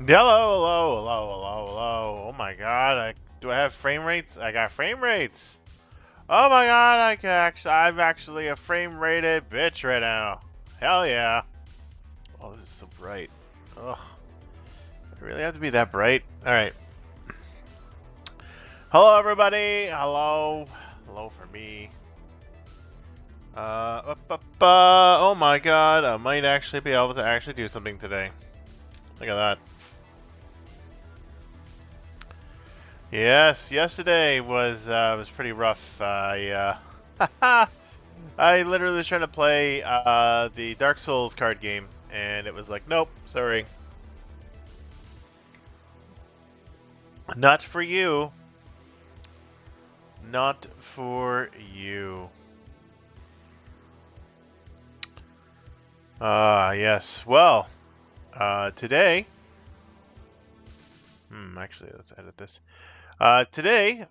Hello. Oh my god, do I have frame rates? I got frame rates. Oh my god, I'm actually a frame rated bitch right now. Hell yeah. Oh, this is so bright. Ugh. I really have to be that bright? Alright. Hello everybody. Hello for me. Oh my god, I might actually be able to actually do something today. Look at that. Yes, yesterday was pretty rough. I literally was trying to play the Dark Souls card game, and it was like, nope, sorry, not for you, not for you. Yes. Well, today. Actually, let's edit this. Today,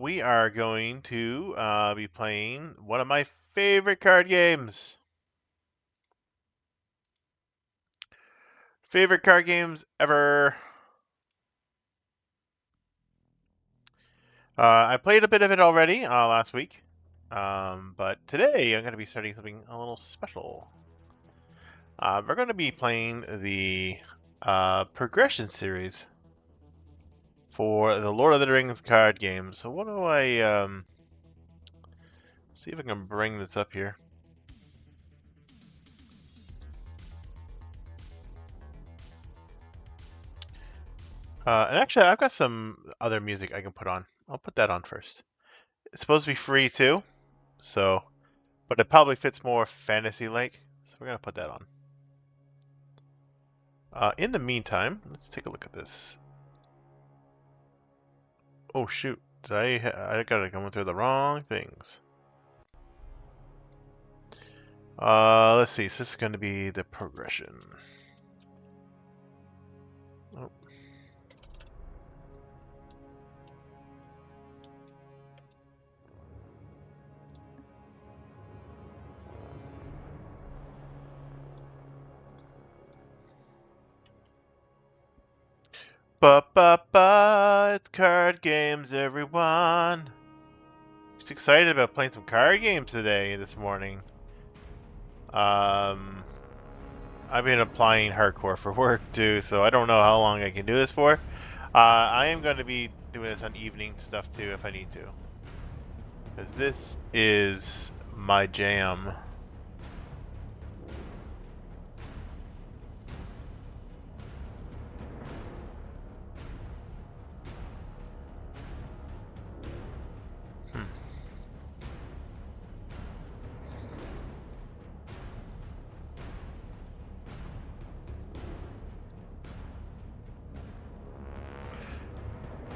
we are going to be playing one of my favorite card games. Favorite card games ever. I played a bit of it already last week, but today I'm going to be starting something a little special. We're going to be playing the progression series for the Lord of the Rings card game. So what do I see if I can bring this up here? And actually, I've got some other music I can put on. I'll put that on first. It's supposed to be free too, so but it probably fits more fantasy-like. So we're gonna put that on. In the meantime, let's take a look at this. Oh shoot! I gotta go through the wrong things. Let's see. So this is going to be the progression. Oh. It's card games, everyone. Just excited about playing some card games today, this morning. I've been applying hardcore for work too, so I don't know how long I can do this for. I am going to be doing this on evening stuff too if I need to. Because this is my jam.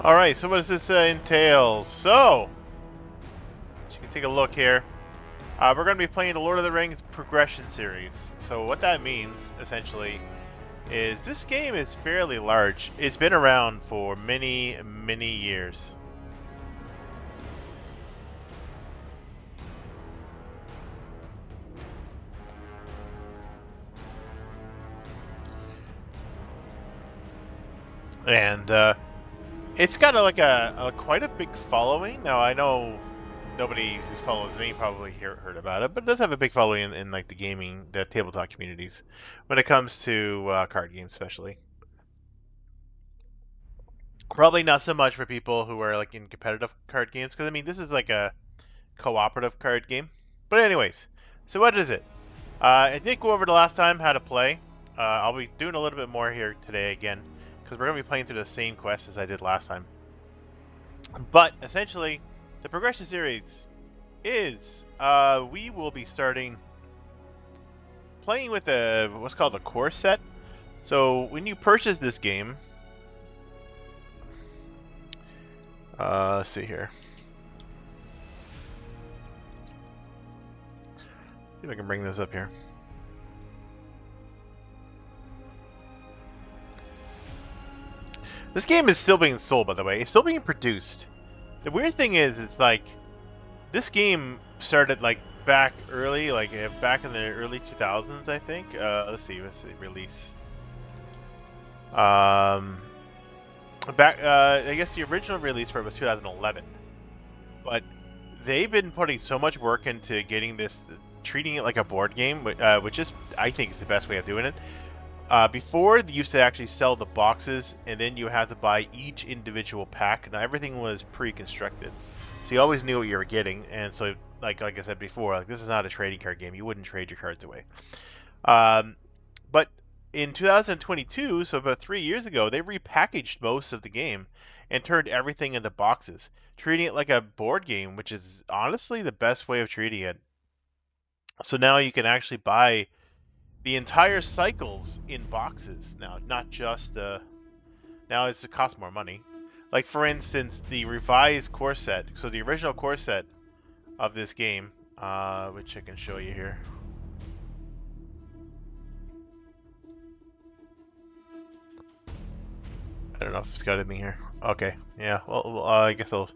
Alright, so what does this entail? So, you can take a look here. We're going to be playing the Lord of the Rings progression series. So what that means, essentially, is this game is fairly large. It's been around for many, many years. And it's got a quite a big following. Now I know nobody who follows me probably heard about it, but it does have a big following in like the tabletop communities when it comes to card games, especially. Probably not so much for people who are like in competitive card games, because I mean this is like a cooperative card game. But anyways, so what is it? I did go over the last time how to play. I'll be doing a little bit more here today again, because we're going to be playing through the same quest as I did last time. But essentially, the progression series is we will be starting playing with what's called a core set. So when you purchase this game, let's see here. See if I can bring this up here. This game is still being sold, by the way. It's still being produced. The weird thing is, it's like this game started like back early, like back in the early 2000s, I think. Let's see, release. Um, I guess the original release for it was 2011, but they've been putting so much work into getting this, treating it like a board game, which is, I think, is the best way of doing it. Before, they used to actually sell the boxes, and then you had to buy each individual pack. Now everything was pre-constructed, so you always knew what you were getting. And so, like I said before, like this is not a trading card game. You wouldn't trade your cards away. Um, but in 2022, so about 3 years ago, they repackaged most of the game and turned everything into boxes, treating it like a board game, which is honestly the best way of treating it. So now you can actually buy the entire cycles in boxes now, not just now it costs more money. Like for instance, the revised core set. So the original core set of this game, which I can show you here. I don't know if it's got anything here. Okay, yeah. Well, I guess I'll.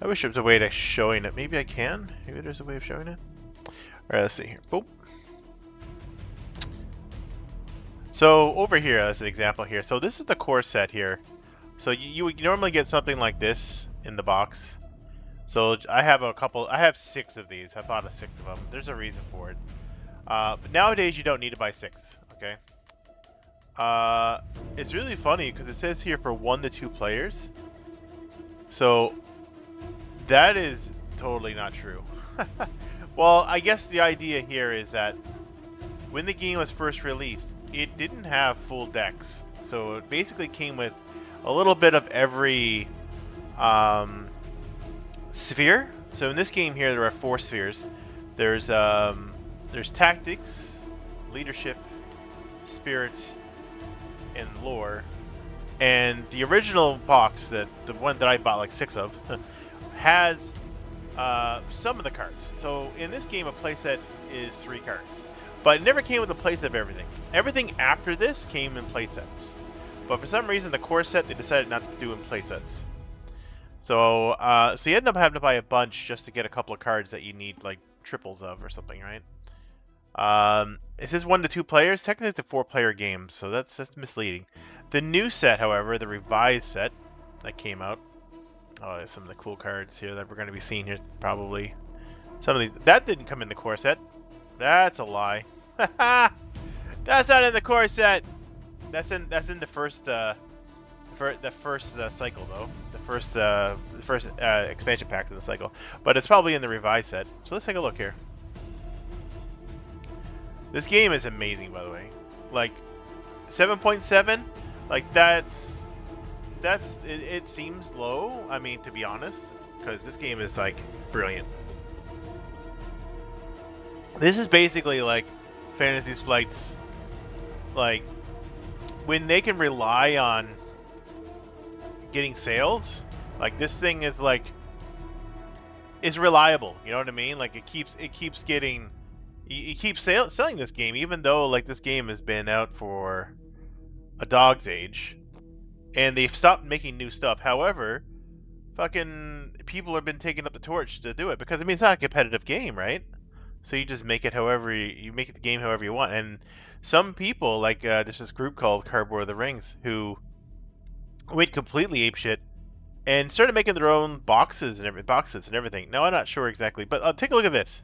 I wish there was a way to showing it. Maybe I can. Maybe there's a way of showing it. All right, let's see here. Boop. So over here, as an example here. So this is the core set here. So you would normally get something like this in the box. So I have a couple. I have 6 of these. I bought 6 of them. There's a reason for it. But nowadays you don't need to buy 6. Okay. It's really funny because it says here for 1 to 2 players. So that is totally not true. Well, I guess the idea here is that when the game was first released, it didn't have full decks. So it basically came with a little bit of every sphere. So in this game here, there are 4 spheres. There's tactics, leadership, spirit, and lore. And the original box, the one that I bought like 6 of, has some of the cards. So in this game, a playset is 3 cards, but it never came with a playset of everything. Everything after this came in playsets, but for some reason, the core set they decided not to do in playsets. So so you end up having to buy a bunch just to get a couple of cards that you need like triples of or something, right? It says 1 to 2 players. Technically, it's a 4-player game, so that's misleading. The new set, however, the revised set that came out. Oh, there's some of the cool cards here that we're going to be seeing here, probably. Some of these that didn't come in the core set. That's a lie. That's not in the core set. That's in the first cycle though. The first expansion pack of the cycle. But it's probably in the revised set. So let's take a look here. This game is amazing, by the way. Like 7.7, like it seems low. I mean, to be honest, because this game is like brilliant. This is basically like Fantasy Flight's, like when they can rely on getting sales. Like this thing is like is reliable. You know what I mean? Like it keeps getting. You keep selling this game, even though like this game has been out for a dog's age, and they've stopped making new stuff. However, fucking people have been taking up the torch to do it because I mean it's not a competitive game, right? So you just make it however you make it the game however you want. And some people like there's this group called Cardboard of the Rings who went completely apeshit and started making their own boxes and everything. Now I'm not sure exactly, but take a look at this.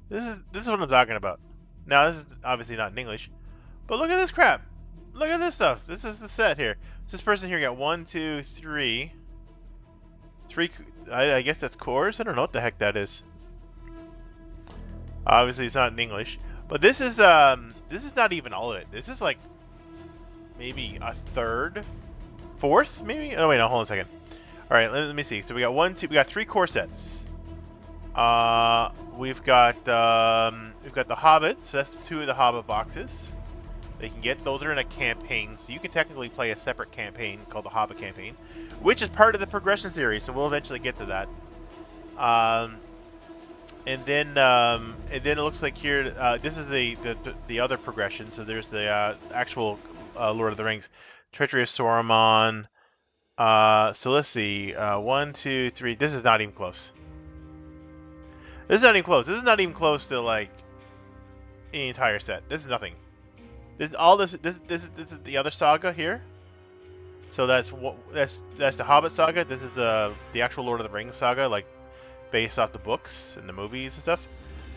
This is what I'm talking about. Now this is obviously not in English, but look at this crap. Look at this stuff. This is the set here. This person here got 1, 2, 3. I guess that's cores. I don't know what the heck that is. Obviously, it's not in English, but this is not even all of it. This is like maybe a third, fourth, maybe. Oh wait, no, hold on a second. All right, let me see. So we got 3 core sets. We've got the Hobbit, so that's 2 of the Hobbit boxes. They can get those are in a campaign, so you can technically play a separate campaign called the Hobbit campaign, which is part of the progression series. So we'll eventually get to that. And then it looks like here this is the other progression. So there's the actual Lord of the Rings, Treachery of Saruman. So let's see, 1, 2, 3. This is not even close. This is not even close. This is not even close to like the entire set. This is nothing. This is the other saga here. So that's the Hobbit saga. This is the actual Lord of the Rings saga, like based off the books and the movies and stuff.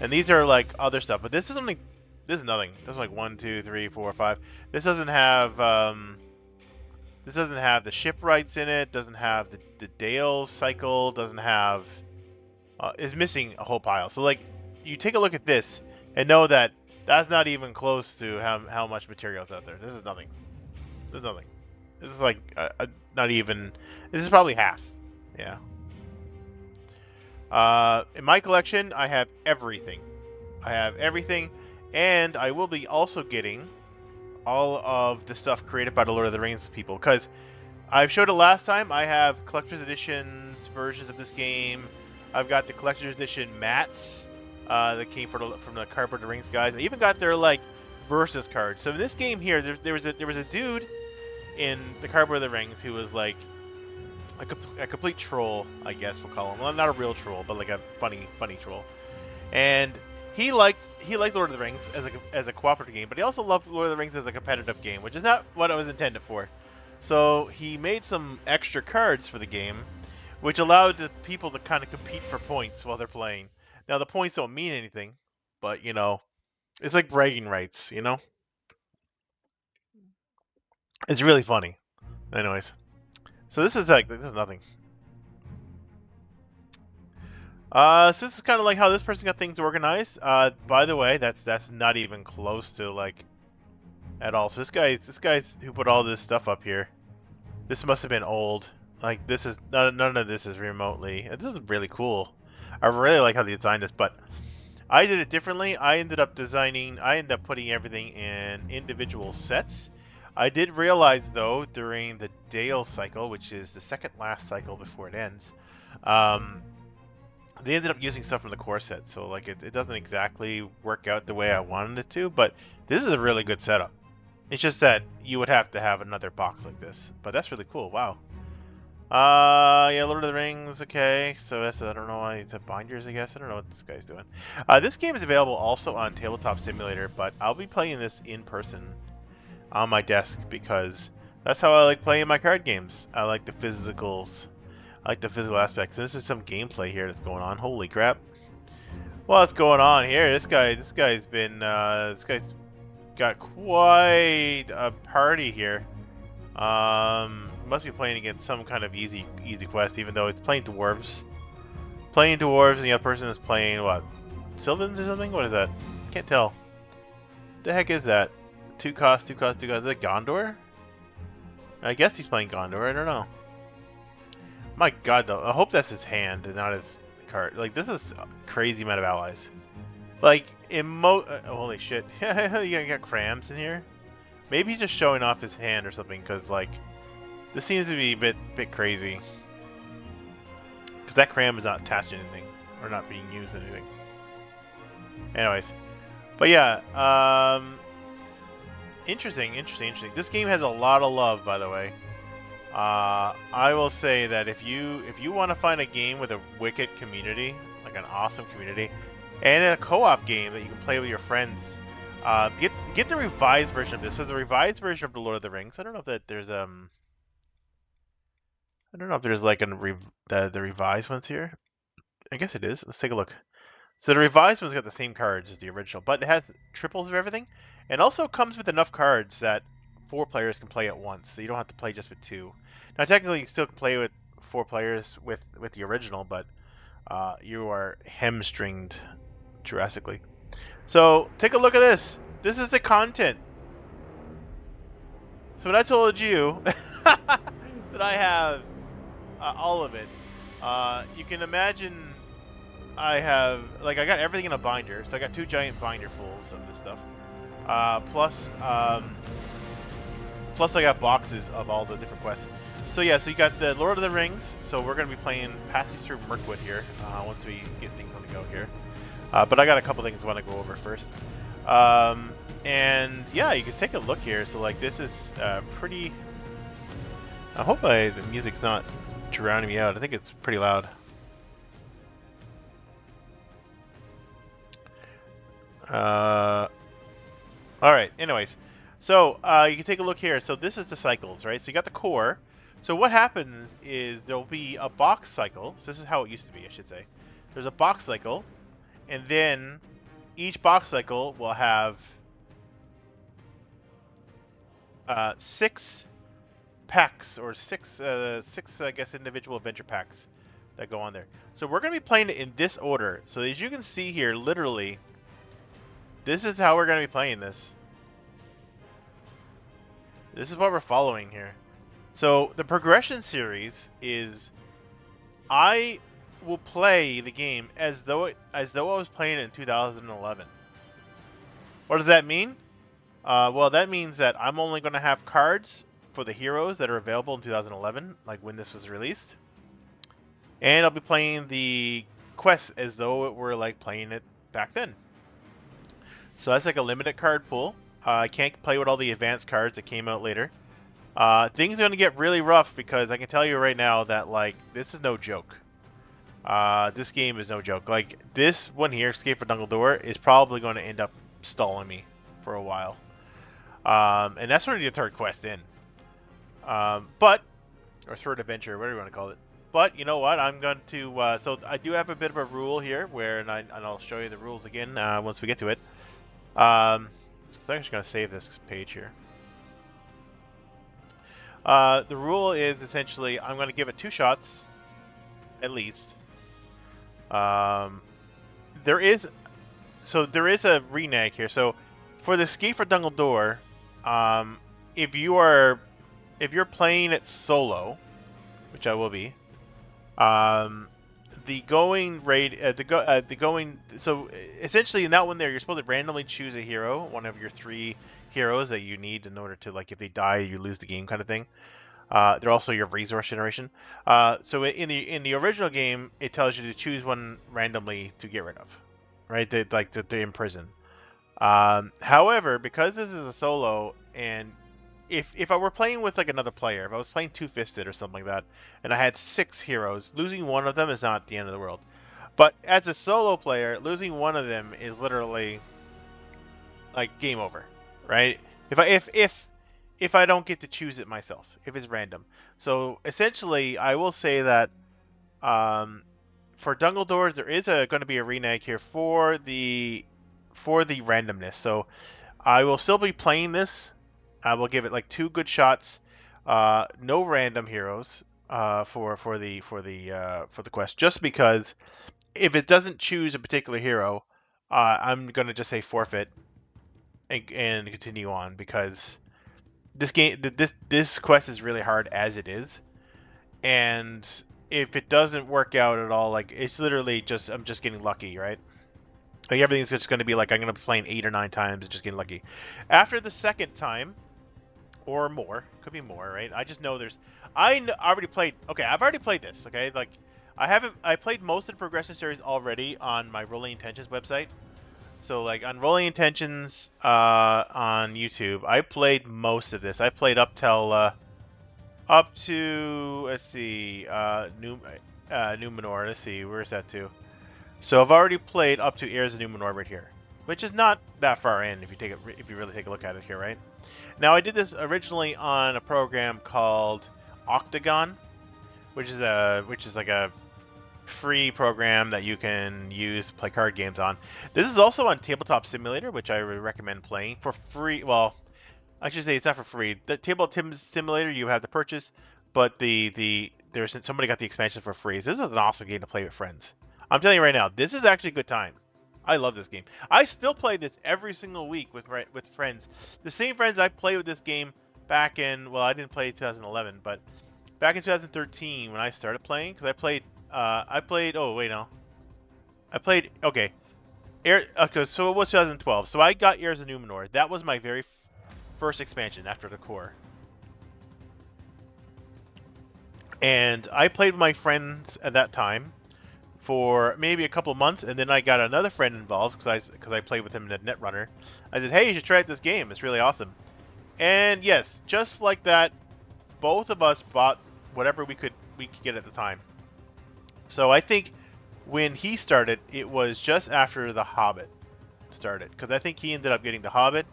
And these are like other stuff, but this is nothing. This is like 1, 2, 3, 4, 5. This doesn't have this doesn't have the shipwrights in it. Doesn't have the Dale cycle. Doesn't have is missing a whole pile. So like you take a look at this and know that that's not even close to how much material is out there. This is nothing. This is nothing. This is like not even. This is probably half. Yeah. In my collection, I have everything. I have everything, and I will be also getting all of the stuff created by the Lord of the Rings people, because I've showed it last time. I have collector's editions versions of this game. I've got the collector's edition mats that came from the Cardboard the Rings guys. I even got their like versus cards. So in this game here, there was a dude in the Cardboard of the Rings who was like a complete troll, I guess we'll call him. Well, not a real troll, but like a funny troll. And he liked Lord of the Rings as a cooperative game, but he also loved Lord of the Rings as a competitive game, which is not what it was intended for. So he made some extra cards for the game, which allowed the people to kind of compete for points while they're playing. Now the points don't mean anything, but you know, it's like bragging rights, you know? It's really funny. Anyways. So this is nothing. So this is kind of like how this person got things organized. By the way, that's not even close to like at all. So this guy's who put all this stuff up here. This must have been old. Like this is none of this is remotely. This is really cool. I really like how they designed this, but I did it differently. I ended up putting everything in individual sets. I did realize though during the Dale cycle, which is the second last cycle before it ends, they ended up using stuff from the core set, so like it doesn't exactly work out the way I wanted it to, but this is a really good setup. It's just that you would have to have another box like this, but that's really cool. Wow. Yeah, Lord of the Rings. Okay, so that's I don't know why it's binders. I guess I don't know what this guy's doing. This game is available also on Tabletop Simulator, but I'll be playing this in person on my desk because that's how I like playing my card games. I like the physicals. I like the physical aspects. This is some gameplay here that's going on. Holy crap! What's going on here? This guy's got quite a party here. Must be playing against some kind of easy quest, even though it's playing dwarves. Playing dwarves, and the other person is playing what? Sylvans or something? What is that? Can't tell. The heck is that? Two cost. Is it Gondor? I guess he's playing Gondor. I don't know. My God, though, I hope that's his hand and not his card. Like this is a crazy amount of allies. Like holy shit, you got crams in here. Maybe he's just showing off his hand or something, because like this seems to be a bit crazy. Because that cram is not attached to anything or not being used in anything. Anyways, but yeah, interesting. This game has a lot of love, by the way. I will say that if you want to find a game with a wicked community, like an awesome community, and a co-op game that you can play with your friends, get the revised version of this. So the revised version of the Lord of the Rings. I don't know if there's like the revised ones here. I guess it is. Let's take a look. So the revised one's got the same cards as the original, but it has triples of everything, and also comes with enough cards that 4 players can play at once, so you don't have to play just with 2. Now, technically, you still can play with 4 players with the original, but you are hamstringed drastically. So take a look at this. This is the content. So when I told you that I have all of it, you can imagine I got everything in a binder. So I got 2 giant binder fulls of this stuff. Plus I got boxes of all the different quests. So yeah, so you got the Lord of the Rings. So we're going to be playing Passage Through Mirkwood here once we get things on the go here. But I got a couple things I want to go over first. And yeah, you can take a look here. So like this is pretty... I hope the music's not drowning me out. I think it's pretty loud. Alright, anyways. So you can take a look here. So this is the cycles, right? So you got the core. So what happens is there'll be a box cycle. So this is how it used to be, I should say. There's a box cycle, and then each box cycle will have 6 packs or six I guess individual adventure packs that go on there. So we're gonna be playing it in this order. So as you can see here, literally, this is how we're gonna be playing this. This is what we're following here. So the progression series is I will play the game as though I was playing it in 2011. What does that mean? Well, that means that I'm only going to have cards for the heroes that are available in 2011, like when this was released. And I'll be playing the quests as though it were like playing it back then. So that's like a limited card pool. I can't play with all the advanced cards that came out later. Things are going to get really rough because I can tell you right now that like this is no joke. This game is no joke. Like this one here, Escape from Dumbledore, is probably going to end up stalling me for a while. And that's already the third quest in. Or third adventure, whatever you want to call it. But you know what? I'm going to. So I do have a bit of a rule here, and I'll show you the rules again once we get to it. I'm just going to save this page here. The rule is essentially I'm going to give it 2 shots, at least. There is a renege here. So for the Escape from Dumbledore, if you're playing it solo, which I will be, the going rate, so essentially in that one there, you're supposed to randomly choose a hero, one of your 3 heroes that you need in order to, like, if they die, you lose the game kind of thing. They're also your resource generation. So in the original game, it tells you to choose one randomly to get rid of, right? They imprison. However, because this is a solo, and if I were playing with like another player, if I was playing two-fisted or something like that, and I had 6 heroes, losing one of them is not the end of the world. But as a solo player, losing one of them is literally like game over, right? If I don't get to choose it myself, if it's random. So essentially, I will say that for Dumbledore, there is going to be a renege here for the randomness. So I will still be playing this. I will give it like 2 good shots. No random heroes for the quest, just because if it doesn't choose a particular hero, I'm gonna just say forfeit and continue on, because this quest is really hard as it is, and if it doesn't work out at all, like it's literally just I'm just getting lucky, right? Like everything's just going to be like I'm going to be playing 8 or 9 times and just getting lucky. After the second time, or more, could be more, right? I just know there's. Already played. Okay, I've already played this. Okay, like I played most of the progression series already on my Rolling Intentions website. So like on Rolling Intentions on YouTube, I played most of this. I played up to let's see, Numenor. Let's see, where's that to? So I've already played up to Heirs of Numenor right here, which is not that far in if you really take a look at it here, right? Now I did this originally on a program called Octagon, which is like a free program that you can use to play card games on. This is also on Tabletop Simulator, which I would recommend playing for free. Well, I should say it's not for free. The Tabletop Simulator you have to purchase, but there's somebody got the expansion for free. So this is an awesome game to play with friends. I'm telling you right now, this is actually a good time. I love this game. I still play this every single week with friends. The same friends I played with this game back in, well, I didn't play 2011, but back in 2013 when I started playing, because oh wait, no. Okay. Okay, so it was 2012. So I got Heirs of Numenor. That was my very first expansion after the core. And I played with my friends at that time for maybe a couple months, and then I got another friend involved because I played with him in the Netrunner. I said, "Hey, you should try out this game. It's really awesome." And yes, just like that, both of us bought whatever we could get at the time. So I think when he started, it was just after The Hobbit started, because I think he ended up getting The Hobbit,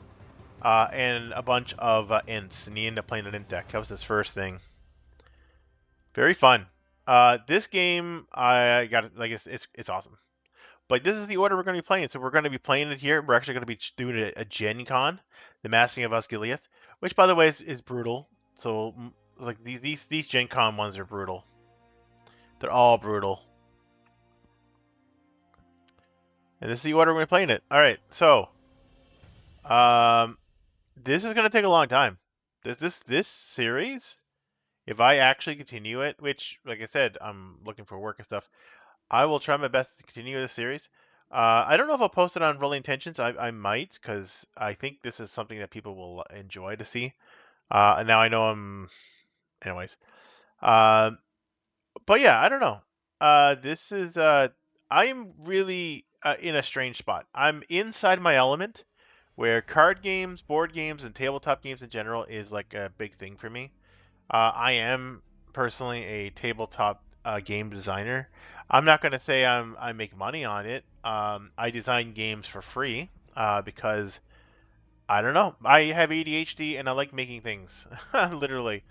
and a bunch of ints, and he ended up playing an int deck. That was his first thing. Very fun. This game, I got like it's awesome. But this is the order we're going to be playing. So we're going to be playing it here. We're actually going to be doing a Gen Con, the Masking of Osgiliath, which by the way is brutal. So like these Gen Con ones are brutal. They're all brutal. And this is the order we're playing it. All right, so this is going to take a long time. This series, if I actually continue it, which like I said, I'm looking for work and stuff, I will try my best to continue the series. I don't know if I'll post it on Rolling Tensions. I might, because I think this is something that people will enjoy to see. And now I know I'm, anyways. Uh, but yeah, I don't know. This is I'm really in a strange spot. I'm inside my element, where card games, board games, and tabletop games in general is like a big thing for me. I am personally a tabletop game designer. I'm not going to say I make money on it. I design games for free because I don't know. I have ADHD and I like making things, literally.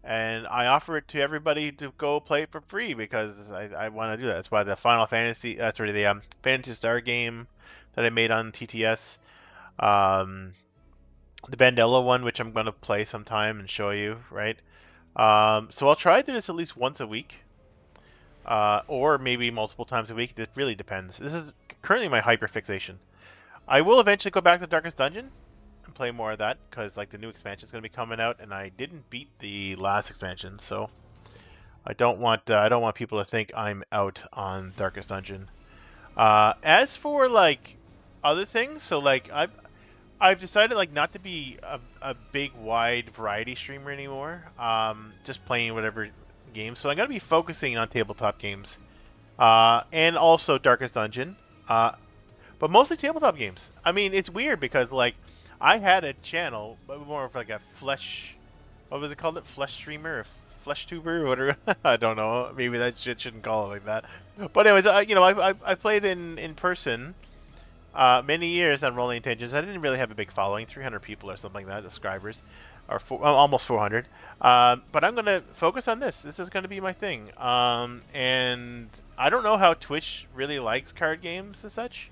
And I offer it to everybody to go play it for free because I want to do that. That's why the Final Fantasy, sorry, the Fantasy Star game that I made on TTS, um, the Vandella one, which I'm going to play sometime and show you, right? So I'll try to do this at least once a week, or maybe multiple times a week. It really depends. This is currently my hyperfixation. I will eventually go back to Darkest Dungeon and play more of that because like the new expansion is going to be coming out, and I didn't beat the last expansion, so I don't want people to think I'm out on Darkest Dungeon. As for like other things, so like I've decided like not to be a big wide variety streamer anymore. Just playing whatever games. So I'm gonna be focusing on tabletop games, and also Darkest Dungeon, but mostly tabletop games. I mean, it's weird because like I had a channel, but more of like a flesh. What was it called? It flesh streamer or flesh tuber or whatever. I don't know. Maybe that shit shouldn't call it like that. But anyways, you know, I played in person many years on Rolling Tensions. I didn't really have a big following, 300 people or something like that, subscribers, or almost 400. But I'm going to focus on this. This is going to be my thing. And I don't know how Twitch really likes card games and such.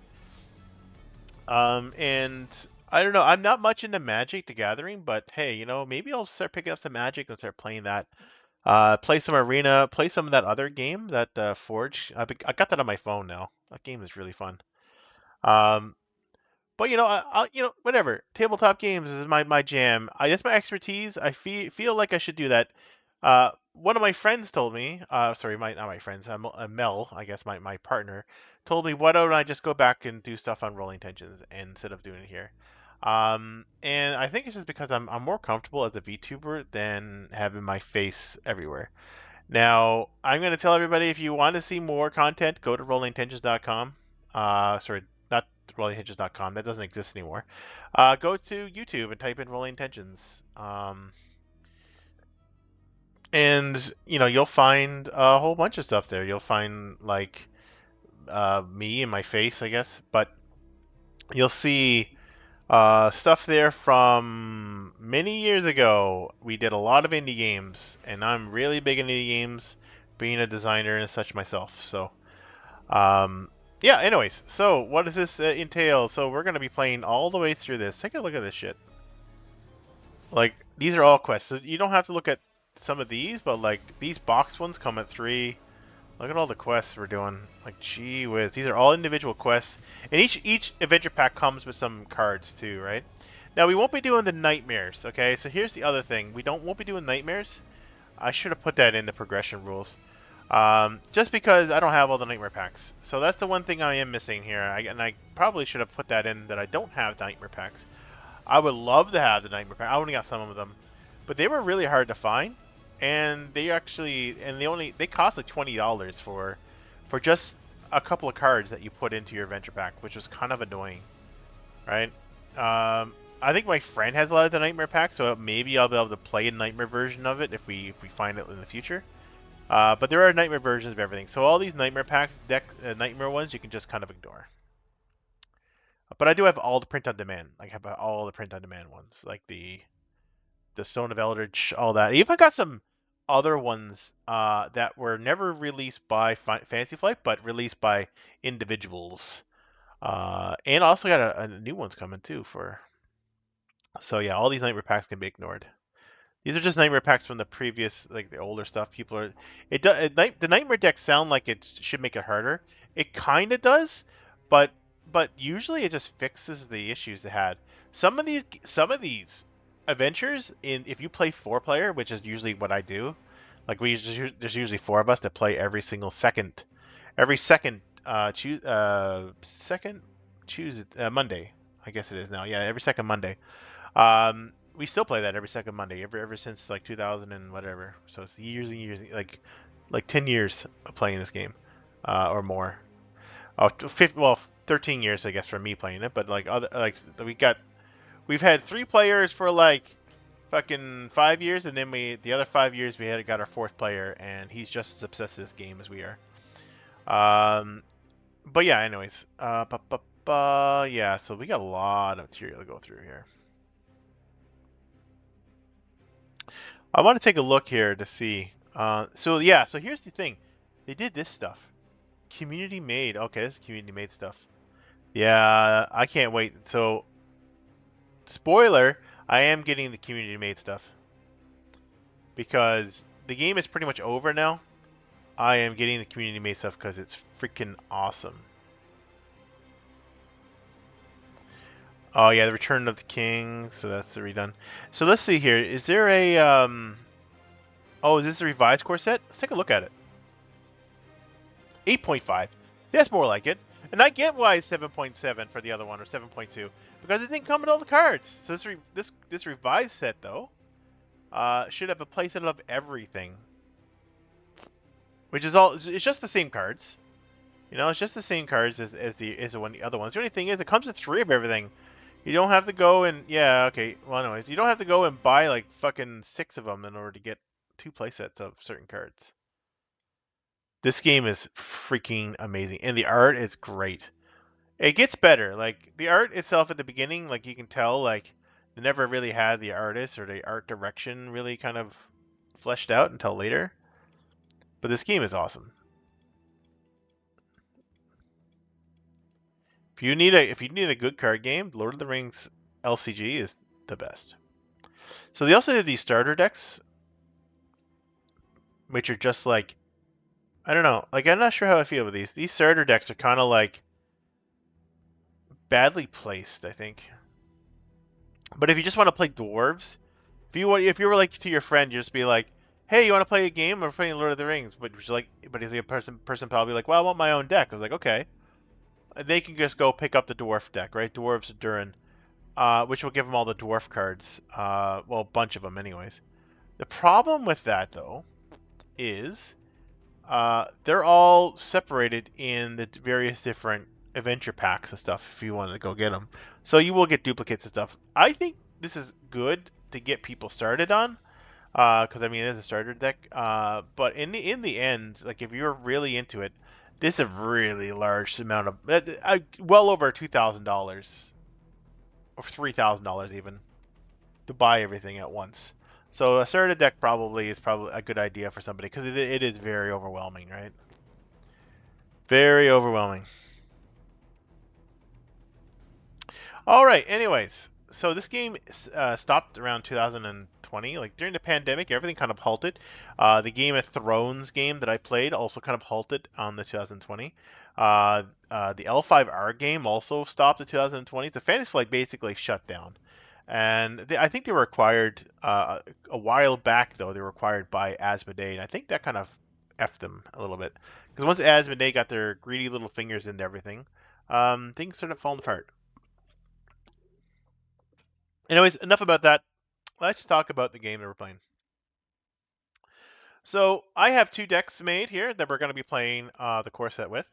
And I don't know. I'm not much into Magic the Gathering, but hey, you know, maybe I'll start picking up some Magic and start playing that. Play some Arena, play some of that other game, that Forge. I got that on my phone now. That game is really fun. Um, but you know, you know, whatever. Tabletop games is my jam. That's my expertise. I feel like I should do that. One of my friends told me, sorry, not my friends, Mel, I guess my partner, told me, why don't I just go back and do stuff on Rolling Tensions instead of doing it here? And I think it's just because I'm more comfortable as a VTuber than having my face everywhere. Now, I'm going to tell everybody, if you want to see more content, go to rollingtensions.com. Sorry, not rollingtensions.com. That doesn't exist anymore. Go to YouTube and type in Rolling Tensions. And, you know, you'll find a whole bunch of stuff there. You'll find, like, me and my face, I guess. But you'll see stuff there from many years ago. We did a lot of indie games, and I'm really big in indie games, being a designer and such myself. So, yeah. Anyways, so what does this entail? So we're gonna be playing all the way through this. Take a look at this shit. Like these are all quests. So you don't have to look at some of these, but like these box ones come at 3. Look at all the quests we're doing. Like, gee whiz. These are all individual quests. And each adventure pack comes with some cards too, right? Now, we won't be doing the nightmares, okay? So here's the other thing. Won't be doing nightmares. I should have put that in the progression rules. Just because I don't have all the nightmare packs. So that's the one thing I am missing here. And I probably should have put that in, that I don't have nightmare packs. I would love to have the nightmare pack. I only got some of them. But they were really hard to find. And they cost like $20 for just a couple of cards that you put into your adventure pack, which was kind of annoying, right? I think my friend has a lot of the nightmare pack, so maybe I'll be able to play a nightmare version of it if we find it in the future. But there are nightmare versions of everything, so all these nightmare packs, nightmare ones, you can just kind of ignore. But I do have all the print on demand. Like I have all the print on demand ones, like the Stone of Eldritch, all that. Even got some other ones that were never released by Fantasy Flight, but released by individuals. And also got a new ones coming too for. So yeah, all these nightmare packs can be ignored. These are just nightmare packs from the previous, like the older stuff. People are, the nightmare decks sound like it should make it harder. It kind of does, but usually it just fixes the issues they had. Some of these adventures in if you play 4 player, which is usually what I do, like there's usually 4 of us that play every second choose Monday. I guess it is now. Yeah, every second Monday. We still play that every second Monday, ever since like 2000 and whatever. So it's years and years, like 10 years of playing this game, or more. Oh, 15, well, 13 years I guess for me playing it, but like other like we've had 3 players for like fucking 5 years, and then the other 5 years we had got our 4th player, and he's just as obsessed with this game as we are. But yeah, anyways, yeah, so we got a lot of material to go through here. I want to take a look here to see. So yeah, so here's the thing. They did this stuff. Community made. Okay, this is community made stuff. Yeah, I can't wait. So, spoiler, I am getting the community made stuff. Because the game is pretty much over now. I am getting the community made stuff because it's freaking awesome. Oh yeah, the Return of the King. So that's the redone. So let's see here. Is there a Oh, is this a revised core set? Let's take a look at it. 8.5. That's more like it. And I get why it's 7.7 for the other one, or 7.2, because it didn't come with all the cards. So this revised set though should have a playset of everything, which is all. It's just the same cards. You know, it's just the same cards as the other ones. The only thing is, it comes with 3 of everything. You don't have to go and yeah, okay. Well, anyways, you don't have to go and buy like fucking 6 of them in order to get 2 playsets of certain cards. This game is freaking amazing, and the art is great. It gets better. Like the art itself at the beginning, like you can tell, like they never really had the artist or the art direction really kind of fleshed out until later. But this game is awesome. If you need a good card game, Lord of the Rings LCG is the best. So they also did these starter decks, which are just like, I don't know, like I'm not sure how I feel about these. These starter decks are kind of like badly placed, I think. But if you just want to play dwarves, if you were like to your friend, you just be like, "Hey, you want to play a game? We're playing Lord of the Rings." But is a person probably like, "Well, I want my own deck." I was like, "Okay." And they can just go pick up the dwarf deck, right? Dwarves of Durin, which will give them all the dwarf cards. Well, a bunch of them, anyways. The problem with that though is they're all separated in the various different adventure packs and stuff if you wanted to go get them. So you will get duplicates and stuff. I think this is good to get people started on, because I mean it's a starter deck. But in the end, like if you're really into it, this is a really large amount of well over $2,000 or $3,000 even to buy everything at once. So a starter deck is probably a good idea for somebody because it is very overwhelming, right? Very overwhelming. All right. Anyways, so this game stopped around 2020. Like during the pandemic, everything kind of halted. The Game of Thrones game that I played also kind of halted on the 2020. The L5R game also stopped in 2020. So Fantasy Flight basically shut down. And I think they were acquired a while back, though. They were acquired by Asmodee, and I think that kind of effed them a little bit. Because once Asmodee got their greedy little fingers into everything, things started falling apart. Anyways, enough about that. Let's talk about the game that we're playing. So I have 2 decks made here that we're going to be playing the core set with.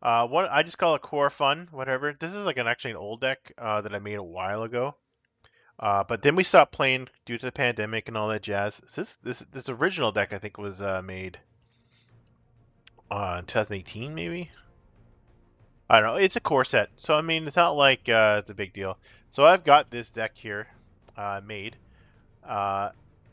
One I just call it Core Fun, whatever. This is like actually an old deck that I made a while ago. But then we stopped playing due to the pandemic and all that jazz. So this original deck I think was made in 2018 maybe. I don't know. It's a core set, so I mean, it's not like it's a big deal. So I've got this deck here made. Uh,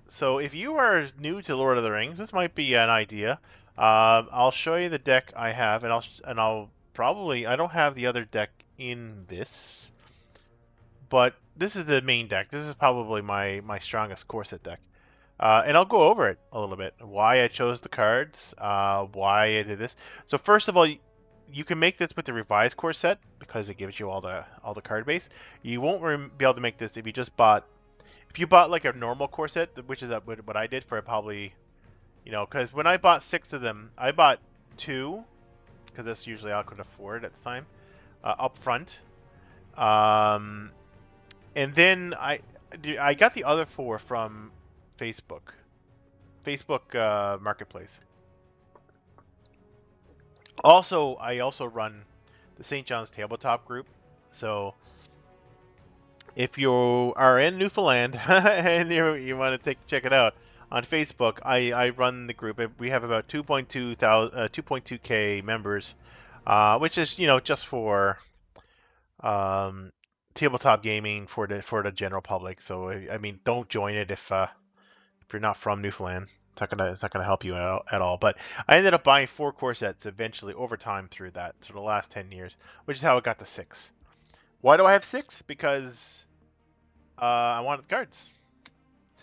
so if you are new to Lord of the Rings, this might be an idea. I'll show you the deck I have, and I'll probably I don't have the other deck in this, but this is the main deck. This is probably my strongest core set deck. And I'll go over it a little bit. Why I chose the cards, why I did this. So first of all, you can make this with the revised core set because it gives you all the card base. You won't be able to make this if you just bought if you bought like a normal core set, which is what I did for probably because when I bought 6 of them, I bought 2 because that's usually all I could afford at the time up front. Um, and then I got the other 4 from Facebook. Facebook Marketplace. Also, I also run the St. John's Tabletop group. So if you are in Newfoundland and you want to check it out on Facebook, I run the group. We have about 2.2k members, which is just for um, tabletop gaming for the general public. So I mean, don't join it if you're not from Newfoundland. It's not gonna help you at all. But I ended up buying 4 core sets eventually over time through that, through the last 10 years, which is how it got to 6. Why do I have 6? Because I wanted the cards.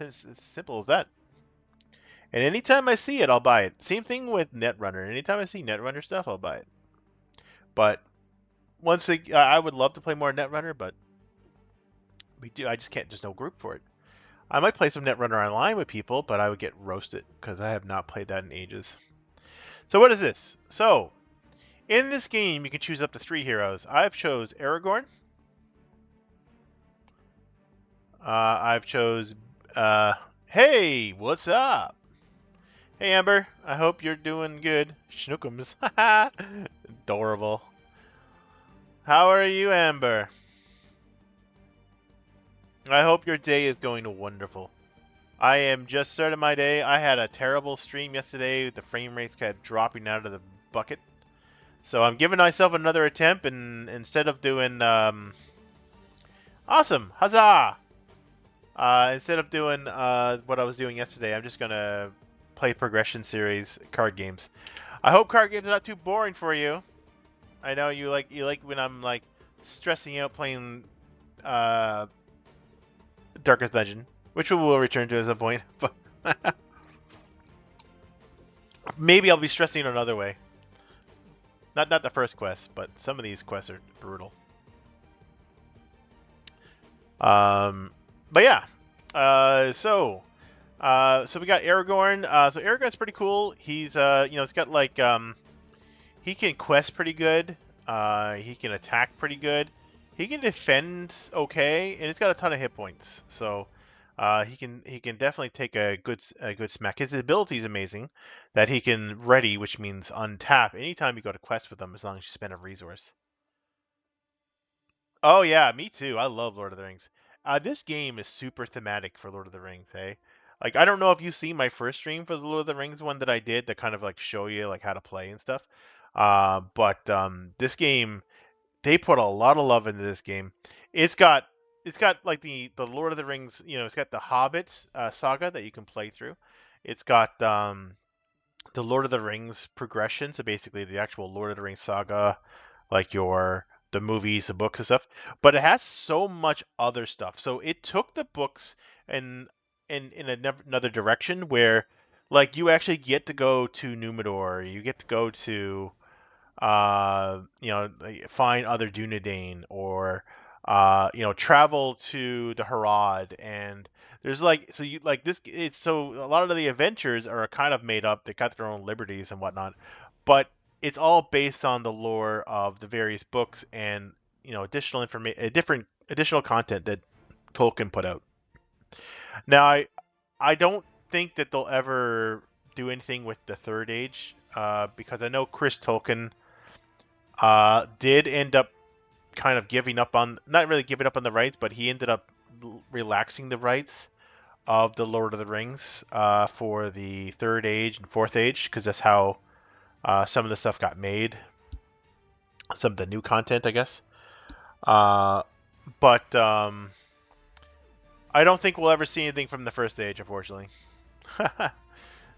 It's as simple as that. And anytime I see it, I'll buy it. Same thing with Netrunner. Anytime I see Netrunner stuff, I'll buy it. But I would love to play more Netrunner, but I just can't. There's no group for it. I might play some Netrunner online with people, but I would get roasted because I have not played that in ages. So what is this? So in this game, you can choose up to 3 heroes. I've chose Aragorn. I've chose. Hey, what's up? Hey Amber, I hope you're doing good. Schnookums. Adorable. How are you, Amber? I hope your day is going wonderful. I am just starting my day. I had a terrible stream yesterday. The frame rates kept dropping out of the bucket. So I'm giving myself another attempt, and instead of doing awesome, huzzah! Instead of doing what I was doing yesterday, I'm just gonna play progression series card games. I hope card games are not too boring for you. I know you like when I'm like stressing out playing uh, Darkest Dungeon, which we will return to at some point. But maybe I'll be stressing another way. Not the first quest, but some of these quests are brutal. But yeah. So we got Aragorn. So Aragorn's pretty cool. He's he's got like he can quest pretty good. He can attack pretty good. He can defend okay, and he's got a ton of hit points. So he can definitely take a good smack. His ability is amazing, that he can ready, which means untap anytime you go to quest with him, as long as you spend a resource. Oh yeah, me too. I love Lord of the Rings. This game is super thematic for Lord of the Rings. Hey, like I don't know if you've seen my first stream for the Lord of the Rings one that I did that kind of like show you like how to play and stuff. But this game, they put a lot of love into this game. It's got it's got like the Lord of the Rings. It's got the Hobbit saga that you can play through. It's got the Lord of the Rings progression. So basically, the actual Lord of the Rings saga, like the movies, the books and stuff. But it has so much other stuff. So it took the books and in another direction where, like, you actually get to go to Numenor. You get to go to like, find other Dunedain or travel to the Harad, and there's like so you like this it's so a lot of the adventures are kind of made up. They got their own liberties and whatnot, but it's all based on the lore of the various books and additional information, different additional content that Tolkien put out. Now I don't think that they'll ever do anything with the Third Age because I know Chris Tolkien did end up kind of giving up on, not really giving up on the rights, but he ended up relaxing the rights of the Lord of the Rings for the Third Age and Fourth Age because that's how some of the stuff got made. some of the new content, I guess. Uh, but I don't think we'll ever see anything from the first stage, unfortunately.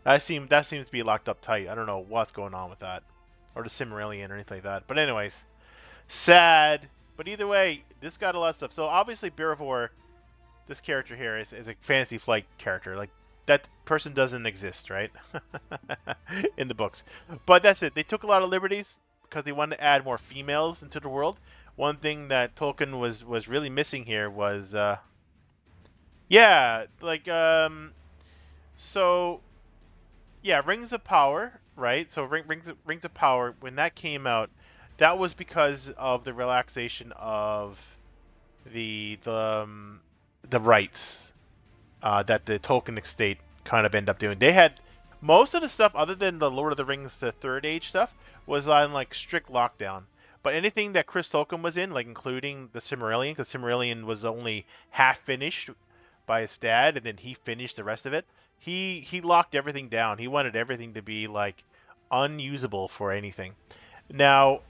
That seems to be locked up tight. I don't know what's going on with that, or the Cimmerillion or anything like that. But anyways, sad. But either way, this got a lot of stuff. So obviously, Beervor, this character here is a Fantasy Flight character. Like that person doesn't exist, right? In the books. But that's it. They took a lot of liberties because they wanted to add more females into the world. One thing that Tolkien was really missing here was yeah, like so yeah, Rings of Power, right? So Rings of Power, when that came out, that was because of the relaxation of the the rights that the Tolkien estate kind of end up doing. They had most of the stuff other than the Lord of the Rings, the Third Age stuff, was on like strict lockdown. But anything that Chris Tolkien was in, like including the Cimmerillion, because Cimmerillion was only half finished by his dad, and then he finished the rest of it. He locked everything down. He wanted everything to be like unusable for anything. Now,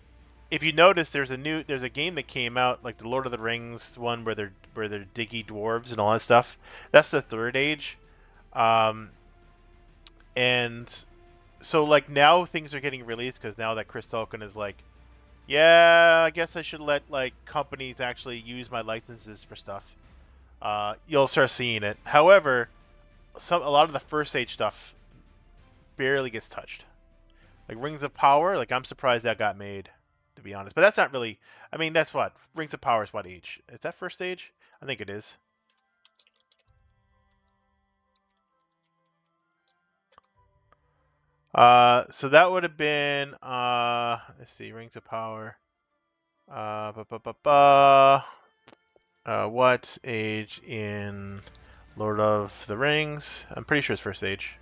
if you notice, there's a game that came out like the Lord of the Rings one where they're diggy dwarves and all that stuff. That's the Third Age, um, and so like now things are getting released because now that Chris Tolkien is like, yeah, I guess I should let like companies actually use my licenses for stuff. You'll start seeing it. However, a lot of the first age stuff barely gets touched. Like Rings of Power, like I'm surprised that got made, to be honest. But that's not really. I mean, that's what Rings of Power is. What age? Is that first age? I think it is. So that would have been. Let's see, Rings of Power. Ba, ba, ba, ba. What age in Lord of the Rings? I'm pretty sure it's first age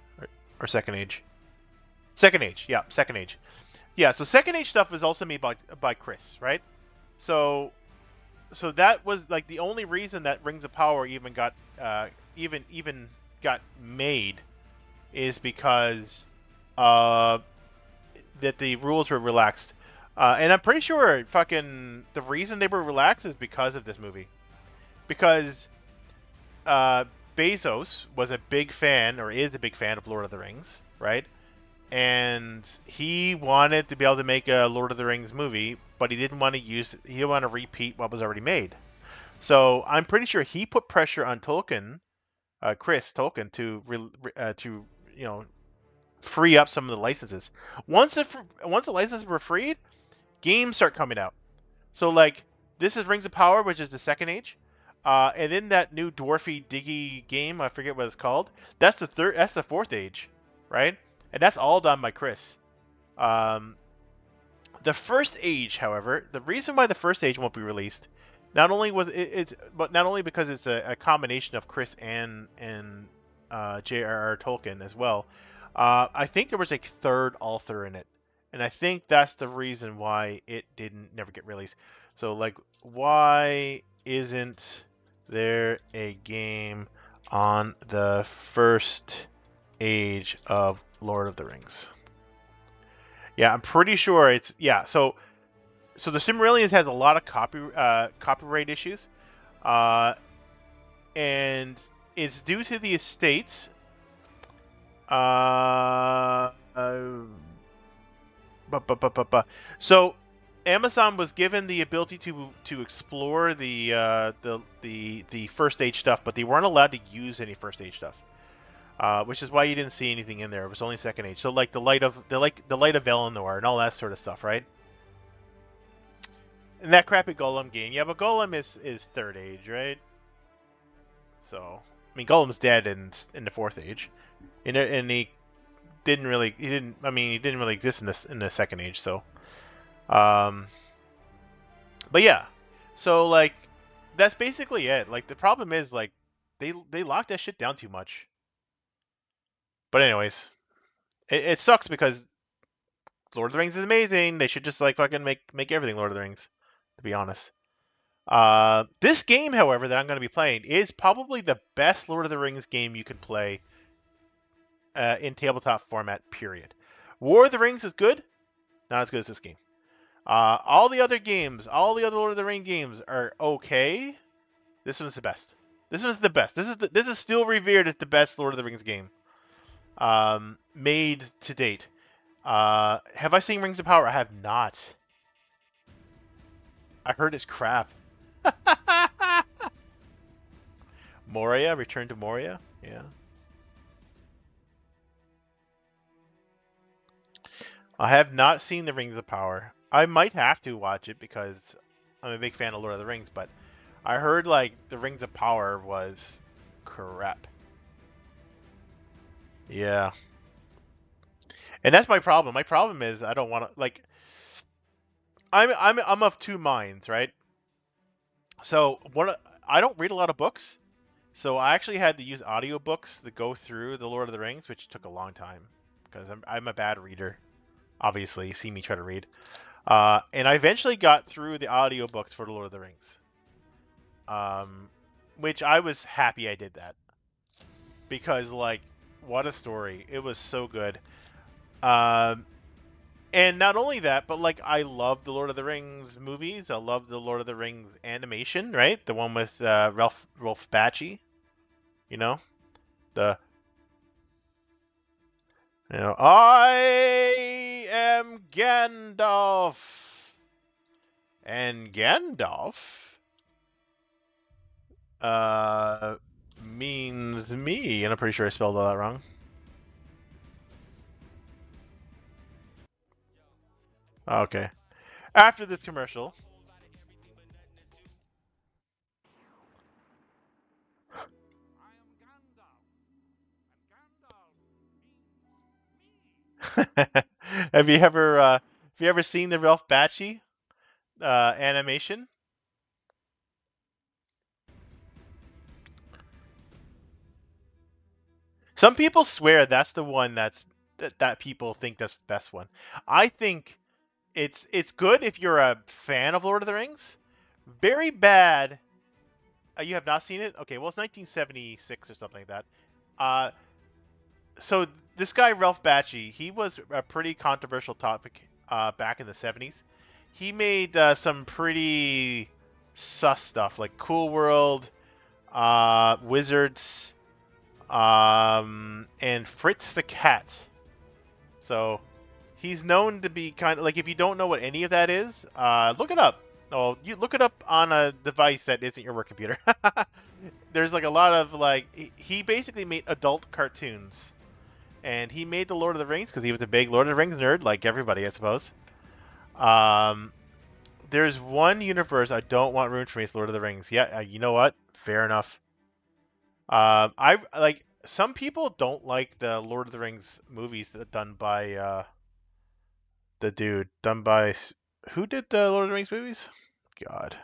or second age. Second age, yeah, second age. Yeah, so second age stuff was also made by Chris, right? So so that was like the only reason that Rings of Power even got even got made is because uh that the rules were relaxed. And I'm pretty sure fucking the reason they were relaxed is because of this movie. Because uh Bezos was a big fan or is a big fan of Lord of the Rings, right? And he wanted to be able to make a Lord of the Rings movie, but he didn't want to repeat what was already made. So I'm pretty sure he put pressure on Tolkien, Chris Tolkien, to you know free up some of the licenses. Once the licenses were freed, games start coming out. So like this is Rings of Power, which is the second age, and then that new dwarfy diggy game, I forget what it's called. That's the third. That's the fourth age, right? And that's all done by Chris. Um, the first age, however, the reason why the first age won't be released, not only was it's but not only because it's a combination of Chris and J.R.R. Tolkien as well. I think there was a third author in it, and I think that's the reason why it didn't never get released. So like, why isn't there a game on the first age of Lord of the Rings? Yeah, I'm pretty sure it's yeah. So the Silmarillion has a lot of copyright issues, uh, and it's due to the estates. Uh, uh, so Amazon was given the ability to explore the first age stuff, but they weren't allowed to use any first age stuff. Which is why you didn't see anything in there. It was only second age. So like the light of Eleanor and all that sort of stuff, right? And that crappy Golem game, yeah, but Golem is third age, right? So I mean, Golem's dead in the fourth age, and he didn't really exist in the second age. So, um, but yeah, so like that's basically it. Like the problem is like they locked that shit down too much. But anyways, it sucks because Lord of the Rings is amazing. They should just like fucking make everything Lord of the Rings. To be honest. This game, however, that I'm going to be playing is probably the best Lord of the Rings game you could play in tabletop format. Period. War of the Rings is good, not as good as this game. All the other games, all the other Lord of the Ring games are okay. This one's the best. This one's the best. This is still revered as the best Lord of the Rings game made to date. Have I seen Rings of Power? I have not. I heard it's crap. Moria, Return to Moria. Yeah. I have not seen the Rings of Power. I might have to watch it because I'm a big fan of Lord of the Rings, but I heard like the Rings of Power was crap. Yeah. And that's my problem. My problem is I don't want to like I'm of two minds, right? So I don't read a lot of books. So I actually had to use audiobooks to go through the Lord of the Rings, which took a long time because I'm a bad reader. Obviously, you see me try to read. And I eventually got through the audiobooks for the Lord of the Rings. Which I was happy I did that because like what a story. It was so good. Um and not only that, but like I love the Lord of the Rings movies. I love the Lord of the Rings animation, right? The one with Rolf Bakshi, you know? The I am Gandalf. And Gandalf uh means me, and I'm pretty sure I spelled all that wrong. Okay. After this commercial, have you ever seen the Ralph Bakshi animation? Some people swear that's the one that people think that's the best one. I think it's good if you're a fan of Lord of the Rings. Very bad. You have not seen it? Okay, well it's 1976 or something like that. Uh, so this guy Ralph Bakshi, he was a pretty controversial topic back in the 70s. He made some pretty sus stuff like Cool World, Wizards, and Fritz the Cat. So he's known to be kind of like if you don't know what any of that is, look it up. Oh, you look it up on a device that isn't your work computer. There's like a lot of like he basically made adult cartoons, and he made the Lord of the Rings because he was a big Lord of the Rings nerd, like everybody, I suppose. Um, there's one universe I don't want ruined for me. It's Lord of the Rings. Yeah, you know what? Fair enough. I like some people don't like the Lord of the Rings movies that done by the dude done by who did the Lord of the Rings movies? God.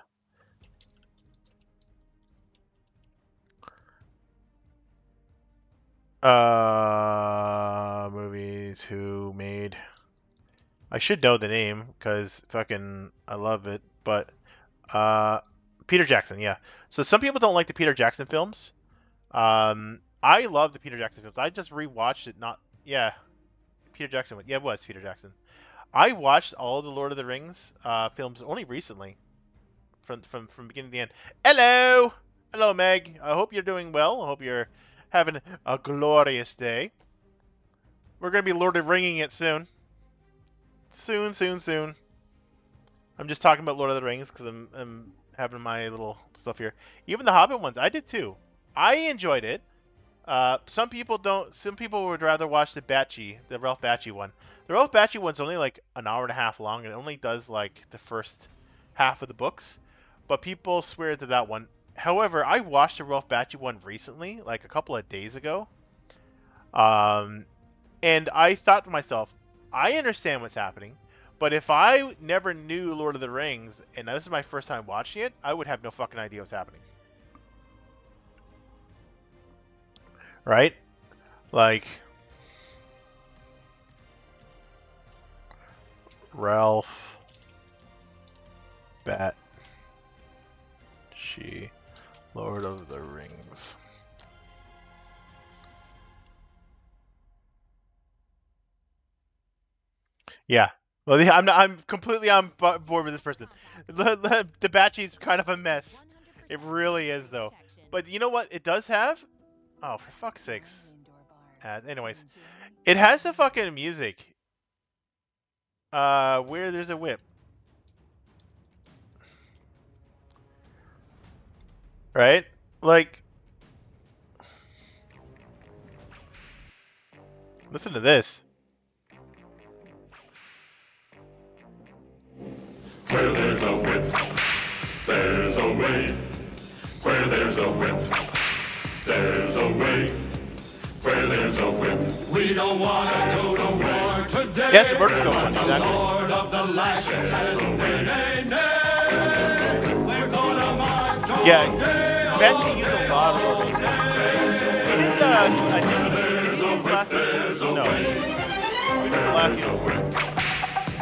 Movies who made? I should know the name because fucking I love it, but uh, Peter Jackson, yeah. So some people don't like the Peter Jackson films. I love the Peter Jackson films. I just rewatched it. Not yeah, Peter Jackson. Yeah, it was Peter Jackson. I watched all the Lord of the Rings films only recently, from beginning to end. Hello, hello, Meg. I hope you're doing well. I hope you're having a glorious day. We're gonna be Lord of Ringing it soon. Soon, soon, soon. I'm just talking about Lord of the Rings because I'm having my little stuff here. Even the Hobbit ones, I did too. I enjoyed it. Some people don't. Some people would rather watch the Ralph Bakshi one. The Ralph Bakshi one's only like an hour and a half long, and it only does like the first half of the books. But people swear to that one. However, I watched the Ralph Bakshi one recently, like a couple of days ago. Um, and I thought to myself, I understand what's happening, but if I never knew Lord of the Rings and this is my first time watching it, I would have no fucking idea what's happening. Right? Like Ralph Bakshi, Lord of the Rings. Yeah. Well, yeah, I'm completely on board with this person. The Bachi's kind of a mess. It really is, though. But you know what? It does have. Oh, for fuck's sakes. Anyways, it has the fucking music. Where there's a whip, right? Like, listen to this. Where there's a whip, there's a way. Where there's a whip, there's a way. Where there's a whip, we don't want to go to war today. Yes, the rotoscope one, The exactly. Lord of the lashes says, nay, nay, we're gonna march all Yeah, day. Bachi used a lot of rotoscope, right? He did, I think did he do last week? No. He did the last week.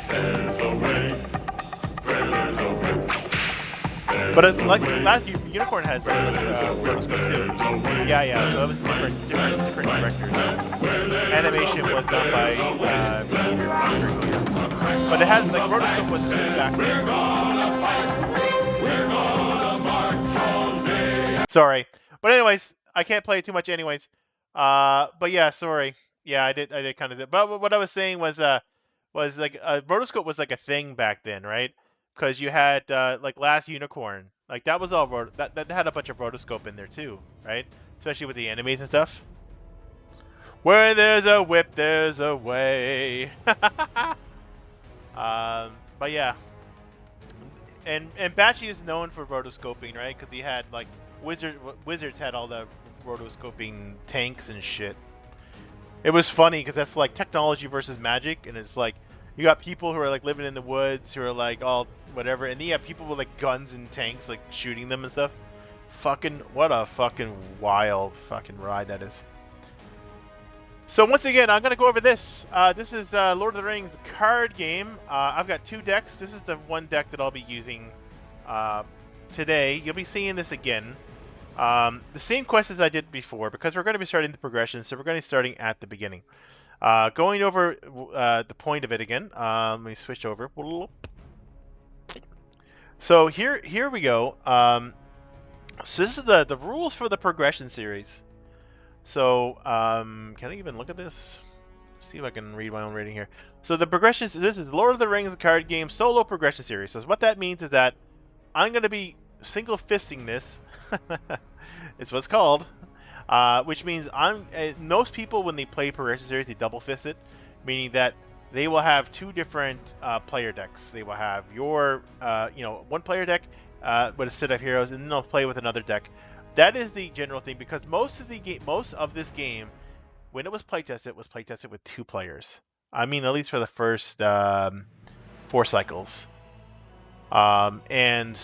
There's a way, where there's a whip. But it's like last year, Unicorn has rotoscope too. Yeah. So it was different directors. Animation was done by Peter. But it had like rotoscope was back then. Sorry, but anyways, I can't play it too much anyways. But yeah, sorry. Yeah, I did kind of. But what I was saying was like rotoscope was like a thing back then, right? Because you had like Last Unicorn, like that was all that had a bunch of rotoscope in there too, right? Especially with the enemies and stuff. Where there's a whip, there's a way. But yeah, and Bachi is known for rotoscoping, right? Because he had like Wizards had all the rotoscoping tanks and shit. It was funny because that's like technology versus magic, and it's like you got people who are like living in the woods who are like all whatever, and then you have people with like guns and tanks like shooting them and stuff. Fucking what a fucking wild fucking ride that is. So once again, I'm gonna go over this. This is Lord of the Rings card game. I've got 2 decks. This is the one deck that I'll be using today. You'll be seeing this again. The same quest as I did before, because we're going to be starting the progression, so we're going to be starting at the beginning. Going over the point of it again. Let me switch over. So here we go. So this is the rules for the progression series. So can I even look at this? See if I can read my own rating here. So the progression. This is Lord of the Rings card game solo progression series. So what that means is that I'm going to be single fisting this. It's what it's called. Which means most people when they play progression series they double fist it, meaning that they will have 2 different player decks. They will have your one player deck with a set of heroes, and then they'll play with another deck. That is the general thing, because most of this game, when it was playtested with 2 players. I mean, at least for the first 4 cycles. And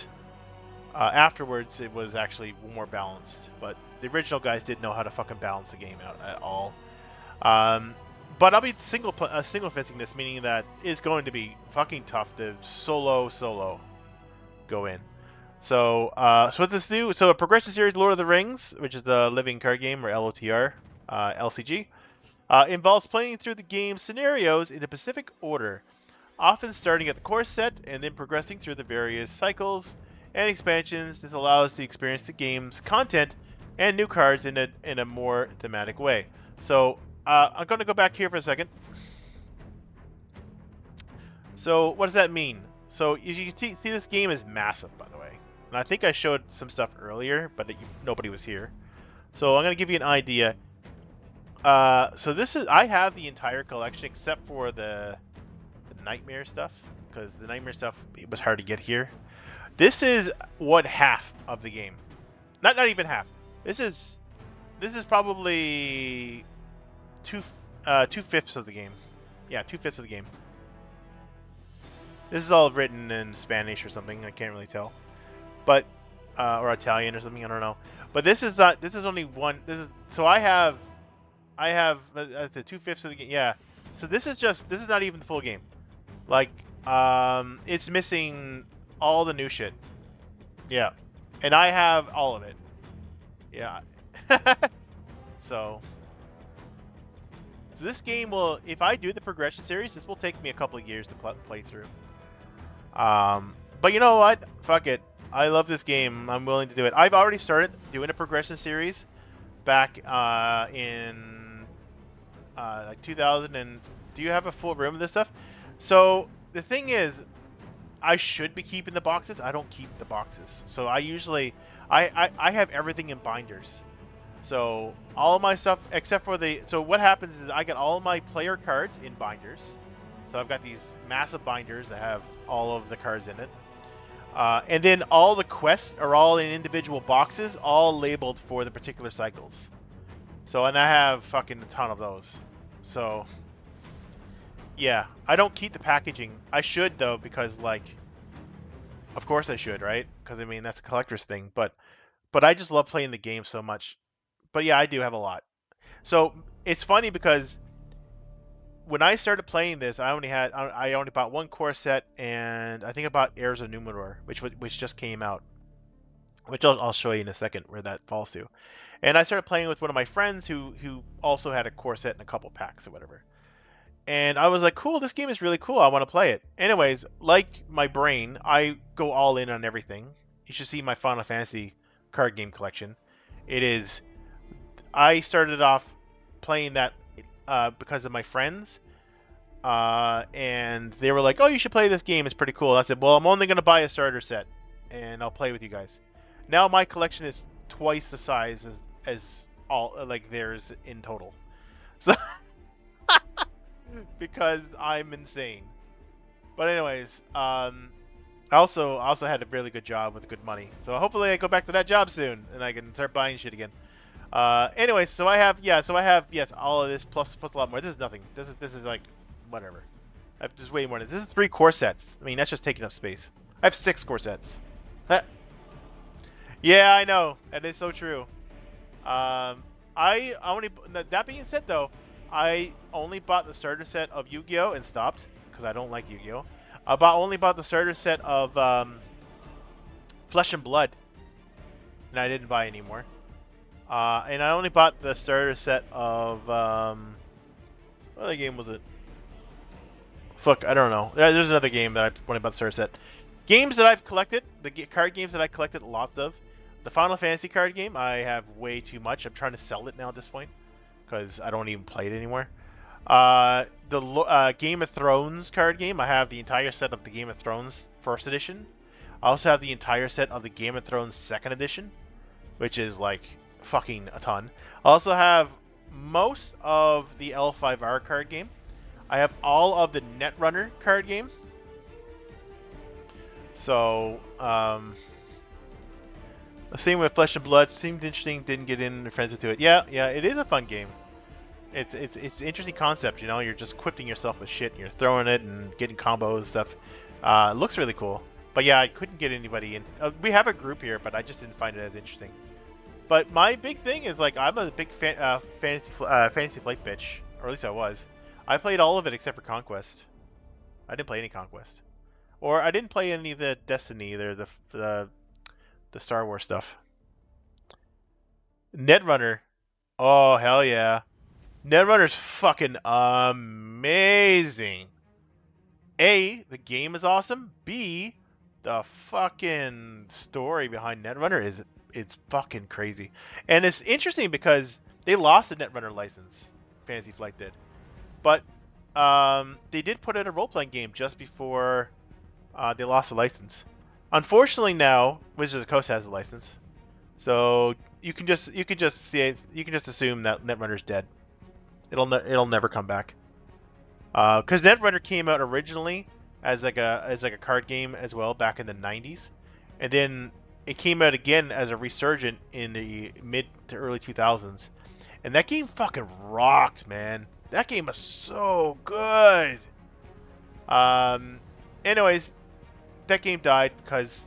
afterwards, it was actually more balanced. But the original guys didn't know how to fucking balance the game out at all. But I'll be single fisting this, meaning that it's going to be fucking tough to solo go in. So, so what this do? So a progression series, Lord of the Rings, which is the living card game, or LOTR, LCG, involves playing through the game's scenarios in a specific order, often starting at the core set and then progressing through the various cycles and expansions. This allows to experience the game's content and new cards in a more thematic way. So I'm going to go back here for a second. So what does that mean? So you can see this game is massive, by the way. And I think I showed some stuff earlier, but nobody was here. So I'm going to give you an idea. So I have the entire collection except for the Nightmare stuff, because the Nightmare stuff, it was hard to get here. This is half of the game. Not even half. This is probably 2/5 of the game. Yeah, 2/5 of the game. This is all written in Spanish or something. I can't really tell, but or Italian or something. I don't know. But this is not. This is only one. So I have the 2/5 of the game. Yeah. So this is not even the full game. Like it's missing all the new shit. Yeah, and I have all of it. Yeah. So So this game will, if I do the progression series, this will take me a couple of years to play through. But you know what? Fuck it. I love this game. I'm willing to do it. I've already started doing a progression series back in like 2000. And do you have a full room of this stuff? So the thing is, I should be keeping the boxes. I don't keep the boxes. So I usually, I have everything in binders. So all of my stuff, except for the, so what happens is I get all of my player cards in binders. So I've got these massive binders that have all of the cards in it. And then all the quests are all in individual boxes, all labeled for the particular cycles. So, and I have fucking a ton of those. So, yeah, I don't keep the packaging. I should, though, because, like, of course I should, right? Because, I mean, that's a collector's thing. But I just love playing the game so much. But yeah, I do have a lot. So, it's funny because when I started playing this, I only bought one core set, and I think I bought Heirs of Numenor, which just came out, which I'll show you in a second where that falls to. And I started playing with one of my friends who also had a core set and a couple packs or whatever. And I was like, cool, this game is really cool. I want to play it. Anyways, like my brain, I go all in on everything. You should see my Final Fantasy card game collection. It is. I started off playing that because of my friends. And they were like, oh, you should play this game. It's pretty cool. I said, well, I'm only going to buy a starter set, and I'll play with you guys. Now my collection is twice the size as all like theirs in total. So because I'm insane. But anyways, I also had a really good job with good money. So hopefully I go back to that job soon and I can start buying shit again. Anyways, so I have yes all of this plus a lot more. This is nothing. This is like whatever. I have just way more. This is 3 core sets. I mean, that's just taking up space. I have 6 core sets. Yeah, I know. That is so true. I only. That being said, though, I only bought the starter set of Yu-Gi-Oh! And stopped because I don't like Yu-Gi-Oh! Only bought the starter set of Flesh and Blood, and I didn't buy anymore. And I only bought the starter set of what other game was it? Fuck, I don't know. There's another game that I only bought the starter set. Games that I've collected, the card games that I collected lots of. The Final Fantasy card game, I have way too much. I'm trying to sell it now at this point because I don't even play it anymore. The Game of Thrones card game, I have the entire set of the Game of Thrones first edition. I also have the entire set of the Game of Thrones second edition, which is like fucking a ton. I also have most of the L5R card game. I have all of the Netrunner card game. So, same with Flesh and Blood. Seemed interesting. Didn't get in friends into it. Yeah, it is a fun game. It's an interesting concept. You know, you're just equipping yourself with shit and you're throwing it and getting combos and stuff. It looks really cool. But yeah, I couldn't get anybody in. We have a group here, but I just didn't find it as interesting. But my big thing is like I'm a big fantasy flight bitch, or at least I was. I played all of it except for Conquest. I didn't play any Conquest, or I didn't play any of the Destiny either. The Star Wars stuff. Netrunner. Oh, hell yeah. Netrunner's fucking amazing. A, the game is awesome. B, the fucking story behind Netrunner it's fucking crazy. And it's interesting because they lost the Netrunner license. Fantasy Flight did. But they did put out a role-playing game just before they lost the license. Unfortunately, now Wizards of the Coast has the license, so you can just assume that Netrunner's dead. It'll never come back. Because Netrunner came out originally as like a card game as well back in the 90s, and then it came out again as a resurgent in the mid to early 2000s, and that game fucking rocked, man. That game was so good. Anyways, that game died because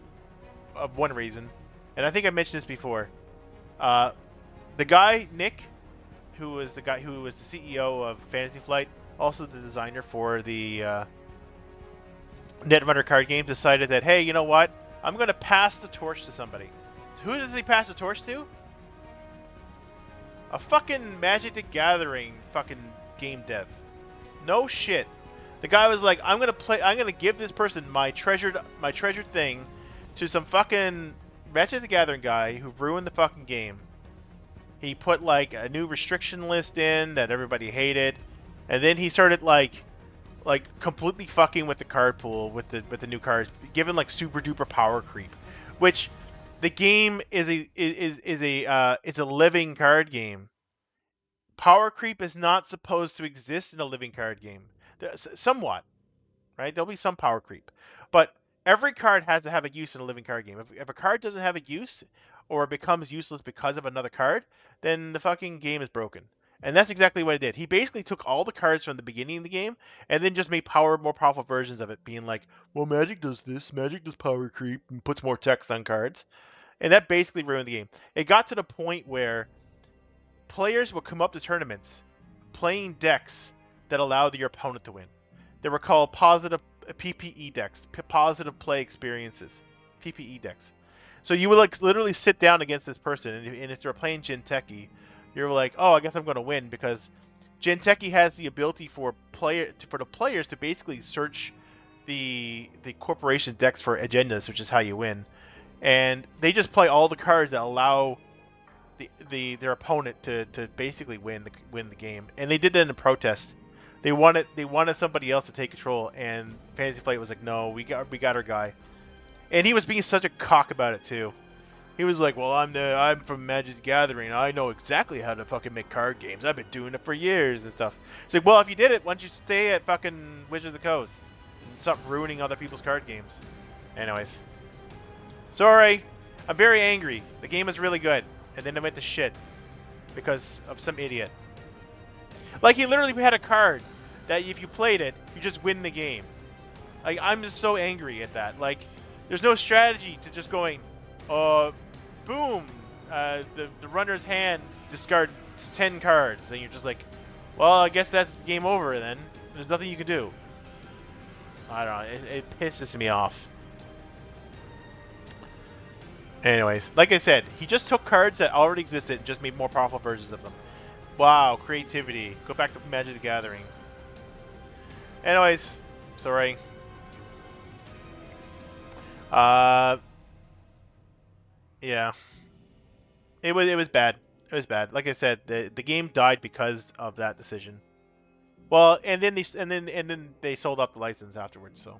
of one reason, and I think I mentioned this before. The guy Nick, who was the CEO of Fantasy Flight, also the designer for the Netrunner card game, decided that, hey, you know what? I'm going to pass the torch to somebody. So who does he pass the torch to? A fucking Magic the Gathering fucking game dev. No shit. The guy was like, I'm gonna give this person my treasured thing to some fucking Magic the Gathering guy who ruined the fucking game. He put like a new restriction list in that everybody hated, and then he started like completely fucking with the card pool with the new cards, given like super duper power creep, which the game is a living card game. Power creep is not supposed to exist in a living card game. Somewhat, right? There'll be some power creep, but every card has to have a use in a living card game. If a card doesn't have a use or becomes useless because of another card, then the fucking game is broken. And that's exactly what it did. He basically took all the cards from the beginning of the game and then just made more powerful versions of it, being like, well, Magic does this, Magic does power creep, and puts more text on cards. And that basically ruined the game. It got to the point where players would come up to tournaments playing decks that allowed your opponent to win. They were called positive PPE decks, positive play experiences, PPE decks. So you would like literally sit down against this person, and if they're playing Jinteki, you're like, oh, I guess I'm going to win because Jinteki has the ability for the players to basically search the corporation decks for agendas, which is how you win. And they just play all the cards that allow their opponent to basically win the game, and they did that in a protest. They wanted somebody else to take control, and Fantasy Flight was like, no, we got our guy, and he was being such a cock about it too. He was like, well, I'm from Magic the Gathering. I know exactly how to fucking make card games. I've been doing it for years and stuff. It's like, well, if you did it, why don't you stay at fucking Wizard of the Coast and stop ruining other people's card games? Anyways, sorry, I'm very angry. The game is really good, and then it went to shit because of some idiot. Like, he literally had a card that if you played it, you just win the game. Like, I'm just so angry at that. Like, there's no strategy to just going, boom, the runner's hand discards 10 cards, and you're just like, well, I guess that's game over then. There's nothing you can do. I don't know. It pisses me off. Anyways, like I said, he just took cards that already existed and just made more powerful versions of them. Wow, creativity. Go back to Magic the Gathering. Anyways, sorry. Yeah. It was bad. It was bad. Like I said, the game died because of that decision. Well, and then they sold off the license afterwards. So,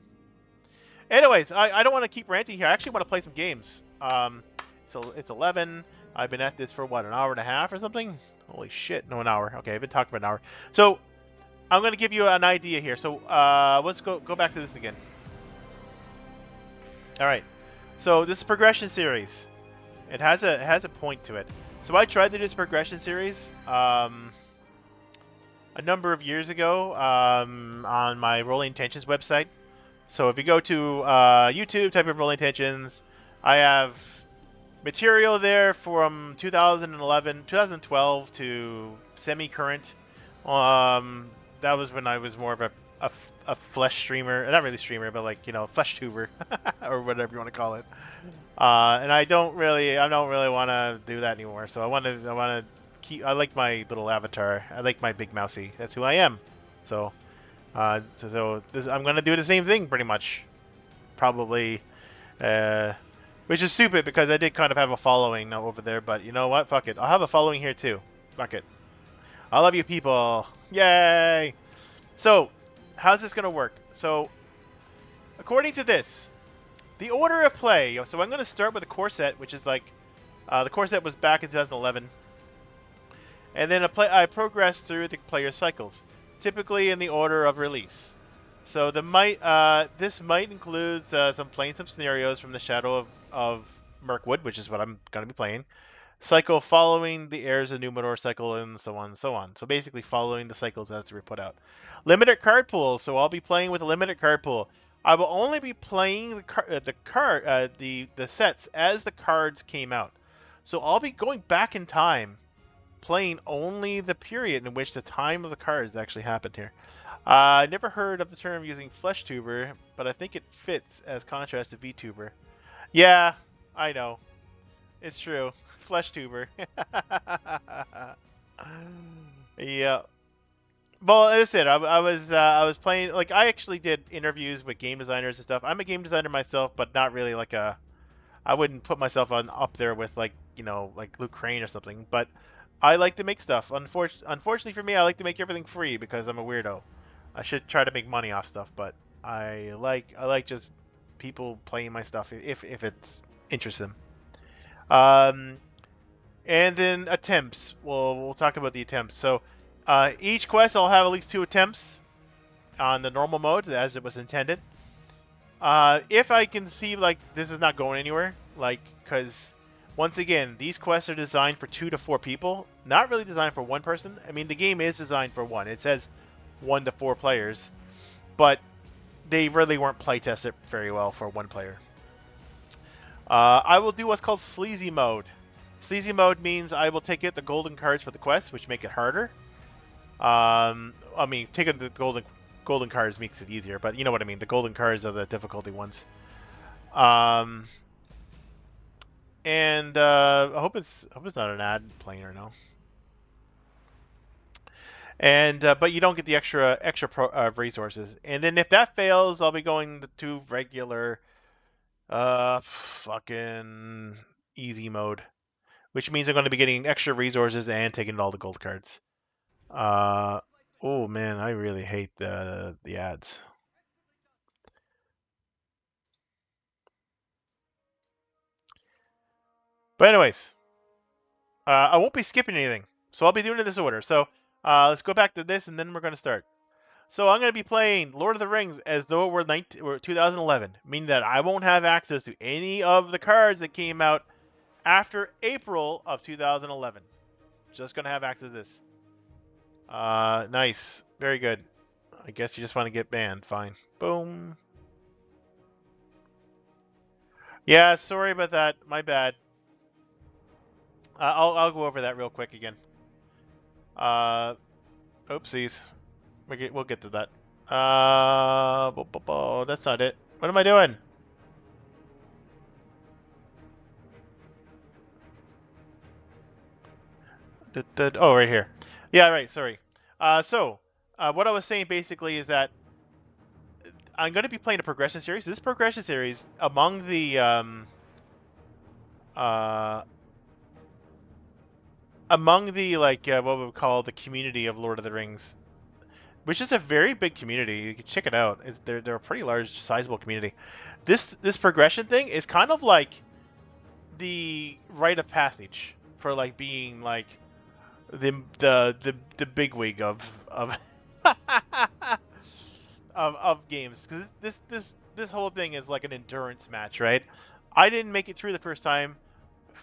anyways, I don't want to keep ranting here. I actually want to play some games. So it's 11. I've been at this for what, an hour and a half or something? Holy shit! No, an hour. Okay, I've been talking for an hour. So I'm gonna give you an idea here. So let's go back to this again. All right. So this is progression series. It has a point to it. So I tried to do this progression series a number of years ago on my Rolling Intentions website. So if you go to YouTube, type in Rolling Intentions, I have material there from 2012 to semi-current. That was when I was more of a flesh streamer, not really streamer, but like, you know, flesh tuber or whatever you want to call it. And I don't really want to do that anymore. So I want to keep. I like my little avatar. I like my big mousy. That's who I am. So, I'm gonna do the same thing pretty much, probably. Which is stupid because I did kind of have a following over there. But you know what? Fuck it. I'll have a following here too. Fuck it. I love you people. Yay! So, how's this gonna work? So, according to this. The order of play. So I'm going to start with the core set, which is like the core set was back in 2011, and then I progressed through the player cycles, typically in the order of release. So this might include some scenarios from the Shadow of Mirkwood, which is what I'm going to be playing. Cycle following the Heirs of Numenor cycle, and so on and so on. So basically following the cycles as they're put out. Limited card pool. So I'll be playing with a limited card pool. I will only be playing the sets as the cards came out. So I'll be going back in time, playing only the period in which the time of the cards actually happened here. I never heard of the term using flesh tuber, but I think it fits as contrast to VTuber. Yeah, I know. It's true. Flesh tuber. Yeah. Well, as I said, I was playing like I actually did interviews with game designers and stuff. I'm a game designer myself, but not really like a. I wouldn't put myself on up there with like like Luke Crane or something. But I like to make stuff. Unfortunately for me, I like to make everything free because I'm a weirdo. I should try to make money off stuff, but I like just people playing my stuff if it's interests them. Um, and then attempts. We'll talk about the attempts. So each quest I'll have at least 2 attempts on the normal mode as it was intended. If I can see like this is not going anywhere, like because once again these quests are designed for 2 to 4 people, not really designed for one person. I mean the game is designed for one. It says 1 to 4 players, but they really weren't play tested very well for one player. I will do what's called sleazy mode. Sleazy mode means I will take out the golden cards for the quest, which make it harder. I mean, taking the golden cards makes it easier, but you know what I mean. The golden cards are the difficulty ones. Um, and I hope it's not an ad playing or no. And but you don't get the extra resources. And then if that fails, I'll be going to regular fucking easy mode, which means I'm going to be getting extra resources and taking all the gold cards. Uh, oh man, I really hate the ads. But anyways, I won't be skipping anything, so I'll be doing it in this order. So let's go back to this, and then we're going to start. So I'm going to be playing Lord of the Rings as though it were 2011, meaning that I won't have access to any of the cards that came out after April of 2011. Just going to have access to this. Nice. Very good. I guess you just want to get banned. Fine. Boom. Yeah, sorry about that. My bad. I'll go over that real quick again. Uh, oopsies. We'll get to that. That's not it. What am I doing? Oh, right here. Yeah, right. Sorry. What I was saying basically is that I'm going to be playing a progression series. This progression series, uh, among the like what we would call the community of Lord of the Rings, which is a very big community. You can check it out. They're a pretty large, sizable community. This progression thing is kind of like the rite of passage for like being like the bigwig of of games, because this whole thing is like an endurance match, right? I didn't make it through the first time.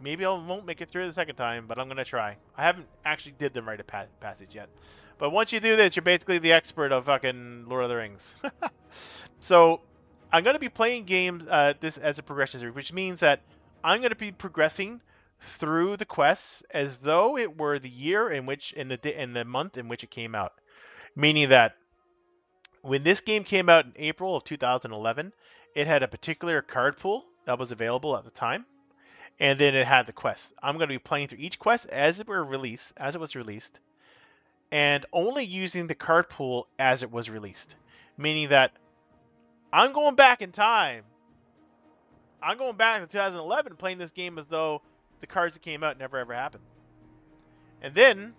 Maybe I won't make it through the second time, but I'm gonna try. I haven't actually did the rite of passage yet, but once you do this, you're basically the expert of fucking Lord of the Rings. So I'm gonna be playing games this as a progression series, which means that I'm gonna be progressing through the quests as though it were the year in the month in which it came out. Meaning that when this game came out in April of 2011, it had a particular card pool that was available at the time, and then it had the quests. I'm going to be playing through each quest as it was released, and only using the card pool as it was released. Meaning that I'm going back in time. I'm going back to 2011 and playing this game as though the cards that came out never ever happened. And then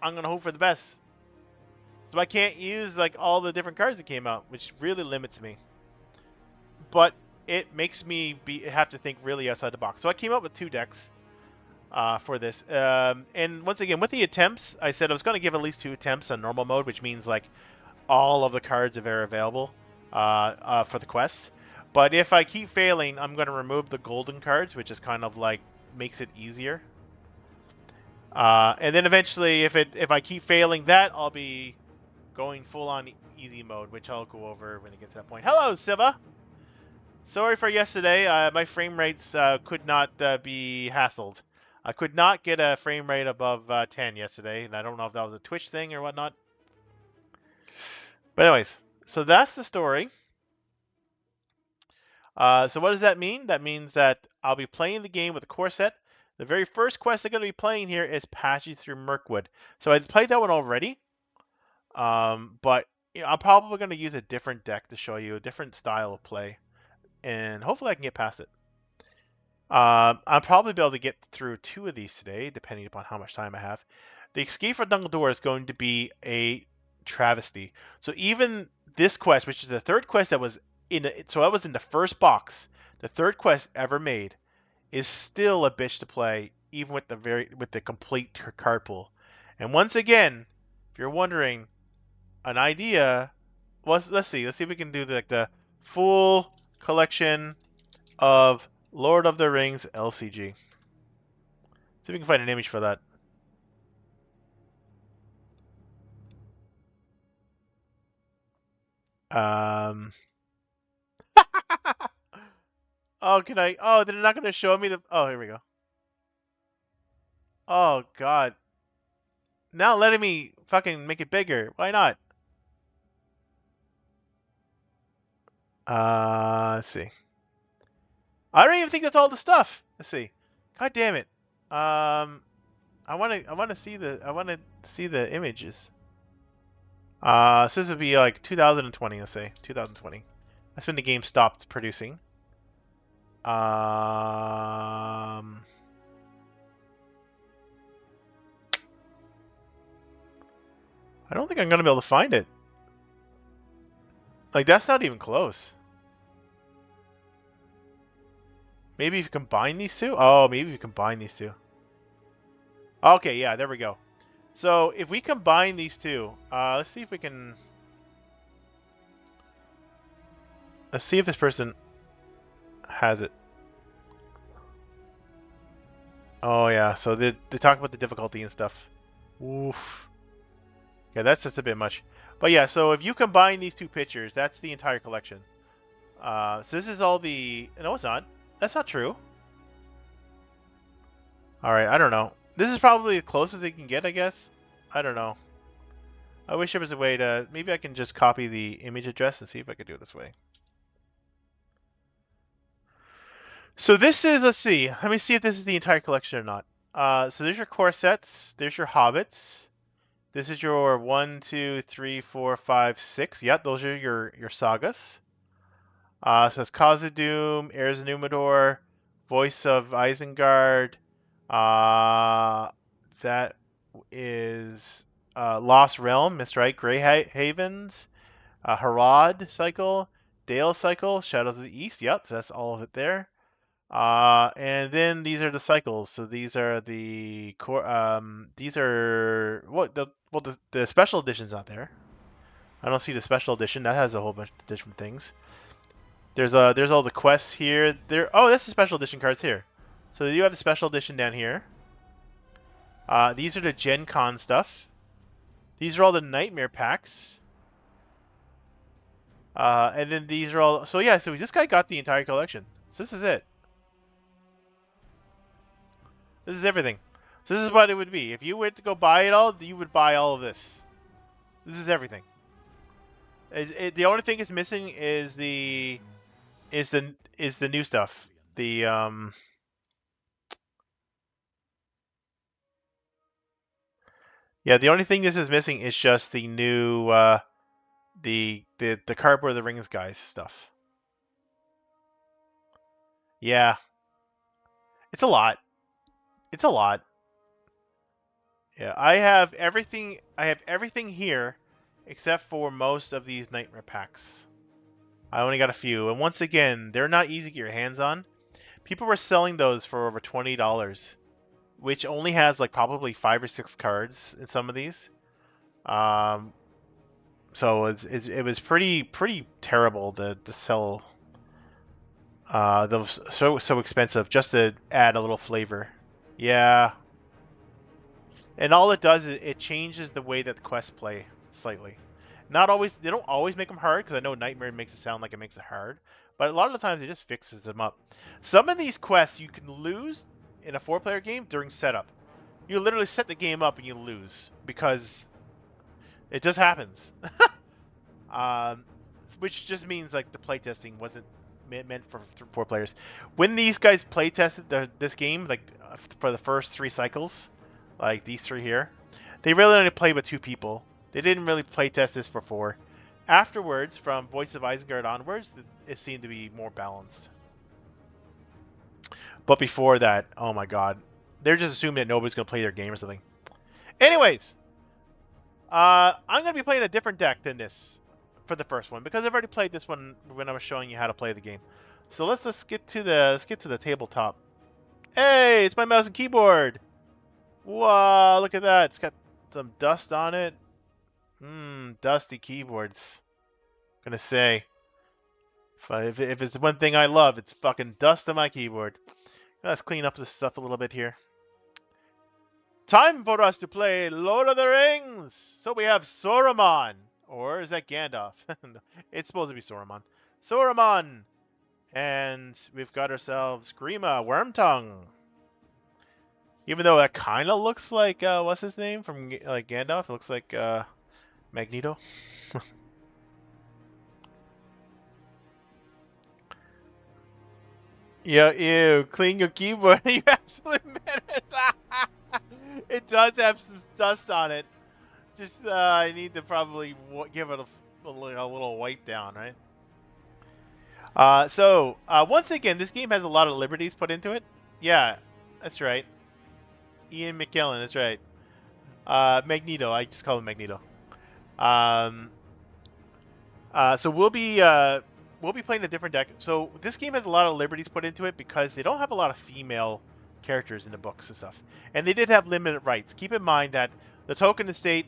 I'm going to hope for the best. So I can't use like all the different cards that came out, which really limits me. But it makes me have to think really outside the box. So I came up with 2 decks for this. And once again, with the attempts, I said I was going to give at least 2 attempts on normal mode, which means like all of the cards are available for the quests. But if I keep failing, I'm going to remove the golden cards, which is kind of like makes it easier. And then eventually, if I keep failing that, I'll be going full on easy mode, which I'll go over when it gets to that point. Hello, Siva. Sorry for yesterday. My frame rates could not be hassled. I could not get a frame rate above 10 yesterday, and I don't know if that was a Twitch thing or whatnot. But anyways, so that's the story. So what does that mean? That means that I'll be playing the game with a core set. The very first quest I'm going to be playing here is Passage Through Mirkwood. So I played that one already But I'm probably going to use a different deck to show you a different style of play, and hopefully I can get past it. I'll probably be able to get through 2 of these today, depending upon how much time I have. The Escape from Dumbledore is going to be a travesty. So even this quest, which is the third quest that was so that was in the first box, the third quest ever made, is still a bitch to play, even with the complete card pool. And once again, if you're wondering, an idea. Well, let's see if we can do the full collection of Lord of the Rings LCG. See if we can find an image for that. Um. Oh, can I? Oh, they're not going to show me the. Oh, here we go. Oh God. Now letting me fucking make it bigger. Why not? Let's see. I don't even think that's all the stuff. Let's see. God damn it. I want to see the images. So this would be like 2020, let's say 2020. That's when the game stopped producing. I don't think I'm gonna be able to find it. Like that's not even close. Maybe if you combine these two. Oh, maybe if you combine these two. Okay, yeah, there we go. So if we combine these two, let's see if we can. Let's see if this person has it. Oh yeah, so they talk about the difficulty and stuff. Oof. Yeah, that's just a bit much. But yeah, so if you combine these two pictures, that's the entire collection. So this is all the. No, it's not. That's not true. All right, I don't know. This is probably the closest they can get, I guess. I don't know. I wish there was a way to. Maybe I can just copy the image address and see if I could do it this way. So this is. Let's see. Let me see if this is the entire collection or not. So there's your core sets. There's your hobbits. This is your 1, 2, 3, 4, 5, 6. Yep, those are your sagas. It says Khazad-dûm, Heirs of Númenor, Voice of Isengard. That is Lost Realm, Mist Right, Grey Havens, Harad cycle, Dale cycle, Shadows of the East. Yep, so that's all of it there. And then these are the cycles. So these are the core. These are what the special edition's not there. I don't see the special edition. That has a whole bunch of different things. There's all the quests here. That's the special edition cards here. So you have the special edition down here. These are the Gen Con stuff. These are all the Nightmare packs. And then these are all. So yeah, so this guy got the entire collection. So this is it. This is everything. So this is what it would be. If you went to go buy it all, you would buy all of this. This is everything. The only thing is missing is the new stuff. Yeah, the only thing this is missing is just the new the Cardboard of the Rings guys stuff. Yeah, it's a lot. It's a lot. Yeah, I have everything. I have everything here, except for most of these Nightmare packs. I only got a few, and once again, they're not easy to get your hands on. People were selling those for over $20, which only has like probably 5 or 6 cards in some of these. So it was pretty terrible to sell those so expensive just to add a little flavor. Yeah, and all it does is it changes the way that the quests play slightly. Not always, they don't always make them hard because I know Nightmare makes it sound like it makes it hard, but a lot of the times it just fixes them up. Some of these quests you can lose in a 4-player game during setup. You literally set the game up and you lose because it just happens. um, which just means like the playtesting wasn't meant for 4 players. When these guys playtested this game, like for the first 3 cycles, like these 3 here, they really only played with 2 people. They didn't really playtest this for 4. Afterwards, from Voice of Isengard onwards, it seemed to be more balanced. But before that, oh my god. They're just assuming that nobody's going to play their game or something. Anyways, I'm going to be playing a different deck than this for the first one because I've already played this one when I was showing you how to play the game. So let's get to the tabletop. Hey, it's my mouse and keyboard. Wow, look at that. It's got some dust on it. Dusty keyboards. Gonna say, if it's one thing I love, it's fucking dust on my keyboard. Let's clean up this stuff a little bit here. Time for us to play Lord of the Rings. So we have Saruman, or is that Gandalf? It's supposed to be Saruman. Saruman, and we've got ourselves Grima Wormtongue. Even though that kind of looks like what's his name from like Gandalf? It looks like Magneto. Yo, ew, clean your keyboard. You absolute menace. It does have some dust on it. Just, I need to probably give it a little wipe down, right? Once again, this game has a lot of liberties put into it. Yeah, that's right. Ian McKellen, that's right. Magneto, I just call him Magneto. Um, so we'll be playing a different deck. So this game has a lot of liberties put into it because they don't have a lot of female characters in the books and stuff, and they did have limited rights. Keep in mind that the Token Estate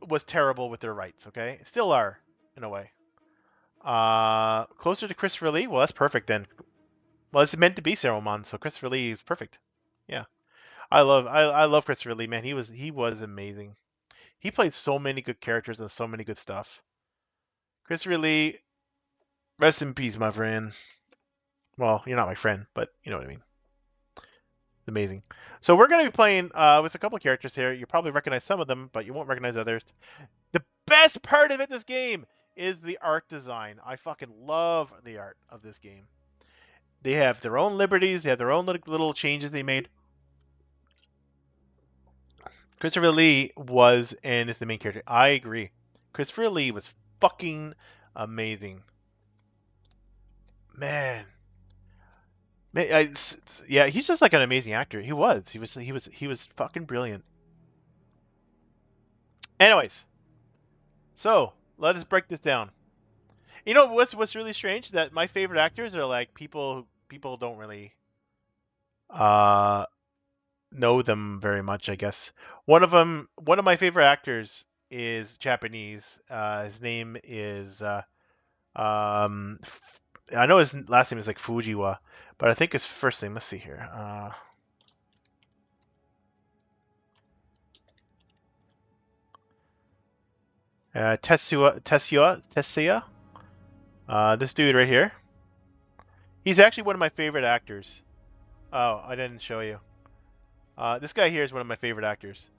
was terrible with their rights. Okay, still are in a way. Closer to Christopher Lee. Well, that's perfect then. Well, it's meant to be Saruman, so Christopher Lee is perfect. Yeah, I love Christopher Lee, man. He was amazing. He played so many good characters and so many good stuff. Christopher Lee, rest in peace, my friend. Well, you're not my friend, but you know what I mean. Amazing. So we're going to be playing with a couple of characters here. You probably recognize some of them, but you won't recognize others. The best part of this game is the art design. I fucking love the art of this game. They have their own liberties. They have their own little changes they made. Christopher Lee was and is the main character. I agree. Christopher Lee was fucking amazing. Man. Yeah, he's just like an amazing actor. He was. He was fucking brilliant. Anyways, so let us break this down. You know what's really strange? That my favorite actors are like people don't really uh know them very much, I guess. One of my favorite actors is Japanese. His name is um I know his last name is like Fujiwa, but I think his first name, let's see here. Tetsuya. This dude right here. He's actually one of my favorite actors. Oh, I didn't show you. This guy here is one of my favorite actors.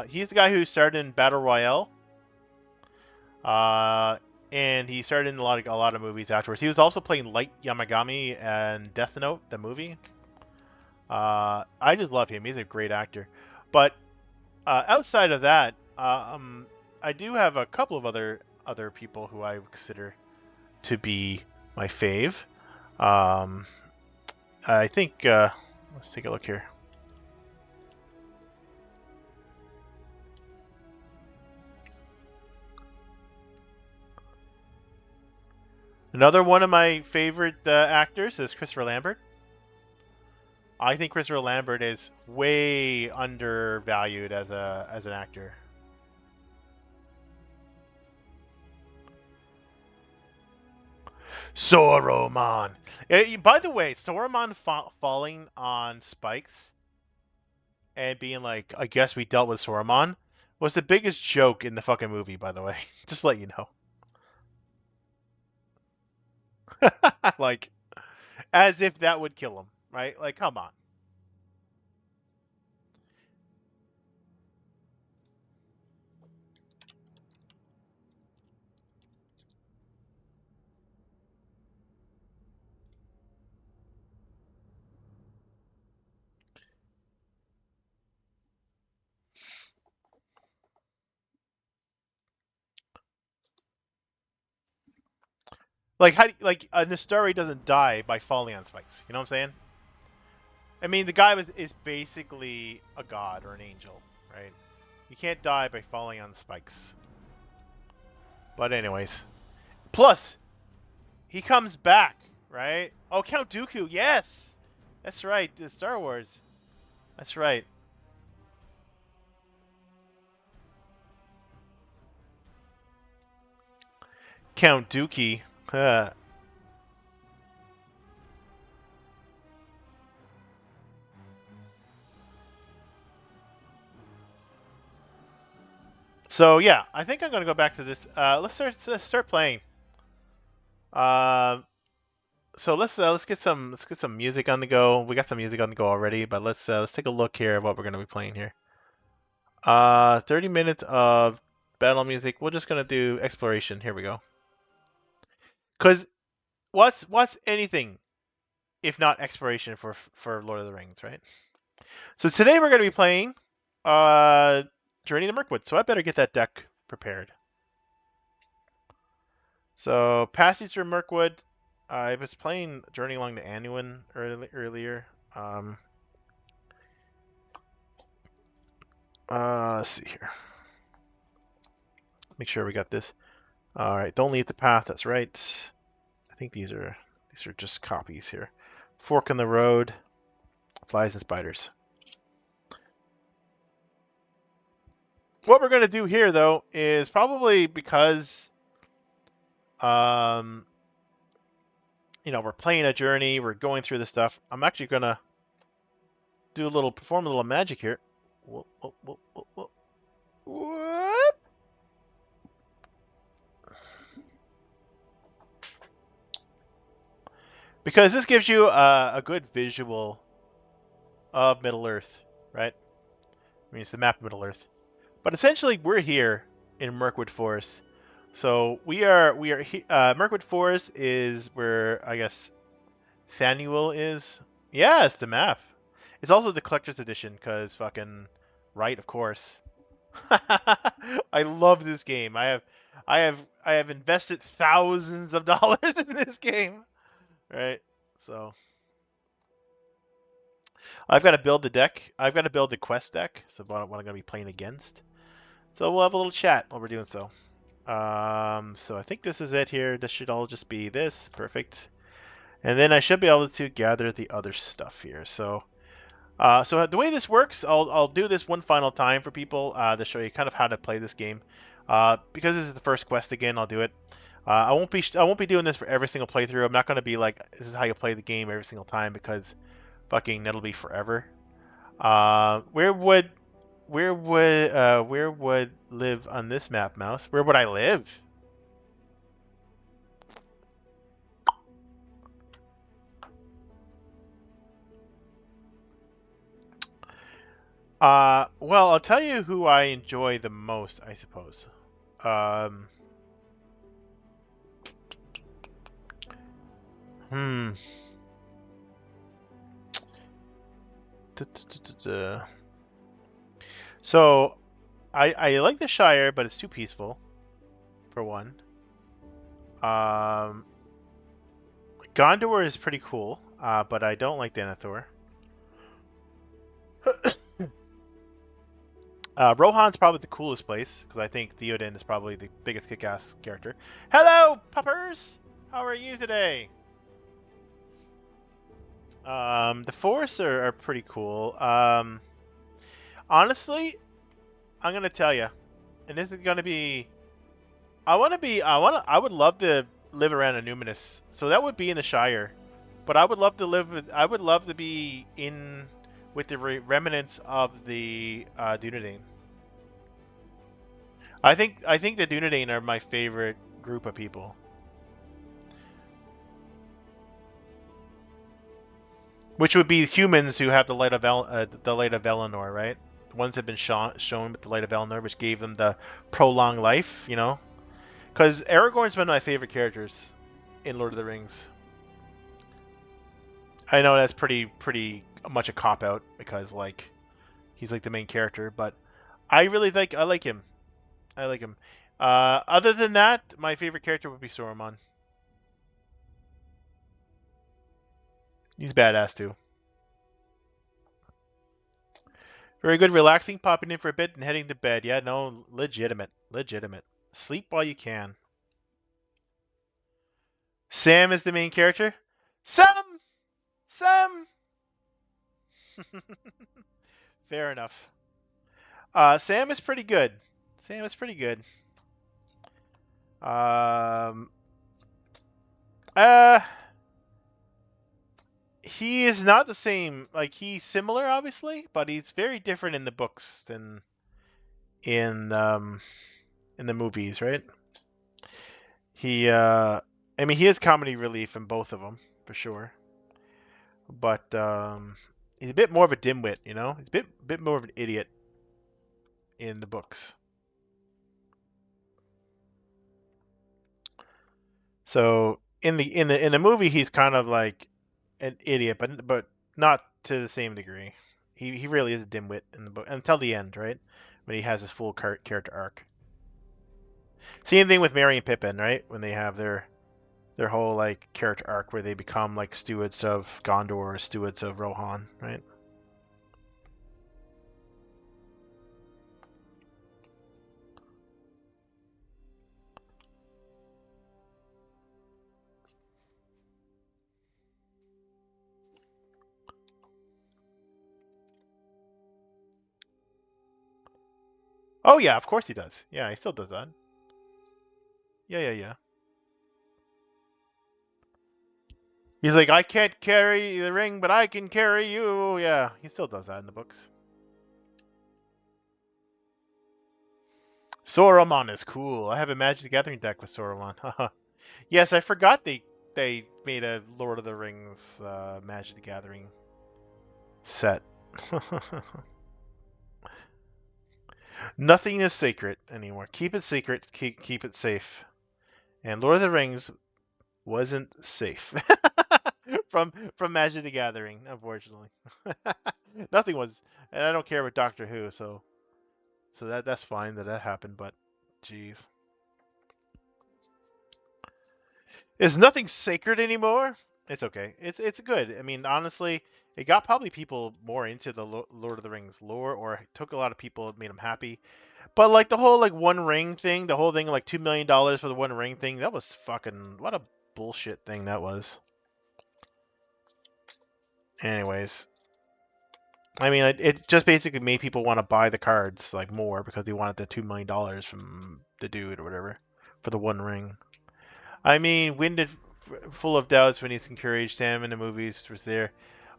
He's the guy who starred in Battle Royale. Uh, and he starred in a lot of movies afterwards. He was also playing Light Yamagami and Death Note, the movie. I just love him. He's a great actor. But outside of that, I do have a couple of other people who I consider to be my fave. Um, I think let's take a look here. Another one of my favorite actors is Christopher Lambert. I think Christopher Lambert is way undervalued as an actor. Saruman. By the way, Saruman falling on spikes and being like, "I guess we dealt with Saruman," was the biggest joke in the fucking movie. By the way, just to let you know. Like, as if that would kill him, right? Like, come on. Like how like a Nestari doesn't die by falling on spikes. You know what I'm saying? I mean, the guy is basically a god or an angel, right? You can't die by falling on spikes. But anyways, plus he comes back, right? Oh, Count Dooku, yes, that's right. The Star Wars, that's right. Count Dookie. So yeah, I think I'm gonna go back to this. Let's start playing. Uh, so let's get some music on the go. We got some music on the go already, but let's take a look here at what we're gonna be playing here. 30 minutes of battle music. We're just gonna do exploration. Here we go. Cause what's anything if not exploration for Lord of the Rings, right? So today we're gonna be playing uh Journey to Mirkwood. So I better get that deck prepared. So Passage through Mirkwood. I was playing Journey Along the Anduin earlier. Let's see here. Make sure we got this. All right, don't leave the path. That's right. I think these are just copies here. Fork in the road, flies and spiders. What we're gonna do here, though, is probably because um, we're playing a journey, we're going through the stuff. I'm actually gonna perform a little magic here. Whoop, whoop, whoop, whoop, whoop. Whoop. Because this gives you a good visual of Middle Earth, right? I mean, it's the map of Middle Earth. But essentially, we're here in Mirkwood Forest. So Mirkwood Forest is where I guess Thanuel is. Yeah, it's the map. It's also the collector's edition because fucking right, of course. I love this game. I have invested thousands of dollars in this game. Right. So I've got to build the deck. I've got to build the quest deck. So what I'm going to be playing against. So we'll have a little chat while we're doing so. So I think this is it here. This should all just be this. Perfect. And then I should be able to gather the other stuff here. So the way this works, I'll do this one final time for people to show you kind of how to play this game. Because this is the first quest again, I'll do it. I won't be doing this for every single playthrough. I'm not going to be like, this is how you play the game every single time, because fucking that'll be forever. Where would live on this map, Mouse? Where would I live? Well, I'll tell you who I enjoy the most, I suppose. Um, hmm. So, I like the Shire, but it's too peaceful, for one. Um, Gondor is pretty cool, but I don't like Denethor. Rohan's probably the coolest place, because I think Theoden is probably the biggest kick-ass character. Hello, puppers! How are you today? The forests are pretty cool. Honestly, I'm gonna tell you, and this is gonna be. I would love to live around Numinous, so that would be in the Shire. But I would love to I would love to be in with the remnants of the Dunedain. I think the Dunedain are my favorite group of people. Which would be humans who have the light of the light of Eleanor, right? The ones that have been shown with the light of Eleanor, which gave them the prolonged life, you know. Because Aragorn's one of my favorite characters in Lord of the Rings. I know that's pretty much a cop out because like he's like the main character, but I like him. I like him. Other than that, my favorite character would be Saruman. He's badass too. Very good, relaxing, popping in for a bit and heading to bed. Yeah, no, legitimate, legitimate. Sleep while you can. Sam is the main character. Sam. Fair enough. Sam is pretty good. Sam is pretty good. Um, uh, he is not the same. Like he's similar, obviously, but he's very different in the books than in in the movies, right? He, I mean, he has comedy relief in both of them for sure, but he's a bit more of a dimwit, you know. He's a bit more of an idiot in the books. So in the movie, he's kind of like an idiot, but not to the same degree. He really is a dimwit in the book until the end, right? When he has his full character arc. Same thing with Merry and Pippin, right? When they have their whole like character arc where they become like stewards of Gondor or stewards of Rohan, right? Oh yeah, of course he does. Yeah, he still does that. Yeah. He's like, I can't carry the ring, but I can carry you. Yeah, he still does that in the books. Sauron is cool. I have a Magic the Gathering deck with Sauron. Yes, I forgot they made a Lord of the Rings Magic the Gathering set. Nothing is sacred anymore. Keep it secret. Keep it safe. And Lord of the Rings wasn't safe from Magic the Gathering, unfortunately. Nothing was, and I don't care about Doctor Who, so that's fine that happened. But, jeez, is nothing sacred anymore? It's okay. It's good. I mean, honestly, it got probably people more into the Lord of the Rings lore, or it took a lot of people, it made them happy. But like the whole like One Ring thing, the whole thing like $2 million for the One Ring thing, that was fucking what a bullshit thing that was. Anyways, I mean, it just basically made people want to buy the cards like more because they wanted the $2 million from the dude or whatever for the One Ring. I mean, Winded full of doubts when he's encouraged Sam in the movies was there.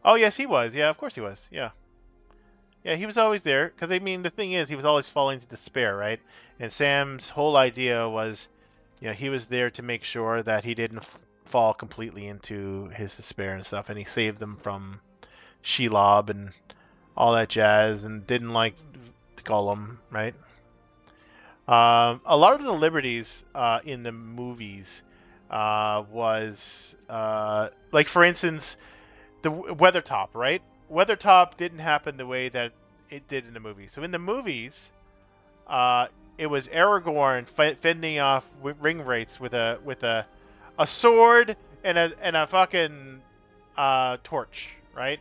Oh yes, he was. Yeah, of course he was. Yeah, he was always there because I mean the thing is he was always falling to despair, right? And Sam's whole idea was, you know, he was there to make sure that he didn't fall completely into his despair and stuff, and he saved them from Shelob and all that jazz, and didn't like Gollum, right? A lot of the liberties in the movies was like, for instance, the Weathertop, right? Weathertop didn't happen the way that it did in the movies. So in the movies, uh, it was Aragorn fending off ring wraiths with a sword and a fucking torch, right?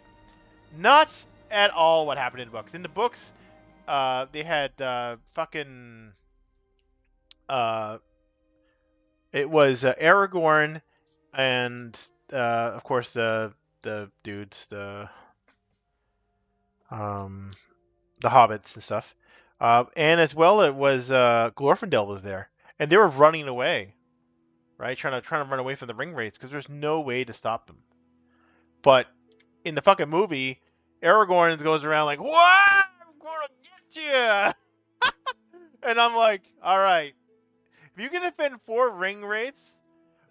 Not at all what happened in the books. In the books, they had fucking uh, it was Aragorn and of course the dudes, um, the hobbits and stuff, and as well it was Glorfindel was there, and they were running away, right, trying to run away from the ring wraiths because there's no way to stop them. But in the fucking movie, Aragorn goes around like, "What? I'm gonna get you!" And I'm like, "All right, if you can defend 4 ring wraiths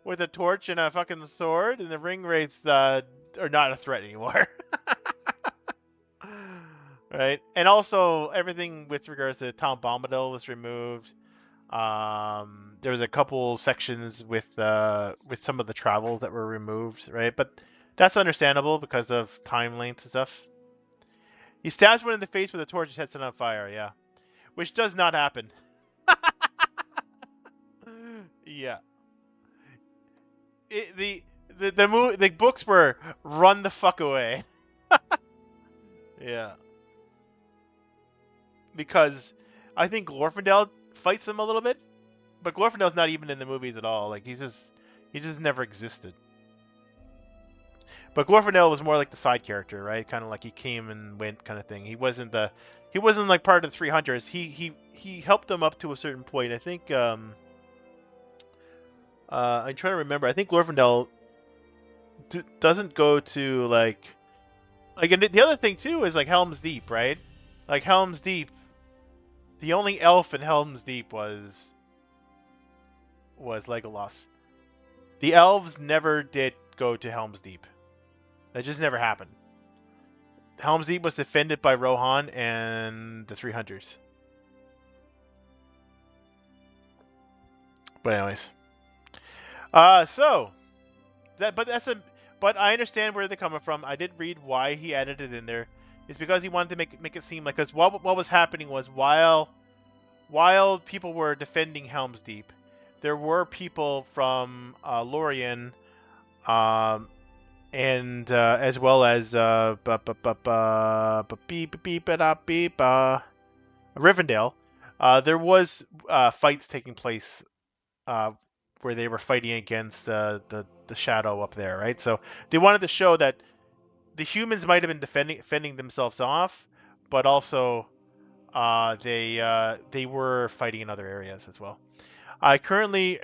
with a torch and a fucking sword, and the ring wraiths are not a threat anymore." Right? And also everything with regards to Tom Bombadil was removed. There was a couple sections with some of the travels that were removed, right? But that's understandable because of time length and stuff. He stabs one in the face with a torch and sets it on fire, yeah. Which does not happen. Yeah. the books were run the fuck away. Yeah, because I think Glorfindel fights him a little bit, but Glorfindel's not even in the movies at all. Like he just never existed. But Glorfindel was more like the side character, right? Kind of like he came and went kind of thing. He wasn't like part of the Three Hunters. He helped them up to a certain point. I think I'm trying to remember. I think Glorfindel doesn't go to like and the other thing too is like Helm's Deep, right? Like Helm's Deep, the only elf in Helm's Deep was Legolas. The elves never did go to Helm's Deep. That just never happened. Helm's Deep was defended by Rohan and the Three Hunters. But anyways, so but I understand where they're coming from. I did read why he added it in there. It's because he wanted to make it seem like because what was happening was while people were defending Helm's Deep, there were people from Lorien, um, and as well as Rivendell. There was fights taking place uh, where they were fighting against the shadow up there, right? So they wanted to show that the humans might have been fending themselves off, but also they were fighting in other areas as well. I'm currently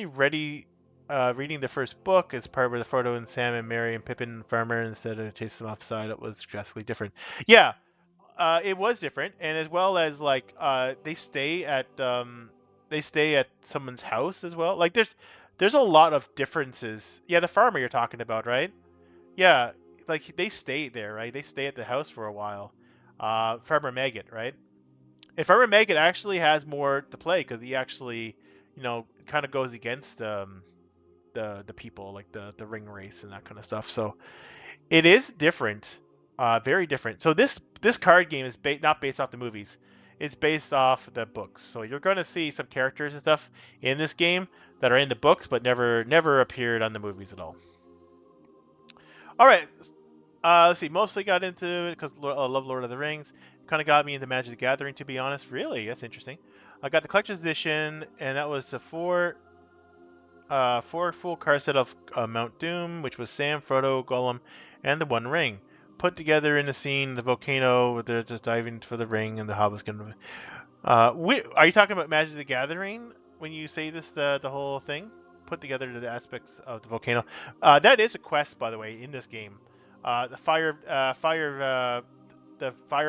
reading the first book as part of the Frodo and Sam and Merry and Pippin farmer instead of chasing them offside. It was drastically different. Yeah, it was different, and as well as like they stay at someone's house as well. Like there's a lot of differences. Yeah, the farmer you're talking about, right? Yeah, like they stay there, right? They stay at the house for a while. Farmer Maggot, right? And Farmer Maggot actually has more to play because he actually, kind of goes against the people like the ring race and that kind of stuff. So it is different, very different. So this card game is not based off the movies. It's based off the books. So you're going to see some characters and stuff in this game that are in the books, but never appeared on the movies at all. All right, let's see. Mostly got into it because I love Lord of the Rings. Kind of got me into Magic the Gathering, to be honest. Really, that's interesting. I got the collector's edition, and that was the four full card set of Mount Doom, which was Sam, Frodo, Gollum, and the One Ring. Put together in the scene, the volcano, with the diving for the ring, and the hobbits. Are you talking about Magic the Gathering when you say this, the whole thing? Put together the aspects of the volcano. That is a quest, by the way, in this game. The fire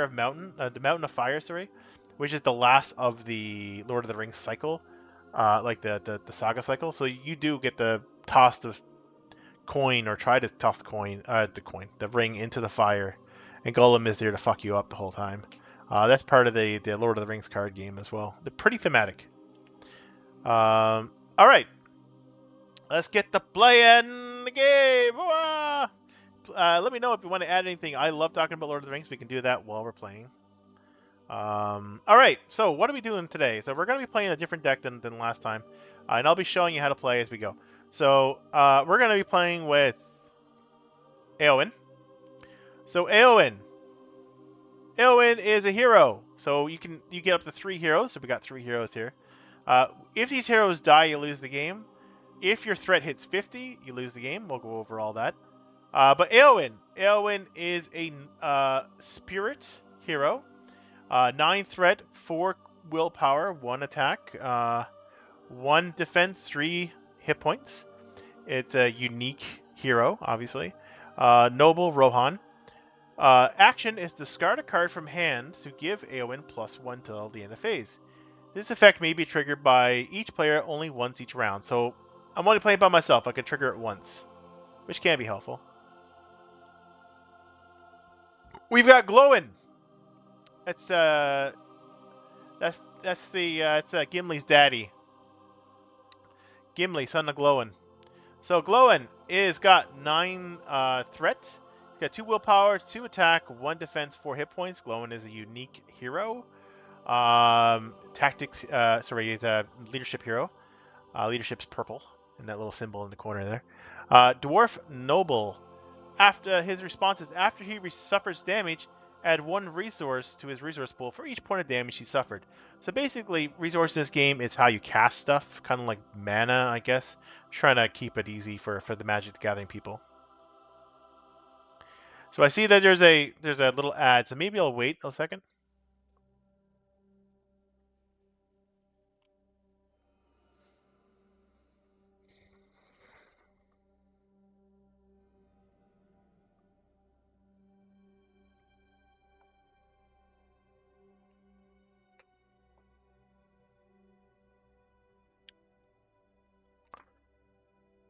of mountain, the mountain of fire, sorry, which is the last of the Lord of the Rings cycle, like the saga cycle. So you do get the toss the coin or try to toss the ring into the fire, and Gollum is there to fuck you up the whole time. That's part of the Lord of the Rings card game as well. They're pretty thematic. All right, let's get to playing the game. Let me know if you want to add anything. I love talking about Lord of the Rings. We can do that while we're playing. All right, so what are we doing today? So we're going to be playing a different deck than last time, and I'll be showing you how to play as we go. So we're going to be playing with Eowyn. So Eowyn is a hero. So you get up to 3 heroes. So we got 3 heroes here. If these heroes die, you lose the game. If your threat hits 50, you lose the game. We'll go over all that. But Eowyn is a spirit hero. 9 threat, 4 willpower, 1 attack, 1 defense, 3 hit points. It's a unique hero, obviously. Noble Rohan. Action is discard a card from hand to give Eowyn +1 till the end of phase. This effect may be triggered by each player only once each round. So I'm only playing by myself. I can trigger it once, which can be helpful. We've got Glowin. That's it's Gimli's daddy. Gimli, son of Glowin. So Glowin is got 9 threat. He's got 2 willpower, 2 attack, 1 defense, 4 hit points. Glowin is a unique hero. Tactics. He's a leadership hero. Leadership's purple, and that little symbol in the corner there. Dwarf Noble. After his response is after he suffers damage, add 1 resource to his resource pool for each point of damage he suffered. So basically, resource in this game is how you cast stuff, kind of like mana, I guess. Trying to keep it easy for the Magic the Gathering people. So I see that there's a little ad, so maybe I'll wait a second.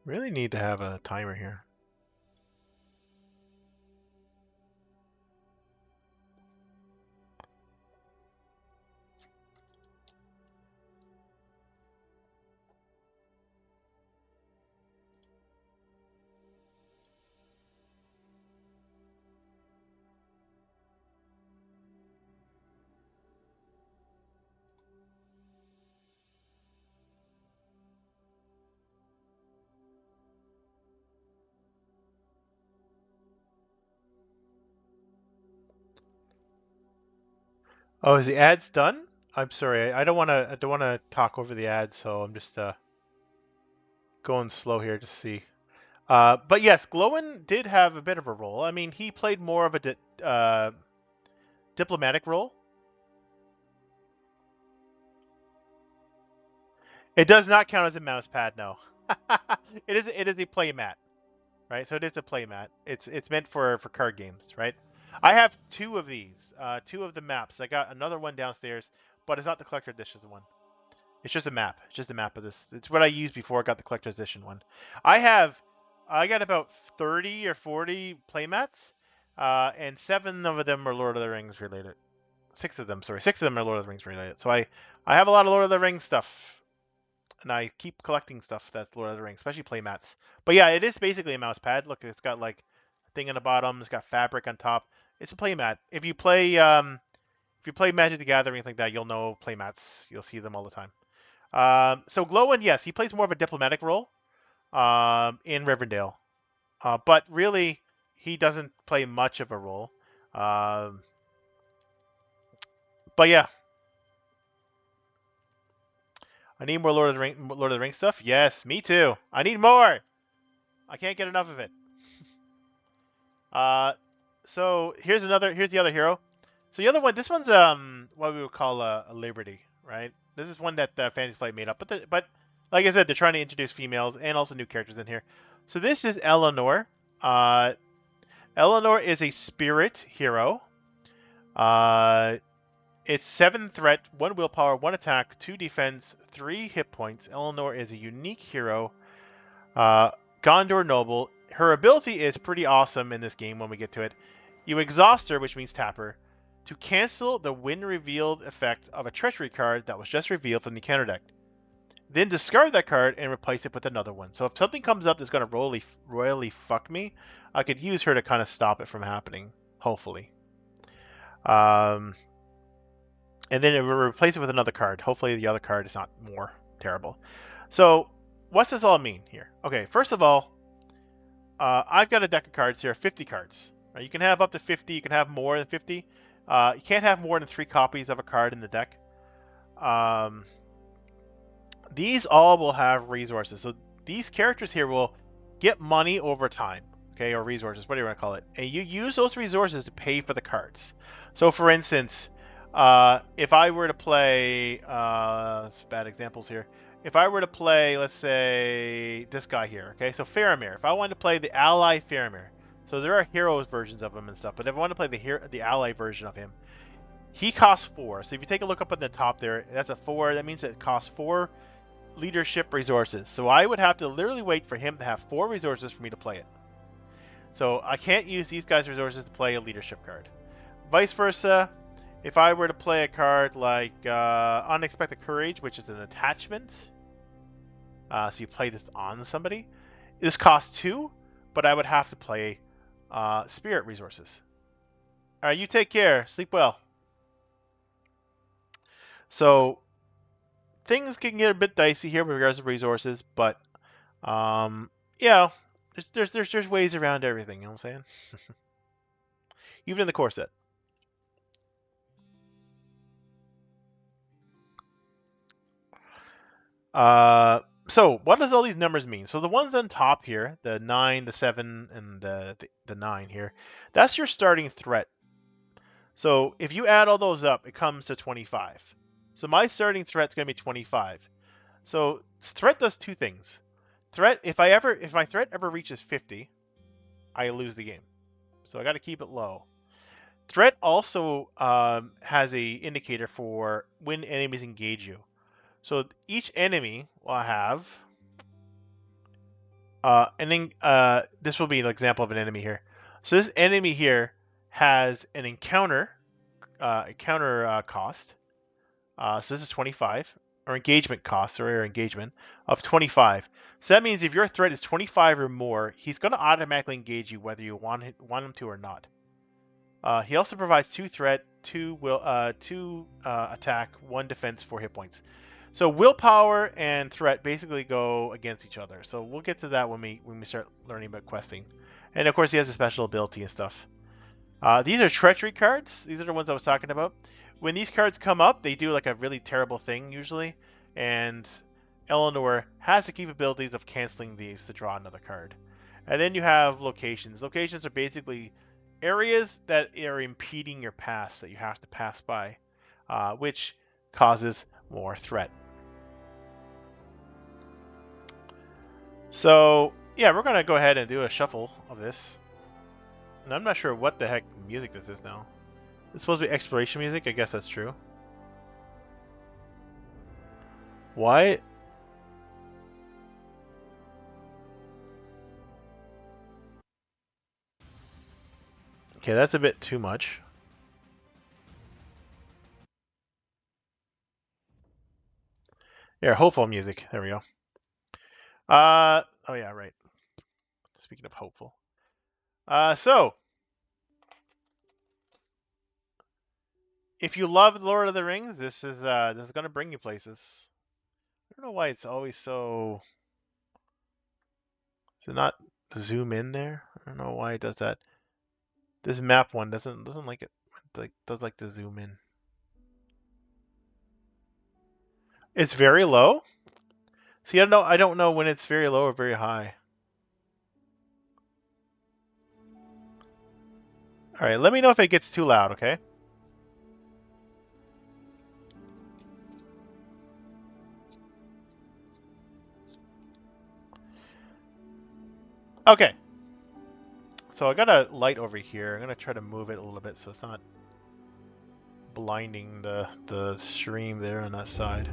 Really need to have a timer here. Oh, is the ads done? I'm sorry. I don't want to. I don't want to talk over the ads, so I'm just going slow here to see. But yes, Glowin did have a bit of a role. I mean, he played more of a diplomatic role. It does not count as a mouse pad, no. It is a play mat, right? So it is a play mat. It's meant for card games, right? I have 2 of these, 2 of the maps. I got another one downstairs, but it's not the collector edition one. It's just a map. It's just a map of this. It's what I used before I got the collector's edition one. I got about 30 or 40 playmats, and 7 of them are Lord of the Rings related. 6 of them, sorry, 6 of them are Lord of the Rings related. So I have a lot of Lord of the Rings stuff, and I keep collecting stuff that's Lord of the Rings, especially playmats. But yeah, it is basically a mouse pad. Look, it's got like a thing on the bottom. It's got fabric on top. It's a playmat. If you play Magic the Gathering like that, you'll know playmats. You'll see them all the time. So Glowin, yes, he plays more of a diplomatic role in Rivendell, but really he doesn't play much of a role. Um, but yeah, I need more Lord of the Rings stuff. Yes, me too. I need more. I can't get enough of it. Uh, so here's the other hero. So the other one, this one's what we would call a Liberty, right? This is one that Fantasy Flight made up, but like I said, they're trying to introduce females and also new characters in here. So this is Eleanor. Uh, Eleanor is a spirit hero. Uh, it's 7 threat, 1 willpower, 1 attack, 2 defense, 3 hit points. Eleanor is a unique hero. Uh, Gondor Noble. Her ability is pretty awesome in this game when we get to it. You exhaust her, which means tap her, to cancel the when revealed effect of a treachery card that was just revealed from the counter deck. Then discard that card and replace it with another one. So if something comes up that's going to royally fuck me, I could use her to kind of stop it from happening, hopefully. And then it will replace it with another card. Hopefully the other card is not more terrible. So what's this all mean here? Okay, first of all, I've got a deck of cards here, 50 cards. Right? You can have up to 50. You can have more than 50. You can't have more than 3 copies of a card in the deck. These all will have resources. So these characters here will get money over time, okay, or resources, whatever you want to call it. And you use those resources to pay for the cards. So for instance, if I were to play, bad examples here. If I were to play, let's say, this guy here, okay, so Faramir. If I wanted to play the ally Faramir, so there are heroes versions of him and stuff, but if I want to play the ally version of him, he costs 4. So if you take a look up at the top there, that's a 4. That means it costs 4 leadership resources. So I would have to literally wait for him to have 4 resources for me to play it. So I can't use these guys' resources to play a leadership card. Vice versa, if I were to play a card like Unexpected Courage, which is an attachment, so you play this on somebody, this costs 2, but I would have to play spirit resources. All right, you take care. Sleep well. So things can get a bit dicey here with regards to resources, but yeah, There's ways around everything. You know what I'm saying? Even in the core set. So what does all these numbers mean? So the ones on top here, the 9, the 7, and the 9 here, that's your starting threat. So if you add all those up, it comes to 25. So my starting threat's going to be 25. So threat does two things. Threat, if my threat ever reaches 50, I lose the game. So I got to keep it low. Threat also has a indicator for when enemies engage you. So each enemy will have, and then this will be an example of an enemy here. So this enemy here has an encounter cost. So this is 25, or engagement cost, or engagement of 25. So that means if your threat is 25 or more, he's going to automatically engage you whether you want him to or not. He also provides 2 threat, 2 attack, 1 defense, 4 hit points. So willpower and threat basically go against each other. So we'll get to that when we start learning about questing. And of course, he has a special ability and stuff. These are treachery cards. These are the ones I was talking about. When these cards come up, they do like a really terrible thing usually, and Eleanor has the capabilities of canceling these to draw another card. And then you have locations. Locations are basically areas that are impeding your pass that you have to pass by, which causes more threat. So yeah, we're gonna go ahead and do a shuffle of this. And I'm not sure what the heck music this is now. It's supposed to be exploration music. I guess that's true. Why? Okay, that's a bit too much. Yeah, hopeful music. There we go. Oh yeah, right. Speaking of hopeful. So if you love Lord of the Rings, this is gonna bring you places. I don't know why it's always so. Does it not zoom in there? I don't know why it does that. This map one doesn't like it. Like does like to zoom in. It's very low. See, I don't know when it's very low or very high. All right, let me know if it gets too loud, okay? Okay. So I got a light over here. I'm gonna try to move it a little bit so it's not blinding the stream there on that side.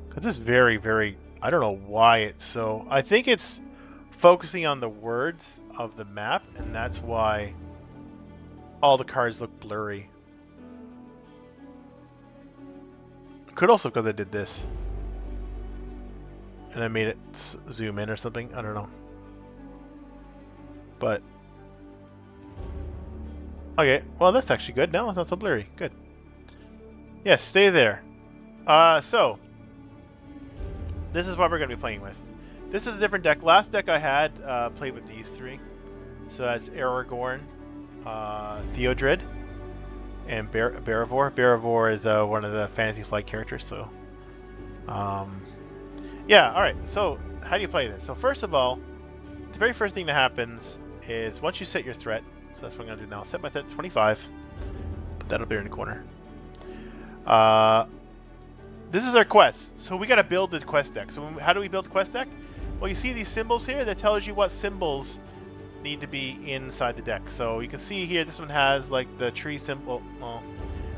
Cause it's very. I don't know why it's so. I think it's focusing on the words of the map, and that's why all the cards look blurry. Could also because I did this, and I made it zoom in or something. I don't know. But okay, well that's actually good. Now it's not so blurry. Good. Yeah, stay there. So this is what we're going to be playing with. This is a different deck. Last deck I had played with these 3. So that's Aragorn, Theodred, and Beravor. Beravor is one of the Fantasy Flight characters. So, yeah, all right. So how do you play this? So first of all, the very first thing that happens is once you set your threat. So that's what I'm going to do now. Set my threat to 25. Put that up there in the corner. This is our quest. So we got to build the quest deck. So how do we build the quest deck? Well, you see these symbols here that tells you what symbols need to be inside the deck. So you can see here, this one has like the tree symbol. Oh,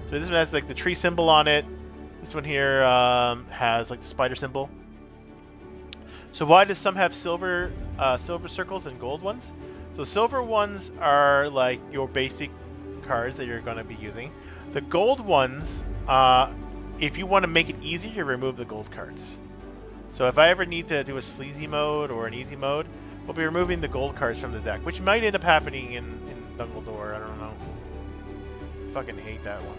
so this one has like the tree symbol on it. This one here has like the spider symbol. So why does some have silver circles and gold ones? So silver ones are like your basic cards that you're going to be using. The gold ones, if you want to make it easier, you remove the gold cards. So if I ever need to do a sleazy mode or an easy mode, we'll be removing the gold cards from the deck, which might end up happening in Dumbledore. I don't know. I fucking hate that one.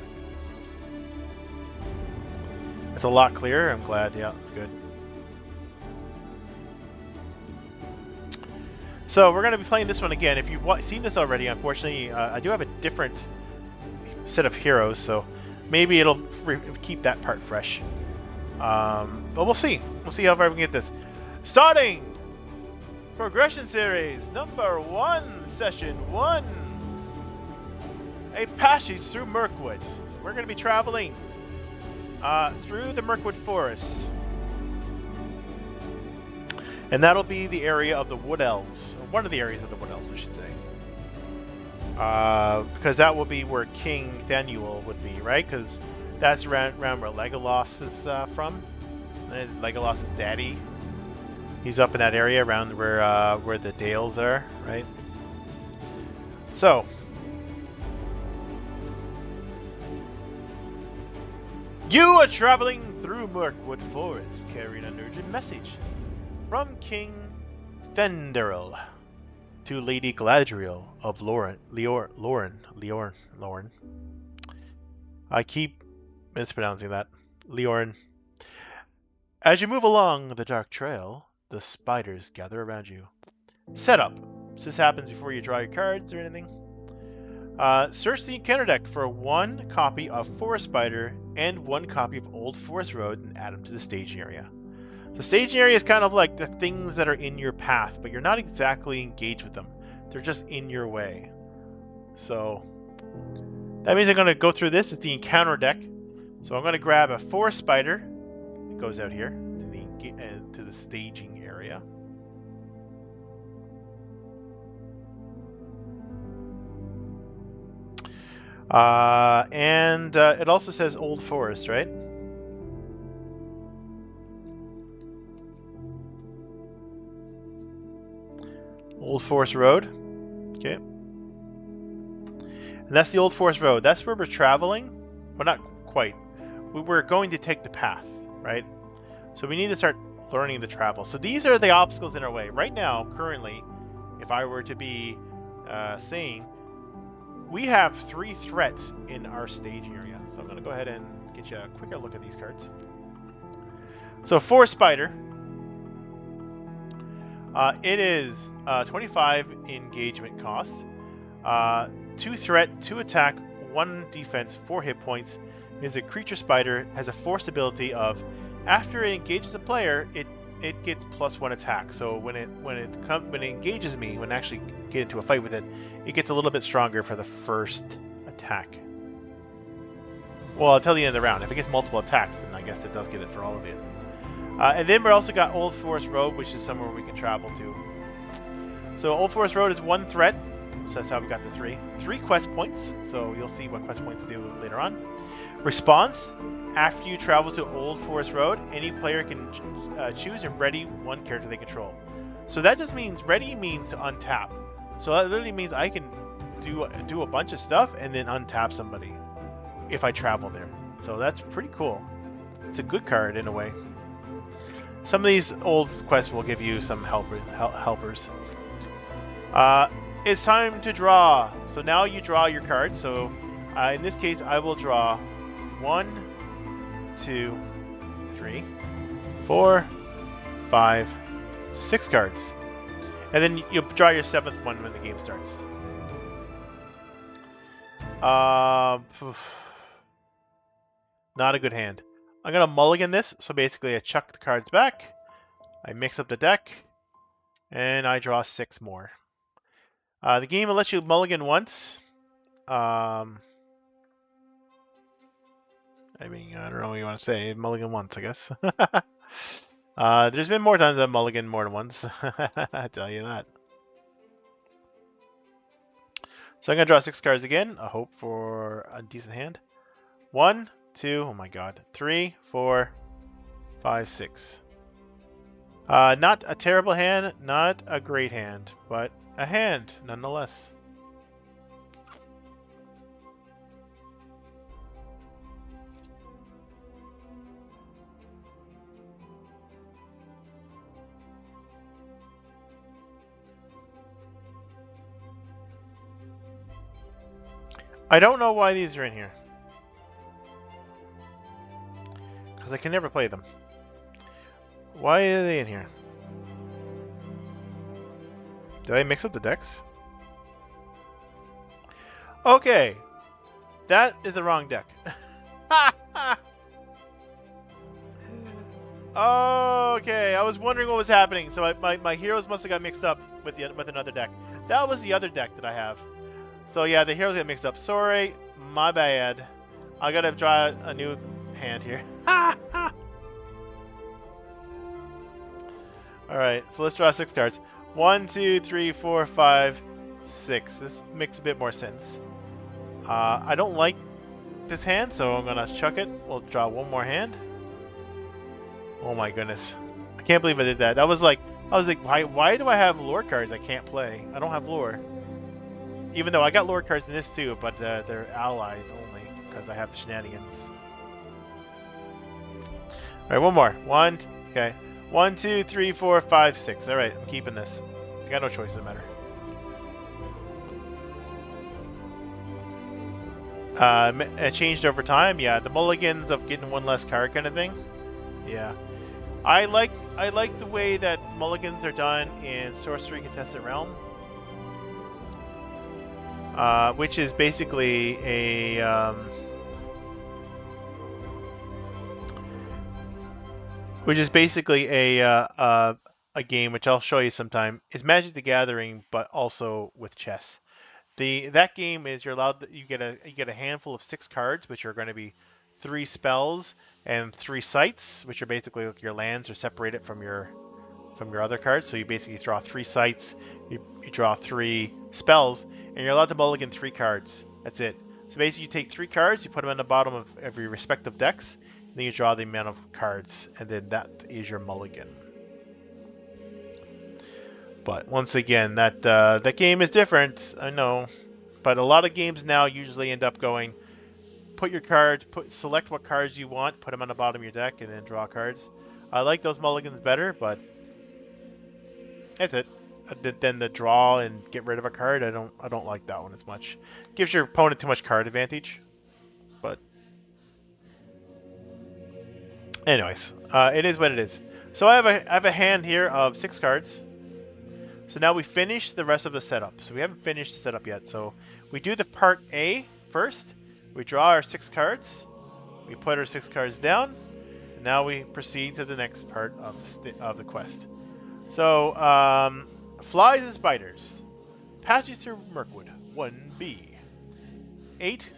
It's a lot clearer. I'm glad. Yeah, it's good. So we're going to be playing this one again. If you've seen this already, unfortunately, I do have a different set of heroes, so maybe it'll keep that part fresh. But we'll see. We'll see how far we can get this. Starting progression series number 1, session 1. A passage through Mirkwood. So we're going to be traveling through the Mirkwood Forest. And that'll be the area of the Wood Elves. Or one of the areas of the Wood Elves, I should say. Because that will be where King Thaniel would be, right? Because that's around where Legolas is from. And Legolas' daddy. He's up in that area around where the Dales are, right? So, you are traveling through Mirkwood Forest, carrying an urgent message from King Thranduil to Lady Galadriel of Lorne. I keep mispronouncing that. Liorn. As you move along the dark trail, the spiders gather around you. Setup. So this happens before you draw your cards or anything. Search the encounter deck for 1 copy of Forest Spider and 1 copy of Old Forest Road and add them to the staging area. The staging area is kind of like the things that are in your path, but you're not exactly engaged with them. They're just in your way. So that means I'm going to go through this. It's the encounter deck. So I'm going to grab a Forest Spider. It goes out here to the staging area. And it also says Old Forest, right? Old Forest Road. Okay. And that's the Old Forest Road. That's where we're traveling. Well, not quite. We're going to take the path, right? So we need to start learning the travel. So these are the obstacles in our way. Right now, currently, if I were to be saying, we have 3 threats in our staging area. So I'm going to go ahead and get you a quicker look at these cards. So Forest Spider. It is 25 engagement cost, 2 threat, 2 attack, 1 defense, 4 hit points. It is a creature spider, has a force ability of, after it engages a player, it gets +1 attack. So when it engages me, when I actually get into a fight with it, it gets a little bit stronger for the first attack. Well, until the end of the round. If it gets multiple attacks, then I guess it does get it for all of it. And then we also got Old Forest Road, which is somewhere we can travel to. So Old Forest Road is 1 threat, so that's how we got the 3. 3 quest points, so you'll see what quest points do later on. Response: after you travel to Old Forest Road, any player can choose and ready 1 character they control. So that just means ready means to untap. So that literally means I can do a bunch of stuff and then untap somebody if I travel there. So that's pretty cool. It's a good card in a way. Some of these old quests will give you some helpers. It's time to draw. So now you draw your cards. So in this case, I will draw 1, 2, 3, 4, 5, 6 cards. And then you'll draw your 7th one when the game starts. Not a good hand. I'm going to mulligan this. So basically I chuck the cards back. I mix up the deck. And I draw 6 more. The game will let you mulligan once. I mean, I don't know what you want to say. Mulligan once, I guess. There's been more times I've mulliganed more than once. I tell you that. So I'm going to draw 6 cards again. I hope for a decent hand. 1, 2, oh my god. 3, 4, 5, 6. Not a terrible hand, not a great hand, but a hand nonetheless. I don't know why these are in here. Because I can never play them. Why are they in here? Did I mix up the decks? Okay. That is the wrong deck. Okay, I was wondering what was happening. So my heroes must have got mixed up with another deck. That was the other deck that I have. So yeah, the heroes got mixed up. Sorry, my bad. I gotta draw a new hand here. Alright, so let's draw 6 cards. 1, 2, 3, 4, 5, 6. This makes a bit more sense. I don't like this hand, so I'm gonna chuck it. We'll draw one more hand. Oh my goodness. I can't believe I did that. I was like, why do I have lore cards I can't play? I don't have lore. Even though I got lore cards in this too, but they're allies only because I have shenanigans. Alright, one more. Okay. 1, 2, 3, 4, 5, 6. Alright, I'm keeping this. I got no choice in the matter. It changed over time. Yeah, the mulligans of getting one less card kind of thing. Yeah. I like the way that mulligans are done in Sorcery Contested Realm. Which is basically a game which I'll show you sometime. It's Magic the Gathering, but also with chess. That game is you get a handful of 6 cards, which are going to be 3 spells and 3 sites, which are basically like your lands are separated from your other cards. So you basically draw 3 sites, you draw 3 spells, and you're allowed to mulligan 3 cards. That's it. So basically, you take 3 cards, you put them on the bottom of every respective decks, and then you draw the amount of cards, and then that is your mulligan. But once again, that game is different, I know. But a lot of games now usually end up going, put your cards, select what cards you want, put them on the bottom of your deck, and then draw cards. I like those mulligans better, but that's it. Then the draw and get rid of a card, I don't like that one as much. Gives your opponent too much card advantage. But anyways, it is what it is. So I have a hand here of 6 cards. So now we finish the rest of the setup. So we haven't finished the setup yet. So we do the part A first. We draw our 6 cards. We put our 6 cards down. And now we proceed to the next part of the quest. So flies and spiders. Passage through Mirkwood. 1B. 8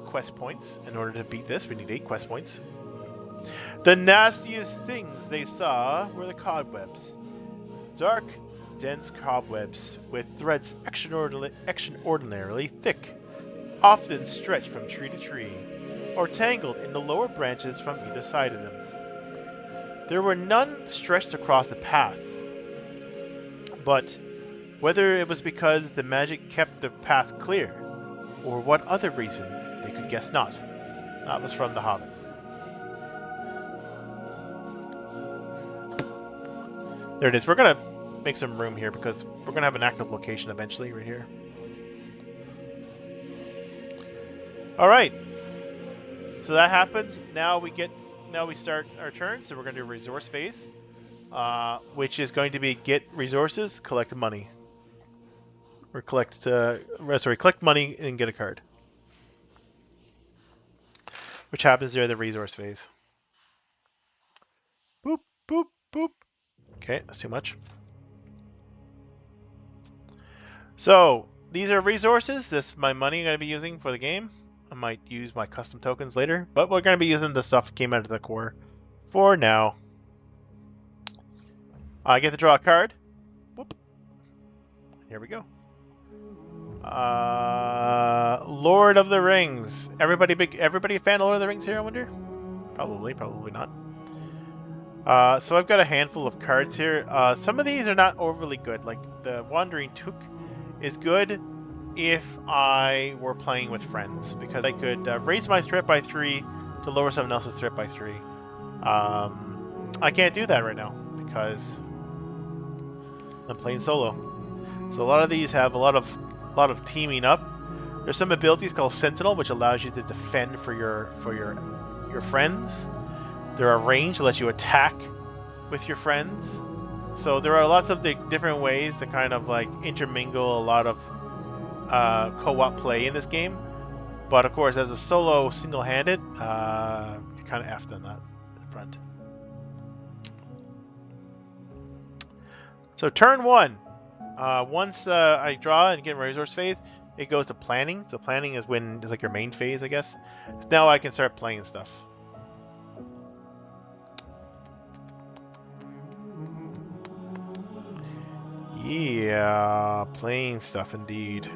quest points. In order to beat this, we need 8 quest points. The nastiest things they saw were the cobwebs. Dark, dense cobwebs with threads extraordinarily thick, often stretched from tree to tree, or tangled in the lower branches from either side of them. There were none stretched across the path, but whether it was because the magic kept the path clear, or what other reason, they could guess not. That was from The Hobbit. There it is. We're going to make some room here because we're going to have an active location eventually right here. All right. So that happens. Now we start our turn. So we're going to do a resource phase, which is going to be get resources, collect money. Or collect money and get a card. Which happens during the resource phase. Boop, boop, boop. Okay, that's too much. So, these are resources. This is my money I'm going to be using for the game. I might use my custom tokens later, but we're going to be using the stuff that came out of the core for now. I get to draw a card. Whoop. Here we go. Lord of the Rings. Everybody a fan of Lord of the Rings here, I wonder? Probably not. So I've got a handful of cards here. Some of these are not overly good. Like the Wandering Took is good if I were playing with friends, because I could raise my threat by 3 to lower someone else's threat by 3. I can't do that right now because I'm playing solo. So a lot of these have a lot of teaming up. There's some abilities called Sentinel, which allows you to defend for your friends. There are range that lets you attack with your friends. So there are lots of the different ways to kind of like intermingle a lot of co-op play in this game. But of course, as a solo single-handed, you're kind of effed on that front. So turn 1. Once I draw and get my resource phase, it goes to planning. So planning is when it's like your main phase, I guess. Now I can start playing stuff. Yeah, playing stuff indeed.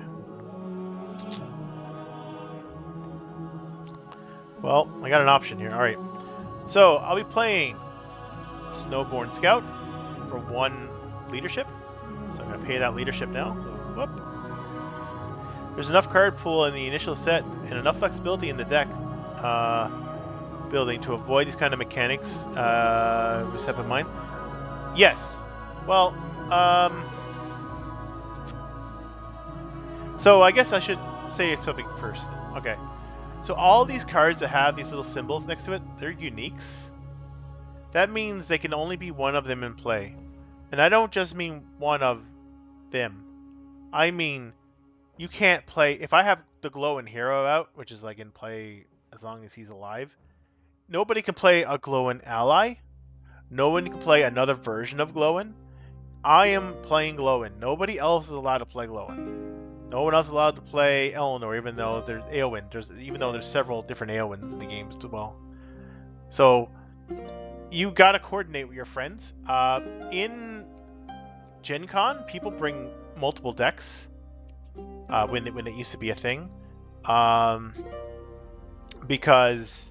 Well, I got an option here. All right. So I'll be playing Snowborn Scout for 1 leadership. So I'm going to pay that leadership now. So, whoop. There's enough card pool in the initial set and enough flexibility in the deck building to avoid these kind of mechanics with step in mind. Yes. Well, so I guess I should say something first. Okay. So all these cards that have these little symbols next to it, they're uniques. That means they can only be one of them in play. And I don't just mean one of them. I mean, you can't play... If I have the Glowin hero out, which is like in play as long as he's alive, nobody can play a Glowin ally. No one can play another version of Glowin. I am playing Glowin. Nobody else is allowed to play Glowin. No one else is allowed to play Eleanor, even though there's Eowyn. Even though there's several different Eowyns in the games as well. So you gotta coordinate with your friends. In Gen Con, people bring multiple decks when it used to be a thing, because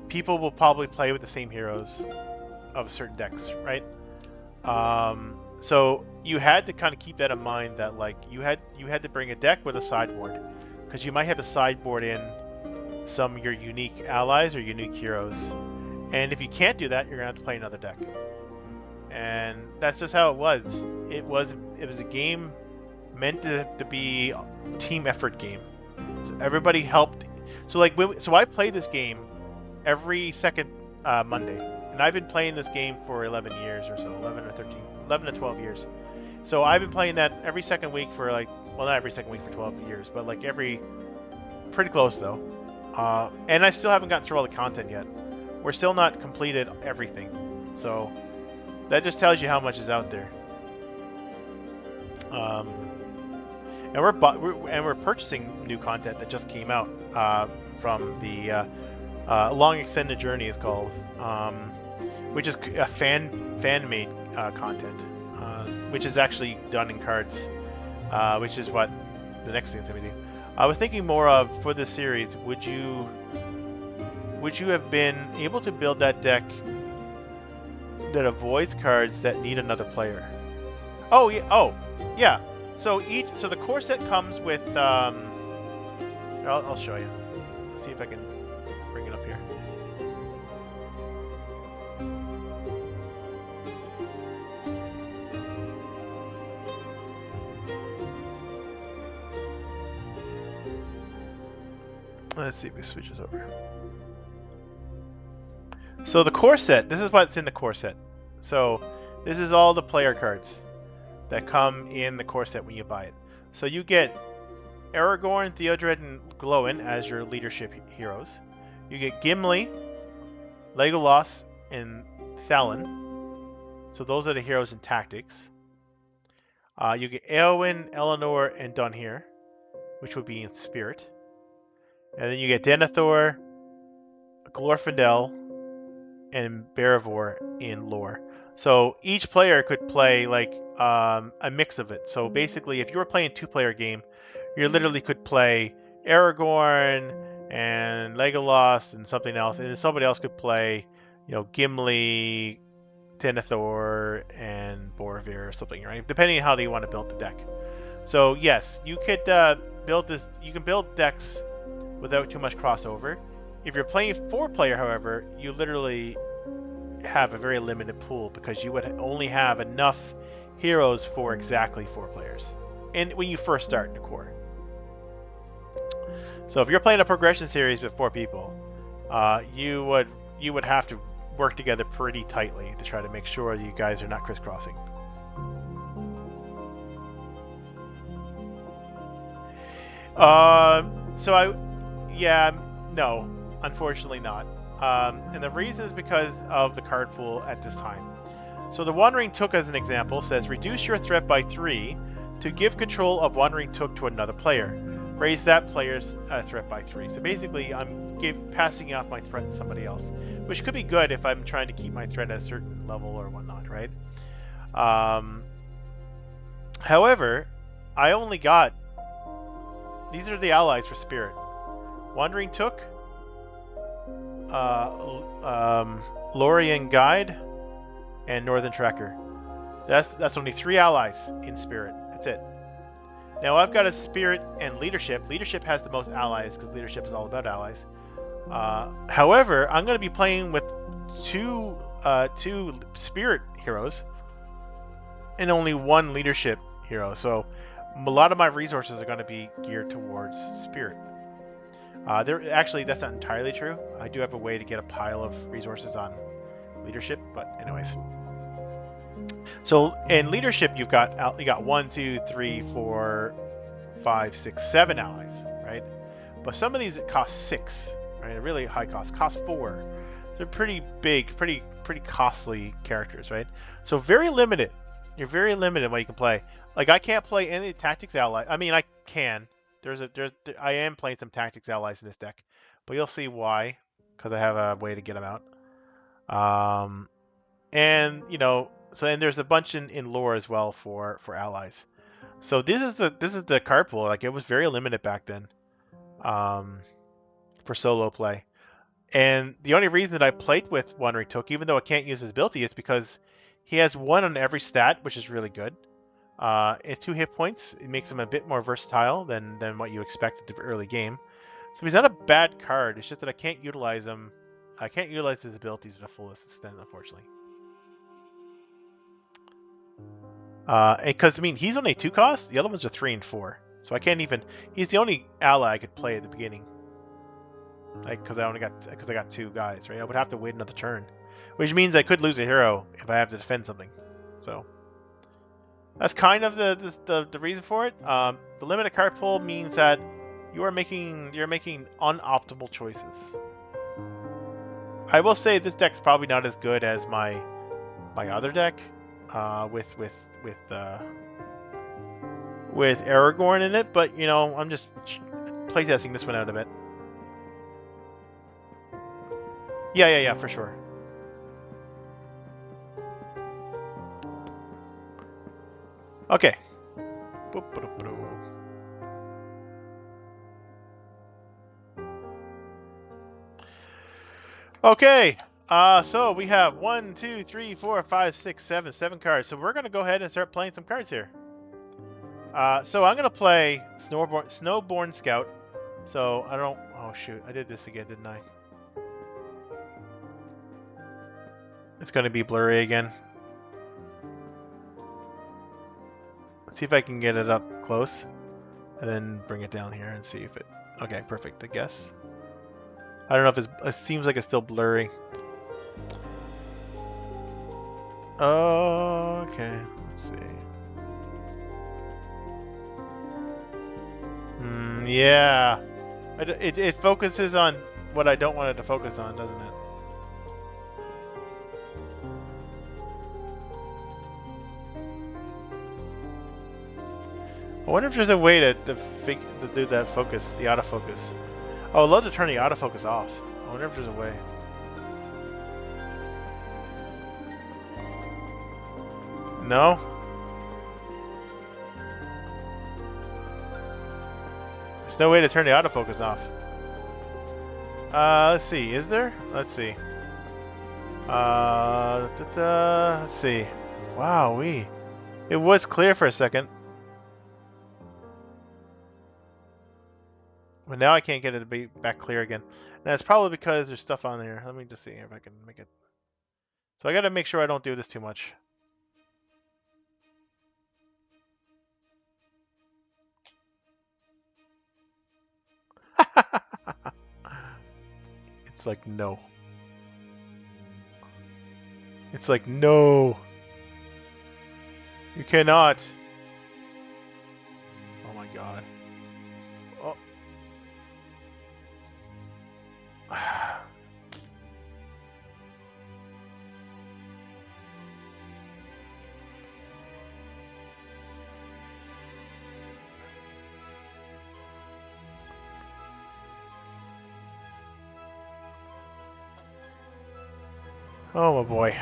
people will probably play with the same heroes of certain decks, right? So you had to kind of keep that in mind, that like you had to bring a deck with a sideboard, because you might have to sideboard in some of your unique allies or unique heroes, and if you can't do that, you're gonna have to play another deck. And that's just how it was. It was a game meant to be a team effort game. So everybody helped. So like so I play this game every second Monday, and I've been playing this game for 11 years or so, 11 to 12 years. So I've been playing that every second week for like, well, not every second week for 12 years, but like pretty close though. And I still haven't gotten through all the content yet. We're still not completed everything. So that just tells you how much is out there. And we're purchasing new content that just came out from the Long Extended Journey is called, which is a fan-made content, which is actually done in cards, which is what the next thing's gonna be. I was thinking more of, for this series, would you have been able to build that deck that avoids cards that need another player? Oh yeah. So the core set comes with I'll show you. Let's see if I can bring it up here. Let's see if it switches over. So the core set, this is what's in the core set. So this is all the player cards that come in the core set when you buy it. So you get Aragorn, Theodred, and Glowin as your leadership heroes. You get Gimli, Legolas, and Thalin. So those are the heroes in tactics. You get Eowyn, Eleanor, and Dunhir, which would be in spirit. And then you get Denethor, Glorfindel, and Beravor in lore. So each player could play like a mix of it. So basically, if you were playing a 2-player game, you literally could play Aragorn and Legolas and something else, and then somebody else could play, Gimli, Denethor, and Boromir or something, right? Depending on how you want to build the deck. So yes, you could build this. You can build decks without too much crossover. If you're playing 4-player, however, you literally have a very limited pool, because you would only have enough heroes for exactly 4 players, and when you first start in the core. So if you're playing a progression series with 4 people, you would have to work together pretty tightly to try to make sure you guys are not crisscrossing. No, unfortunately not. And the reason is because of the card pool at this time. So the Wandering Took, as an example, says reduce your threat by 3 to give control of Wandering Took to another player. Raise that player's threat by 3. So basically, I'm passing off my threat to somebody else, which could be good if I'm trying to keep my threat at a certain level or whatnot, right? However, I only got... These are the allies for Spirit. Wandering Took, Lorien Guide, and Northern Tracker. That's only 3 allies in Spirit. That's it. Now I've got a Spirit and Leadership. Leadership has the most allies because Leadership is all about allies. However, I'm going to be playing with two Spirit heroes and only 1 Leadership hero. So a lot of my resources are going to be geared towards Spirit. Actually, that's not entirely true. I do have a way to get a pile of resources on Leadership, but anyways. So in Leadership, you got 1, 2, 3, 4, 5, 6, 7 allies, right? But some of these cost 6, right? Really high cost. Cost 4. They're pretty big, pretty costly characters, right? So very limited. You're very limited in what you can play. Like I can't play any tactics ally. I mean, I can. I am playing some tactics allies in this deck, but you'll see why, because I have a way to get them out. And and there's a bunch in lore as well for allies. So this is the card pool. Like it was very limited back then, for solo play. And the only reason that I played with Wandering Took, even though I can't use his ability, is because he has 1 on every stat, which is really good. At 2 hit points, it makes him a bit more versatile than what you expect at the early game. So he's not a bad card. It's just that I can't utilize him. I can't utilize his abilities to the fullest extent, unfortunately. Because I mean, he's only 2 costs. The other ones are 3 and 4. So I can't even. He's the only ally I could play at the beginning. Like, because I got 2 guys, right? I would have to wait another turn, which means I could lose a hero if I have to defend something. So that's kind of the reason for it. The limited card pool means that you're making unoptimal choices. I will say this deck's probably not as good as my other deck, with Aragorn in it, but I'm just playtesting this one out a bit. Yeah, for sure. Okay. Okay. So we have 1, 2, 3, 4, 5, 6, 7 cards. So we're gonna go ahead and start playing some cards here. So I'm gonna play Snowborn Scout. So I don't. Oh shoot! I did this again, didn't I? It's gonna be blurry again. Let's see if I can get it up close, and then bring it down here and see if it. Okay, perfect. I guess. I don't know if it seems like it's still blurry. Okay, let's see. Yeah. It focuses on what I don't want it to focus on, doesn't it? I wonder if there's a way to do that focus, the autofocus. Oh, I'd love to turn the autofocus off. I wonder if there's a way. No? There's no way to turn the autofocus off. Let's see. Is there? Let's see. Let's see. Wow, it was clear for a second. But now I can't get it to be back clear again. And that's probably because there's stuff on there. Let me just see if I can make it. So I gotta make sure I don't do this too much. It's like, no. It's like, no, you cannot. Oh my god. Oh. Oh boy.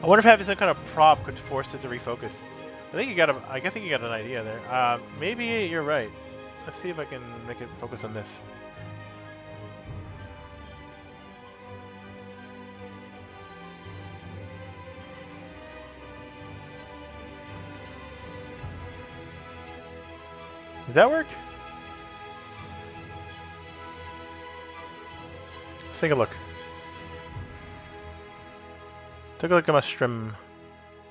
I wonder if having some kind of prop could force it to refocus. I think you got an idea there. Maybe you're right. Let's see if I can make it focus on this. Did that work? Let's take a look. Take a look at my stream.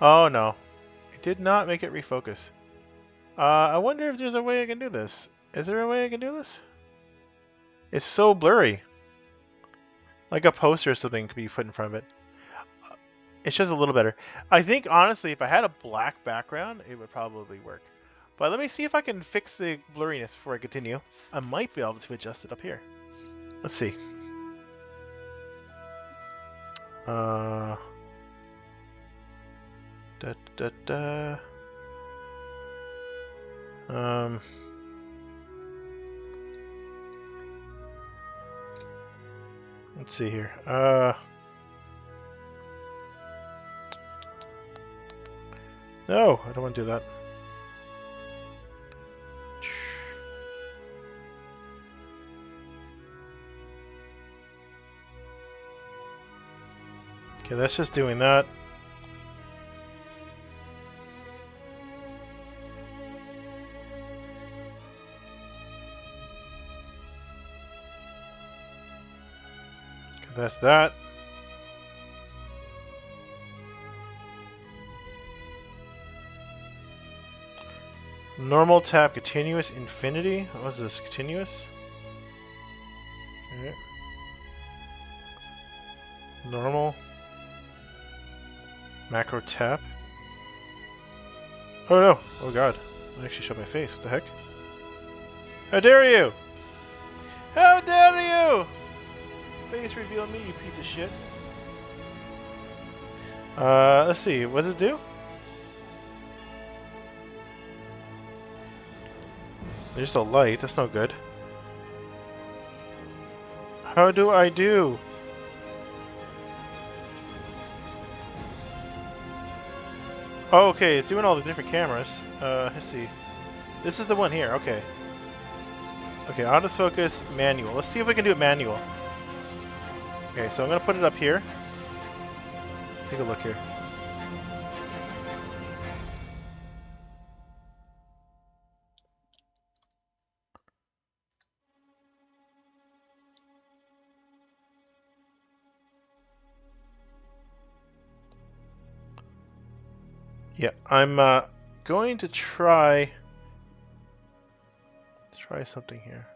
Oh no, it did not make it refocus. I wonder if there's a way I can do this. Is there a way I can do this? It's so blurry. Like a poster or something could be put in front of it. It's just a little better. I think, honestly, if I had a black background, it would probably work. But let me see if I can fix the blurriness before I continue. I might be able to adjust it up here. Let's see. Da, da, da. Let's see here. No, I don't want to do that. Okay, that's just doing that. Okay, that's that. Normal tap, continuous, infinity. What was this? Continuous? Okay. Normal. Macro tap. Oh no! Oh god. I actually showed my face. What the heck? How dare you! How dare you! Face reveal me, you piece of shit. Let's see. What does it do? There's a light. That's no good. How do I do? Oh, okay, it's doing all the different cameras. Let's see. This is the one here. Okay. Okay, autofocus, manual. Let's see if we can do it manual. Okay, so I'm gonna put it up here. Take a look here. Yeah, I'm going to try something here.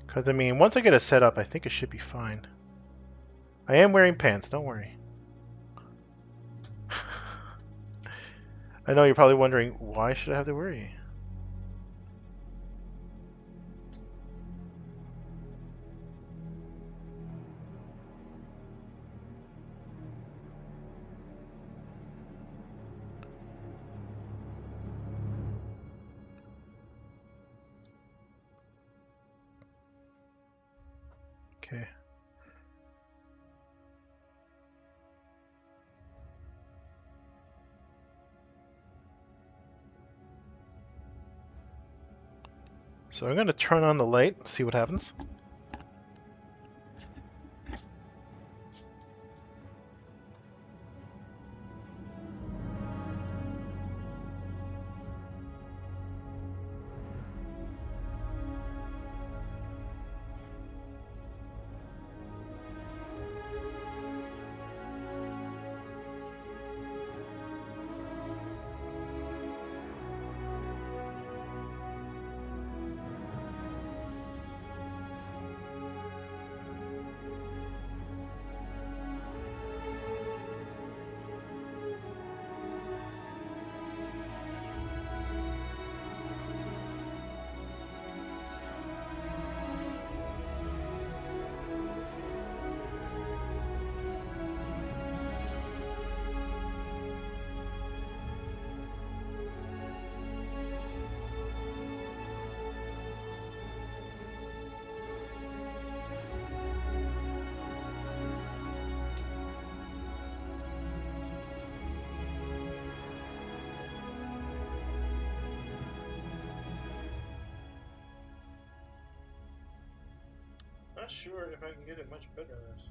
Because, I mean, once I get it set up, I think it should be fine. I am wearing pants, don't worry. I know you're probably wondering, why should I have to worry? Okay. So I'm going to turn on the light and see what happens. Not sure if I can get it much better than this.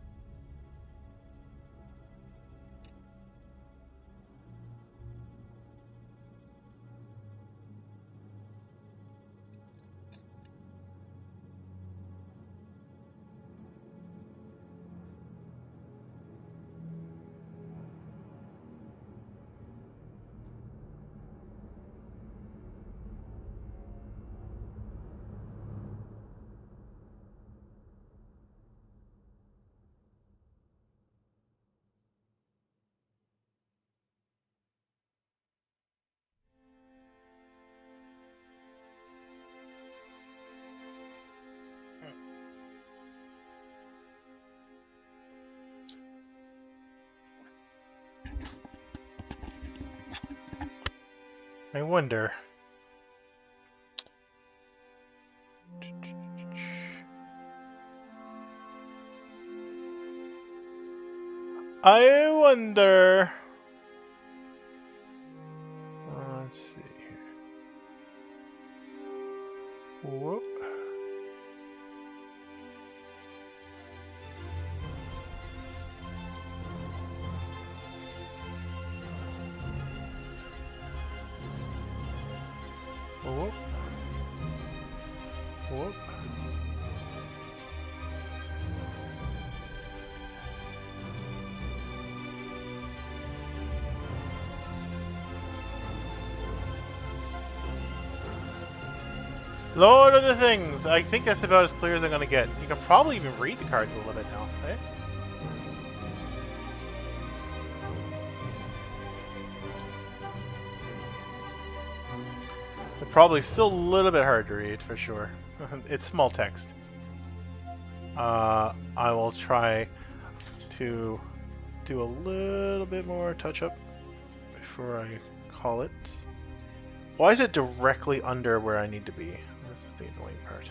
I wonder. I wonder. Let's see here. Whoop. Whoop. Whoop. Lord of the Things! I think that's about as clear as I'm gonna get. You can probably even read the cards a little bit now, right? They're probably still a little bit hard to read, for sure. It's small text. I will try to do a little bit more touch-up before I call it. Why is it directly under where I need to be? This is the annoying part.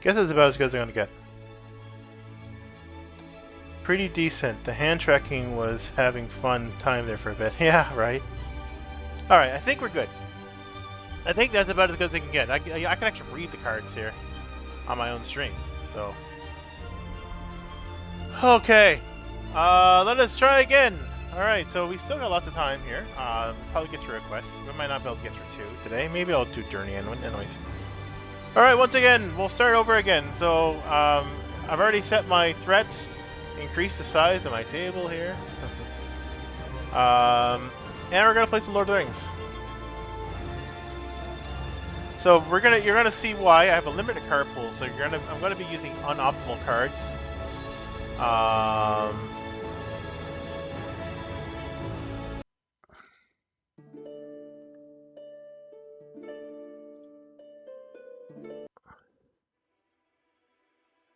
Guess it's about as good as I'm gonna get. Pretty decent. The hand tracking was having fun time there for a bit. Yeah, right. Alright, I think we're good. I think that's about as good as I can get. I can actually read the cards here on my own stream, so... Okay, let us try again. Alright, so we still got lots of time here. Probably get through a quest. We might not be able to get through 2 today. Maybe I'll do Journey anyways. Alright, once again, we'll start over again. So, I've already set my threat. Increase the size of my table here. And we're gonna play some Lord of the Rings. So you're gonna see why I have a limited card pool. So I'm gonna be using unoptimal cards.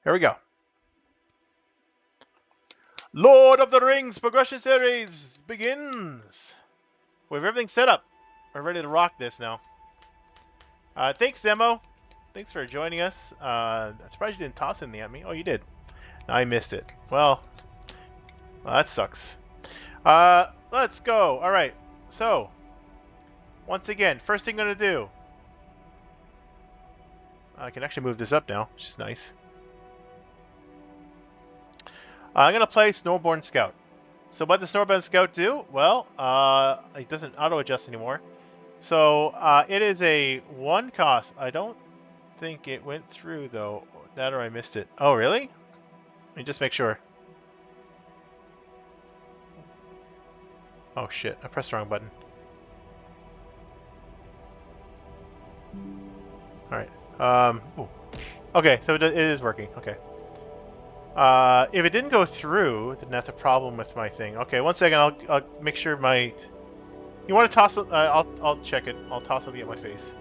Here we go. Lord of the Rings progression series begins. We have everything set up. We're ready to rock this now. Thanks, Demo. Thanks for joining us. I'm surprised you didn't toss anything at me. Oh, you did. I missed it. Well, that sucks. Let's go. All right. So, once again, first thing I'm going to do. I can actually move this up now, which is nice. I'm going to play Snowborn Scout. So what does Snowborn Scout do? Well, it doesn't auto-adjust anymore. So it is a 1 cost. I don't think it went through, though. That or I missed it. Oh, really? Let me just make sure. Oh shit, I pressed the wrong button. Alright. Ooh. Okay, so it is working. Okay. If it didn't go through, then that's a problem with my thing. Okay, 1 second. I'll make sure my. You want to toss it? I'll check it. I'll toss something at my face.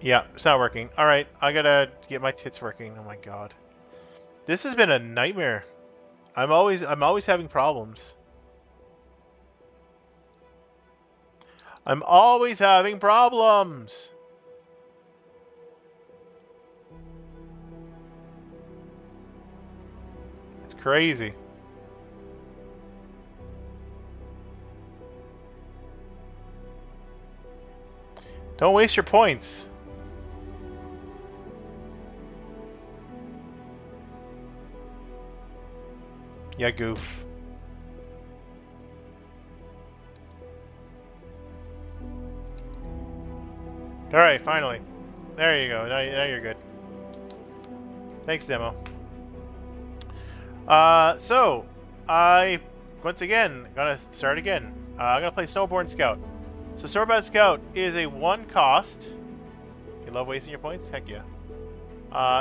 Yeah, it's not working. All right, I gotta get my tits working. Oh my god, this has been a nightmare. I'm always having problems. I'm always having problems. It's crazy. Don't waste your points. Yeah, goof. All right, finally. There you go. Now you're good. Thanks, demo. So I once again gonna start again. I'm gonna play Snowboard Scout. So Snowboard Scout is a 1 cost. You love wasting your points? Heck yeah.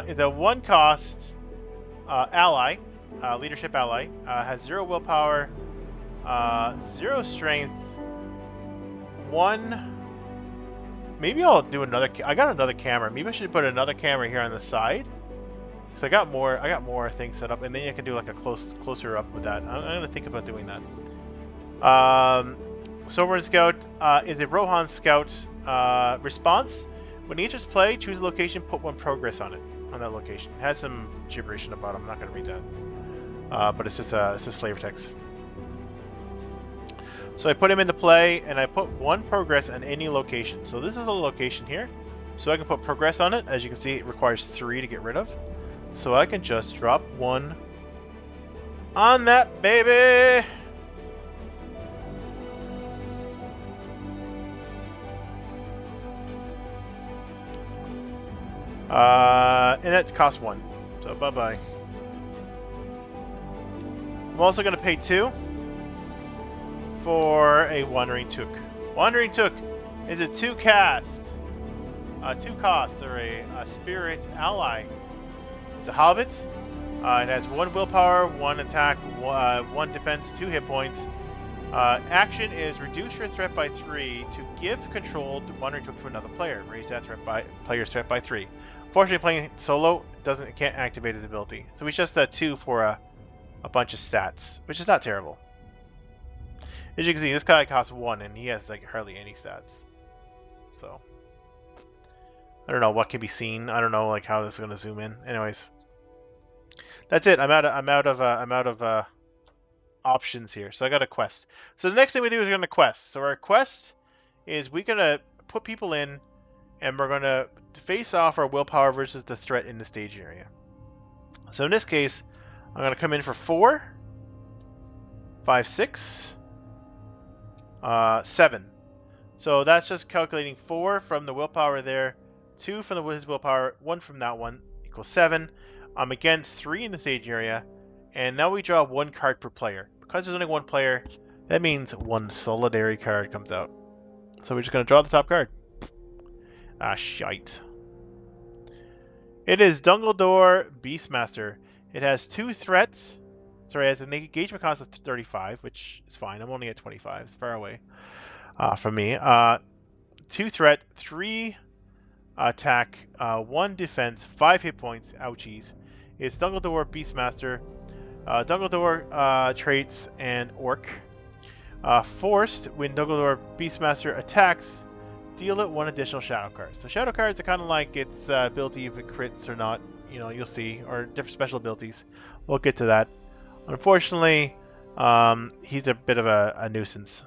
It's a 1 cost ally, leadership ally. Has 0 willpower, 0 strength, 1. Maybe I'll do another. I got another camera. Maybe I should put another camera here on the side. Because I got more things set up, and then you can do like a closer up with that. I'm gonna think about doing that. Sovereign Scout is a Rohan Scout response. When he enters play, choose a location, put 1 progress on it, on that location. It has some gibberish in the bottom. I'm not gonna read that, but it's just flavor text. So I put him into play, and I put 1 progress on any location. So this is a location here. So I can put progress on it. As you can see, it requires 3 to get rid of. So I can just drop 1 on that baby. And that costs 1. So bye-bye. I'm also going to pay 2 for a Wandering Took. Wandering Took is a 2 cast. 2 costs, or a spirit ally. It's a hobbit. It has 1 willpower, 1 attack, 1 defense, 2 hit points. Action is reduce your threat by 3 to give controlled Wandering Took to another player. Raise that player's threat by 3. Fortunately, playing solo can't activate his ability. So he's just a 2 for a bunch of stats, which is not terrible. As you can see, this guy costs 1, and he has like hardly any stats. So I don't know what can be seen. I don't know like how this is gonna zoom in. Anyways, that's it. I'm out of options here. So I got a quest. So the next thing we do is we're gonna quest. So our quest is we're gonna put people in, and we're gonna face off our willpower versus the threat in the staging area. So in this case, I'm gonna come in for 4, 5, 6, 7. So that's just calculating 4 from the willpower there, 2 from his willpower, 1 from that one, equals 7. Again, 3 in the stage area, and now we draw 1 card per player. Because there's only 1 player, that means 1 solitary card comes out. So we're just going to draw the top card. Ah, shite. It is Dungledore Beastmaster. It has 2 threats. Sorry, it has an engagement cost of 35, which is fine. I'm only at 25. It's far away from me. 2 threat, 3 attack, 1 defense, 5 hit points. Ouchies. It's Dungledore Beastmaster. Dungledore traits and Orc. Forced, when Dungledore Beastmaster attacks, deal it 1 additional shadow card. So shadow cards are kind of like its ability if it crits or not. You know, you'll see, or different special abilities. We'll get to that. Unfortunately, he's a bit of a nuisance.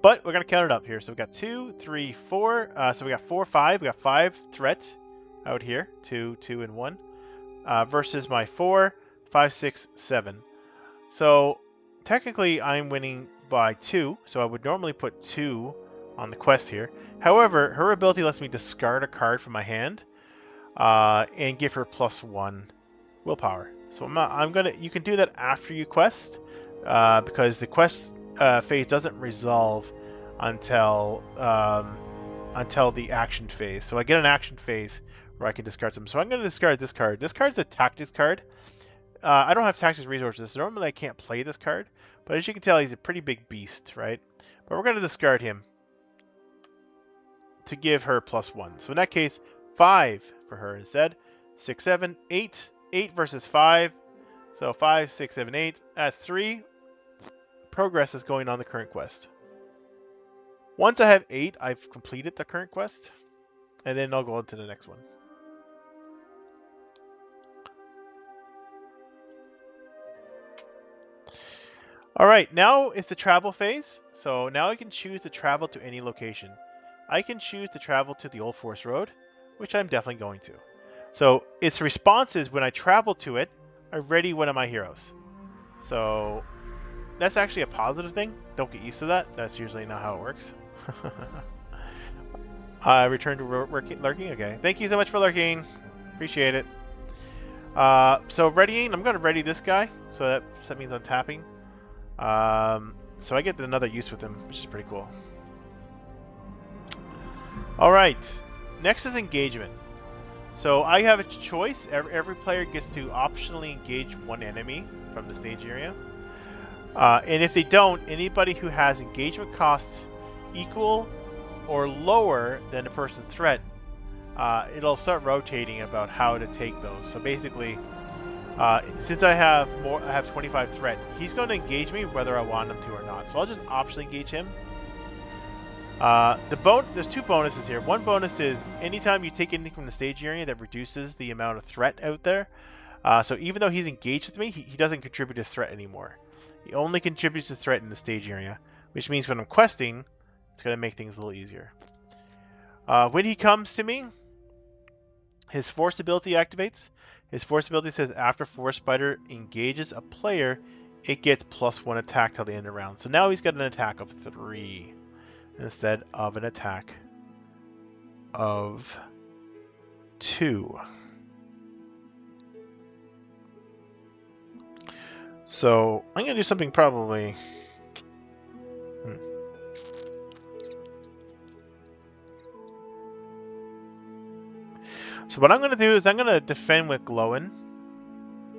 But we're going to count it up here. So we got 2, 3, 4. So we got 4, 5. We got 5 threats out here. 2, 2, and 1. Versus my 4, 5, 6, 7. So technically I'm winning by 2. So I would normally put 2 on the quest here. However, her ability lets me discard a card from my hand. and give her +1 willpower. So you can do that after you quest, because the quest phase doesn't resolve until the action phase. So I get an action phase where I can discard some. So I'm going to discard this card. This card's a tactics card. I don't have tactics resources, so normally I can't play this card. But as you can tell, he's a pretty big beast, right? But we're going to discard him to give her +1. So in that case, 5 for her instead. 6, 7, 8. 8 versus 5. So 5, 6, 7, 8. That's 3. Progress is going on the current quest. Once I have 8, I've completed the current quest. And then I'll go on to the next one. Alright, now it's the travel phase. So now I can choose to travel to any location. I can choose to travel to the Old Forest Road, which I'm definitely going to. So its response is when I travel to it, I ready one of my heroes. So that's actually a positive thing. Don't get used to that. That's usually not how it works. Return to lurking? Okay. Thank you so much for lurking. Appreciate it. So readying, I'm going to ready this guy. So that means I'm tapping. So I get another use with him, which is pretty cool. Alright. Next is engagement. So I have a choice. Every player gets to optionally engage one enemy from the stage area. And if they don't, anybody who has engagement costs equal or lower than the person's threat, it'll start rotating about how to take those. So basically, since I have 25 threat, he's going to engage me whether I want him to or not. So I'll just optionally engage him. There's 2 bonuses here. One bonus is anytime you take anything from the stage area that reduces the amount of threat out there. So even though he's engaged with me, he doesn't contribute to threat anymore. He only contributes to threat in the stage area, which means when I'm questing, it's going to make things a little easier. When he comes to me, his force ability activates. His force ability says after Force Spider engages a player, it gets +1 attack till the end of the round. So now he's got an attack of 3 instead of an attack of 2. So I'm going to do something probably... So what I'm going to do is I'm going to defend with Glowin.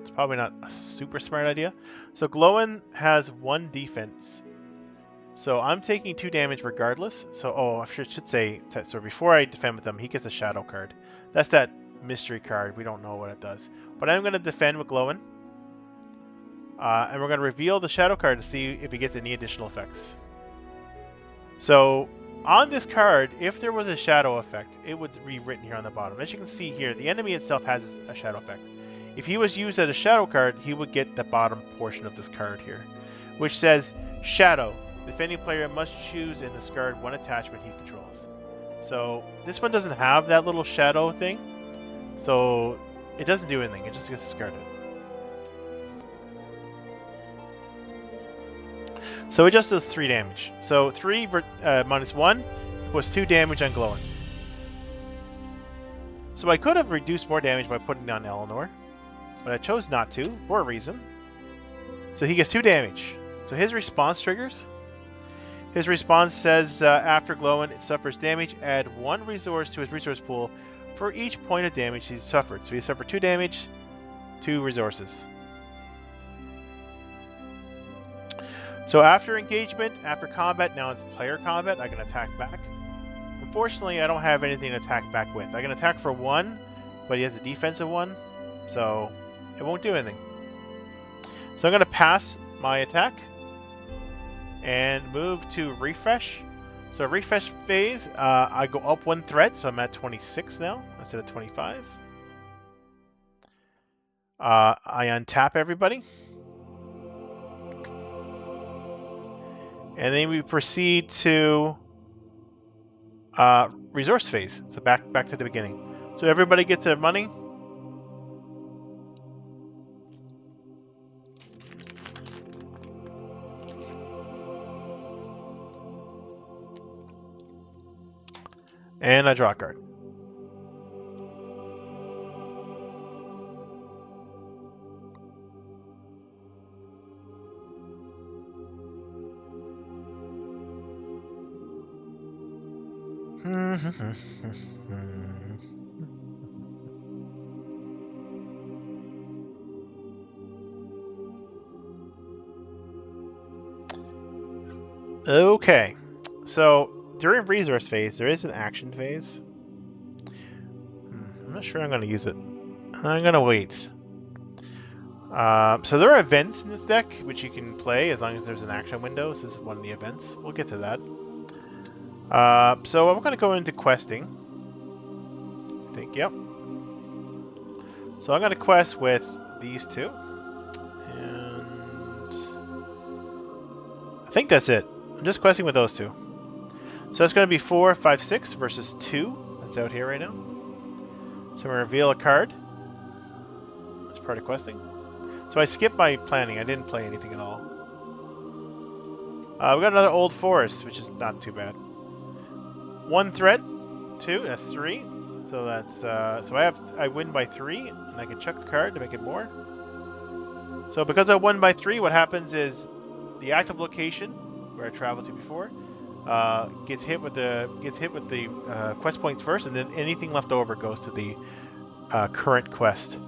It's probably not a super smart idea. So Glowin has 1 defense. So I'm taking 2 damage regardless. So, I should say, so before I defend with him, he gets a shadow card. That's that mystery card. We don't know what it does. But I'm going to defend with Glowin. And we're going to reveal the shadow card to see if he gets any additional effects. So on this card, if there was a shadow effect, it would be written here on the bottom. As you can see here, the enemy itself has a shadow effect. If he was used as a shadow card, he would get the bottom portion of this card here, which says Shadow. The defending player must choose and discard 1 attachment he controls. So this one doesn't have that little shadow thing, so it doesn't do anything. It just gets discarded. So it just does 3 damage. So 3 minus 1 was 2 damage on Glowing. So I could have reduced more damage by putting down Eleanor, but I chose not to for a reason. So he gets 2 damage. So his response triggers. His response says after Glowing, it suffers damage. Add 1 resource to his resource pool for each point of damage he suffered. So he suffered 2 damage, 2 resources. So after engagement, after combat, now it's player combat. I can attack back. Unfortunately, I don't have anything to attack back with. I can attack for 1, but he has a defensive 1, so it won't do anything. So I'm going to pass my attack and move to refresh. So refresh phase, I go up 1 threat, so I'm at 26 now instead of 25. I untap everybody. And then we proceed to resource phase. So back to the beginning. So everybody gets their money. And I draw a card. Okay, so during resource phase, there is an action phase. I'm not sure I'm going to use it. I'm going to wait. So there are events in this deck which you can play as long as there's an action window. So this is one of the events. We'll get to that. So I'm going to go into questing. I think, yep. So I'm going to quest with these two. And I think that's it. I'm just questing with those two. So it's going to be 4, 5, 6 versus 2. That's out here right now. So I'm going to reveal a card. That's part of questing. So I skipped my planning. I didn't play anything at all. We got another old forest, which is not too bad. 1 threat, 2. That's 3. So that's so I win by 3, and I can chuck a card to make it more. So because I won by 3, what happens is the active location where I traveled to before gets hit with the quest points first, and then anything left over goes to the current quest.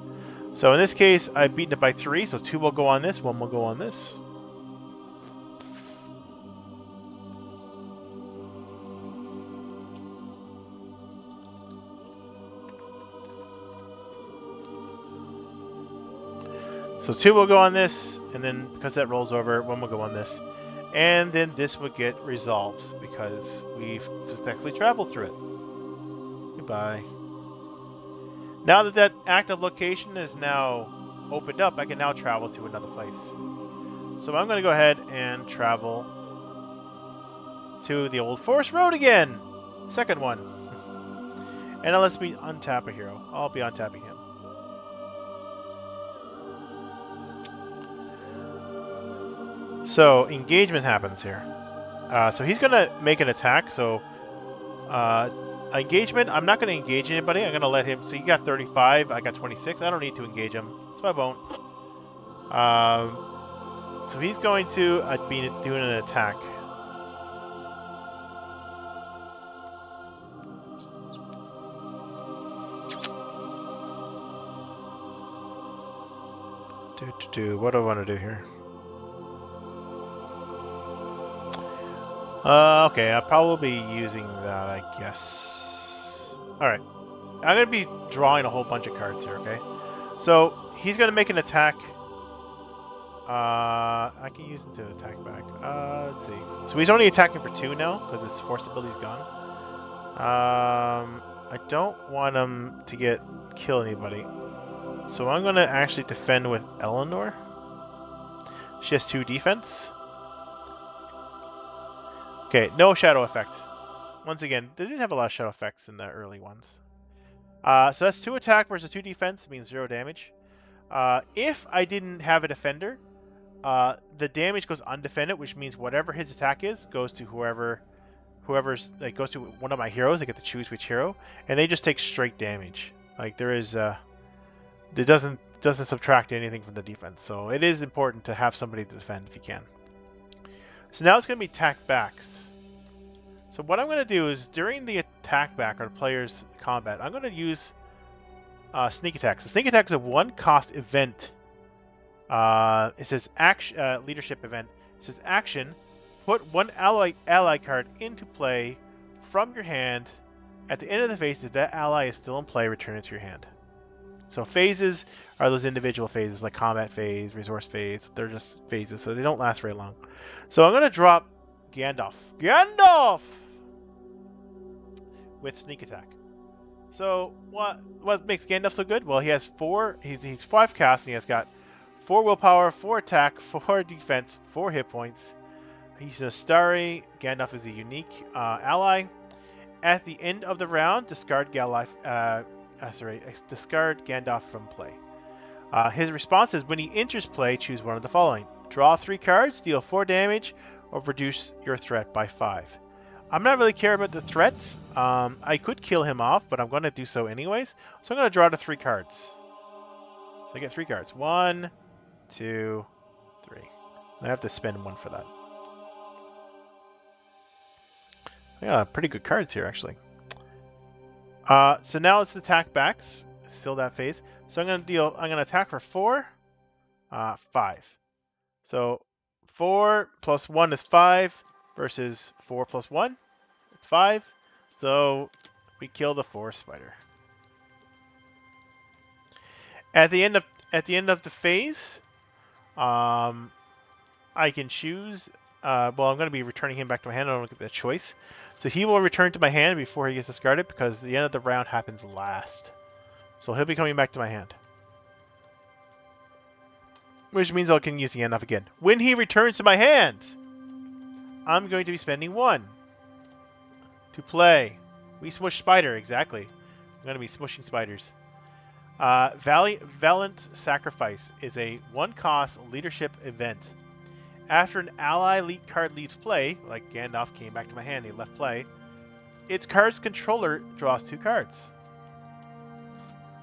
So in this case, I've beaten it by 3, so 2 will go on this, 1 will go on this. So 2 will go on this, and then because that rolls over, 1 will go on this. And then this would get resolved because we've successfully traveled through it. Goodbye. Now that that active location is now opened up, I can now travel to another place. So I'm going to go ahead and travel to the old forest road again. Second one. And now let's untap a hero. I'll be untapping him. So engagement happens here. So he's going to make an attack. So engagement, I'm not going to engage anybody. I'm going to let him. So he got 35. I got 26. I don't need to engage him. So I won't. So he's going to be doing an attack. What do I want to do here? Okay, I'll probably be using that, I guess. Alright. I'm going to be drawing a whole bunch of cards here, okay? So, he's going to make an attack. I can use him to attack back. Let's see. So he's only attacking for 2 now, because his force ability's gone. I don't want him to kill anybody. So I'm going to actually defend with Eleanor. She has 2 defense. Okay, no shadow effect. Once again, they didn't have a lot of shadow effects in the early ones. So that's 2 attack versus 2 defense, means 0 damage. If I didn't have a defender, the damage goes undefended, which means whatever his attack is goes to whoever's like goes to one of my heroes. I get to choose which hero, and they just take straight damage. Like there is, it doesn't subtract anything from the defense. So it is important to have somebody to defend if you can. So now it's going to be attack backs. So what I'm going to do is during the attack back or the player's combat, I'm going to use sneak attack. So sneak attack is a 1-cost event. It says action, leadership event. It says action. Put 1 ally card into play from your hand. At the end of the phase, if that ally is still in play, return it to your hand. So phases are those individual phases, like combat phase, resource phase. They're just phases, so they don't last very long. So I'm going to drop Gandalf. Gandalf! With sneak attack. So what makes Gandalf so good? Well, he has 4. He's 5 cast, and he has got 4 willpower, 4 attack, 4 defense, 4 hit points. He's a starry. Gandalf is a unique ally. At the end of the round, discard discard Gandalf from play. His response is when he enters play, choose one of the following: draw 3 cards, deal 4 damage, or reduce your threat by 5. I'm not really care about the threats. I could kill him off, but I'm going to do so anyways. So I'm going to draw the 3 cards. So I get 3 cards. 1, 2, 3. I have to spend 1 for that. Yeah, pretty good cards here, actually. So now it's attack backs. Still that phase. So I'm gonna attack for 4. 5. So 4 plus 1 is 5 versus 4 plus 1. It's 5. So we kill the forest spider. At the end of the phase, I can choose. Well, I'm going to be returning him back to my hand. I don't get that choice. So he will return to my hand before he gets discarded because the end of the round happens last. So he'll be coming back to my hand. Which means I can use the Gandalf again. When he returns to my hand, I'm going to be spending 1 to play. We smush spider, exactly. I'm going to be smushing spiders. Valiant Sacrifice is a 1-cost leadership event. After an ally card leaves play, like Gandalf came back to my hand, he left play, its card's controller draws 2 cards.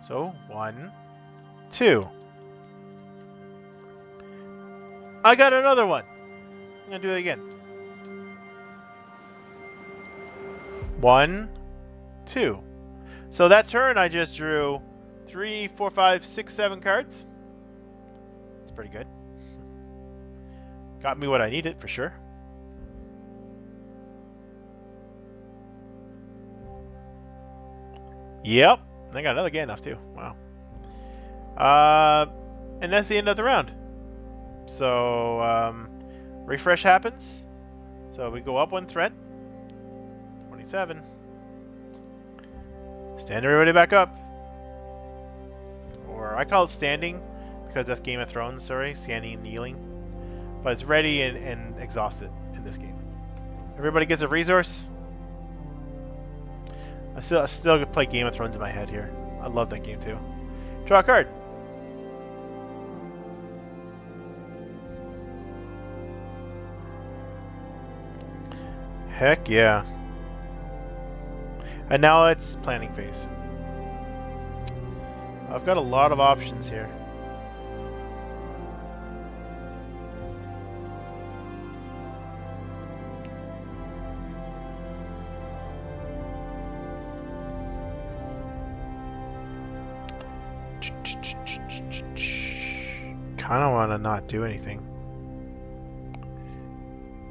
So 1, 2. I got another one. I'm gonna do it again. 1, 2. So that turn I just drew 3, 4, 5, 6, 7 cards. That's pretty good. Got me what I needed for sure. Yep. I got another Gandalf too. Wow. And that's the end of the round. So refresh happens. So we go up 1 threat. 27. Stand everybody back up. Or I call it standing because that's Game of Thrones, sorry. Standing and kneeling. But it's ready and exhausted in this game. Everybody gets a resource. I still play Game of Thrones in my head here. I love that game too. Draw a card. Heck yeah. And now it's planning phase. I've got a lot of options here. Kind of want to not do anything.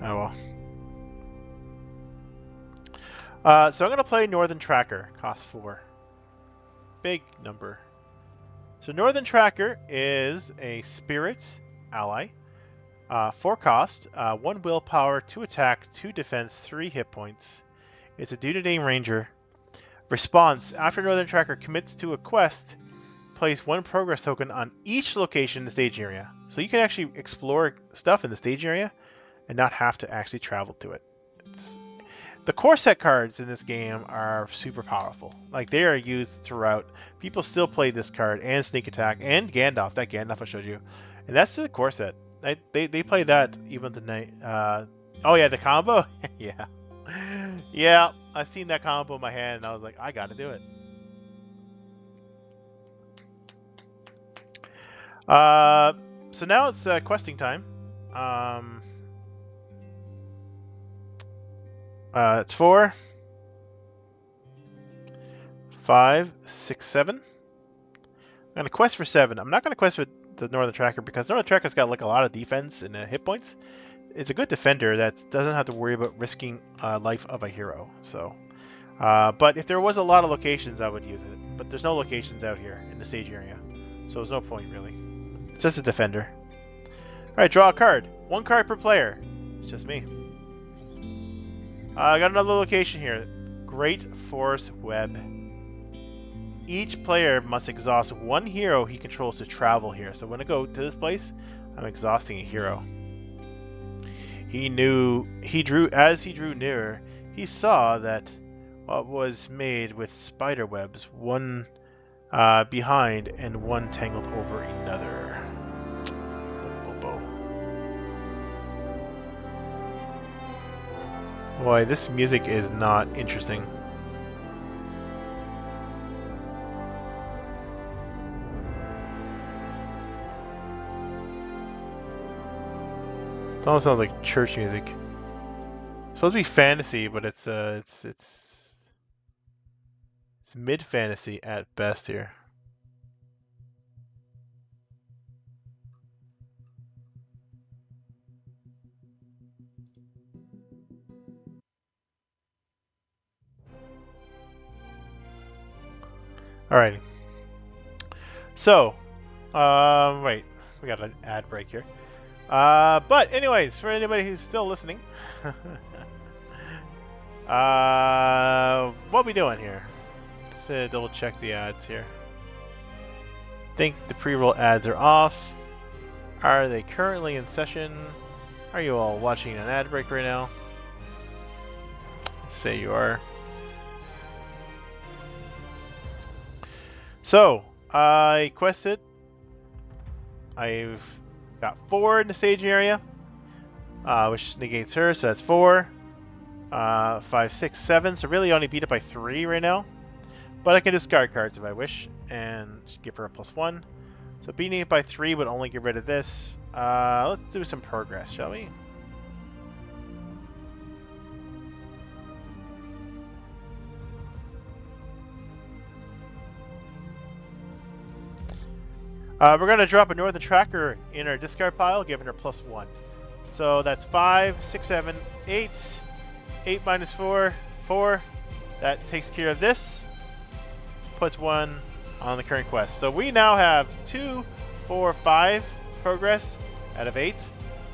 Oh well. So I'm going to play Northern Tracker, cost 4. Big number. So Northern Tracker is a spirit ally. 4 cost, 1 willpower, 2 attack, 2 defense, 3 hit points. It's a due-to-name ranger. Response: after Northern Tracker commits to a quest, place 1 progress token on each location in the stage area. So you can actually explore stuff in the stage area and not have to actually travel to it. The core set cards in this game are super powerful. Like, they are used throughout. People still play this card and Sneak Attack and Gandalf. That Gandalf I showed you. And that's the core set. They play that even the night. Oh yeah, the combo? Yeah. Yeah, I seen that combo in my hand and I was like, I gotta do it. So now it's questing time. It's 4, 5, 6, 7. I'm gonna quest for 7. I'm not gonna quest with the Northern Tracker because Northern Tracker's got like a lot of defense and hit points. It's a good defender that doesn't have to worry about risking life of a hero. So, but if there was a lot of locations, I would use it. But there's no locations out here in the stage area, so there's no point really. It's just a defender. All right, draw a card. 1 card per player. It's just me. I got another location here. Great Forest Web. Each player must exhaust 1 hero he controls to travel here. So when I go to this place, I'm exhausting a hero. As he drew nearer, he saw that what was made with spider webs, one behind and one tangled over another. Boy, this music is not interesting. It almost sounds like church music. It's supposed to be fantasy, but it's It's mid-fantasy at best here. Alrighty. So, wait. We got an ad break here. But anyways, for anybody who's still listening, what we doing here? Let's double check the ads here. Think the pre-roll ads are off. Are they currently in session? Are you all watching an ad break right now? Say you are. So, I quested. I've got 4 in the staging area, which negates her, so that's 4. 5, 6, 7, so really only beat it by 3 right now. But I can discard cards if I wish, and give her a +1. So beating it by 3 would only get rid of this. Let's do some progress, shall we? We're going to drop a Northern Tracker in our discard pile, giving her +1. So that's 5, 6, 7, 8. 8 minus 4, 4. That takes care of this. Puts 1 on the current quest. So we now have 2, 4, 5 progress out of 8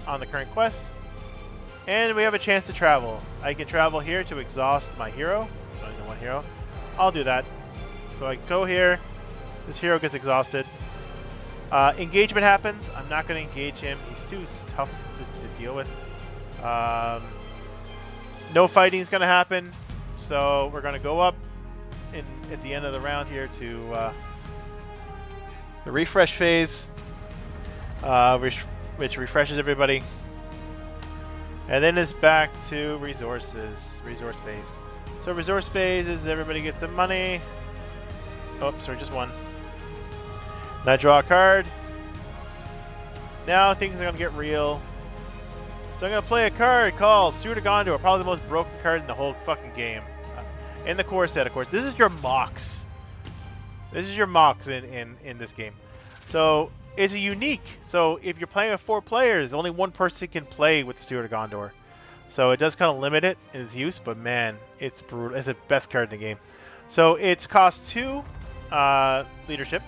on the current quest. And we have a chance to travel. I can travel here to exhaust my hero. So only one hero. I'll do that. So I go here. This hero gets exhausted. Engagement happens. I'm not going to engage him. He's too tough to deal with. No fighting is going to happen. So we're going to go up at the end of the round here to the refresh phase, which refreshes everybody. And then it's back to resource phase. So resource phase is everybody gets some money. Oh, sorry, just 1. And I draw a card. Now things are going to get real. So I'm going to play a card called Steward of Gondor, probably the most broken card in the whole fucking game. In the core set, of course. This is your mocks. This is your mocks in this game. So it's a unique. So if you're playing with 4 players, only 1 person can play with the Steward of Gondor. So it does kind of limit it in its use, but man, it's brutal. It's the best card in the game. So it's cost 2 leadership.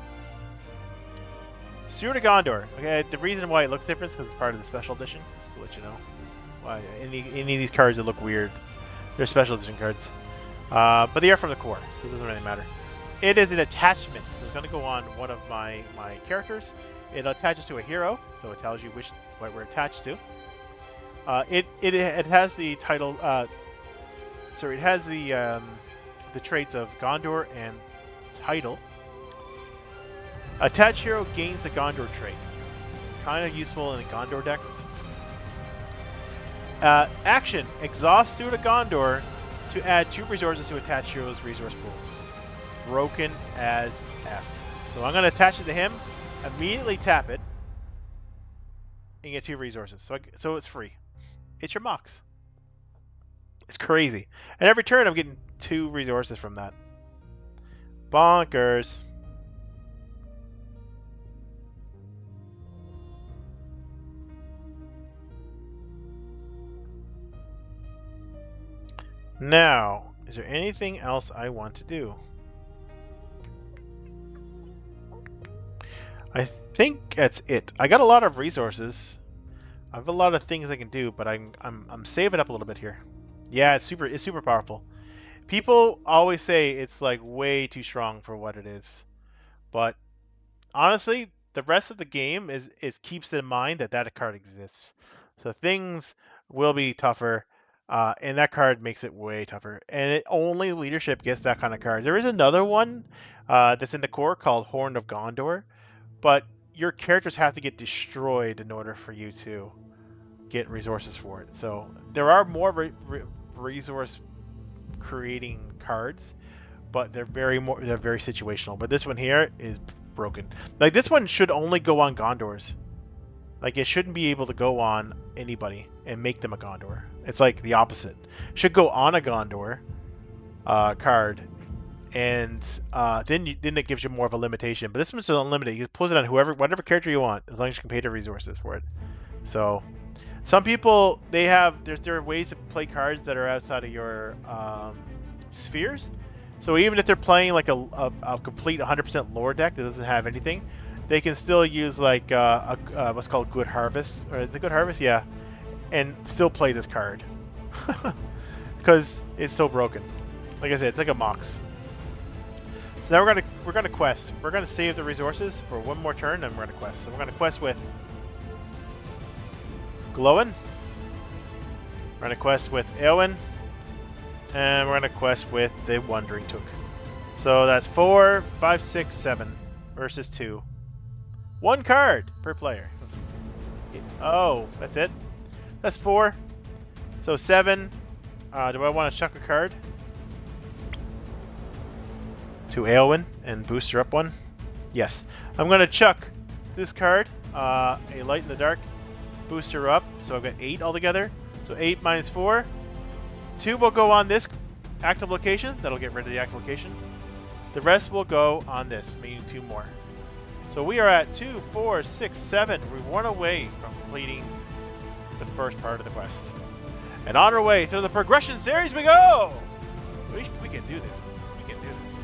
Steward of Gondor. Okay, the reason why it looks different is because it's part of the special edition. Just to let you know. Why any of these cards that look weird, they're special edition cards. But they are from the core, so it doesn't really matter. It is an attachment. So it's going to go on one of my characters. It attaches to a hero, so it tells you what we're attached to. It has the title. Sorry, it has the traits of Gondor and title. Attached hero gains the Gondor trait. Kind of useful in the Gondor decks. Action: exhaust Steward of Gondor to add 2 resources to attach hero's resource pool. Broken as F. So I'm going to attach it to him, immediately tap it, and get 2 resources. So it's free. It's your mocks. It's crazy. And every turn I'm getting 2 resources from that. Bonkers. Now, is there anything else I want to do? I think that's it. I got a lot of resources. I have a lot of things I can do, but I'm saving up a little bit here. Yeah, it's super powerful. People always say it's like way too strong for what it is, but honestly, the rest of the game is keeps in mind that card exists. So things will be tougher. And that card makes it way tougher. And only leadership gets that kind of card. There is another one that's in the core called Horn of Gondor, but your characters have to get destroyed in order for you to get resources for it. So there are more resource creating cards, but they're very situational. But this one here is broken. Like this one should only go on Gondors. Like it shouldn't be able to go on anybody and make them a Gondor. It's like the opposite. It should go on a Gondor card and then it gives you more of a limitation. But this one's unlimited. You can put it on whatever character you want, as long as you can pay the resources for it. So some people there are ways to play cards that are outside of your spheres. So even if they're playing like a complete 100% lore deck that doesn't have anything, they can still use like what's called Good Harvest, or is it Good Harvest? Yeah, and still play this card because it's so broken. Like I said, it's like a Mox. So now we're gonna quest. We're gonna save the resources for one more turn, and we're gonna quest. So we're gonna quest with Glowin. We're gonna quest with Eowyn, and we're gonna quest with the Wandering Took. So that's 4, 5, 6, 7 versus 2. One card per player. Oh, that's it. That's 4. So 7. Do I want to chuck a card to Eowyn and boost her up 1? Yes. I'm going to chuck this card, a Light in the Dark, boost her up. So I've got 8 altogether. So 8 minus 4. 2 will go on this active location. That'll get rid of the active location. The rest will go on this, meaning 2 more. So we are at 2, 4, 6, 7. We're 1 away from completing the first part of the quest. And on our way through the progression series we go! We can do this. We can do this.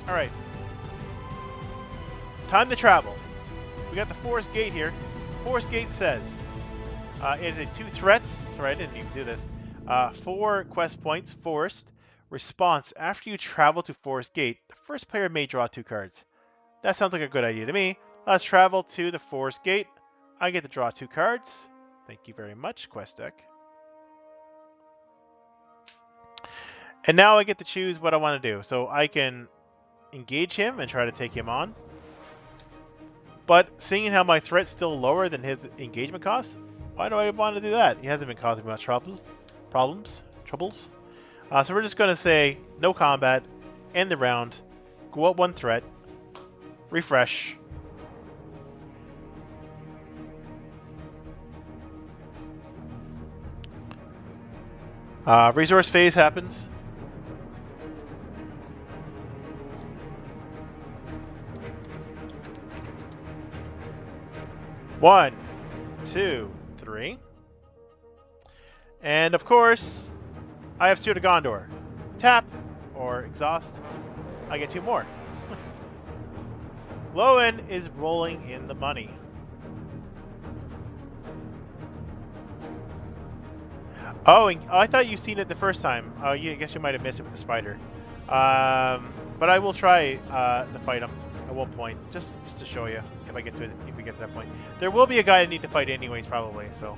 Alright. Time to travel. We got the Forest Gate here. Forest Gate says, it is a 2 threats. Sorry, I didn't even do this. 4 quest points. Forest. Response. After you travel to Forest Gate, the first player may draw 2 cards. That sounds like a good idea to me. Let's travel to the Forest Gate. I get to draw 2 cards. Thank you very much, quest deck. And now I get to choose what I want to do. So I can engage him and try to take him on. But seeing how my threat's still lower than his engagement cost, why do I want to do that? He hasn't been causing much troubles. So we're just going to say no combat, end the round, go up 1 threat, refresh. Resource phase happens. One, 2, 3. And of course, I have Steward of Gondor. Tap or exhaust. I get 2 more. Glowin is rolling in the money. Oh, and I thought you've seen it the first time. Oh, I guess you might have missed it with the spider. But I will try to fight him at one point, just to show you if I get to it. If we get to that point, there will be a guy I need to fight anyways, probably. So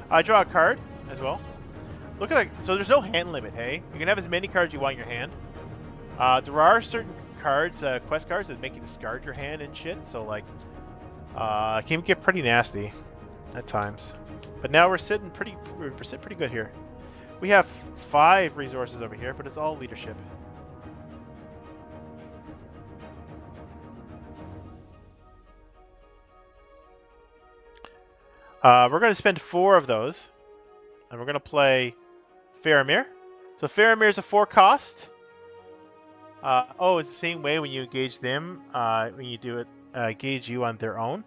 I draw a card as well. Look at that. So there's no hand limit. Hey, you can have as many cards you want in your hand. There are certain cards, quest cards, that make you discard your hand and shit. So like, it can get pretty nasty at times. But now we're sitting pretty good here. We have 5 resources over here, but it's all leadership. We're going to spend 4 of those, and we're going to play Faramir. So Faramir is a 4 cost. It's the same way when you engage them, when you do it, engage you on their own.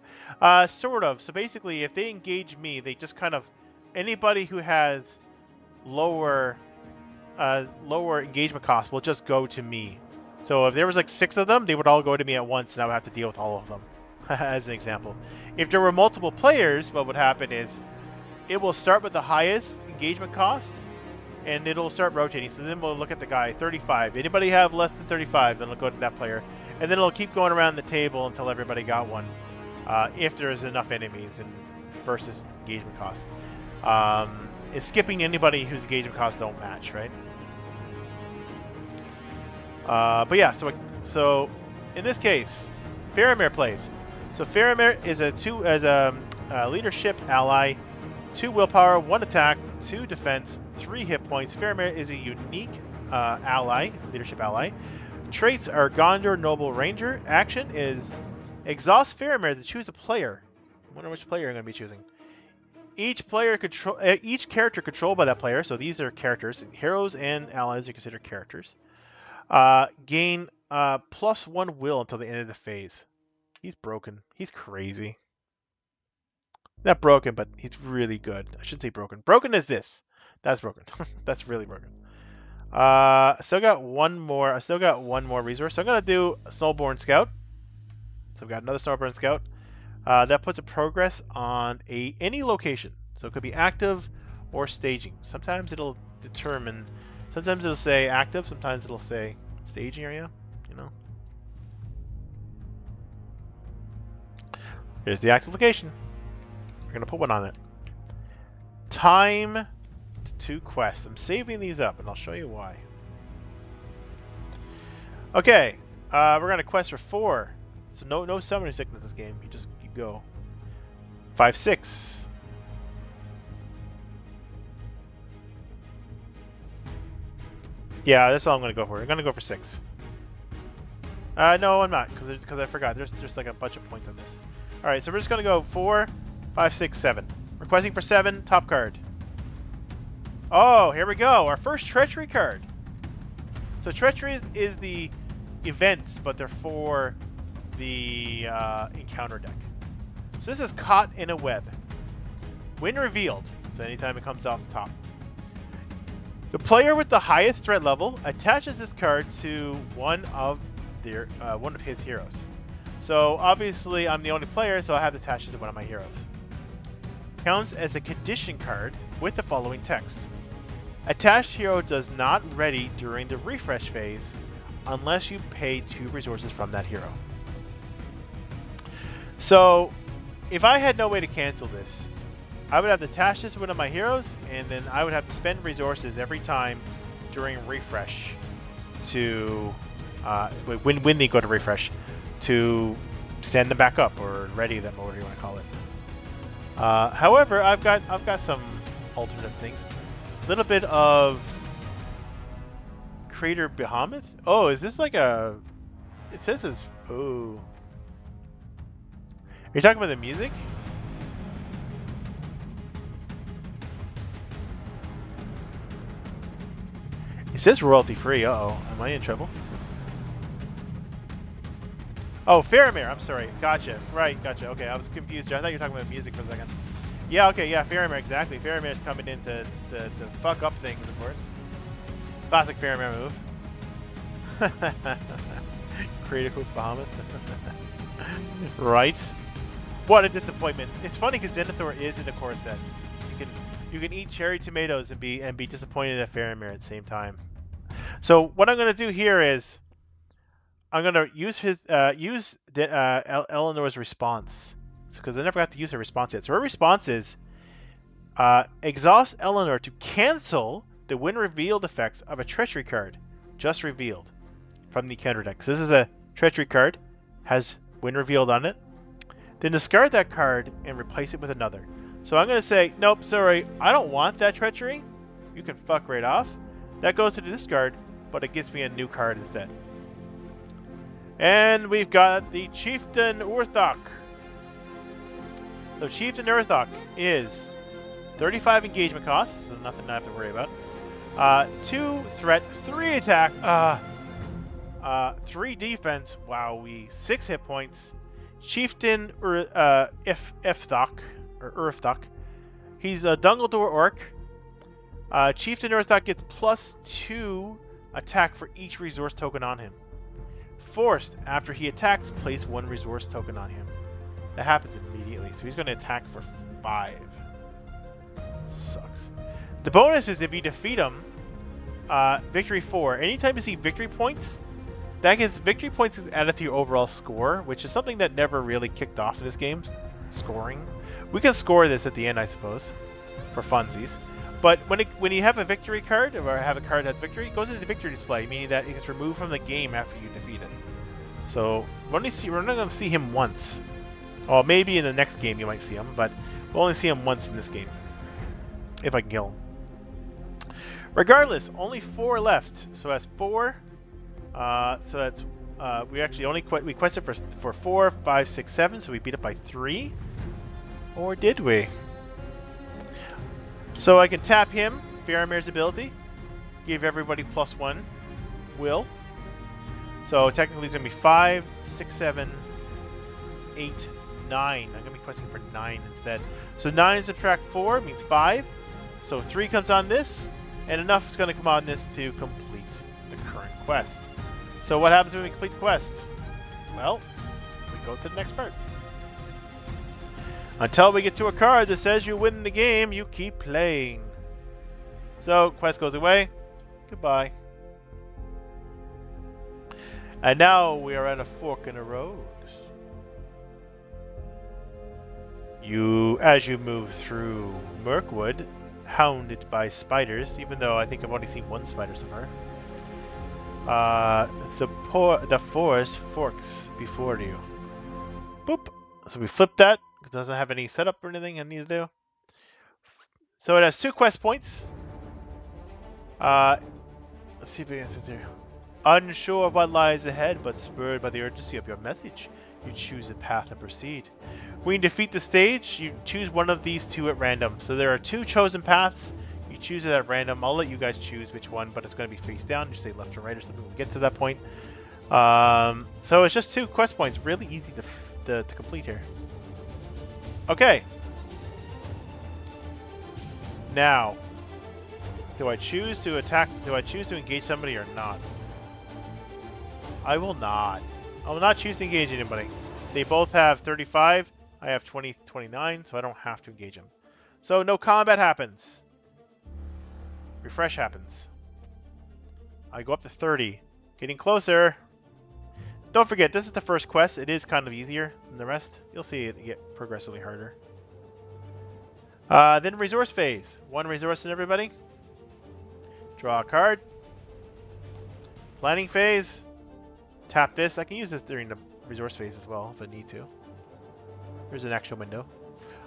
Sort of. So basically, if they engage me, they just kind of, anybody who has lower engagement cost will just go to me. So if there was like 6 of them, they would all go to me at once, and I would have to deal with all of them, as an example. If there were multiple players, what would happen is it will start with the highest engagement cost, and it'll start rotating. So then we'll look at the guy, 35. Anybody have less than 35, then it'll go to that player. And then it'll keep going around the table until everybody got one, if there's enough enemies and versus engagement costs. It's skipping anybody whose engagement costs don't match, right? But yeah, so in this case, Faramir plays. So Faramir is a leadership ally, 2 willpower, 1 attack, 2 defense, 3 hit points. Faramir is a unique ally, leadership ally. Traits are Gondor Noble Ranger. Action is exhaust Faramir to choose a player. I wonder which player I'm going to be choosing. Each character controlled by that player. So these are characters. Heroes and allies are considered characters. Gain +1 will until the end of the phase. He's broken. He's crazy. Not broken, but he's really good. I shouldn't say broken. Broken is this. That's broken. That's really broken. I still got one more. I still got one more resource. So I'm gonna do a Snowborn Scout. So I've got another Snowborn Scout. That puts a progress on any location. So it could be active or staging. Sometimes it'll determine. Sometimes it'll say active. Sometimes it'll say staging area. You know. Here's the active location. We're gonna put one on it. Time to quest. I'm saving these up, and I'll show you why. Okay, we're gonna quest for 4. So no summoning sickness this game. You go. 5, 6. Yeah, that's all I'm gonna go for. I'm gonna go for 6. No, I'm not, because I forgot. There's just like a bunch of points on this. All right, so we're just gonna go 4, 5, 6, 7. Requesting for 7. Top card. Oh, here we go. Our first treachery card. So treachery is the events, but they're for the encounter deck. So this is Caught in a Web. When revealed, so anytime it comes off the top. The player with the highest threat level attaches this card to one of his heroes. So obviously I'm the only player, so I have to attach it to one of my heroes. Counts as a condition card with the following text. Attached hero does not ready during the refresh phase unless you pay 2 resources from that hero. So if I had no way to cancel this, I would have to attach this to one of my heroes, and then I would have to spend resources every time during refresh to when they go to refresh to stand them back up or ready them, or whatever you want to call it. However, I've got some alternate things. A little bit of Crater Behemoth. Oh, is this like a? It says it's. Oh. Are you talking about the music? It says royalty free. Uh-oh. Am I in trouble? Oh, Faramir. I'm sorry. Gotcha. Right. Gotcha. Okay. I was confused. I thought you were talking about music for a second. Yeah. Okay. Yeah. Faramir. Exactly. Faramir's coming in to fuck up things, of course. Classic Faramir move. Critical Bahamut. Right. What a disappointment. It's funny because Denethor is in the core set. You can eat cherry tomatoes and be disappointed at Faramir at the same time. So what I'm gonna do here is I'm gonna use Eleanor's response, because I never got to use her response yet. So her response is exhaust Eleanor to cancel the when revealed effects of a treachery card just revealed from the counter deck. So this is a treachery card, has when revealed on it. Then discard that card and replace it with another. So I'm going to say, nope, sorry, I don't want that treachery. You can fuck right off. That goes to the discard, but it gives me a new card instead. And we've got the Chieftain Urthok. So Chieftain Urthok is 35 engagement costs, so nothing I have to worry about. 2 threat, 3 attack, 3 defense, wowee, 6 hit points. Chieftain Urthok. He's a Dungledore Orc. Chieftain Urthok gets +2 attack for each resource token on him. Forced, after he attacks, place 1 resource token on him. That happens immediately, so he's going to attack for 5. Sucks. The bonus is if you defeat him, victory 4. Anytime you see victory points, that gets victory points is added to your overall score, which is something that never really kicked off in this game. Scoring. We can score this at the end, I suppose, for funsies. But when you have a victory card, or have a card that has victory, it goes into the victory display, meaning that it gets removed from the game after you defeat it. So we're not going to see him once. Or maybe in the next game you might see him, but we'll only see him once in this game. If I can kill him. Regardless, only 4 left. So that's 4. So that's we actually only we quested for 4, 5, 6, 7. So we beat it by 3. Or did we? So I can tap him, Faramir's ability, give everybody +1 will. So technically it's going to be 5, 6, 7, 8, 9. I'm going to be questing for 9 instead. So 9 subtract 4 means 5. So 3 comes on this, and enough is going to come on this to complete the current quest. So what happens when we complete the quest? Well, we go to the next part. Until we get to a card that says you win the game, you keep playing. So, quest goes away. Goodbye. And now we are at a fork in the road. As you move through Mirkwood, hounded by spiders, even though I think I've only seen one spider so far. The forest forks before you. Boop. So we flip that. It doesn't have any setup or anything I need to do. So it has 2 quest points. Let's see if we can sit here. Unsure of what lies ahead, but spurred by the urgency of your message, you choose a path to proceed. When you defeat the stage, you choose one of these 2 at random. So there are 2 chosen paths. You choose it at random. I'll let you guys choose which one, but it's going to be face down. Just say left or right or something. We'll get to that point. So it's just 2 quest points. Really easy to complete here. Okay. Now, do I choose to attack? Do I choose to engage somebody or not? I will not. I will not choose to engage anybody. They both have 35. I have 29, so I don't have to engage them. So no combat happens. Refresh happens. I go up to 30. Getting closer. Don't forget, this is the first quest. It is kind of easier than the rest. You'll see it get progressively harder. Then resource phase. 1 resource in everybody. Draw a card. Planning phase. Tap this. I can use this during the resource phase as well if I need to. There's an actual window.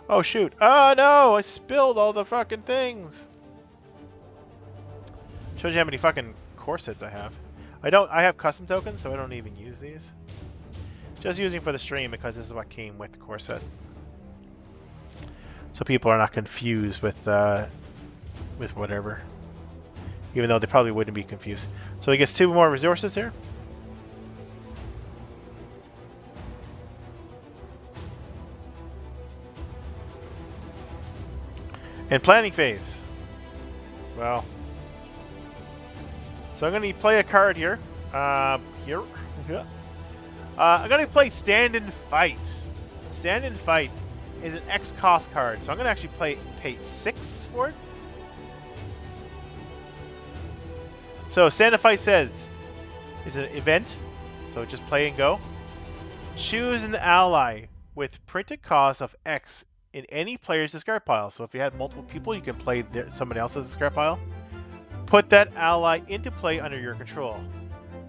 Oh shoot. Oh no! I spilled all the fucking things! Shows you how many fucking core sets I have. I have custom tokens, so I don't even use these. Just using for the stream because this is what came with the core set. So people are not confused with whatever. Even though they probably wouldn't be confused. So he gets 2 more resources here. And planning phase. Well. So I'm going to play a card here. Here. Yeah. I'm going to play Stand and Fight. Stand and Fight is an X cost card. So I'm going to actually pay 6 for it. So Stand and Fight says, is an event. So just play and go. Choose an ally with printed cost of X in any player's discard pile. So if you had multiple people, you can play somebody else's discard pile. Put that ally into play under your control.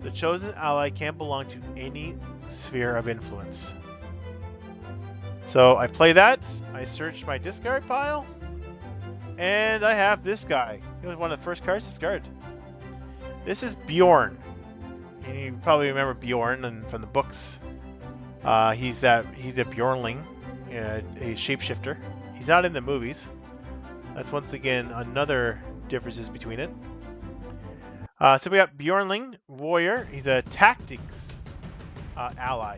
The chosen ally can belong to any sphere of influence. So I play that. I search my discard pile. And I have this guy. He was one of the first cards discarded. This is Bjorn. And you probably remember Bjorn from the books. He's a Bjornling, a shapeshifter. He's not in the movies. That's once again another differences between it. So we got Bjornling, warrior. He's a tactics ally.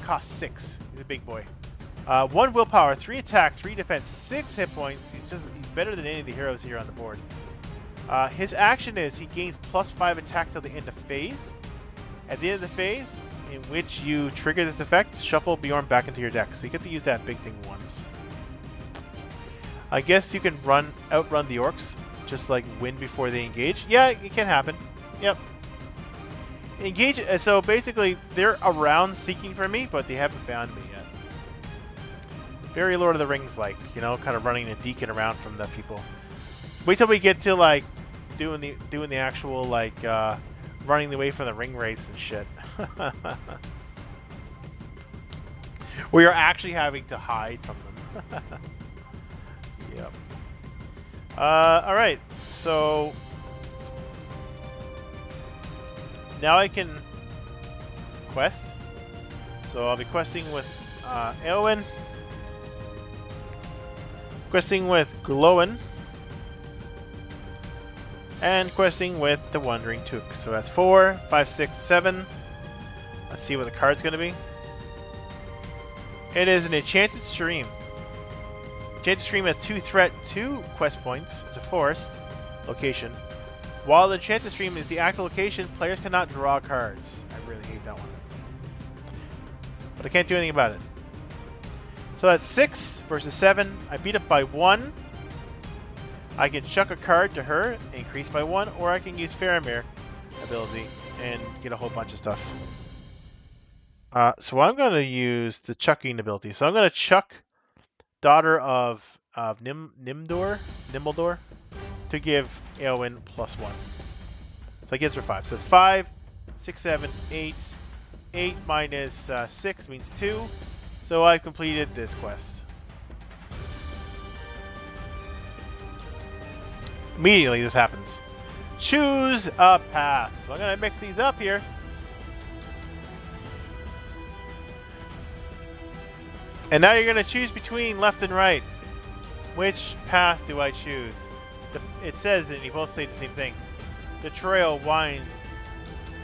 Cost 6. He's a big boy. 1 willpower, 3 attack, 3 defense, 6 hit points. He's better than any of the heroes here on the board. His action is he gains +5 attack till the end of phase. At the end of the phase, in which you trigger this effect, shuffle Bjorn back into your deck. So you get to use that big thing once. I guess you can outrun the orcs, just like win before they engage. Yeah, it can happen. Yep. Engage. So basically, they're around seeking for me, but they haven't found me yet. Very Lord of the Rings like, you know, kind of running a deacon around from the people. Wait till we get to like doing the actual like running away from the ring race and shit. We are actually having to hide from them. Yep. All right. So now I can quest. So I'll be questing with Eowyn. Questing with Glowin. And questing with the Wandering Took. So that's 4, 5, 6, 7. Let's see what the card's going to be. It is an Enchanted Stream. Enchanted Stream has 2 threat, 2 quest points. It's a forest location. While the Enchanted Stream is the active location, players cannot draw cards. I really hate that one. But I can't do anything about it. So that's 6 versus 7. I beat it by 1. I can chuck a card to her, increase by 1, or I can use Faramir ability and get a whole bunch of stuff. So I'm going to use the chucking ability. So I'm going to chuck Daughter of Nimbledore to give Eowyn +1. So that gives her 5. So it's 5, 6, 7, 8. 8 minus 6 means 2. So I've completed this quest. Immediately this happens. Choose a path. So I'm going to mix these up here. And now you're going to choose between left and right. Which path do I choose? It says, and you both say the same thing. The trail winds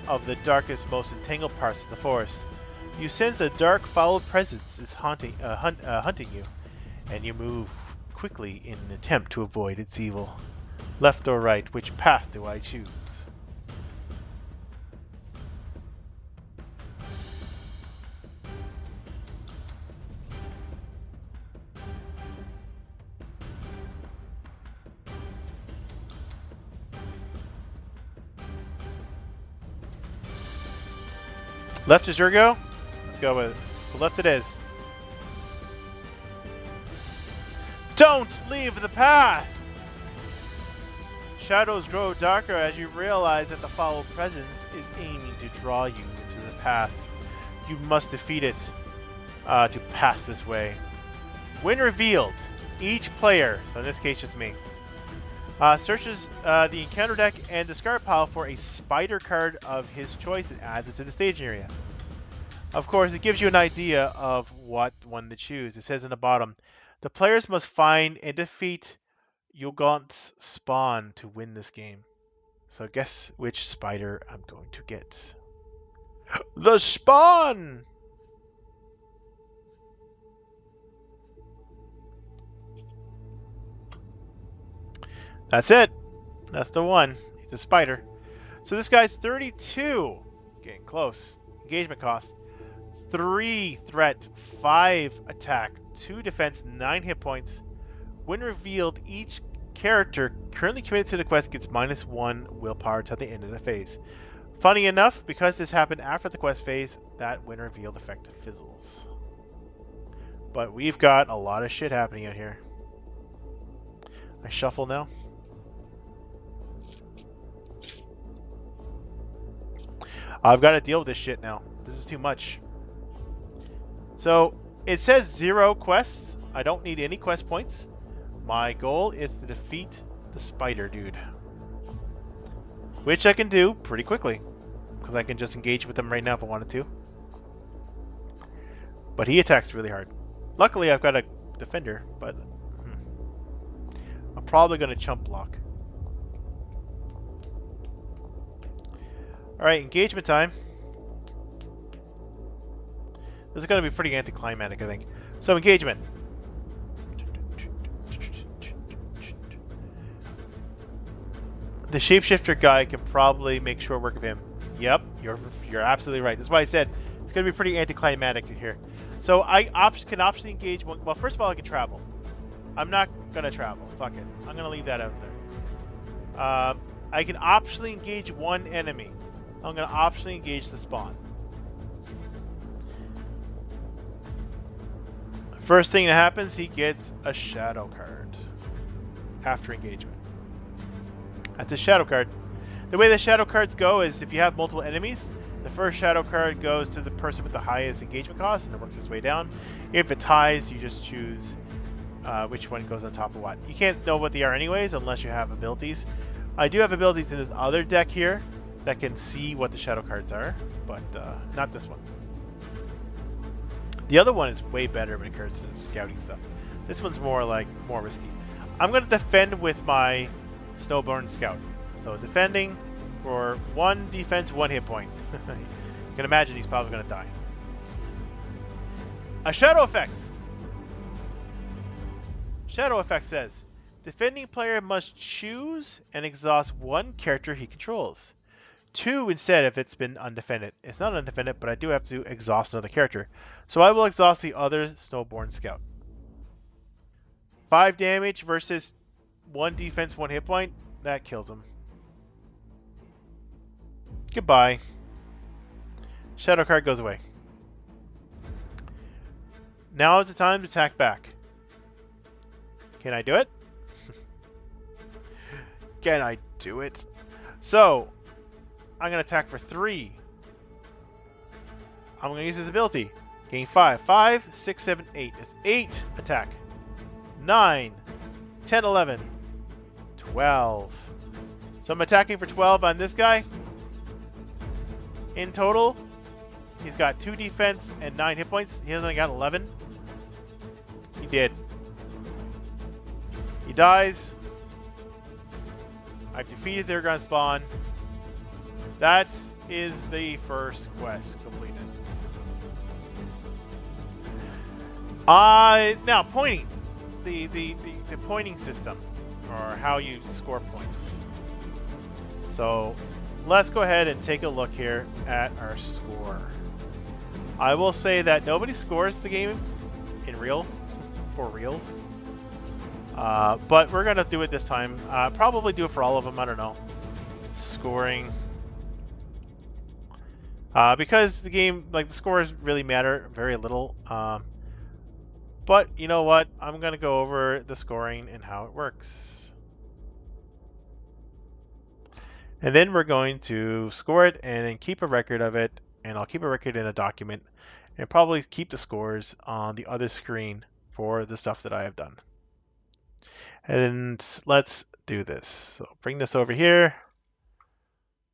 of the darkest, most entangled parts of the forest. You sense a dark, foul presence is hunting you, and you move quickly in an attempt to avoid its evil. Left or right, which path do I choose? Left is your go? Let's go with it. The left it is. Don't leave the path! Shadows grow darker as you realize that the foul presence is aiming to draw you into the path. You must defeat it to pass this way. When revealed, each player, so in this case just me, searches the encounter deck and discard pile for a spider card of his choice and adds it to the staging area. Of course, it gives you an idea of what one to choose. It says in the bottom, the players must find and defeat Yogaunt's spawn to win this game. So guess which spider I'm going to get. The spawn! That's it. That's the one. It's a spider. So this guy's 32. Getting close. Engagement cost. 3 threat, 5 attack, 2 defense, 9 hit points. When revealed, each character currently committed to the quest gets -1 willpower till the end of the phase. Funny enough, because this happened after the quest phase, that when revealed effect fizzles. But we've got a lot of shit happening out here. I shuffle now. I've got to deal with this shit now. This is too much. So, it says 0 quests. I don't need any quest points. My goal is to defeat the spider dude. Which I can do pretty quickly. Because I can just engage with him right now if I wanted to. But he attacks really hard. Luckily, I've got a defender, but I'm probably going to chump block. Alright, engagement time. This is going to be pretty anticlimactic, I think. So, engagement. The shapeshifter guy can probably make short work of him. Yep, you're absolutely right. That's why I said it's going to be pretty anticlimactic here. So, I can optionally engage one. Well, first of all, I can travel. I'm not going to travel. Fuck it. I'm going to leave that out there. I can optionally engage one enemy. I'm going to optionally engage the spawn. First thing that happens, he gets a shadow card after engagement. That's a shadow card. The way the shadow cards go is if you have multiple enemies, the first shadow card goes to the person with the highest engagement cost and it works its way down. If it ties, you just choose which one goes on top of what. You can't know what they are anyways unless you have abilities. I do have abilities in the other deck here that can see what the shadow cards are, but not this one. The other one is way better when it comes to scouting stuff. This one's more risky. I'm going to defend with my Snowborn Scout. So defending for 1 defense, 1 hit point. You can imagine he's probably going to die. A shadow effect. Shadow effect says, defending player must choose and exhaust 1 character he controls. 2 instead if it's been undefended. It's not undefended, but I do have to exhaust another character. So I will exhaust the other Snowborn Scout. 5 damage versus 1 defense, 1 hit point. That kills him. Goodbye. Shadow card goes away. Now is the time to attack back. Can I do it? Can I do it? So, I'm going to attack for 3. I'm going to use his ability. Gain 5. 5, 6, 7, 8. It's 8 attack. 9, 10, 11, 12. So I'm attacking for 12 on this guy. In total, he's got 2 defense and 9 hit points. He only got 11. He did. He dies. I've defeated their gun spawn. That is the first quest completed. Now pointing. The pointing system, or how you score points. So let's go ahead and take a look here at our score. I will say that nobody scores the game in real, for reals. But we're gonna do it this time. Probably do it for all of them. I don't know. Scoring. Because the game, like the scores really matter very little. But you know what? I'm going to go over the scoring and how it works. And then we're going to score it and then keep a record of it. And I'll keep a record in a document and probably keep the scores on the other screen for the stuff that I have done. And let's do this. So bring this over here.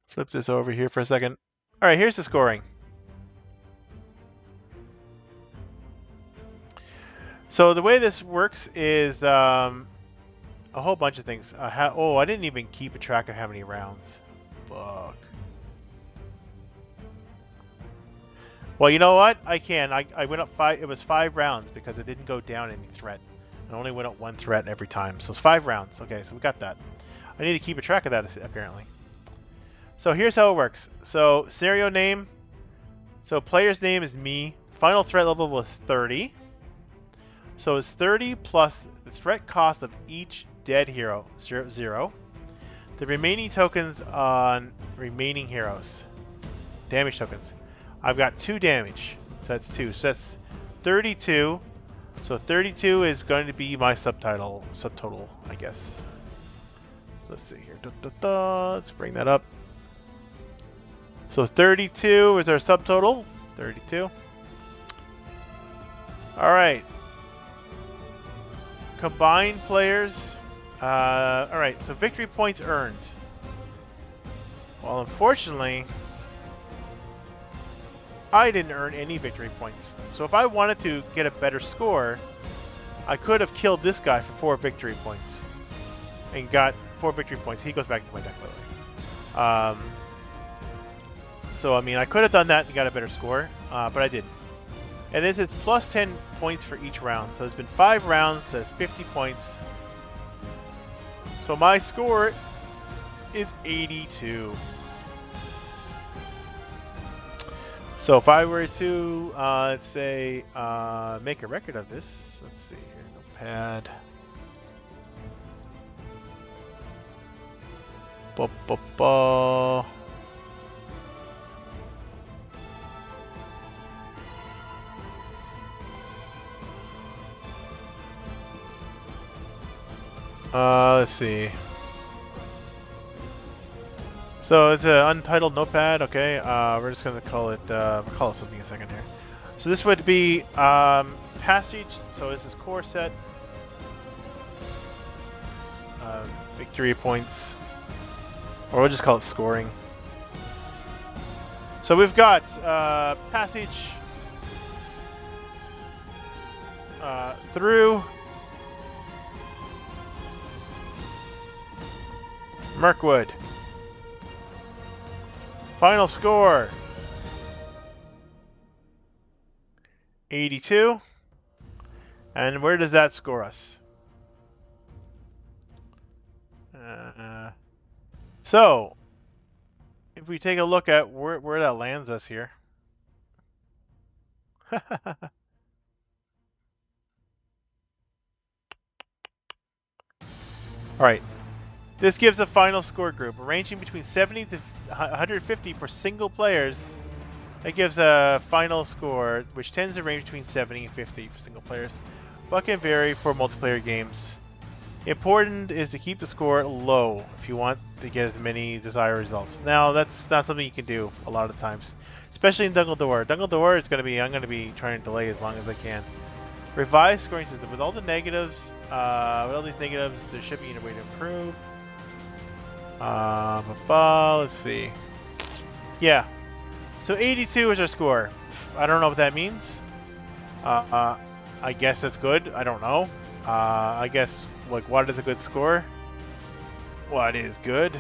Flip this over here for a second. All right, here's the scoring. So the way this works is a whole bunch of things. Oh, I didn't even keep a track of how many rounds. Fuck. Well, you know what? I can. I went up 5. It was 5 rounds because it didn't go down any threat. I only went up 1 threat every time. So it's 5 rounds. Okay, so we got that. I need to keep a track of that apparently. So here's how it works. So scenario name. So player's name is me. Final threat level was 30. So it's 30 plus the threat cost of each dead hero, 0. The remaining tokens on remaining heroes. Damage tokens. I've got 2 damage. So that's 2. So that's 32. So 32 is going to be my subtotal, I guess. So let's see here. Let's bring that up. So 32 is our subtotal. 32. All right. Combined players. All right, so victory points earned. Well, unfortunately, I didn't earn any victory points. So if I wanted to get a better score, I could have killed this guy for 4 victory points and got 4 victory points. He goes back to my deck, by the way. So, I mean, I could have done that and got a better score, but I didn't. And this is plus 10 points for each round. So it's been 5 rounds, so it's 50 points. So my score is 82. So if I were to, let's say, make a record of this. Let's see here, notepad. Let's see. So it's an untitled notepad. Okay, we're just gonna call it something in a second here. So this would be passage. So this is core set. Victory points, or we'll just call it scoring. So we've got passage through Mirkwood. Final score 82. And where does that score us? So, if we take a look at where that lands us here. All right. This gives a final score group ranging between 70 to 150 for single players. That gives a final score which tends to range between 70 and 50 for single players, but can vary for multiplayer games. Important is to keep the score low if you want to get as many desired results. Now, that's not something you can do a lot of times, especially in LotR. LotR is going to be, I'm going to be trying to delay as long as I can. Revised scoring system. With all the negatives, with all these negatives, there should be a way to improve. Let's see. Yeah. So 82 is our score. I don't know what that means. I guess that's good. I don't know. I guess, like, what is a good score? What is good?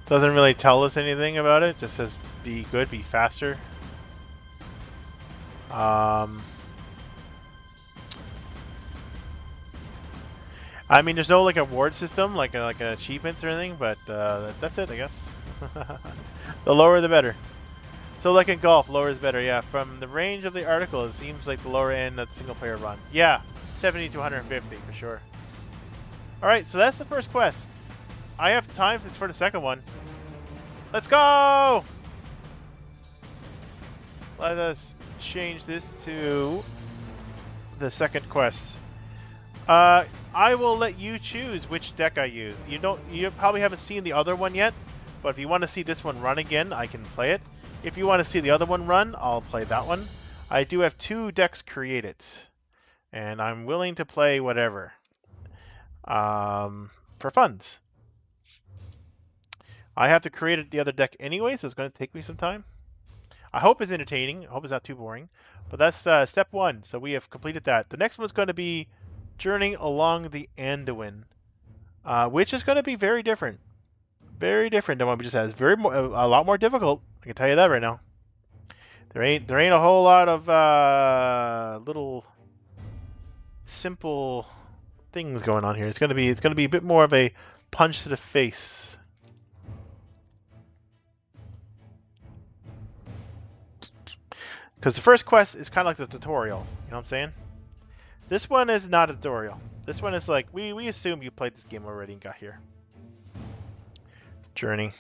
Doesn't really tell us anything about it. Just says be good, be faster. I mean, there's no like award system, like achievements or anything, but that's it, I guess. The lower, the better. So, like in golf, lower is better. Yeah, from the range of the article, it seems like the lower end of the single-player run. Yeah, 70 to 150 for sure. All right, so that's the first quest. I have time for the second one. Let's go! Let us change this to the second quest. I will let you choose which deck I use. You probably haven't seen the other one yet, but if you want to see this one run again, I can play it. If you want to see the other one run, I'll play that one. I do have 2 decks created, and I'm willing to play whatever for funds. I have to create the other deck anyway, so it's going to take me some time. I hope it's entertaining. I hope it's not too boring. But that's step 1, so we have completed that. The next one's going to be Journey Along the Anduin, which is going to be very different. Very different than what we just had. It's a lot more difficult. I can tell you that right now. There ain't a whole lot of little simple things going on here. It's gonna be a bit more of a punch to the face. Because the first quest is kind of like the tutorial. You know what I'm saying? This one is not a tutorial. This one is like we assume you played this game already and got here. Journey.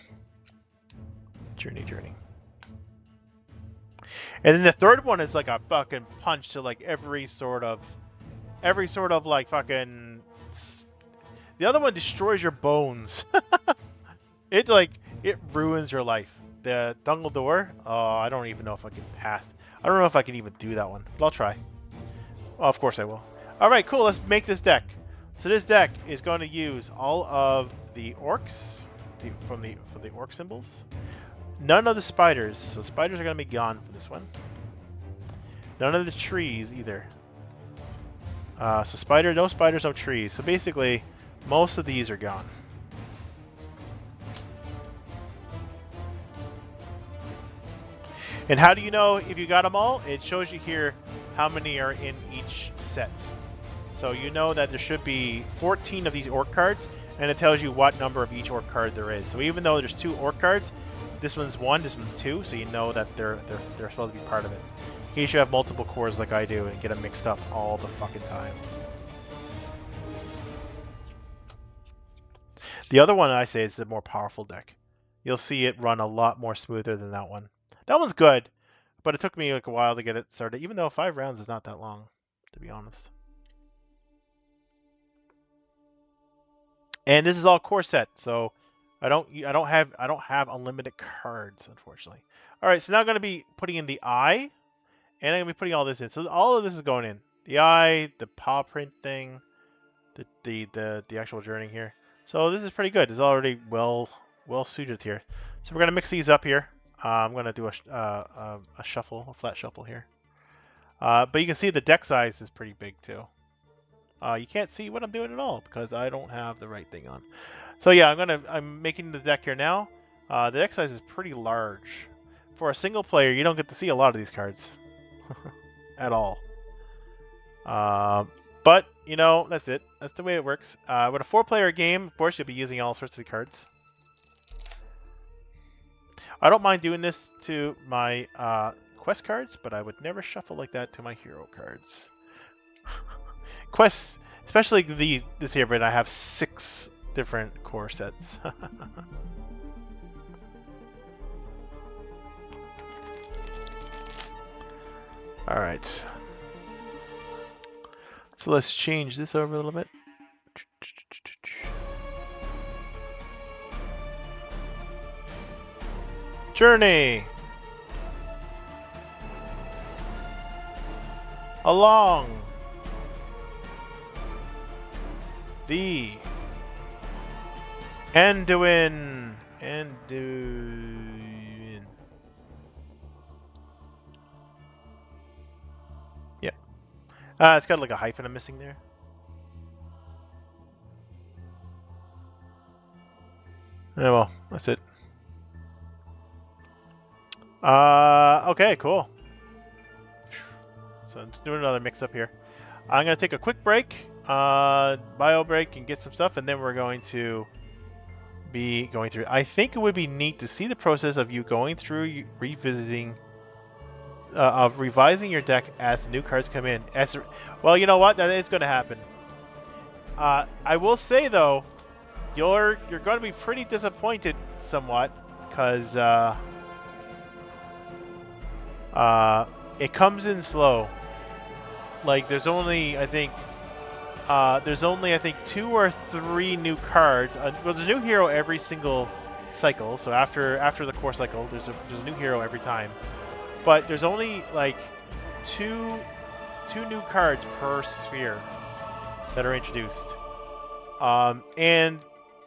And then the third one is like a fucking punch to like every sort of like fucking. The other one destroys your bones. It ruins your life. The LotR. Oh, I don't even know if I can pass. I don't know if I can even do that one, but I'll try. Oh, of course I will. All right, cool. Let's make this deck. So this deck is going to use all of the orcs from the orc symbols. None of the spiders. So spiders are going to be gone for this one. None of the trees either. So no spiders, no trees. So basically, most of these are gone. And how do you know if you got them all? It shows you here how many are in each set. So you know that there should be 14 of these orc cards, and it tells you what number of each orc card there is. So even though there's 2 orc cards, this one's 1, this one's 2, so you know that they're supposed to be part of it. In case you have multiple cores like I do and get them mixed up all the fucking time. The other one I say is the more powerful deck. You'll see it run a lot more smoother than that one. That one's good, but it took me like a while to get it started, even though 5 rounds is not that long, to be honest. And this is all core set, so I don't have unlimited cards, unfortunately. All right, so now I'm going to be putting in the eye, and I'm going to be putting all this in. So all of this is going in. The eye, the paw print thing, the actual journey here. So this is pretty good. It's already well suited here. So we're going to mix these up here. I'm going to do a shuffle, a flat shuffle here. But you can see the deck size is pretty big too. You can't see what I'm doing at all because I don't have the right thing on. So yeah, I'm making the deck here now. The deck size is pretty large. For a single player, you don't get to see a lot of these cards at all. But you know, that's it. That's the way it works. With a 4-player game, of course, you'll be using all sorts of cards. I don't mind doing this to my quest cards, but I would never shuffle like that to my hero cards. Quests, especially this here, but I have 6 different core sets. All right. So let's change this over a little bit. Journey along the Anduin. Yeah. It's got like a hyphen I'm missing there. Yeah, well, that's it. Okay, cool. So let's do another mix up here. I'm gonna take a quick break, bio break, and get some stuff, and then we're going to be going through. I think it would be neat to see the process of you going through, revisiting, of revising your deck as new cards come in. Well, you know what? That is going to happen. I will say though, you're going to be pretty disappointed somewhat because it comes in slow. Like there's only I think 2 or 3 new cards. Well, there's a new hero every single cycle. So after the core cycle, there's a new hero every time. But there's only like two new cards per sphere that are introduced, and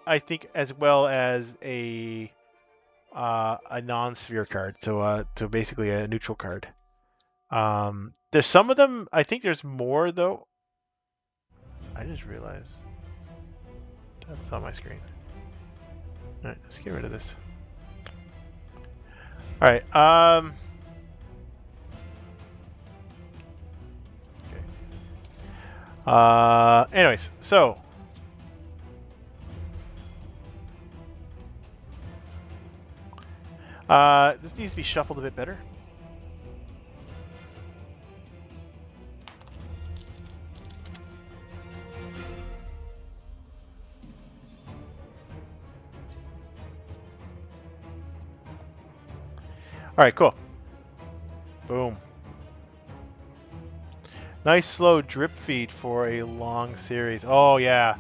I think as well as a non-sphere card. So basically a neutral card. There's some of them. I think there's more though. I just realized that's on my screen. All right, let's get rid of this. All right. Okay. Anyways, so this needs to be shuffled a bit better. All right, cool. Boom. Nice slow drip feed for a long series. Oh yeah,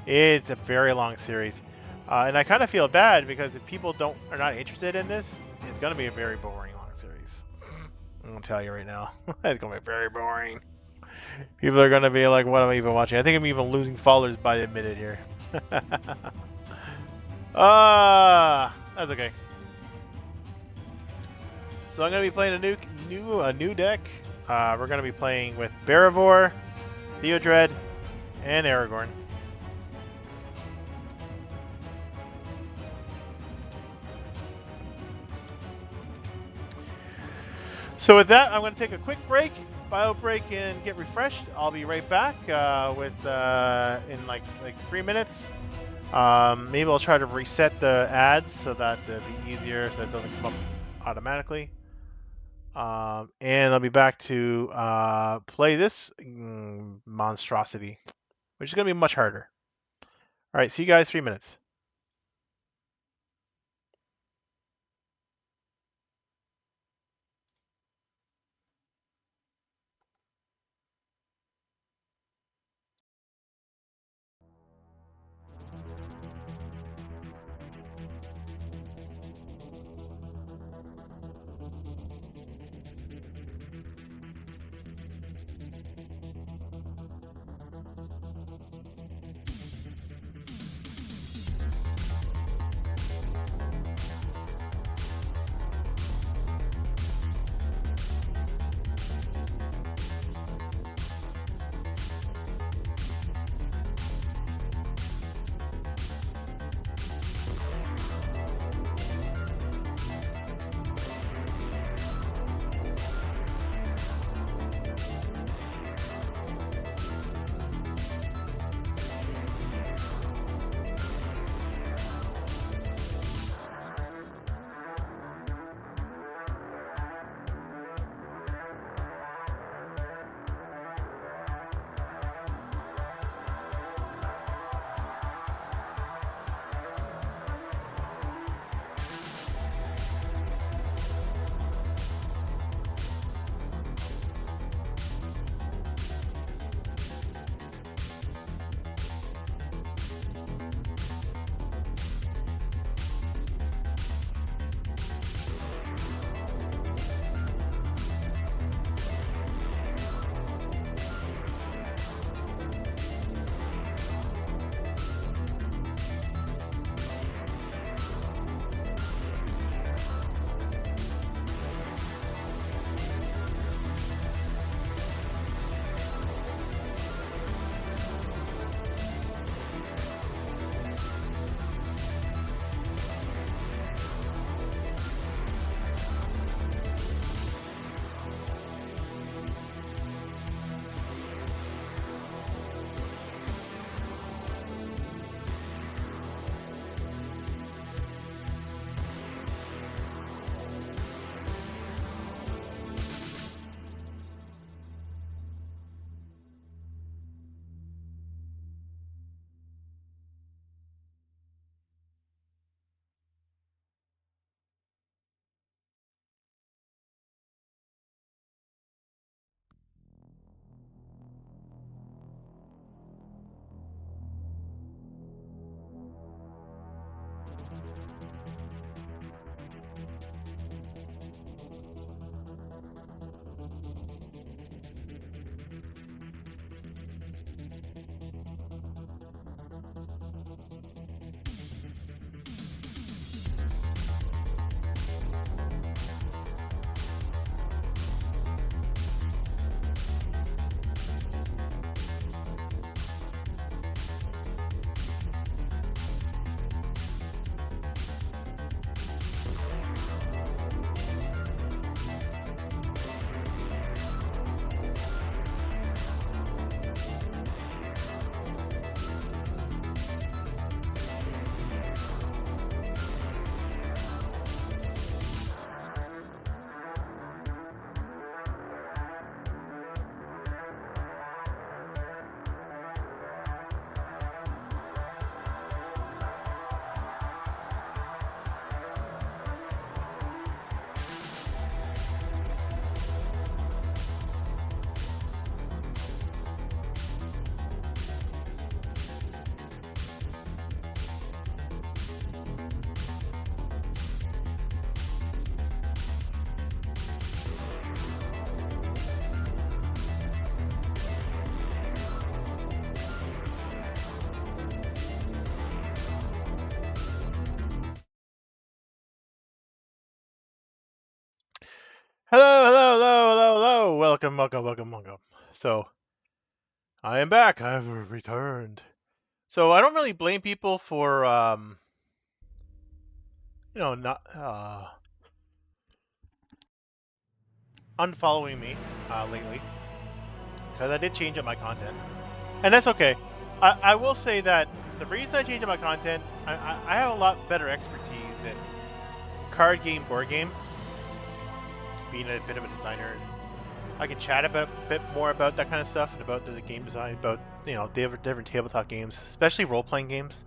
it's a very long series, and I kind of feel bad because if people are not interested in this, it's gonna be a very boring long series. I'm gonna tell you right now, it's gonna be very boring. People are gonna be like, "What am I even watching?" I think I'm even losing followers by the minute here. That's okay. So I'm gonna be playing a new deck. We're gonna be playing with Barivore, Theodred, and Aragorn. So with that, I'm gonna take a quick break, bio break, and get refreshed. I'll be right back in like 3 minutes. Maybe I'll try to reset the ads so that it'll be easier, so it doesn't come up automatically. And I'll be back to play this monstrosity, which is going to be much harder. All right, see you guys 3 minutes. Hello, hello, hello, hello, hello. Welcome, welcome, welcome, welcome. So, I am back. I've returned. So, I don't really blame people for, not unfollowing me lately, because I did change up my content, and that's okay. I will say that the reason I changed up my content, I have a lot better expertise in card game, board game, being a bit of a designer. I can chat about a bit more about that kind of stuff and about the game design, about different tabletop games, especially role playing games.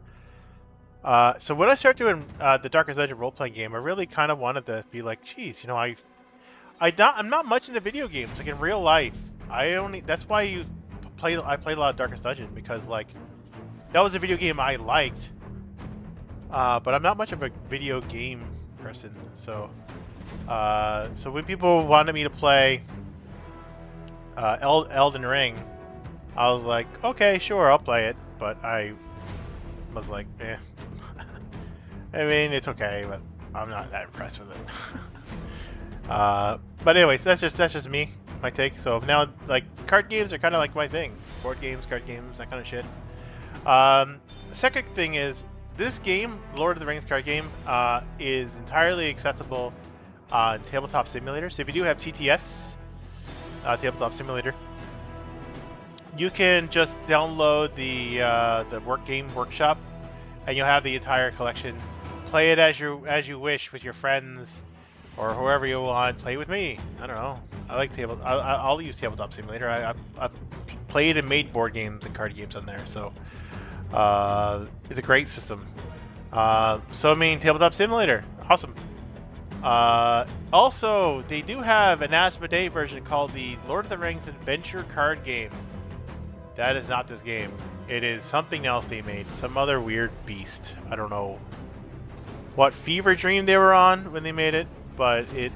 So when I started doing the Darkest Legend role playing game, I really kind of wanted to be like, geez, I'm not much into video games. Like in real life, that's why I played a lot of Darkest Legend, because like that was a video game I liked. But I'm not much of a video game person. So when people wanted me to play Elden Ring, I was like, okay, sure, I'll play it. But I was like, eh. I mean, it's okay, but I'm not that impressed with it. But anyways, that's just me, my take. So now, like, card games are kind of like my thing. Board games, card games, that kind of shit. Second thing is, this game, Lord of the Rings card game, is entirely accessible on Tabletop Simulator. So if you do have TTS, Tabletop Simulator, you can just download the game workshop, and you'll have the entire collection. Play it as you wish with your friends or whoever you want. Play with me. I don't know. I like I'll use Tabletop Simulator. I've played and made board games and card games on there, so it's a great system. So I mean, Tabletop Simulator, awesome. Also, they do have an Asmodee version called the Lord of the Rings Adventure card game. That is not this game. It is something else they made. Some other weird beast. I don't know what fever dream they were on when they made it, but it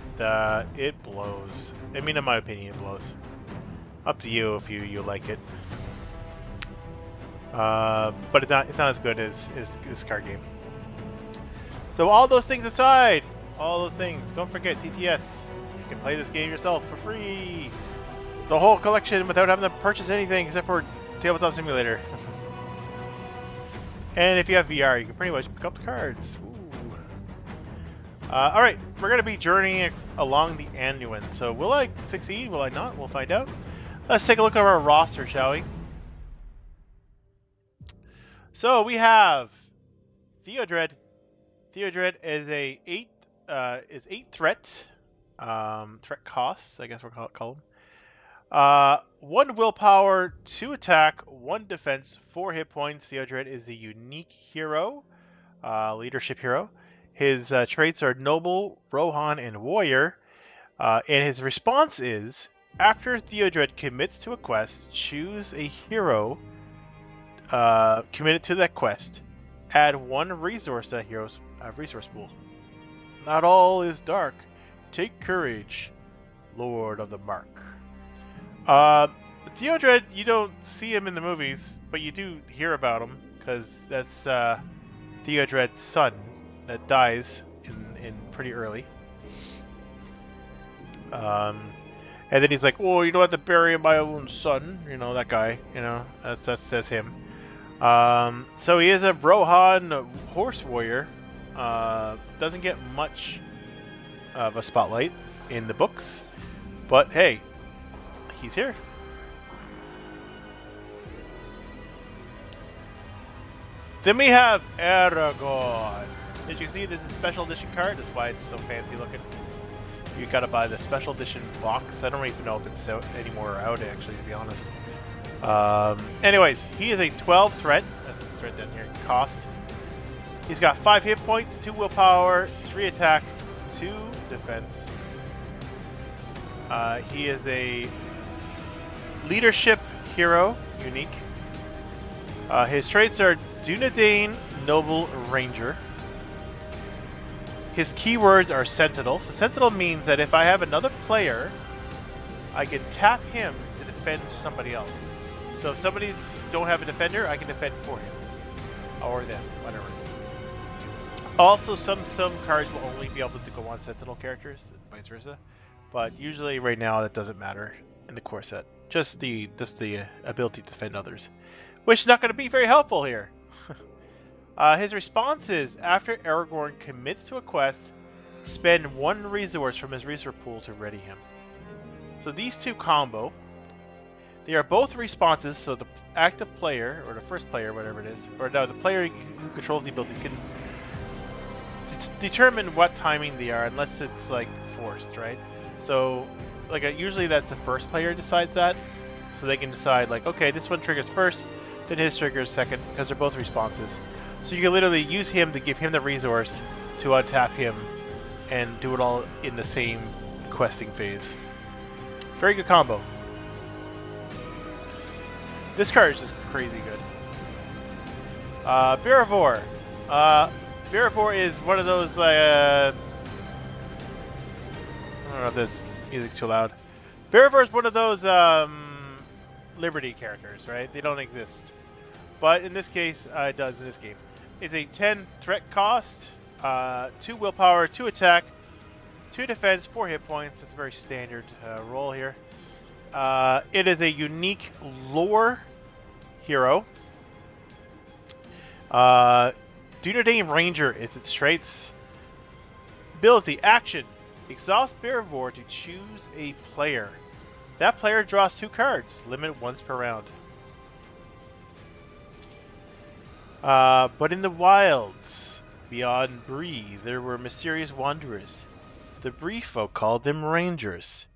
blows. I mean, in my opinion, it blows. Up to you if you like it. But it's not as good as this card game. So all those things aside, all those things, don't forget TTS. You can play this game yourself for free. The whole collection without having to purchase anything except for Tabletop Simulator. And if you have VR, you can pretty much pick up the cards. Alright, we're going to be journeying along the Anduin. So will I succeed? Will I not? We'll find out. Let's take a look at our roster, shall we? So we have Theodred. Theodred is eight threat. Threat costs, I guess we'll call them. 1 willpower, 2 attack, 1 defense, 4 hit points. Theodred is a unique hero, leadership hero. His traits are Noble, Rohan, and Warrior. And his response is, after Theodred commits to a quest, choose a hero committed to that quest. Add 1 resource to that hero's resource pool. Not all is dark. Take courage, Lord of the Mark. Theodred, you don't see him in the movies, but you do hear about him, because that's Theodred's son that dies in pretty early. And then he's like, "Oh, you don't have to bury my own son." You know, that guy. You know, that's him. So he is a Rohan horse warrior. Doesn't get much of a spotlight in the books, but hey, he's here. Then we have Aragorn. Did you see this is a special edition card? That's why it's so fancy looking. You gotta buy the special edition box. I don't even know if it's out anymore out, actually, to be honest. Anyways, he is a 12 threat. That's the threat down here. Cost. He's got 5 hit points, 2 willpower, 3 attack, 2 defense. He is a leadership hero, unique. His traits are Dunedain, Noble, Ranger. His keywords are Sentinel. So Sentinel means that if I have another player, I can tap him to defend somebody else. So if somebody don't have a defender, I can defend for him. Or them, whatever. Also, some cards will only be able to go on Sentinel characters, and vice versa. But usually right now that doesn't matter in the core set. Just the ability to defend others, which is not going to be very helpful here. His response is, after Aragorn commits to a quest, spend 1 resource from his resource pool to ready him. So these two combo. They are both responses, so the active player, or the first player, whatever it is, or no, the player who controls the ability can determine what timing they are, unless it's like forced, right? So, like usually that's the first player decides that, so they can decide like, okay, this one triggers first, then his triggers second, because they're both responses. So you can literally use him to give him the resource to untap him, and do it all in the same questing phase. Very good combo. This card is just crazy good. Birivor. Birivor is one of those, I don't know if this music's too loud. Birivor is one of those, Liberty characters, right? They don't exist. But in this case, it does in this game. It's a 10 threat cost, 2 willpower, 2 attack, 2 defense, 4 hit points. It's a very standard roll here. It is a unique lore hero. Dunedain Ranger is its traits. Ability, action. Exhaust Birivor to choose a player. That player draws 2 cards, limit once per round. But in the wilds, beyond Bree, there were mysterious wanderers. The Bree folk called them Rangers,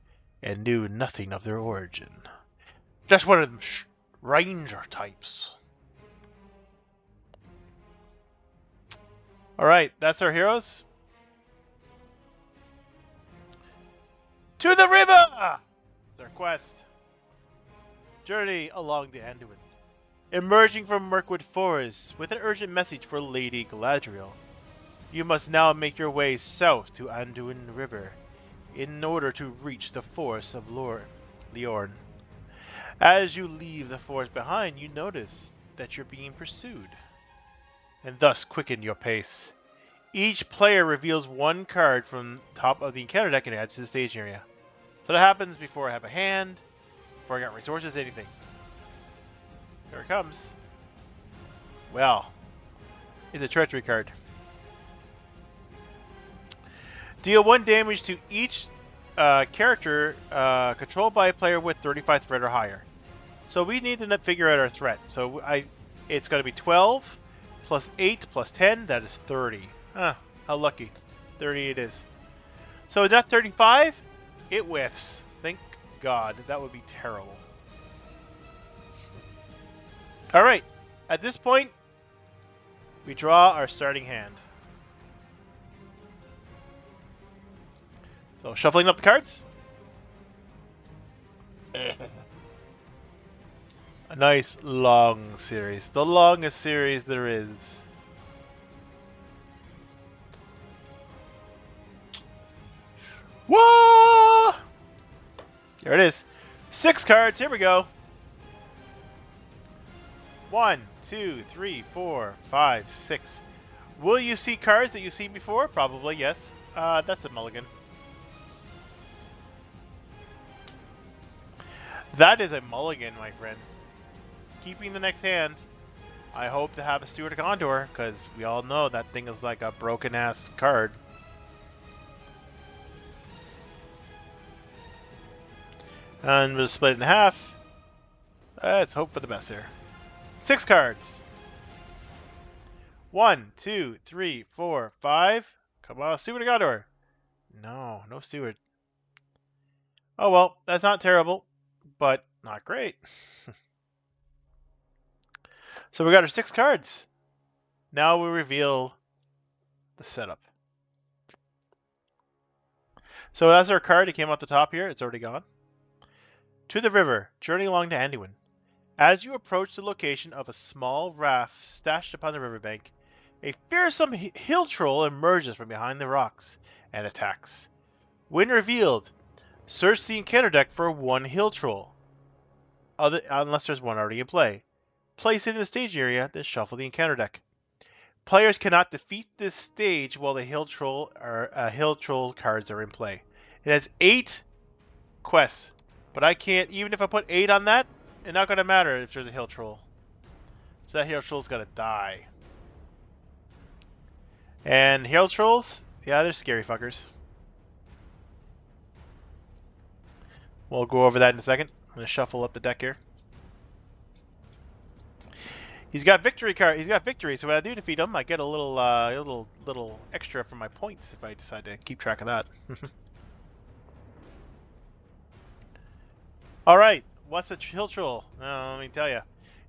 and knew nothing of their origin. Just one of them ranger types. Alright, that's our heroes. To the river! It's our quest. Journey along the Anduin. Emerging from Mirkwood Forest with an urgent message for Lady Galadriel. You must now make your way south to Anduin River in order to reach the forest of Lorn. As you leave the forest behind, you notice that you're being pursued, and thus quicken your pace. Each player reveals 1 card from top of the encounter deck and adds to the stage area. So that happens before I have a hand, before I got resources, anything. Here it comes. Well, it's a treachery card. Deal 1 damage to each character controlled by a player with 35 threat or higher. So we need to figure out our threat. So it's going to be 12 plus 8 plus 10. That is 30. How lucky. 30 it is. So that 35, it whiffs. Thank God. That would be terrible. Alright. At this point, we draw our starting hand. So shuffling up the cards. A nice long series. The longest series there is. Whoa! There it is. 6 cards. Here we go. 1, 2, 3, 4, 5, 6. Will you see cards that you've seen before? Probably, yes. That's a mulligan. That is a mulligan, my friend. Keeping the next hand. I hope to have a Steward of Gondor, because we all know that thing is like a broken-ass card. And we'll split it in half. Let's hope for the best here. 6 cards. 1, 2, 3, 4, 5. Come on, Steward of Gondor. No, no Steward. Oh well, that's not terrible, but not great. So we got our 6 cards. Now we reveal the setup. So as our card, it came off the top here. It's already gone. To the river, journey along to Anduin. As you approach the location of a small raft stashed upon the riverbank, a fearsome hill troll emerges from behind the rocks and attacks. When revealed, search the encounter deck for 1 hill troll, unless there's one already in play. Place it in the stage area, then shuffle the encounter deck. Players cannot defeat this stage while the hill troll cards are in play. It has 8 quest. But I can't, even if I put 8 on that, it's not going to matter if there's a hill troll. So that hill troll's got to die. And hill trolls, yeah, they're scary fuckers. We'll go over that in a second. I'm going to shuffle up the deck here. He's got victory card. He's got victory. So when I do defeat him, I get a little extra for my points if I decide to keep track of that. All right, what's a hill troll? Let me tell you.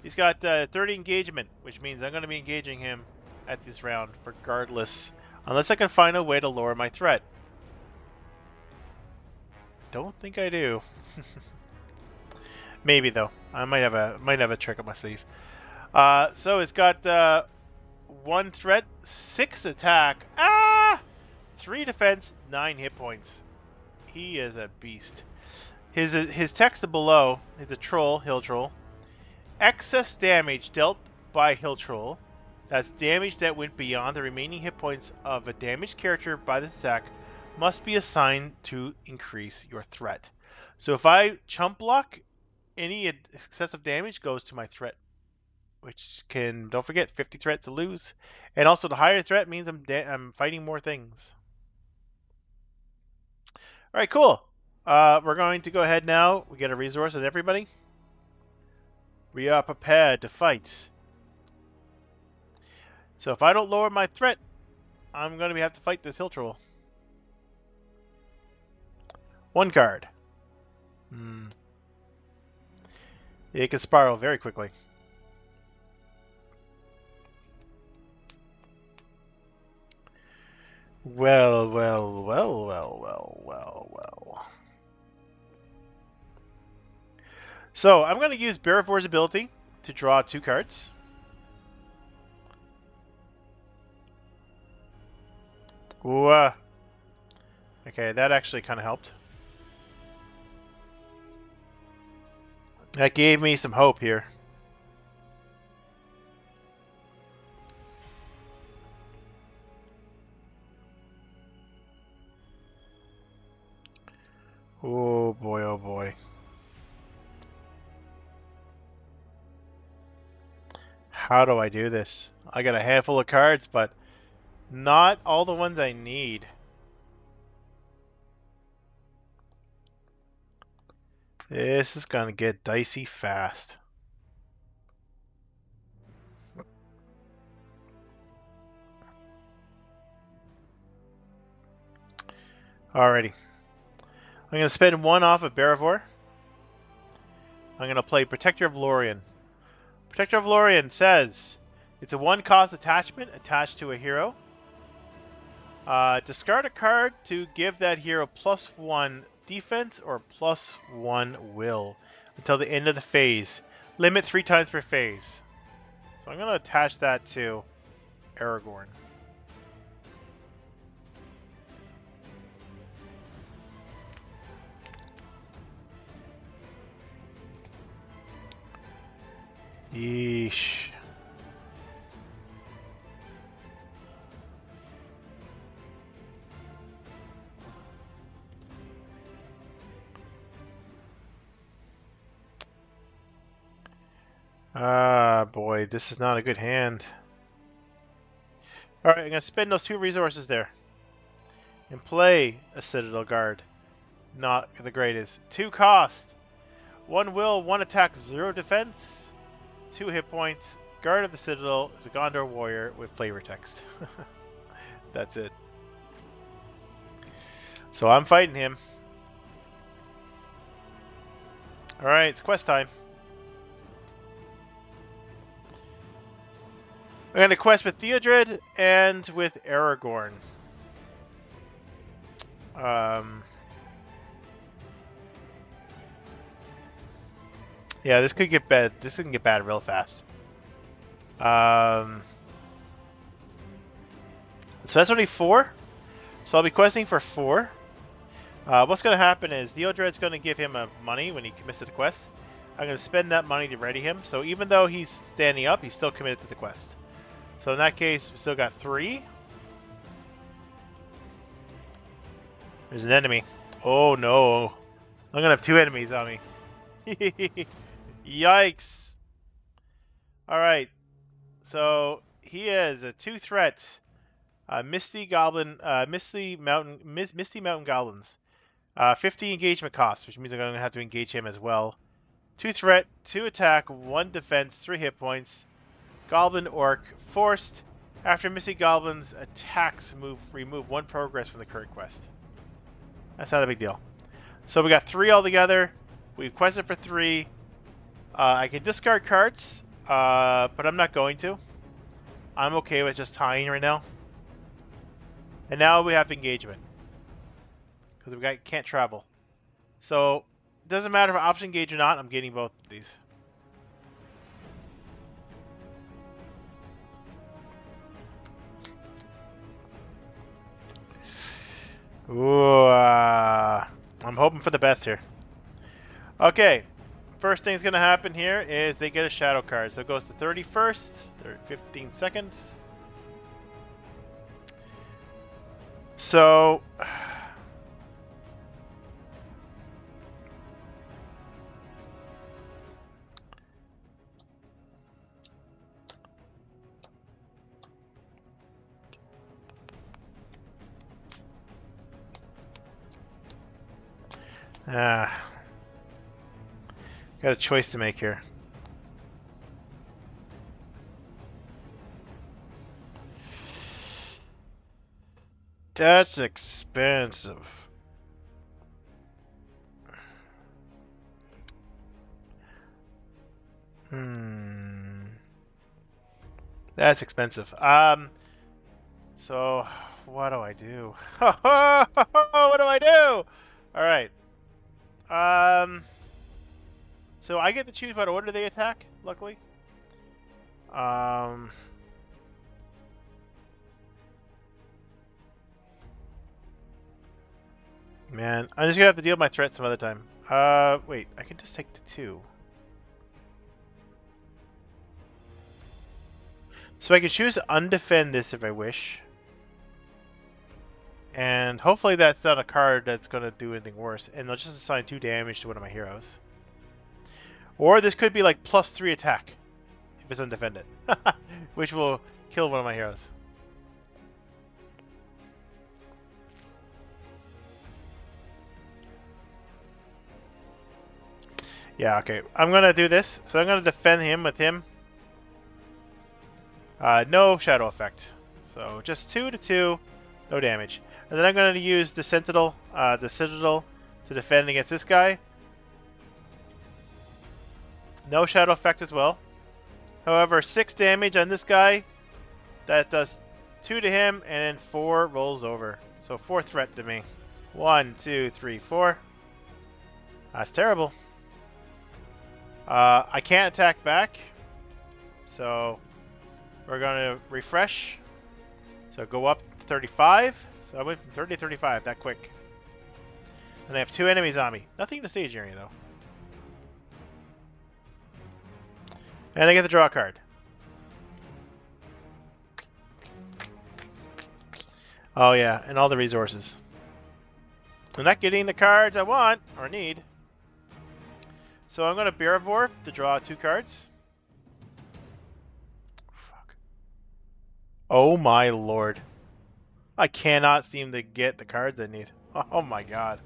He's got 30 engagement, which means I'm going to be engaging him at this round, regardless, unless I can find a way to lower my threat. Don't think I do. Maybe though. I might have a trick up my sleeve. So it's got 1 threat, 6 attack, 3 defense, 9 hit points. He is a beast. His text below is a troll, hill troll. Excess damage dealt by hill troll. That's damage that went beyond the remaining hit points of a damaged character by this attack must be assigned to increase your threat. So if I chump block, any excessive damage goes to my threat, which can, don't forget, 50 threats to lose. And also the higher threat means I'm fighting more things. All right, cool. We're going to go ahead now. We get a resource on everybody. We are prepared to fight. So if I don't lower my threat, I'm going to have to fight this hill troll. 1 card. It can spiral very quickly. Well. So I'm going to use Bearvor's ability to draw 2 cards. Ooh, okay, that actually kind of helped. That gave me some hope here. Oh boy, oh boy. How do I do this? I got a handful of cards, but not all the ones I need. This is gonna get dicey fast. Alrighty. I'm gonna spend 1 off of Bearvor. I'm gonna play Protector of Lorien. Protector of Lorien says it's a 1-cost attachment attached to a hero. Discard a card to give that hero +1 defense or +1 will until the end of the phase. Limit 3 times per phase. So I'm going to attach that to Aragorn. Yeesh. Ah, boy, this is not a good hand. Alright, I'm going to spend those 2 resources there. And play a Citadel Guard. Not the greatest. 2 cost. 1 will, 1 attack, 0 defense. 2 hit points. Guard of the Citadel is a Gondor warrior with flavor text. That's it. So I'm fighting him. Alright, it's quest time. We're going to quest with Theodred and with Aragorn. Yeah, this could get bad. This can get bad real fast. So that's only 4. So I'll be questing for 4. What's going to happen is Theodred's going to give him money when he commits to the quest. I'm going to spend that money to ready him. So even though he's standing up, he's still committed to the quest. So in that case, we still got 3. There's an enemy. Oh no. I'm gonna have 2 enemies on me. Yikes! Alright, so he is a 2 threat. Misty Mountain Goblins. 50 engagement cost, which means I'm gonna have to engage him as well. 2 threat, 2 attack, 1 defense, 3 hit points. Goblin Orc forced. After Misty Goblin's attacks remove 1 progress from the current quest. That's not a big deal. So we got 3 altogether. We quested for 3. I can discard cards, but I'm not going to. I'm okay with just tying right now. And now we have engagement. Because can't travel. So, it doesn't matter if I option engage or not, I'm getting both of these. Ooh, I'm hoping for the best here. Okay, first thing's going to happen here is they get a shadow card. So it goes to 31st, 15 seconds. So... got a choice to make here. That's expensive. That's expensive. So what do I do? What do I do? All right. So I get to choose what order they attack, luckily. Man, I'm just gonna have to deal with my threat some other time. Wait, I can just take the 2. So I can choose to undefend this if I wish. And hopefully that's not a card that's going to do anything worse. And they'll just assign 2 damage to one of my heroes. Or this could be like +3 attack if it's undefended. Which will kill one of my heroes. Yeah, okay. I'm going to do this. So I'm going to defend him with him. No shadow effect. So just 2 to 2. No damage. And then I'm going to use the Citadel to defend against this guy. No shadow effect as well. However, 6 damage on this guy. That does 2 to him, and then 4 rolls over. So 4 threat to me. 1, 2, 3, 4. That's terrible. I can't attack back. So we're going to refresh. So go up to 35. So I went from 30 to 35 that quick. And I have 2 enemies on me. Nothing in the stage area, though. And I get to draw a card. Oh, yeah, and all the resources. I'm not getting the cards I want or need. So I'm going to Bearvorf to draw 2 cards. Fuck. Oh, my lord. I cannot seem to get the cards I need. Oh, my god.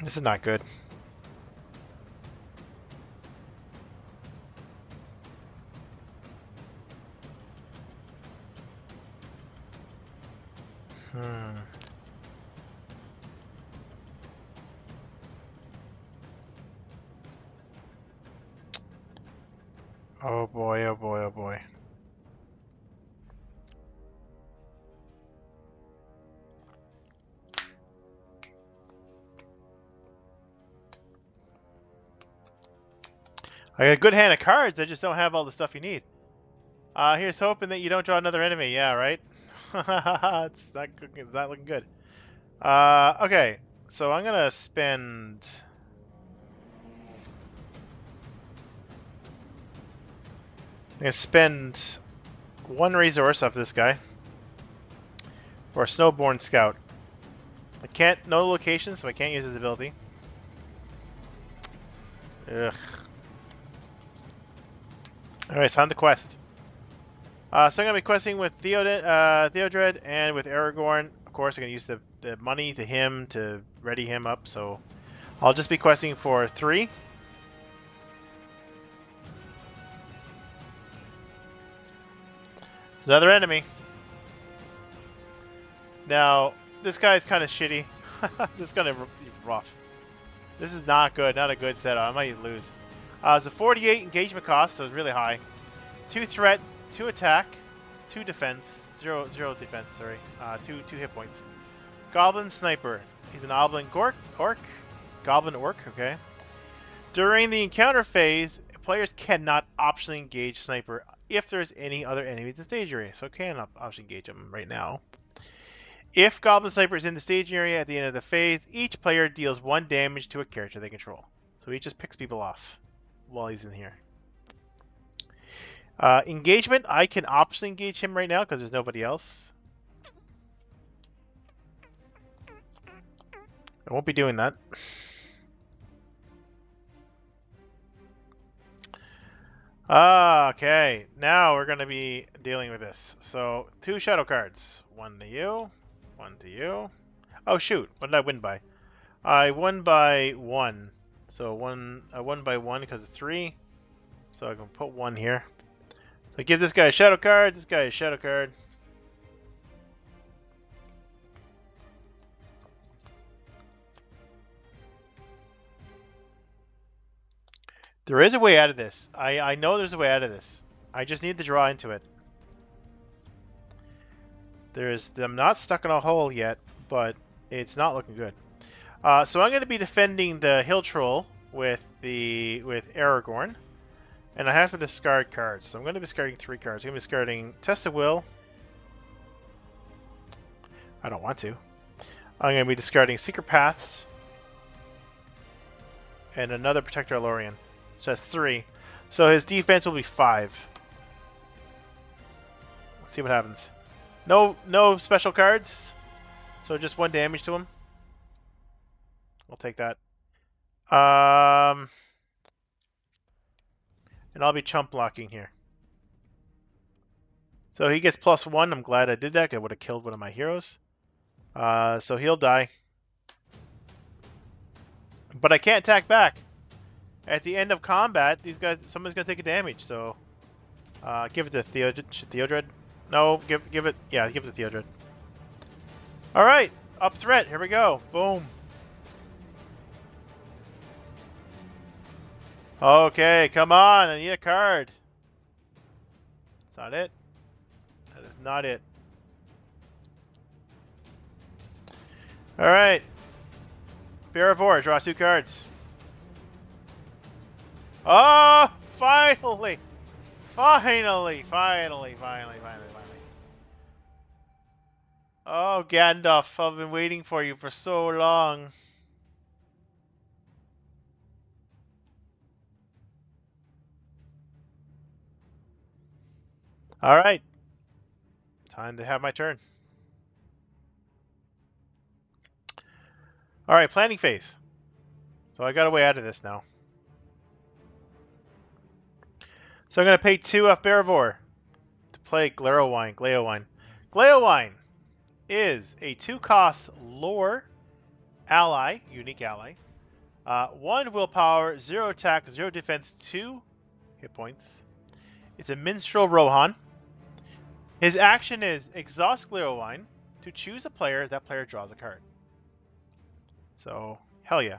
This is not good. Oh boy, oh boy, oh boy. I got a good hand of cards, I just don't have all the stuff you need. Here's hoping that you don't draw another enemy, yeah, right? it's not looking good. Okay, so I'm gonna spend... I'm gonna spend 1 resource off this guy for a Snowborn Scout. I can't, no location, so I can't use his ability. Ugh. Alright, it's on the quest. So I'm going to be questing with Theodred and with Aragorn. Of course, I'm going to use the money to him to ready him up, so I'll just be questing for 3. It's another enemy. Now, this guy's kind of shitty. This is going to be rough. This is not good. Not a good setup. I might lose. So 48 engagement cost, so it's really high. 2 threat, 2 attack, 2 defense, 0 defense. Sorry, 2 hit points. Goblin sniper. He's an Goblin Goblin orc. Okay. During the encounter phase, players cannot optionally engage sniper if there's any other enemies in the stage area. So I cannot optionally engage him right now. If Goblin Sniper is in the staging area at the end of the phase, each player deals 1 damage to a character they control. So he just picks people off while he's in here. Engagement, I can optionally engage him right now because there's nobody else. I won't be doing that. Okay, now we're going to be dealing with this. So 2 shadow cards. 1 to you, 1 to you. Oh shoot, what did I win by? I won by 1. So I won by 1 because of 3. So I can put 1 here. So give this guy a shadow card, this guy a shadow card. There is a way out of this. I know there's a way out of this. I just need to draw into it. I'm not stuck in a hole yet, but it's not looking good. So I'm going to be defending the Hill Troll with Aragorn. And I have to discard cards. So I'm going to be discarding 3 cards. I'm going to be discarding Test of Will. I don't want to. I'm going to be discarding Secret Paths. And another Protector Lorien. So that's 3. So his defense will be 5. Let's see what happens. No special cards. So just 1 damage to him. I'll take that. And I'll be chump blocking here. So he gets +1. I'm glad I did that. I would have killed one of my heroes. So he'll die. But I can't attack back. At the end of combat, someone's gonna take a damage. So give it to Theodred. No, give it. Yeah, give it to Theodred. All right, up threat. Here we go. Boom. Okay, come on. I need a card. That's not it. That is not it. All right. Bear of War, draw 2 cards. Oh, finally. Finally. Oh, Gandalf, I've been waiting for you for so long. All right. Time to have my turn. All right, planning phase. So I got a way out of this now. So I'm going to pay 2 off Beravor to play Gleowine. Gleowine is a 2-cost lore ally, unique ally. 1 willpower, 0 attack, 0 defense, 2 hit points. It's a Minstrel Rohan. His action is exhaust Gleowine to choose a player. That player draws a card. So, hell yeah.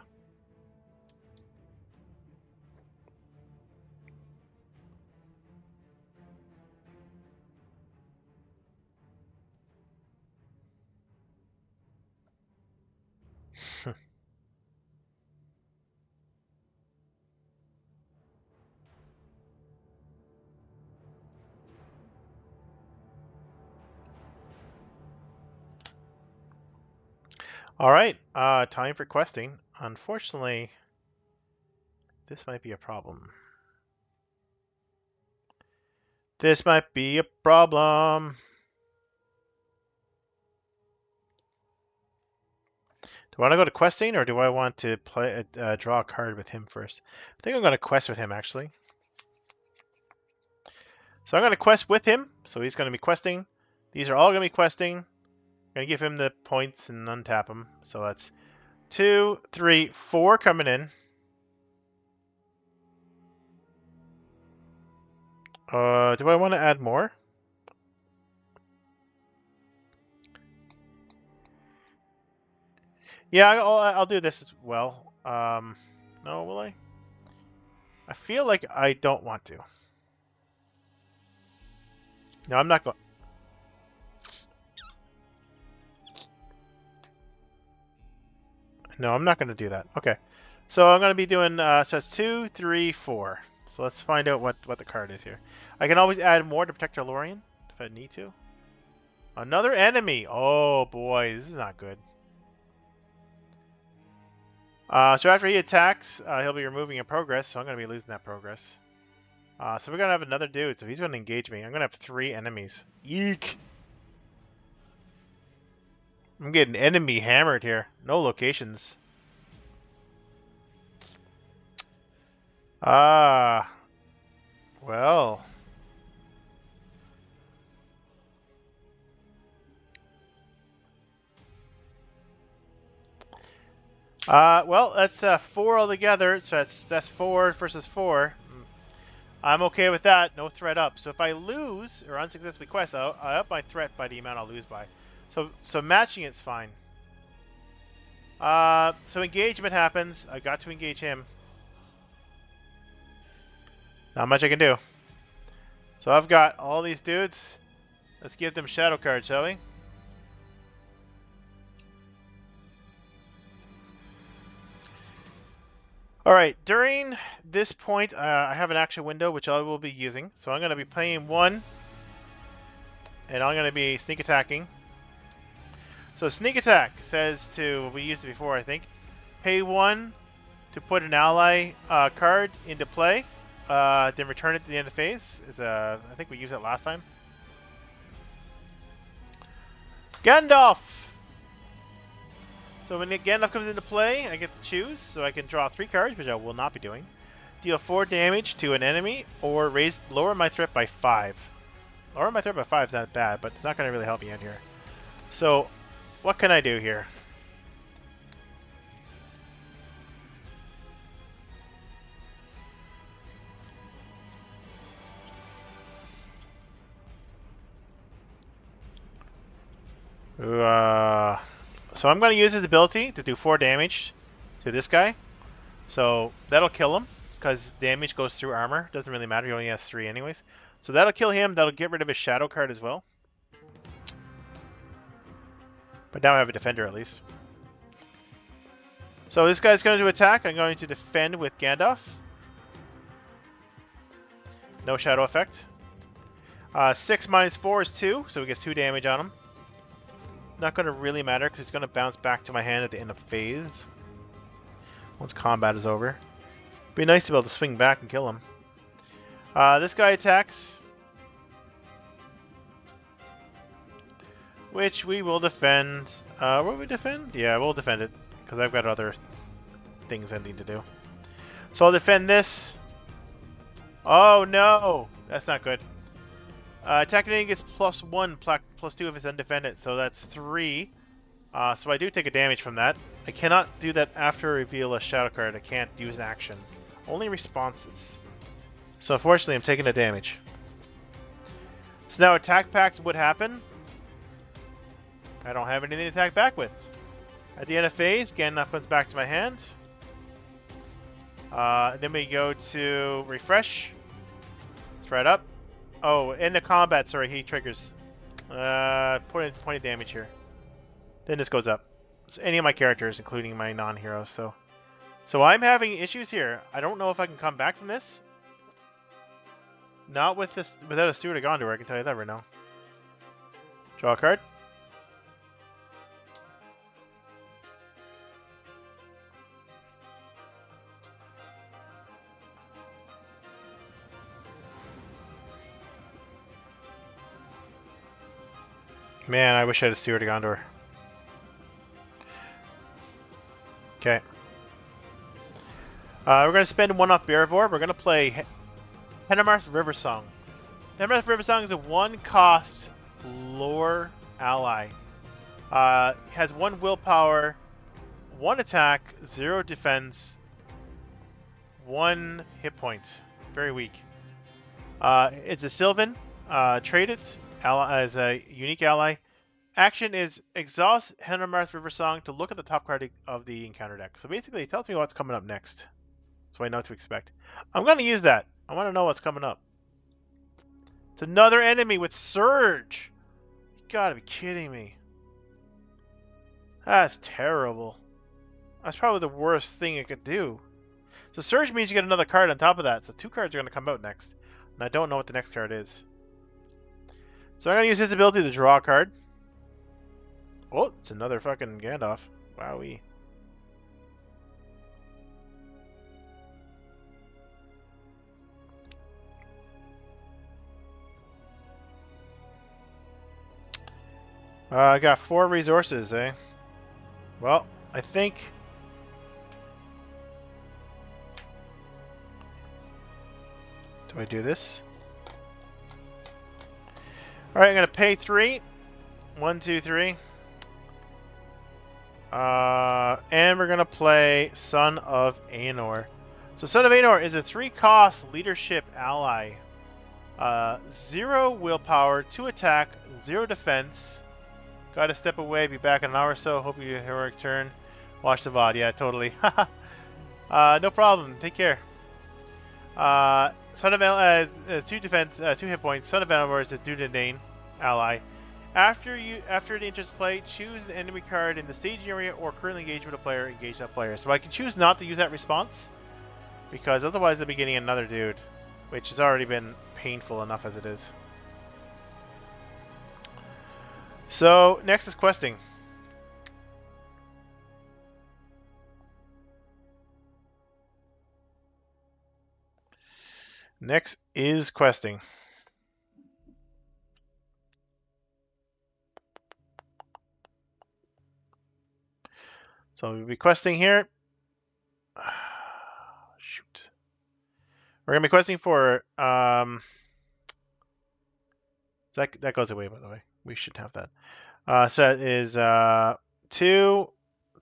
All right, time for questing. Unfortunately, this might be a problem. This might be a problem. Do I want to go to questing, or do I want to play draw a card with him first? I think I'm going to quest with him, actually. So I'm going to quest with him. So he's going to be questing. These are all going to be questing. I'm going to give him the points and untap him. So that's 2, 3, 4 coming in. Do I want to add more? Yeah, I'll do this as well. No, will I? I feel like I don't want to. No, I'm not going. No, I'm not going to do that. Okay. So I'm going to be doing, so it's 2, 3, 4. So let's find out what the card is here. I can always add more to protect our Lorien if I need to. Another enemy. Oh boy, this is not good. So after he attacks, he'll be removing a progress, so I'm going to be losing that progress. So we're going to have another dude, so he's going to engage me. I'm going to have 3 enemies. Eek! I'm getting enemy hammered here. No locations. Ah. Well. Well, that's 4 altogether, so that's 4 versus 4. I'm okay with that. No threat up. So if I lose or unsuccessfully quest, I up my threat by the amount I'll lose by. So matching it's fine. So engagement happens. I got to engage him. Not much I can do. So I've got all these dudes. Let's give them shadow cards, shall we? Alright, during this point, I have an action window which I will be using. So I'm going to be playing 1, and I'm going to be sneak attacking. So sneak attack says to, we used it before I think, pay 1 to put an ally card into play, then return it to the end of the phase. I think we used it last time. Gandalf! So when Gandalf comes into play, I get to choose, so I can draw 3 cards, which I will not be doing. Deal 4 damage to an enemy, or lower my threat by 5. Lower my threat by 5 is not bad, but it's not going to really help me out here. So, what can I do here? So I'm going to use his ability to do 4 damage to this guy. So that'll kill him, because damage goes through armor. Doesn't really matter, he only has 3 anyways. So that'll kill him, that'll get rid of his shadow card as well. But now I have a defender at least. So this guy's going to attack, I'm going to defend with Gandalf. No shadow effect. 6 minus 4 is 2, so he gets 2 damage on him. Not going to really matter, because he's going to bounce back to my hand at the end of phase. Once combat is over. Be nice to be able to swing back and kill him. This guy attacks. Which we will defend. Will we defend? Yeah, we'll defend it. Because I've got other things I need to do. So I'll defend this. Oh no! That's not good. Attacking gets +1, +2 if it's undefended. So that's 3. So I do take a damage from that. I cannot do that after I reveal a shadow card. I can't use an action. Only responses. So unfortunately, I'm taking the damage. So now attack packs would happen. I don't have anything to attack back with. At the end of phase, Gandalf comes back to my hand. Then we go to refresh. Threat up. Oh, in the combat, sorry, he triggers. Point of damage here. Then this goes up. So any of my characters, including my non-heroes. So I'm having issues here. I don't know if I can come back from this. Not with this, without a Steward of Gondor, I can tell you that right now. Draw a card. Man, I wish I had a Steward of Gondor. Okay. We're going to spend one off Bearvor. We're going to play Henemarth River Song. Henemarth River Song is a one-cost lore ally. Has 1 willpower, 1 attack, 0 defense, 1 hit point. Very weak. It's a Sylvan. Trade it as a unique ally. Action is exhaust Henemarth River Song to look at the top card of the encounter deck. So basically, it tells me what's coming up next, so I know what to expect. I'm going to use that. I want to know what's coming up. It's another enemy with Surge. You gotta be kidding me. That's terrible. That's probably the worst thing it could do. So Surge means you get another card on top of that. So 2 cards are going to come out next. And I don't know what the next card is. So I'm going to use his ability to draw a card. Oh, it's another fucking Gandalf. Wowee. I got 4 resources, eh? Well, I think... Do I do this? Alright, I'm going to pay 3. 1, 2, 3. And we're going to play Son of Aenor. So Son of Aenor is a 3-cost leadership ally. 0 willpower, 2 attack, 0 defense. Gotta step away, be back in an hour or so. Hope you heroic turn. Watch the VOD. Yeah, totally. No problem. Take care. Son of 2 defense, 2 hit points. Son of Aenor is a Dunedain ally. After the enters play, choose an enemy card in the staging area or currently engaged with a player. Engage that player. So I can choose not to use that response because otherwise they'll be getting another dude, which has already been painful enough as it is. So next is questing. Next is questing. So we'll be questing here. Shoot. We're gonna be questing for that goes away, by the way. We should have that. So that is 2,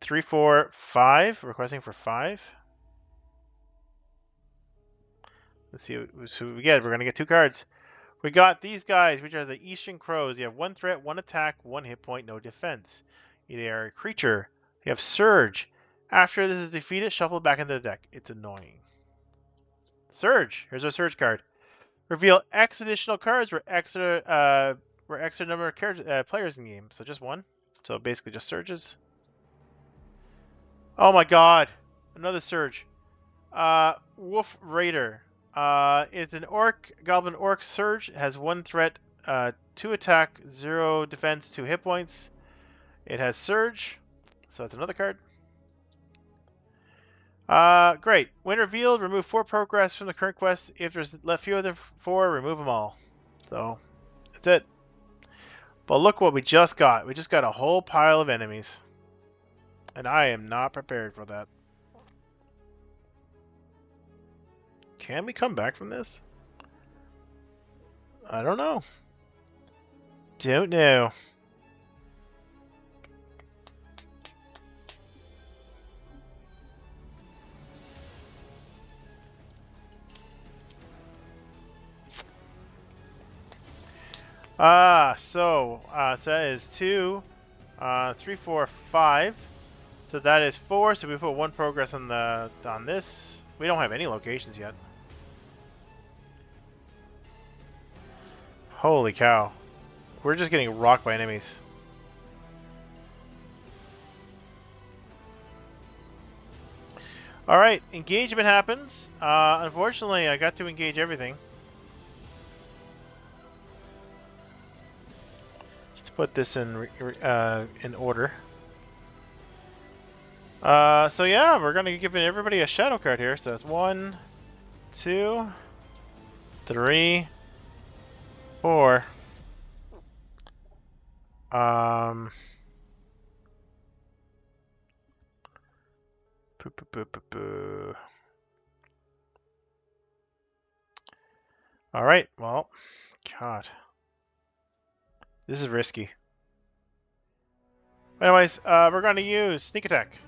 3, 4, 5. Requesting for 5. Let's see who we get. We're gonna get 2 cards. We got these guys, which are the Eastern Crows. You have 1 threat, 1 attack, 1 hit point, no defense. They are a creature. You have Surge. After this is defeated, shuffle back into the deck. It's annoying. Surge. Here's our Surge card. Reveal X additional cards for extra number of players in the game. So just 1. So basically just Surges. Oh my god. Another Surge. Wolf Raider. It's an Goblin Orc Surge. It has 1 threat, 2 attack, 0 defense, 2 hit points. It has Surge. So that's another card. Great. When revealed, remove 4 progress from the current quest. If there's left fewer than 4, remove them all. So, that's it. But look what we just got. We just got a whole pile of enemies. And I am not prepared for that. Can we come back from this? I don't know. Don't know. So that is 2, 3, 4, 5. So that is 4. So we put 1 progress on this. We don't have any locations yet. Holy cow. We're just getting rocked by enemies. Alright, engagement happens. Unfortunately, I got to engage everything. Let's put this in order. So yeah, we're gonna give everybody a shadow card here. So it's 1, 2, 3, 4. Um. All right. Well, God, this is risky. Anyways, we're going to use sneak attack.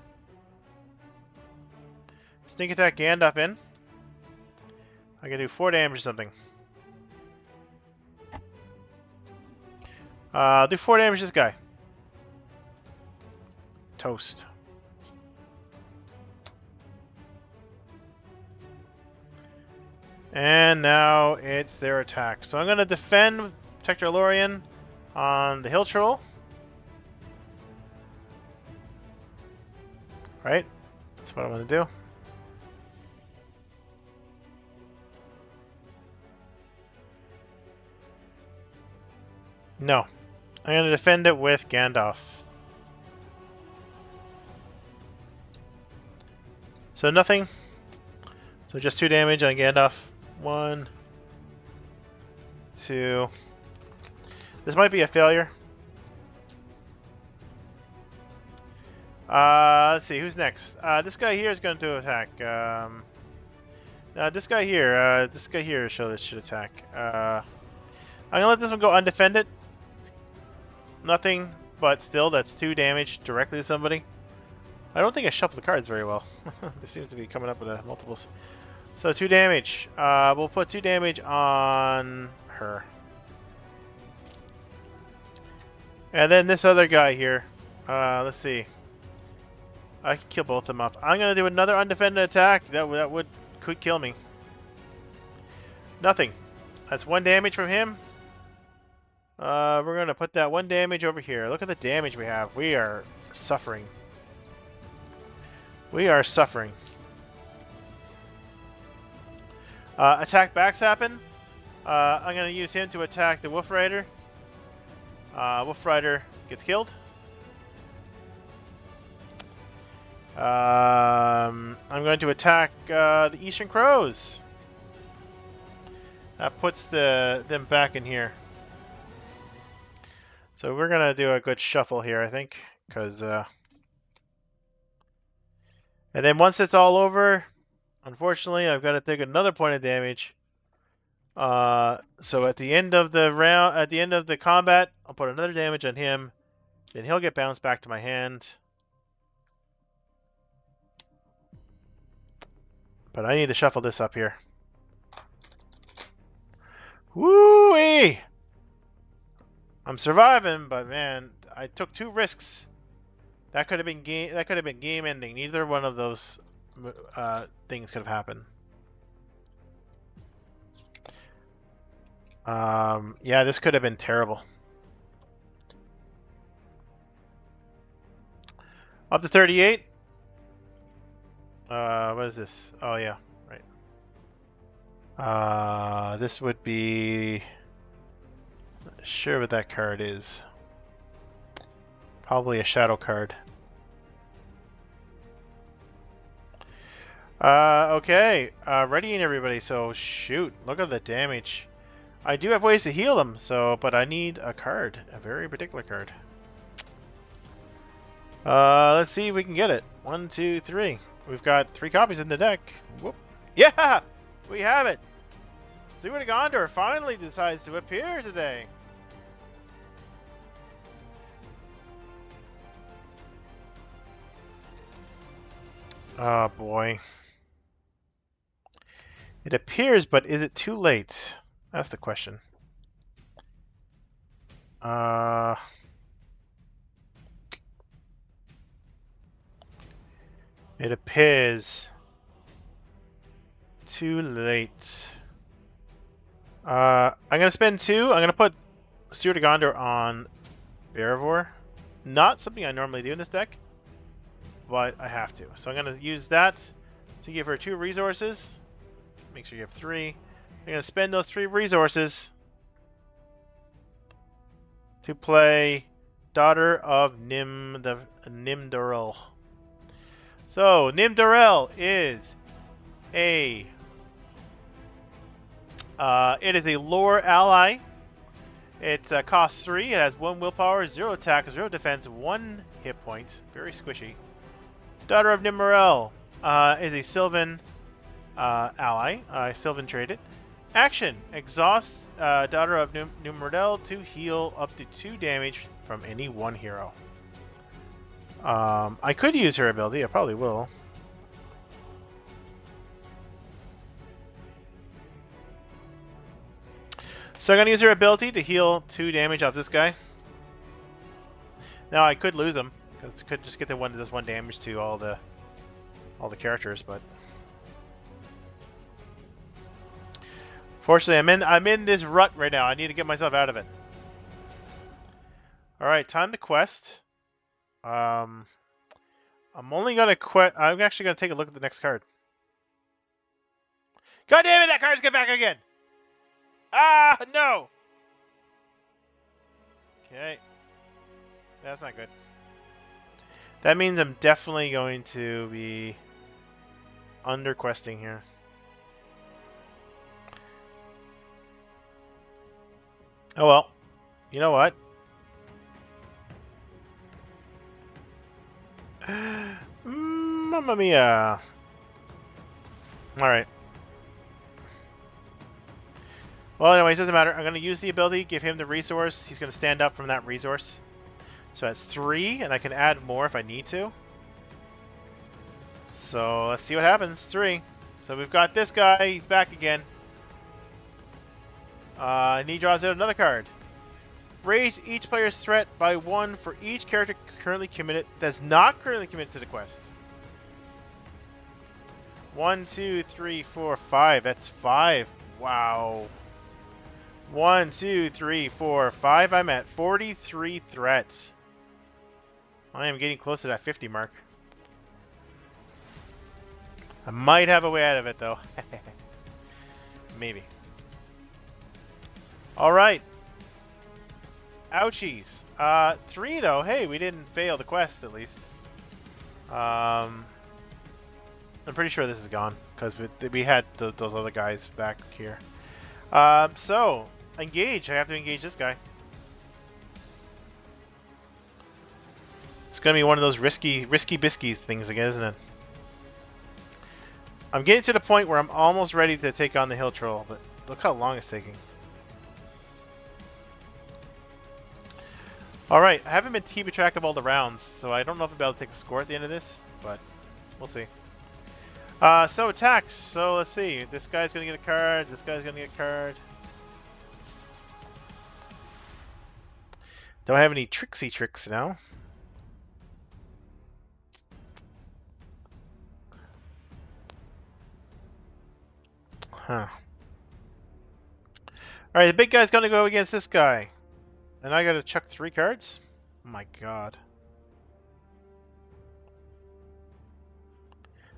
Sneak attack Gandalf in. I can do 4 damage or something. Do 4 damage to this guy. Toast. And now it's their attack. So I'm going to defend with Protector Lorien on the Hill Troll. Right? That's what I'm going to do. No. I'm going to defend it with Gandalf. So nothing. So just 2 damage on Gandalf. 1, 2. This might be a failure. Let's see, who's next? This guy here is going to attack. This guy here should attack. I'm going to let this one go undefended. Nothing, but still, that's 2 damage directly to somebody. I don't think I shuffled the cards very well. This seems to be coming up with multiples. So 2 damage. We'll put 2 damage on her. And then this other guy here. Let's see. I can kill both of them off. I'm gonna do another undefended attack. That could kill me. Nothing. That's 1 damage from him. We're gonna put that 1 damage over here. Look at the damage we have. We are suffering. We are suffering. Attack backs happen. I'm gonna use him to attack the Wolf Rider. Wolf Rider gets killed. I'm going to attack the Eastern Crows. That puts them back in here. So we're gonna do a good shuffle here, I think, because and then once it's all over, unfortunately, I've got to take another point of damage. So at the end of the round, at the end of the combat, I'll put another damage on him. Then he'll get bounced back to my hand. But I need to shuffle this up here. Woo-wee! I'm surviving, but man, I took 2 risks. That could have been game. That could have been game ending. Neither one of those things could have happened. Yeah, this could have been terrible. Up to 38. What is this? Oh yeah, right. This would be. Not sure what that card is. Probably a shadow card. Okay. Readying everybody. So shoot, look at the damage. I do have ways to heal them, but I need a card, a very particular card. Let's see if we can get it. 1, 2, 3. We've got 3 copies in the deck. Whoop. Yeah, we have it. Steward of Gondor finally decides to appear today. Oh boy. It appears, but is it too late? That's the question. It appears too late. I'm gonna spend 2. I'm gonna put Steward of Gondor on Erebor. Not something I normally do in this deck, but I have to. So I'm gonna use that to give her 2 resources. Make sure you have 3. I'm gonna spend those 3 resources to play Daughter of Nimdorel. So Nimdorel is it is a lore ally. It costs 3. It has 1 willpower, 0 attack, 0 defense, 1 hit point. Very squishy. Daughter of Nimrel is a Sylvan ally. Sylvan traded. Action. Exhaust Daughter of Nimrel to heal up to 2 damage from any one hero. I could use her ability. I probably will. So I'm going to use her ability to heal 2 damage off this guy. Now I could lose him, because I could just get this one damage to all the characters, but fortunately I'm in this rut right now. I need to get myself out of it. Alright, time to quest. I'm only gonna I'm actually gonna take a look at the next card. God damn it, that card's get back again! Ah, no! Okay. That's not good. That means I'm definitely going to be under questing here. Oh well. You know what? Mamma mia. Alright. Well, anyways, doesn't matter. I'm going to use the ability, give him the resource. He's going to stand up from that resource. So that's 3, and I can add more if I need to. So let's see what happens. 3. So we've got this guy. He's back again. And he draws out another card. Raise each player's threat by 1 for each character currently committed that's not currently committed to the quest. 1, 2, 3, 4, 5. That's 5. Wow. 1, 2, 3, 4, 5. I'm at 43 threats. I am getting close to that 50 mark. I might have a way out of it, though. Maybe. Alright. Ouchies. 3, though. Hey, we didn't fail the quest, at least. I'm pretty sure this is gone, because we had those other guys back here. So, engage. I have to engage this guy. It's going to be one of those risky biskies things again, isn't it? I'm getting to the point where I'm almost ready to take on the hill troll, but look how long it's taking. Alright, I haven't been keeping track of all the rounds, so I don't know if I'll be able to take a score at the end of this, but we'll see. So attacks. So let's see. This guy's going to get a card. This guy's going to get a card. Don't have any tricksy tricks now. Huh. Alright, the big guy's gonna go against this guy. And I gotta chuck 3 cards? Oh my god.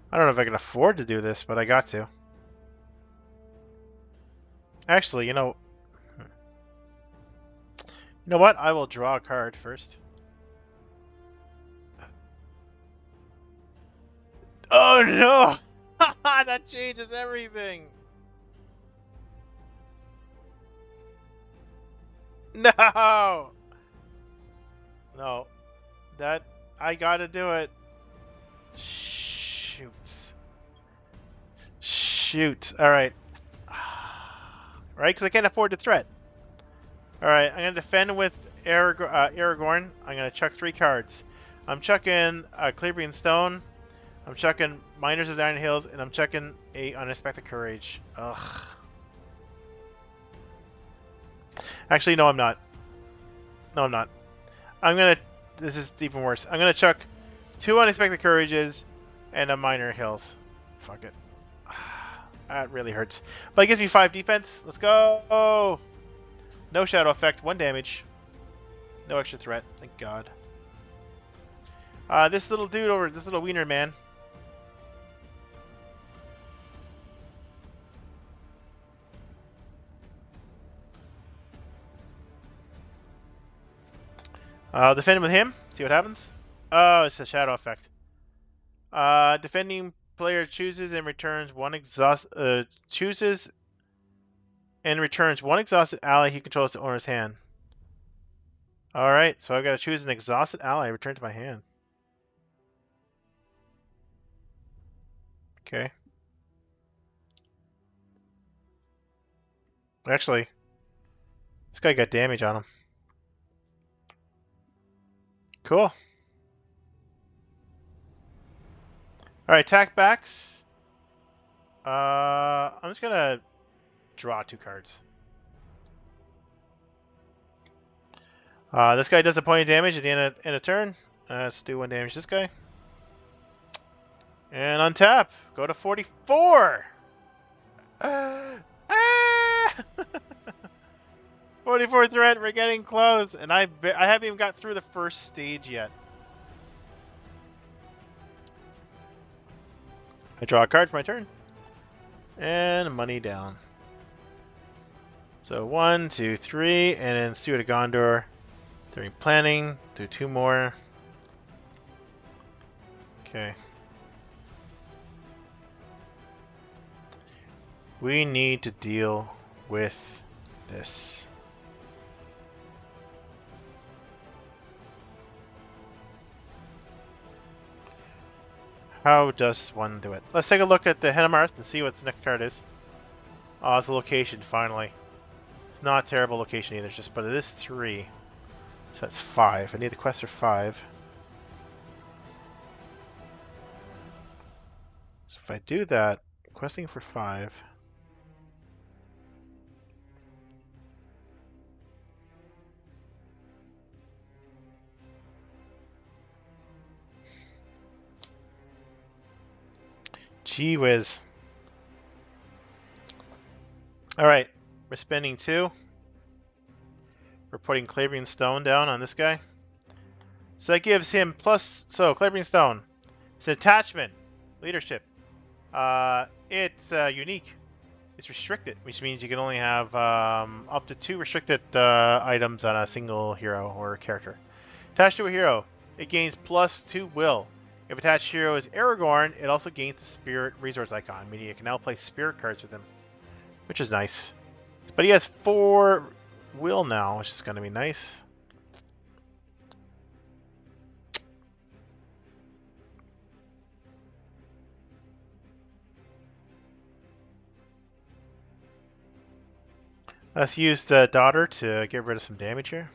I don't know if I can afford to do this, but I got to. Actually, you know what? I will draw a card first. Oh no! That changes everything! No! No. That... I gotta do it. Shoot. Shoot. Alright. Right? Because I can't afford the threat. Alright, I'm gonna defend with Aragorn. I'm gonna chuck 3 cards. I'm chucking Clearing Stone. I'm chucking Miners of the Iron Hills, and I'm chucking a Unexpected Courage. Ugh. Actually, no, I'm not. No, I'm not. I'm gonna... This is even worse. I'm gonna chuck 2 Unexpected Courages and a Minor Hills. Fuck it. That really hurts. But it gives me 5 defense. Let's go! No shadow effect, 1 damage. No extra threat, thank God. This little dude over... This little wiener man... I'll defend with him. See what happens. Oh, it's a shadow effect. Defending player chooses and returns one exhausted ally he controls to owner's hand. Alright, so I've got to choose an exhausted ally. Return to my hand. Okay. Actually, this guy got damage on him. Cool. Alright, attack backs. I'm just gonna draw 2 cards. This guy does a point of damage at the end of turn. Let's do 1 damage to this guy. And untap. Go to 44. 44 threat. We're getting close, and I haven't even got through the first stage yet. I draw a card for my turn, and money down. So 1, 2, 3, and then Steward of Gondor. During planning, do 2 more. Okay. We need to deal with this. How does one do it? Let's take a look at the Henemarth and see what the next card is. Oh, it's a location, finally. It's not a terrible location either, but it is 3. So that's 5. I need the quest for 5. So if I do that, questing for 5. Gee whiz. Alright, we're spending 2. We're putting Clavering Stone down on this guy. So that gives him plus... So, Clavering Stone. It's an attachment. Leadership. It's unique. It's restricted, which means you can only have up to 2 restricted items on a single hero or character. Attached to a hero, it gains plus 2 will. If attached hero is Aragorn, it also gains the spirit resource icon, meaning you can now play spirit cards with him, which is nice. But he has 4 will now, which is going to be nice. Let's use the daughter to get rid of some damage here.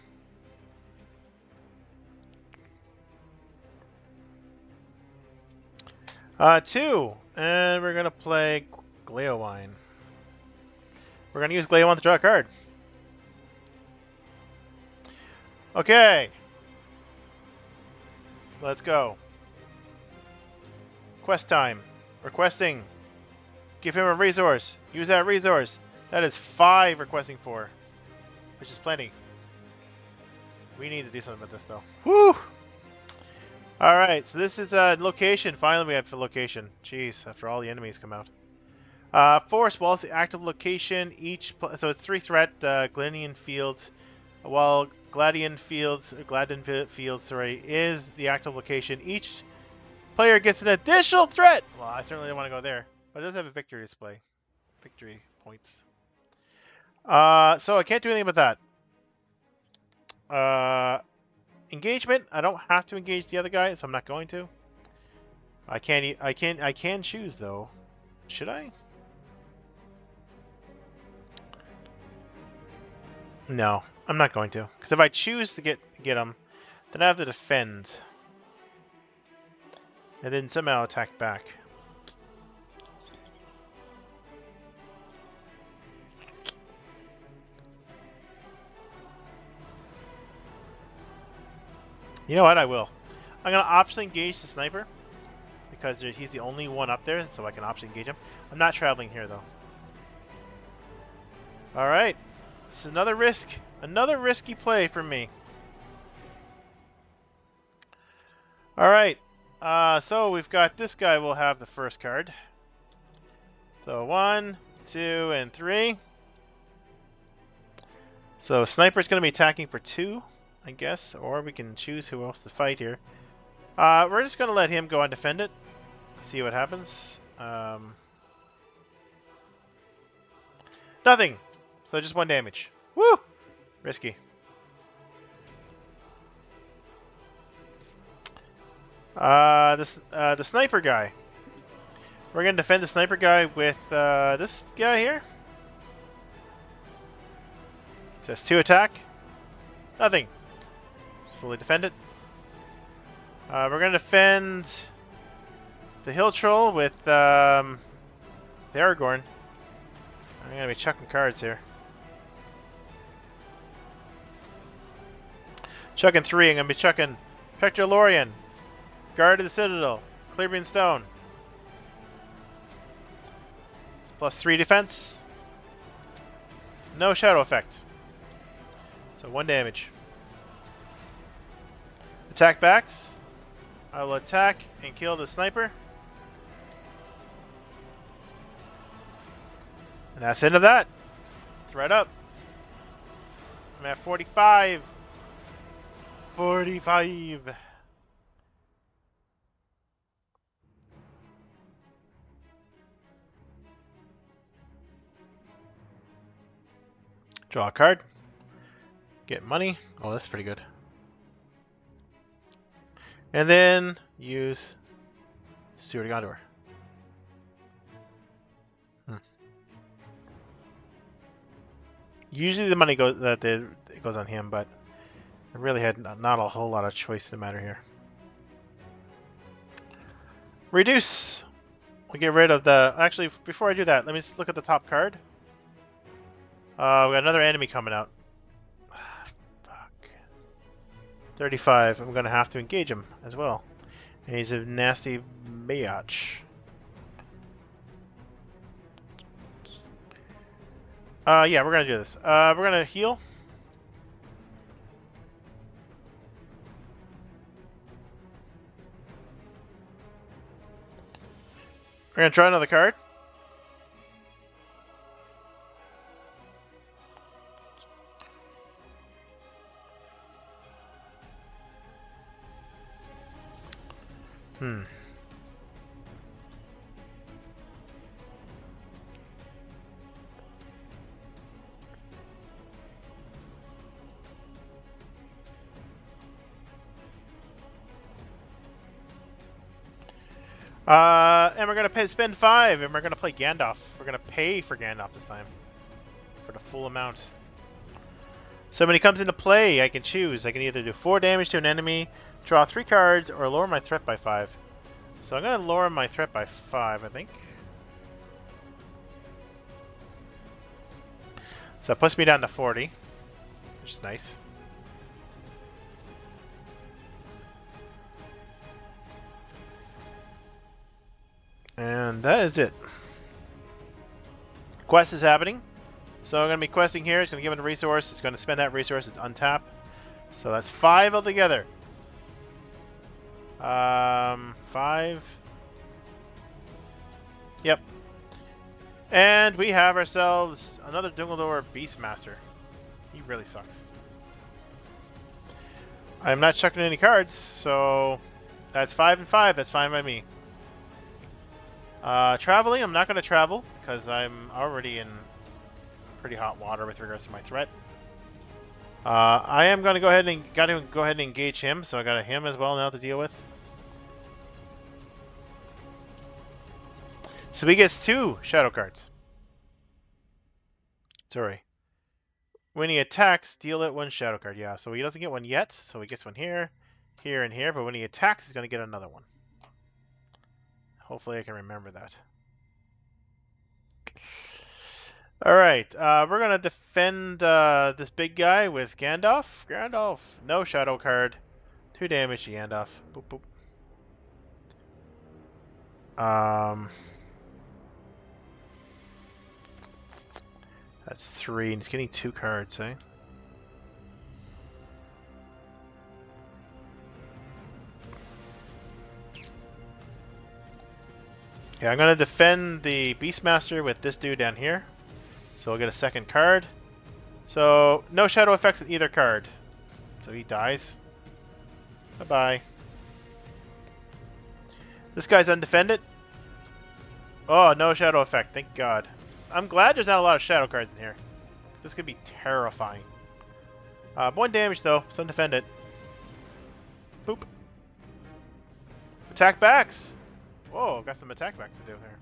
Two, and we're gonna play Gleowine. We're gonna use Gleowine to draw a card. Okay, let's go. Quest time. Requesting. Give him a resource. Use that resource. That is 5 requesting for, which is plenty. We need to do something about this though. Whew! Alright, so this is a location. Finally we have a location. Jeez, after all the enemies come out. Forest Walls, the active location. So it's 3 threat, Gladian Fields. While Gladian Fields, sorry, is the active location. Each player gets an additional threat! Well, I certainly don't want to go there. But it does have a victory display. Victory points. So I can't do anything about that. Engagement. I don't have to engage the other guy, so I'm not going to. I can choose though. Should I? No, I'm not going to. Because if I choose to get him, then I have to defend, and then somehow attack back. You know what? I will. I'm going to optionally engage the sniper because he's the only one up there, so I can optionally engage him. I'm not traveling here, though. All right. This is another risk. Another risky play for me. All right. So we've got this guy will have the first card. So 1, 2, and 3. So sniper's going to be attacking for 2. I guess, or we can choose who else to fight here. We're just going to let him go and defend it. See what happens. Nothing. So just 1 damage. Woo! Risky. The sniper guy. We're gonna defend the sniper guy with this guy here. Just 2 attack. Nothing. Just fully defend it. We're gonna defend the hill troll with the Aragorn. I'm gonna be chucking cards here. Chucking 3. I'm gonna be chucking Spectre Lorien, Guard of the Citadel, Clearbeam Stone. It's +3 defense. No shadow effect. So 1 damage. Attack backs. I will attack and kill the sniper. And that's the end of that. Thread up. I'm at 45. 45. Draw a card. Get money. Oh, that's pretty good. And then use Steward of Gondor. Usually the money goes it goes on him, but I really had not a whole lot of choice in the matter here. Reduce. We'll get rid of the. Actually, before I do that, let me just look at the top card. We got another enemy coming out. Fuck. 35. I'm gonna have to engage him as well. And he's a nasty biatch. Yeah, we're gonna do this. We're gonna heal. We're gonna try another card. And we're gonna spend 5, and we're gonna play Gandalf. We're gonna pay for Gandalf this time, for the full amount. So when he comes into play, I can choose. I can either do 4 damage to an enemy, draw 3 cards, or lower my threat by 5. So I'm gonna lower my threat by 5, I think. So that puts me down to 40, which is nice. And that is it. Quest is happening. So I'm going to be questing here. It's going to give it a resource. It's going to spend that resource. It's untap. So that's 5 altogether. 5. Yep. And we have ourselves another Dungledor Beastmaster. He really sucks. I'm not chucking any cards, so that's 5 and 5. That's fine by me. Traveling, I'm not going to travel because I'm already in pretty hot water with regards to my threat. I am going to go ahead and engage him, so I got him as well now to deal with. So he gets 2 shadow cards. Sorry. When he attacks, deal it 1 shadow card. Yeah, so he doesn't get one yet, so he gets one here, here, and here. But when he attacks, he's going to get another one. Hopefully I can remember that. Alright, we're going to defend this big guy with Gandalf. Gandalf, no shadow card. 2 damage to Gandalf. Boop, boop. That's 3, and he's getting 2 cards, eh? Yeah, I'm going to defend the Beastmaster with this dude down here. So we'll get a second card. So, no shadow effects on either card. So he dies. Bye-bye. This guy's undefended. Oh, no shadow effect. Thank God. I'm glad there's not a lot of shadow cards in here. This could be terrifying. 1 damage, though. So undefended. Boop. Attack backs! Whoa, got some attack backs to do here.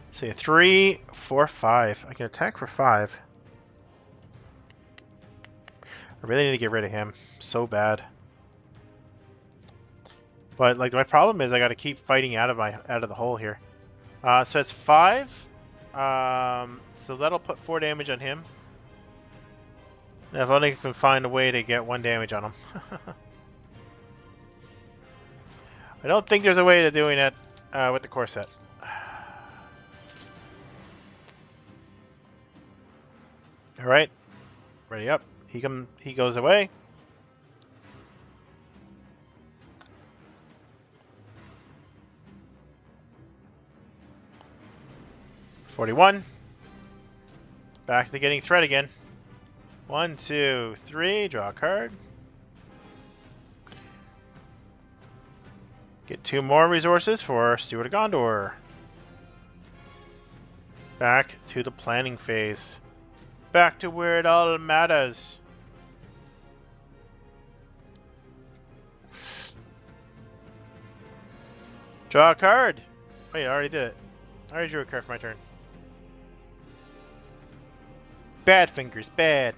Say 3, 4, 5. I can attack for 5. I really need to get rid of him. So bad. But like my problem is I got to keep fighting out of the hole here. So it's 5. So that'll put 4 damage on him. And if only can find a way to get 1 damage on him. I don't think there's a way to doing it with the core set. All right, ready up. He goes away. $41. Back to getting threat again. 1, 2, 3. Draw a card. Get 2 more resources for Steward of Gondor. Back to the planning phase. Back to where it all matters. Draw a card. Wait, I already did it. I already drew a card for my turn. Bad fingers, bad.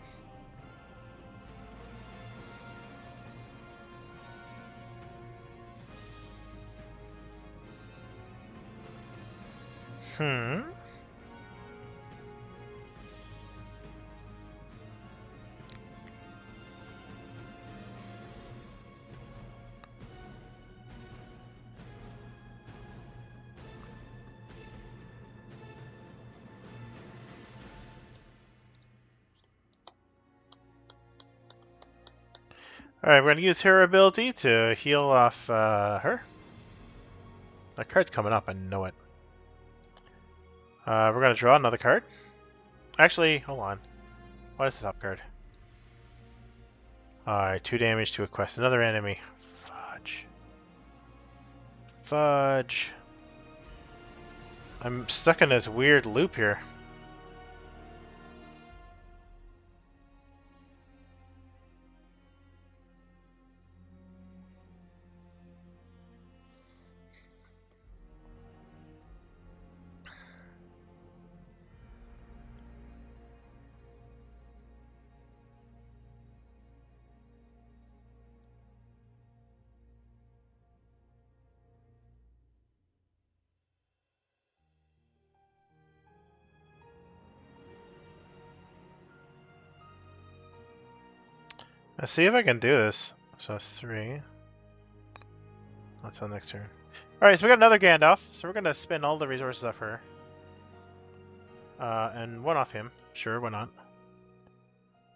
Alright, we're going to use her ability to heal off her. That card's coming up, I know it. We're going to draw another card. Actually, hold on. What is the top card? Alright, 2 damage to a quest. Another enemy. Fudge. Fudge. I'm stuck in this weird loop here. Let's see if I can do this. So that's 3. That's on next turn. Alright, so we got another Gandalf. So we're going to spend all the resources off her. And 1 off him. Sure, why not?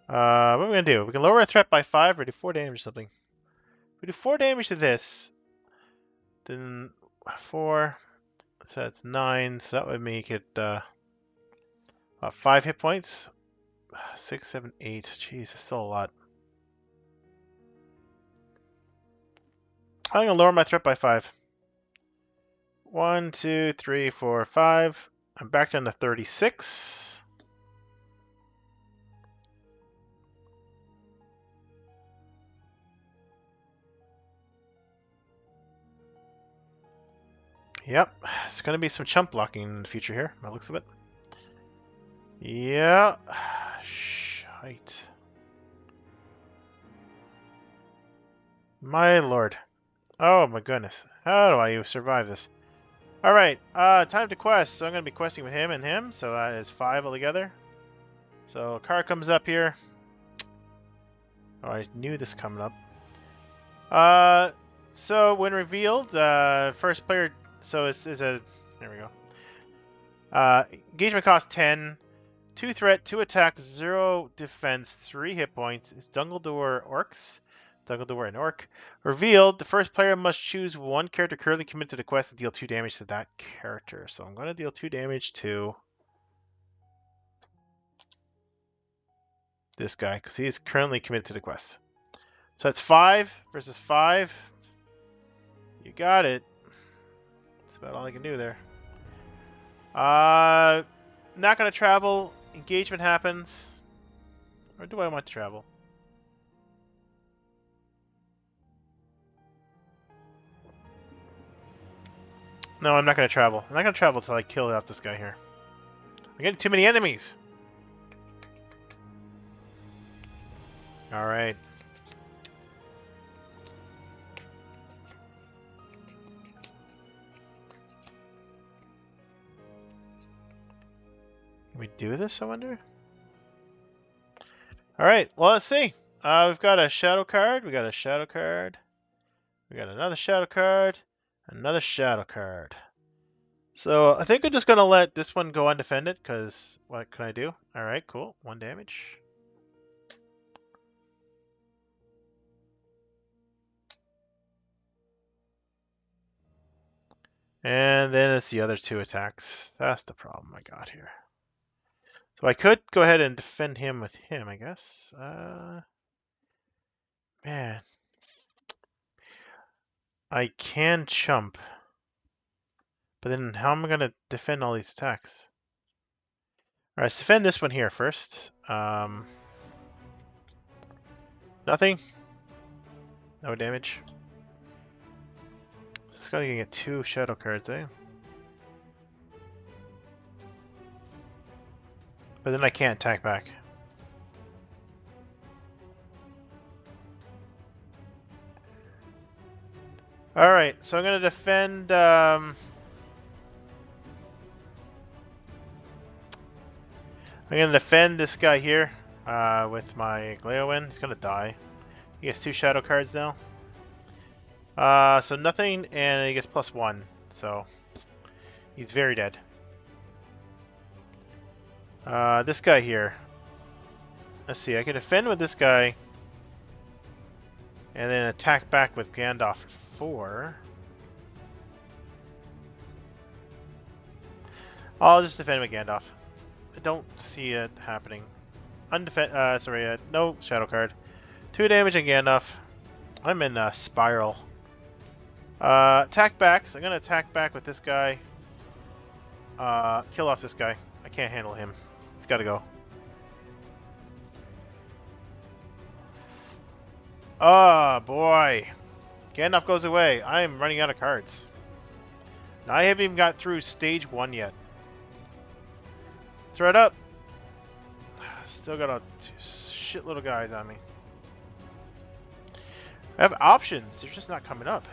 What are we going to do? We can lower a threat by 5 or do 4 damage or something. If we do 4 damage to this, then 4. So that's 9. So that would make it 5 hit points. 6, 7, 8. Jeez, that's still a lot. I'm going to lower my threat by 5. 1, 2, 3, 4, 5. I'm back down to 36. Yep, it's going to be some chump blocking in the future here, by the looks of it. Yeah. Shite. My lord. Oh my goodness. How do I survive this? Alright, time to quest. So I'm going to be questing with him and him. So that is 5 altogether. So a card comes up here. Oh, I knew this coming up. So when revealed, first player... So it's a... There we go. Engagement cost 10. 2 threat, 2 attack, 0 defense, 3 hit points. It's Dumbledore Orcs. Dumbledore and Orc. Revealed, the first player must choose 1 character currently committed to the quest and deal 2 damage to that character. So I'm going to deal 2 damage to this guy because he is currently committed to the quest. So that's 5 versus 5. You got it. That's about all I can do there. Not going to travel. Engagement happens. Or do I want to travel? No, I'm not going to travel. I'm not going to travel until I kill off this guy here. I'm getting too many enemies. Alright. Can we do this, I wonder? Alright, well, let's see. We've got a shadow card. We got a shadow card. We got another shadow card. Another shadow card. So I think I'm just going to let this one go undefended, because what can I do? Alright, cool. 1 damage. And then it's the other 2 attacks. That's the problem I got here. So I could go ahead and defend him with him, I guess. Man. I can chump. But then how am I going to defend all these attacks? Alright, let's defend this one here first. Nothing. No damage. So it's going to get 2 shadow cards, eh? But then I can't attack back. Alright, so I'm going to defend... I'm going to defend this guy here with my Gleowin. He's going to die. He gets 2 shadow cards now. So nothing, and he gets +1. So he's very dead. This guy here. Let's see, I can defend with this guy. And then attack back with Gandalf for 4. I'll just defend with Gandalf. I don't see it happening. No shadow card. 2 damage on Gandalf. I'm in Spiral. Attack back. So I'm gonna attack back with this guy. Kill off this guy. I can't handle him. He's gotta go. Oh boy. Gandalf goes away. I am running out of cards. Now, I haven't even got through stage 1 yet. Throw it up. Still got a shitload of guys on me. I have options. They're just not coming up.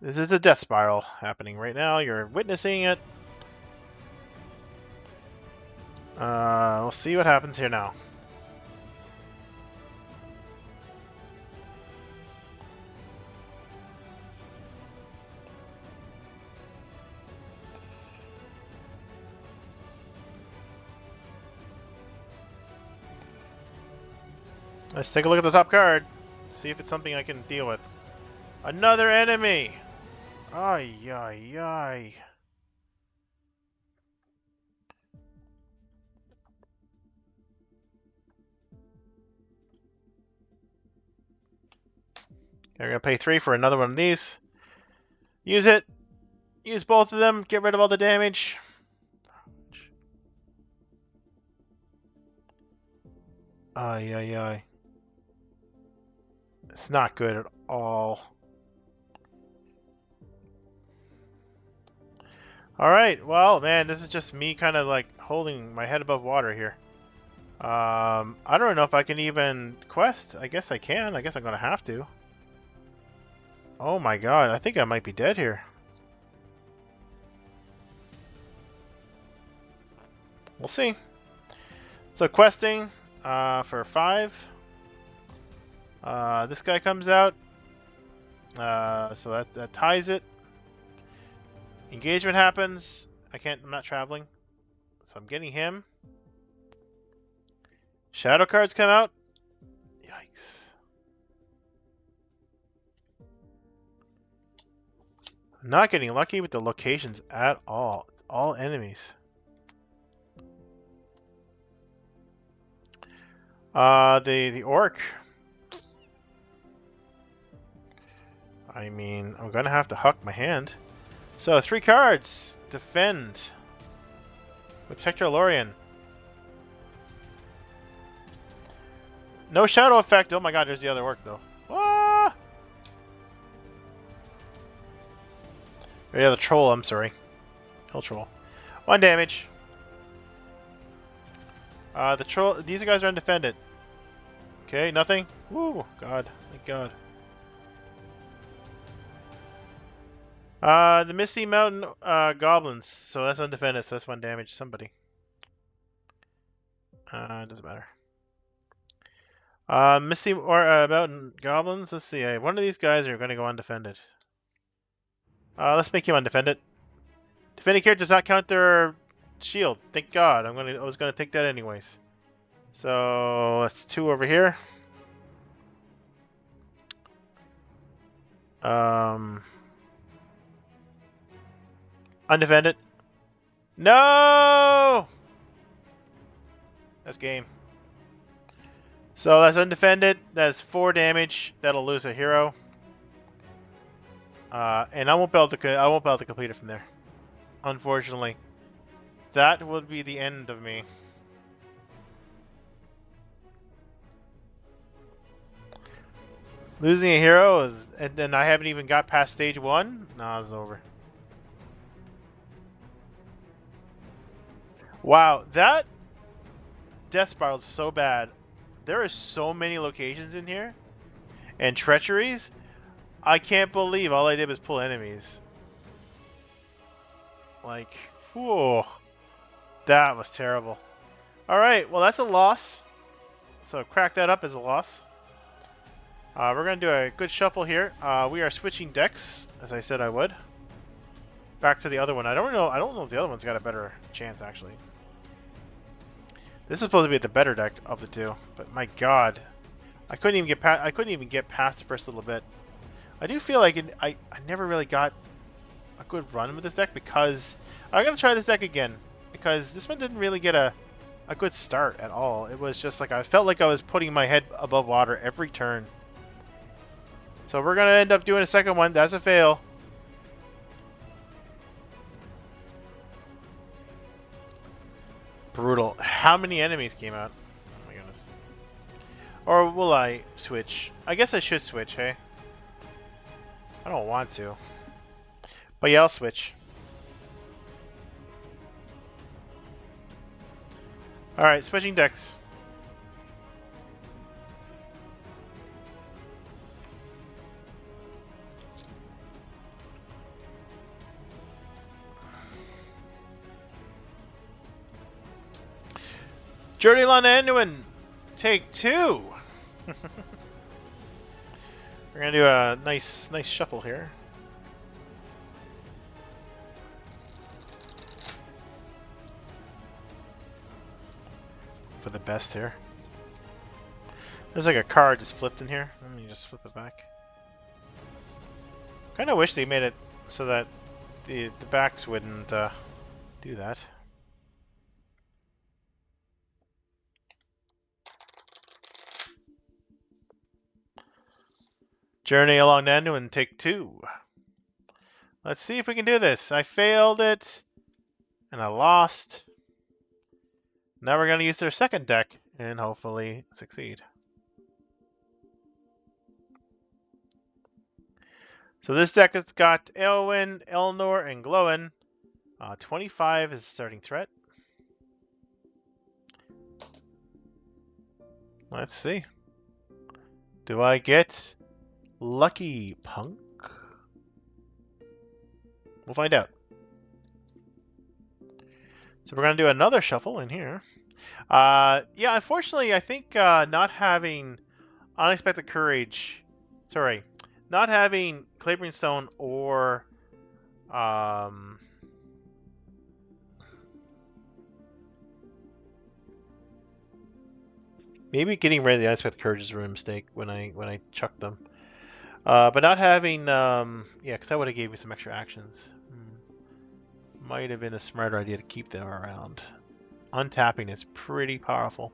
This is a death spiral happening right now. You're witnessing it. We'll see what happens here now. Let's take a look at the top card. See if it's something I can deal with. Another enemy! Ay, ay, ay. We're going to pay 3 for another one of these. Use it. Use both of them. Get rid of all the damage. Ay, ay, ay. It's not good at all. Alright, well, man, this is just me kind of like holding my head above water here. I don't know if I can even quest. I guess I can. I guess I'm going to have to. Oh my god, I think I might be dead here. We'll see. So questing for 5. This guy comes out. So that ties it. Engagement happens. I'm not traveling. So I'm getting him. Shadow cards come out. Yikes. I'm not getting lucky with the locations at all. It's all enemies. The orc. I mean, I'm gonna have to huck my hand. So 3 cards. Defend. Protect your Lorian. No shadow effect. Oh my god, there's the other orc though. Ah! Yeah, the troll, I'm sorry. Hill troll. 1 damage. The troll, these guys are undefended. Okay, nothing. Woo, god, thank god. The Misty Mountain goblins. So that's undefended, so that's 1 damage. Somebody. Doesn't matter. Misty or Mountain goblins. Let's see. One of these guys are going to go undefended. Let's make him undefended. Defending character does not count their shield. Thank God. I was gonna take that anyways. So that's 2 over here. Undefended. No! That's game. So that's undefended. That's 4 damage. That'll lose a hero. And I won't be able to complete it from there. Unfortunately. That would be the end of me. Losing a hero, and then I haven't even got past stage 1? Nah, it's over. Wow, that death spiral is so bad. There are so many locations in here. And treacheries. I can't believe all I did was pull enemies. Like, whoa. That was terrible. Alright, well that's a loss. So crack that up as a loss. We're going to do a good shuffle here. We are switching decks, as I said I would. Back to the other one. I don't know if the other one's got a better chance, actually. This is supposed to be the better deck of the two, but my God, I couldn't even get past the first little bit. I do feel like I never really got a good run with this deck because I'm gonna try this deck again because this one didn't really get a good start at all. It was just like I felt like I was putting my head above water every turn. So we're gonna end up doing a second one. That's a fail. Brutal. How many enemies came out? Oh my goodness. Or will I switch? I guess I should switch, hey? I don't want to. But yeah, I'll switch. Alright, switching decks. Journey Along Anduin, take 2. We're gonna do a nice shuffle here. For the best here. There's like a card just flipped in here. Let me just flip it back. Kind of wish they made it so that the backs wouldn't do that. Journey Along Anduin, take 2. Let's see if we can do this. I failed it, and I lost. Now we're going to use their second deck and hopefully succeed. So this deck has got Elwyn, Elnor, and Glowin. 25 is the starting threat. Let's see. Do I get Lucky Punk? We'll find out. So we're going to do another shuffle in here. Yeah, unfortunately, I think not having Unexpected Courage... Sorry. Not having Clavering Stone or... maybe getting rid of the Unexpected Courage is a mistake when I chucked them. But not having... yeah, because that would have gave me some extra actions. Might have been a smarter idea to keep them around. Untapping is pretty powerful.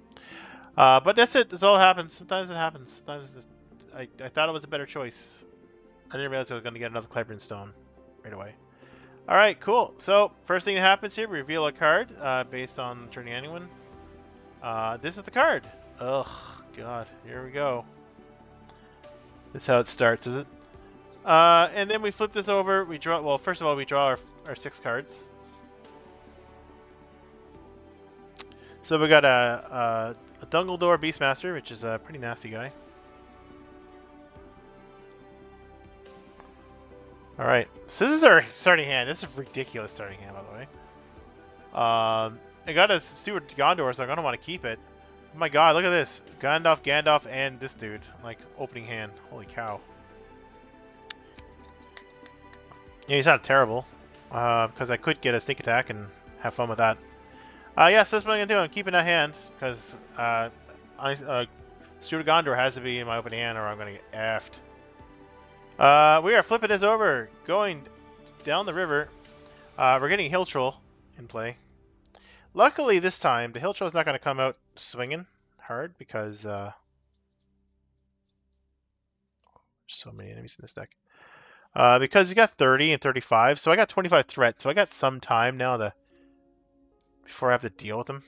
But that's it. That's all that happens. Sometimes it happens. Sometimes I thought it was a better choice. I didn't realize I was going to get another Clavering Stone right away. All right, cool. So first thing that happens here, we reveal a card based on turning anyone. This is the card. Ugh, God, here we go. This is how it starts, is it? And then we flip this over. We draw. Well, first of all, we draw our 6 cards. So we got a Dungledore Beastmaster, which is a pretty nasty guy. All right, so this is our starting hand. This is a ridiculous starting hand, by the way. I got a Steward Gondor, so I'm gonna want to keep it. Oh my God, look at this! Gandalf, and this dude, like opening hand. Holy cow! Yeah, he's not terrible, because I could get a sneak attack and have fun with that. Yeah, so that's what I'm gonna do. I'm keeping that hand because Steward Gondor has to be in my opening hand, or I'm gonna get effed. We are flipping this over, going down the river. We're getting Hill Troll in play. Luckily, this time, the Hill Troll is not going to come out swinging hard because there's so many enemies in this deck. Because he got 30 and 35, so I got 25 threats, so I got some time now before I have to deal with them.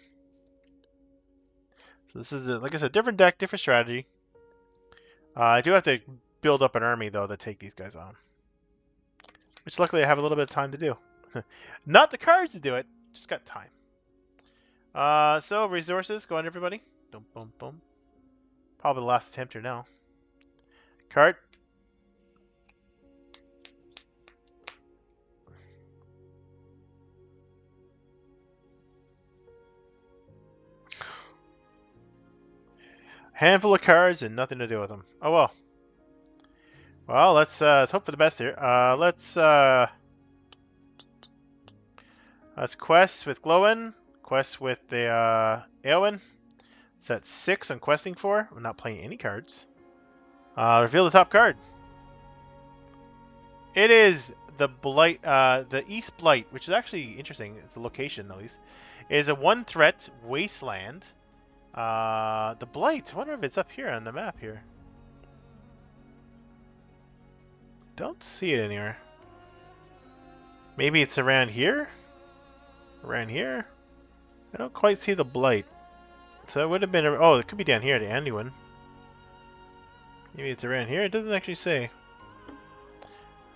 So this is, like I said, different deck, different strategy. I do have to build up an army, though, to take these guys on. Which, luckily, I have a little bit of time to do. Not the cards to do it, just got time. So resources, go on everybody. Boom, boom, boom. Probably the last attempt here now. Card. Handful of cards and nothing to do with them. Oh well. Well, let's hope for the best here. Let's quest with Glowin. Quest with the Aowen. It's at 6 I'm questing for. I'm not playing any cards. Reveal the top card. It is the Blight, the East Blight, which is actually interesting. It's the location, at least. It is a 1-threat wasteland. The Blight. I wonder if it's up here on the map here. Don't see it anywhere. Maybe it's around here? Around here? I don't quite see the Blight. So it would have been... Oh, it could be down here, the Anduin. Maybe it's around here? It doesn't actually say.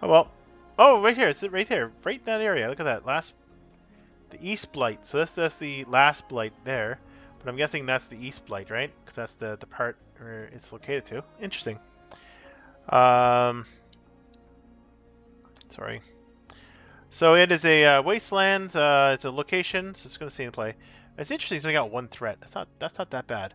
Oh, well. Oh, right here. It's right there. Right in that area. Look at that. The East Blight. So that's the last Blight there. But I'm guessing that's the East Blight, right? Because that's the part where it's located to. Interesting. Sorry. So it is a wasteland. It's a location, so it's going to stay in play. It's interesting. It's only got 1 threat. That's not that bad.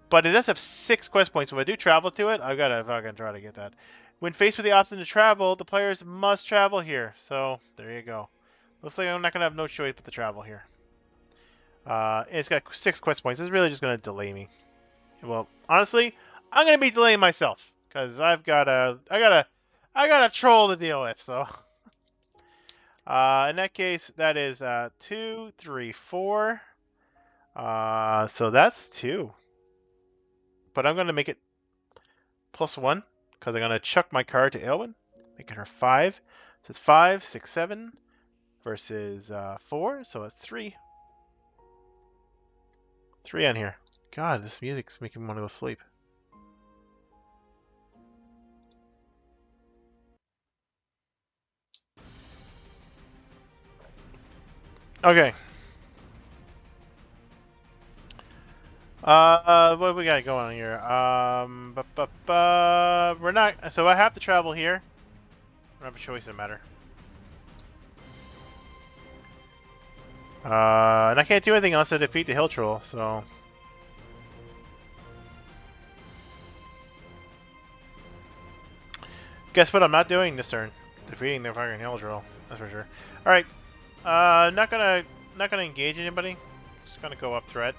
But it does have 6 quest points. So if I do travel to it, I've got to try to get that. When faced with the option to travel, the players must travel here. So there you go. Looks like I'm not going to have no choice but to travel here. It's got 6 quest points. It's really just going to delay me. Well, honestly, I'm going to be delaying myself because I got a troll to deal with. So. In that case, that is 2, 3, 4. So that's 2. But I'm going to make it +1 because I'm going to chuck my card to Aelwyn, making her 5. So it's 5, 6, 7 versus 4. So it's 3. 3 on here. God, this music's making me want to go sleep. Okay. What we got going on here? We're not. So I have to travel here. I don't have a choice in the matter. And I can't do anything unless I defeat the Hill Troll. So. Guess what? I'm not doing this turn. Defeating the fucking Hill Troll. That's for sure. All right. Not gonna engage anybody. Just gonna go up threat.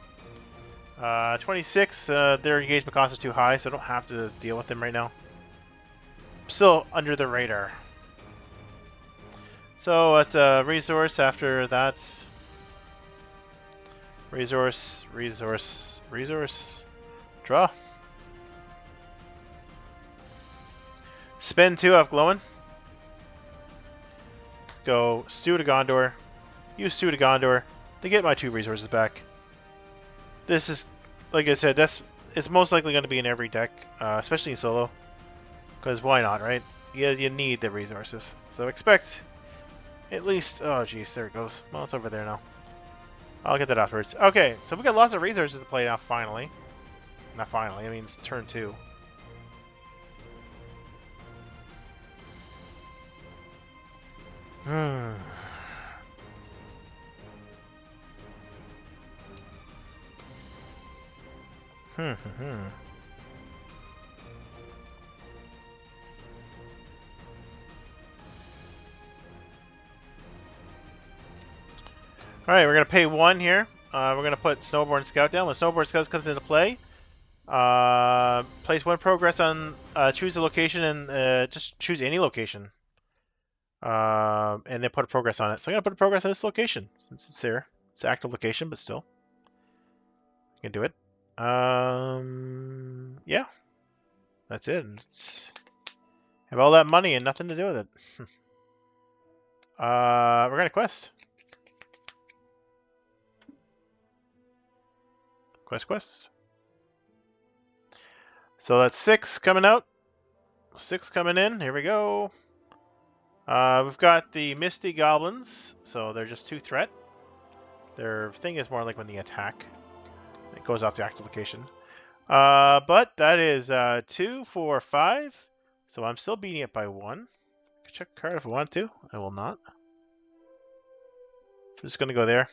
26, their engagement cost is too high, so I don't have to deal with them right now. Still under the radar. So that's a resource after that. Resource. Draw. Spin 2 off Glowing. go Stew to Gondor, use Stew to Gondor to get my 2 resources back. This is, like I said, it's most likely going to be in every deck, especially in solo. Because why not, right? You need the resources. So expect at least... Oh, jeez, there it goes. Well, it's over there now. I'll get that afterwards. Okay, so we got lots of resources to play now, finally. Not finally, I mean, it's turn 2. Hmm. Alright, we're going to pay 1 here. We're going to put Snowboard Scout down. When Snowboard Scout comes into play, place 1 progress on, choose a location and just choose any location. And then put a progress on it. So I'm going to put a progress on this location, since it's there. It's an active location, but still. I can do it. Yeah. That's it. Have all that money and nothing to do with it. We're going to quest. Quest. So that's 6 coming out. 6 coming in. Here we go. We've got the Misty Goblins. So they're just 2 threat. Their thing is more like when they attack. It goes off the active location. But that is 2, 4, 5. So I'm still beating it by 1. I can check a card if I want to. I will not. So just going to go there.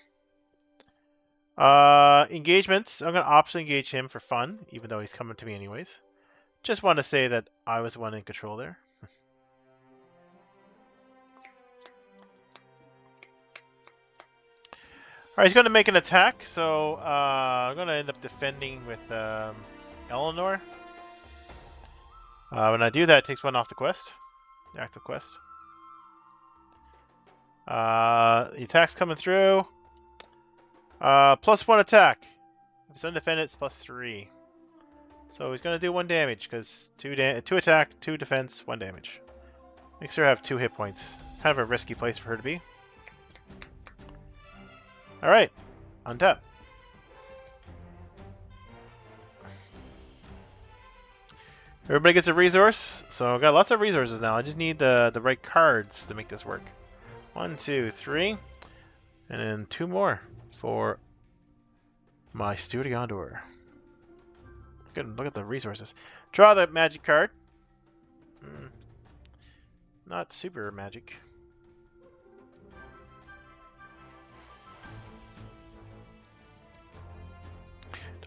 Engagements. I'm going to optionally engage him for fun, even though he's coming to me anyways. Just want to say that I was the one in control there. Alright, he's going to make an attack, so I'm going to end up defending with Eleanor. When I do that, it takes 1 off the quest. The active quest. The attack's coming through. +1 attack. If it's undefended, it's +3. So he's going to do 1 damage, because 2 attack, 2 defense, 1 damage. Makes her have 2 hit points. Kind of a risky place for her to be. Alright, untap. Everybody gets a resource, so I've got lots of resources now. I just need the right cards to make this work. 1, 2, 3, and then 2 more for my Stew to Gondor. Look at the resources. Draw the magic card. Not super magic.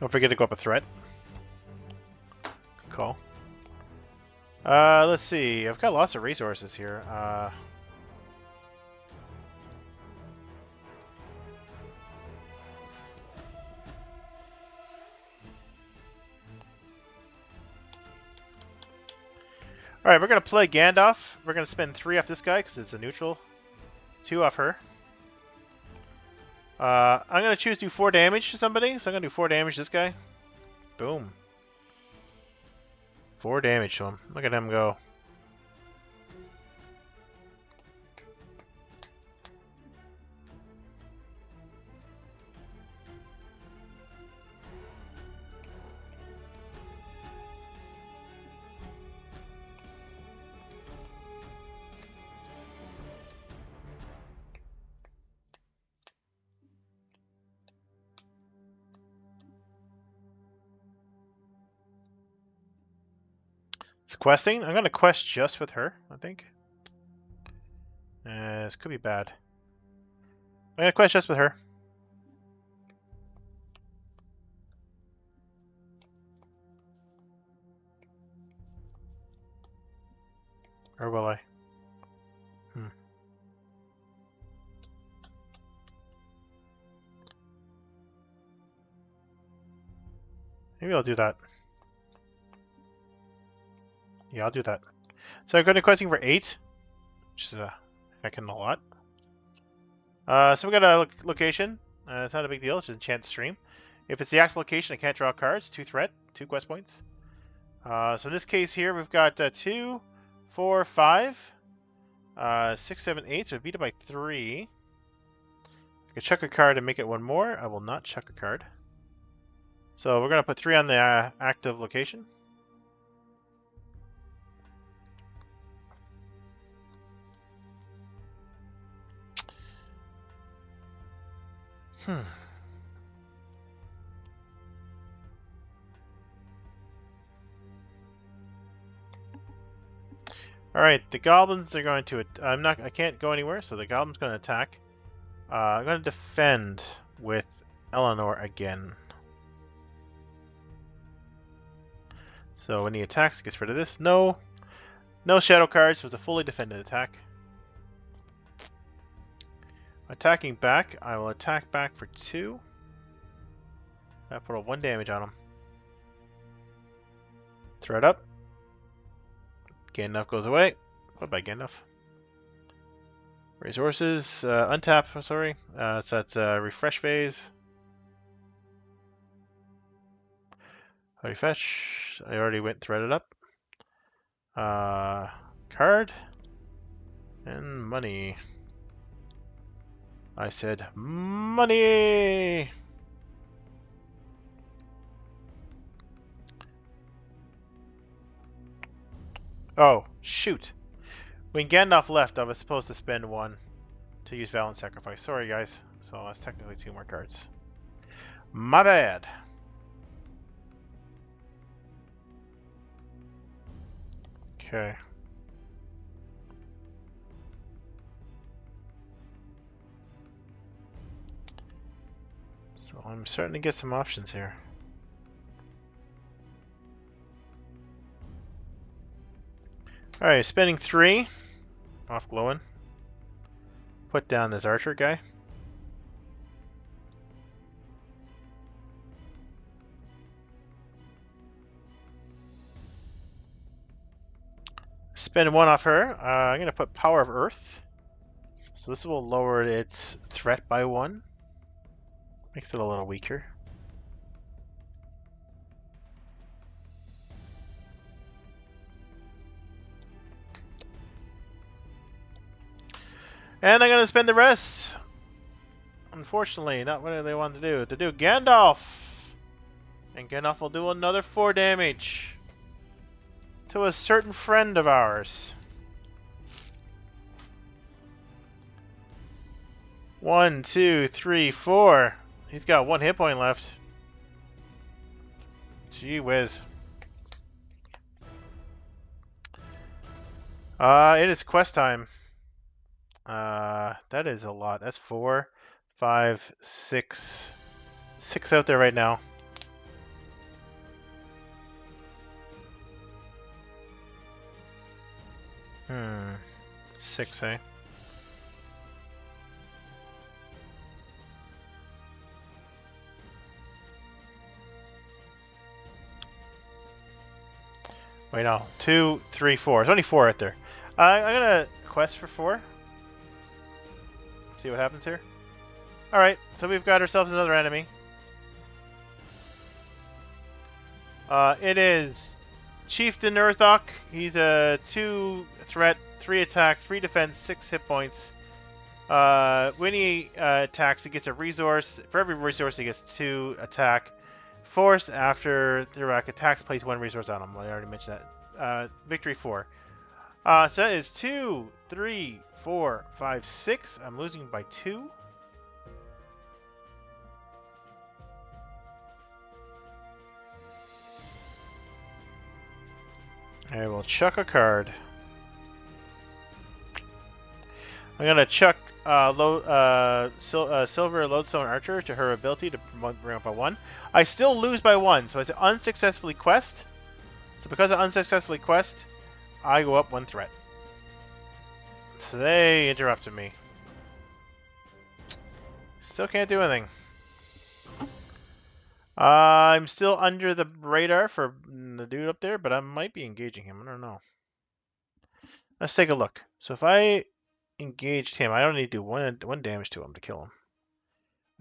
Don't forget to go up a threat. Good call. Let's see. I've got lots of resources here. Alright, we're going to play Gandalf. We're going to spend 3 off this guy because it's a neutral. 2 off her. I'm going to choose to do 4 damage to somebody. So I'm going to do 4 damage to this guy. Boom. 4 damage to him. Look at him go. It's questing. I'm going to quest just with her, I think. This could be bad. I'm going to quest just with her. Or will I? Maybe I'll do that. Yeah, I'll do that. So I'm going to questing for 8, which is heckin' a lot. So we got a location. It's not a big deal. It's just a chance stream. If it's the active location, I can't draw cards. 2 threat, 2 quest points. So in this case here, we've got 2, 4, 5. 6, 7, 8, so I beat it by 3. I could chuck a card and make it one more. I will not chuck a card. So we're going to put 3 on the active location. Alright, the goblins are going to... I can't go anywhere, so the goblin's going to attack. I'm going to defend with Eleanor again. So when he attacks, he gets rid of this. No shadow cards, so it's a fully defended attack. Attacking back, I will attack back for 2. I put a 1 damage on him. Threat up. Gandalf goes away. Goodbye, Gandalf. Resources, untap, sorry. So that's refresh phase. Refresh. I already went threaded up. Card. And money. I said money! Oh, shoot. When Gandalf left, I was supposed to spend 1 to use Valiant Sacrifice. Sorry, guys. So that's technically 2 more cards. My bad. Okay. So I'm starting to get some options here. Alright, spending 3 off glowing. Put down this archer guy. Spend 1 off her. I'm going to put Power of Earth. So this will lower its threat by 1. Makes it a little weaker. And I'm going to spend the rest. Unfortunately, not what they wanted to do. To do Gandalf. And Gandalf will do another 4 damage. To a certain friend of ours. 1, 2, 3, 4. He's got 1 hit point left. Gee whiz. It is quest time. That is a lot. That's 4, 5, 6. 6 out there right now. Hmm. 6, eh? Wait, no. 2, 3, 4. There's only 4 out there. I'm gonna quest for 4. See what happens here. Alright, so we've got ourselves another enemy. It is Chieftain Urthok. He's a 2 threat, 3 attack, 3 defense, 6 hit points. When he attacks, he gets a resource. For every resource, he gets 2 attack. Forced after the rack attacks, place 1 resource on him. I already mentioned that. Victory 4. So that is 2, 3, 4, 5, 6. I'm losing by 2. I will chuck a card. I'm gonna chuck Silver Lodestone Archer to her ability to bring up by 1. I still lose by 1, so it's an unsuccessfully quest. So because of unsuccessfully quest, I go up 1 threat. So they interrupted me. Still can't do anything. I'm still under the radar for the dude up there, but I might be engaging him. I don't know. Let's take a look. So if I engaged him, I don't need to do one damage to him to kill him.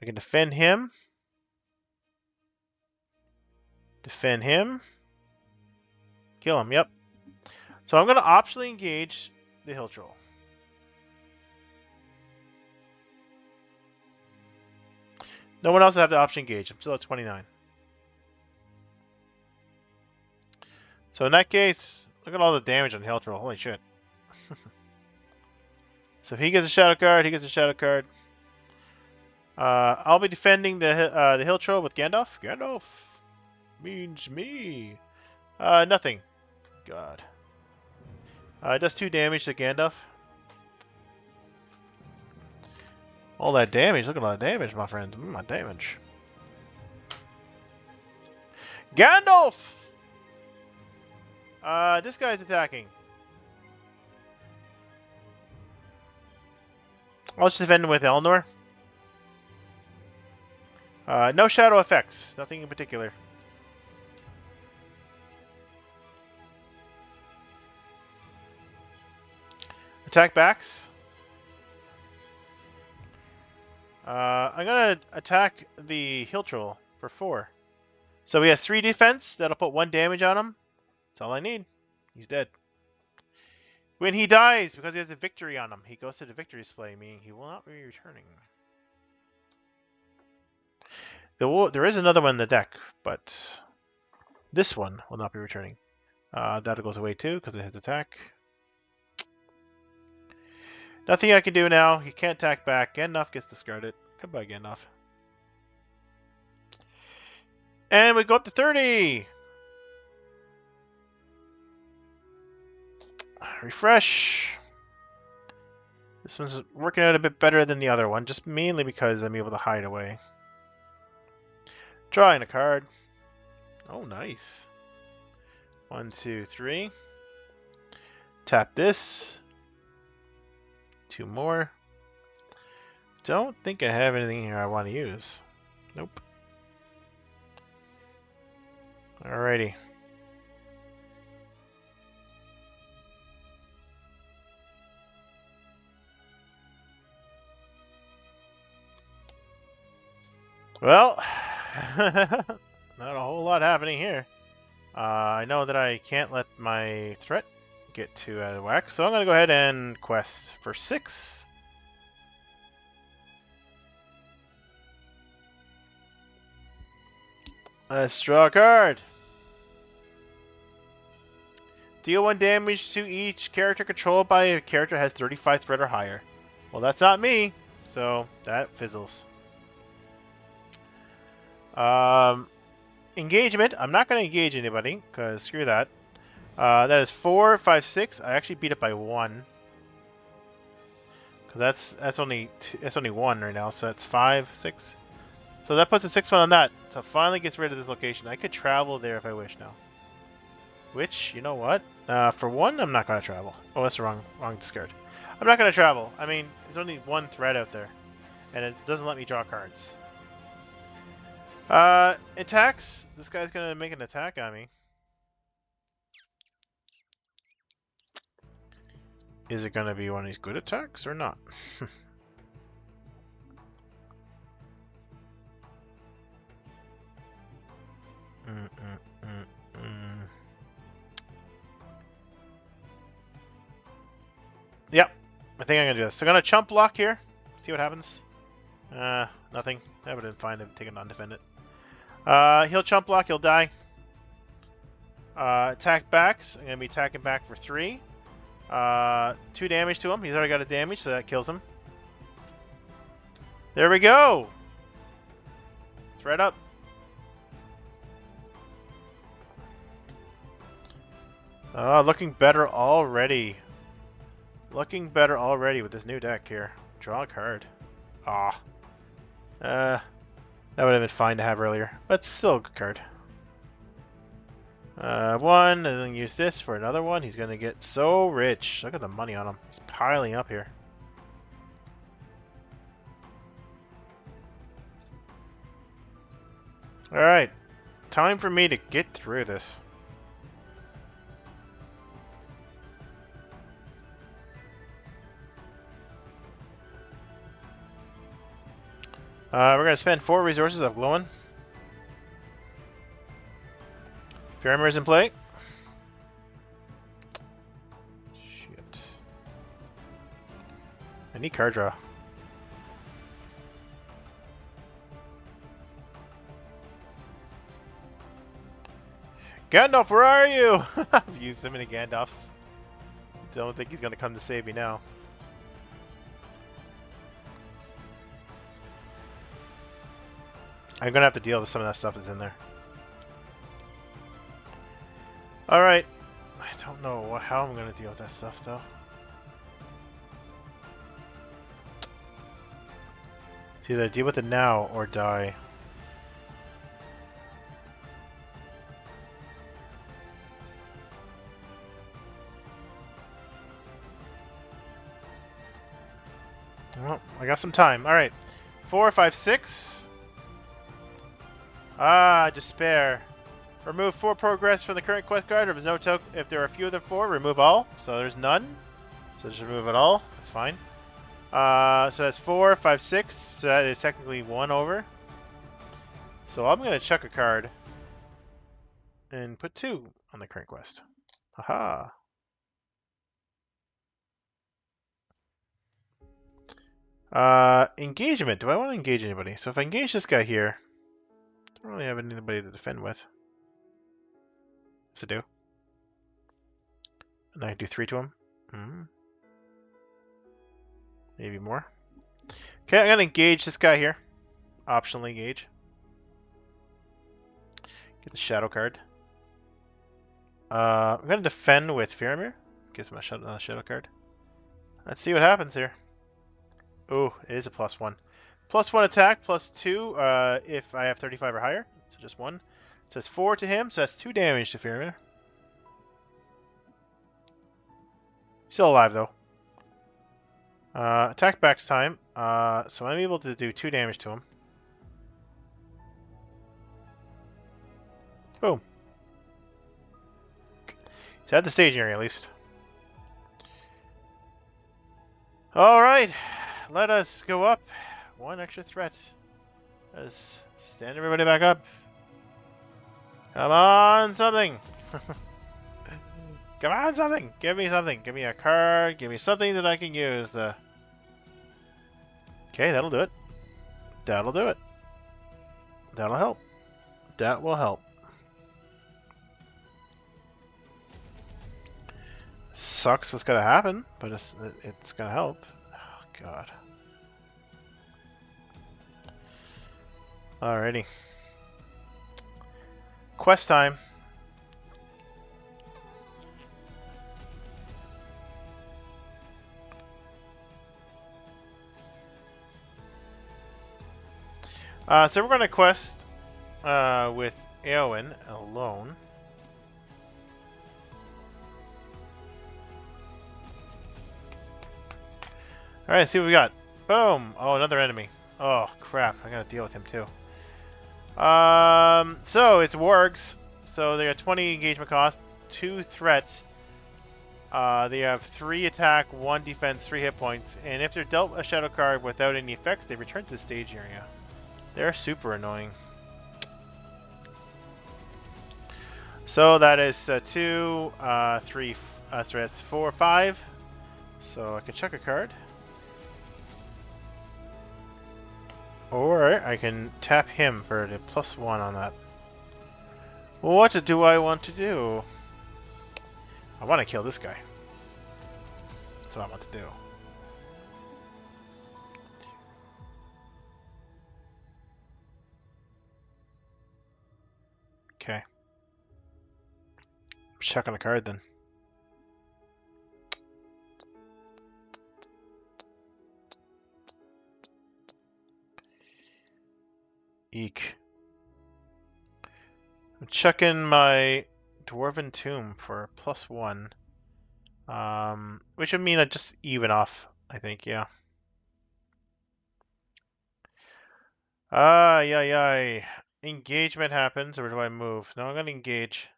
I can defend him. Defend him. Kill him, yep. So I'm going to optionally engage the Hill Troll. No one else have the option engage. I'm still at 29. So in that case, look at all the damage on Hill Troll. Holy shit. So if he gets a shadow card, he gets a shadow card. I'll be defending the Hill Troll with Gandalf. Gandalf means me. Nothing. God. It does 2 damage to Gandalf. All that damage. Look at all that damage, my friends. My damage. Gandalf! This guy's attacking. I'll just defend him with Elnor. No shadow effects. Nothing in particular. Attack backs. I'm gonna attack the Hill Troll for 4. So he has 3 defense. That'll put 1 damage on him. That's all I need. He's dead. When he dies, because he has a victory on him, he goes to the victory display, meaning he will not be returning. There is another one in the deck, but this one will not be returning. That goes away too, because of his attack. Nothing I can do now. He can't attack back. Gandalf gets discarded. Goodbye, Gandalf. And we go up to 30! Refresh. This one's working out a bit better than the other one, just mainly because I'm able to hide away. Drawing a card. Oh, nice. 1, 2, 3. Tap this. 2 more. Don't think I have anything here I want to use. Nope. Alrighty. Well, not a whole lot happening here. I know that I can't let my threat get too out of whack, so I'm going to go ahead and quest for 6. Let's draw a card. Deal 1 damage to each character controlled by a character has 35 threat or higher. Well, that's not me, so that fizzles. Engagement. I'm not going to engage anybody, because screw that. That is 4, 5, 6. I actually beat it by 1. Because that's only 1 right now, so that's 5, 6. So that puts a 6 one on that. So it finally gets rid of this location. I could travel there if I wish now. Which, you know what? For 1, I'm not going to travel. Oh, that's the wrong discard. I'm not going to travel. I mean, there's only 1 threat out there. And it doesn't let me draw cards. Attacks. This guy's going to make an attack on me. Is it going to be one of these good attacks or not? Yep. I think I'm going to do this. So I'm going to chump block here. See what happens. Nothing. That would have been fine to take it non-defended. He'll chump block. He'll die. Attack backs. I'm going to be attacking back for 3. 2 damage to him. He's already got a damage, so that kills him. There we go. Threat up. Looking better already. Looking better already with this new deck here. Draw a card. That would have been fine to have earlier, but still a good card. 1, and then use this for another one. He's gonna get so rich. Look at the money on him. He's piling up here. Alright. Time for me to get through this. We're going to spend 4 resources of glowing. Faramir is in play. Shit. I need card draw. Gandalf, where are you? I've used so many Gandalfs. Don't think he's gonna come to save me now. I'm gonna have to deal with some of that stuff that's in there. Alright. I don't know how I'm gonna deal with that stuff though. It's either deal with it now or die. Well, I got some time. Alright. 4, 5, 6. Ah, despair. Remove 4 progress from the current quest card. If there's no if there are fewer than 4, remove all. So there's none. So just remove it all. That's fine. So that's 4, 5, 6. So that is technically 1 over. So I'm gonna chuck a card and put 2 on the current quest. Haha. Engagement. Do I want to engage anybody? So if I engage this guy here, I don't really have anybody to defend with. Yes, I do. And I can do 3 to him. Maybe more. Okay, I'm gonna engage this guy here. Optionally engage. Get the shadow card. I'm gonna defend with Faramir. Gives him a shadow card. Let's see what happens here. Oh, it is a +1. +1 attack, +2 if I have 35 or higher. So just 1. It says 4 to him, so that's 2 damage to Faramir. Still alive though. Attack back's time. So I'm able to do 2 damage to him. Boom. He's at the staging area at least. Alright. Let us go up. 1 extra threat. Let's stand everybody back up. Come on, something! Come on, something! Give me something. Give me a card. Give me something that I can use. Okay, that'll do it. That'll do it. That'll help. That will help. Sucks what's gonna happen, but it's gonna help. Oh, God. Alrighty. Quest time. So we're going to quest with Eowyn alone. Alright, see what we got. Boom! Oh, another enemy. Oh, crap. I gotta deal with him, too. So, it's wargs. So, they got 20 engagement cost, 2 threats. They have 3 attack, 1 defense, 3 hit points. And if they're dealt a shadow card without any effects, they return to the stage area. They're super annoying. So, that is 2, 3, so that's 4, 5. So, I can chuck a card. Or I can tap him for the +1 on that. What do I want to do? I want to kill this guy. That's what I want to do. Okay. I'm chucking a card then. Eek. I'm chucking my Dwarven Tomb for +1. Which would mean I just even off, I think, yeah. Yeah. Engagement happens, or do I move? No, I'm gonna engage.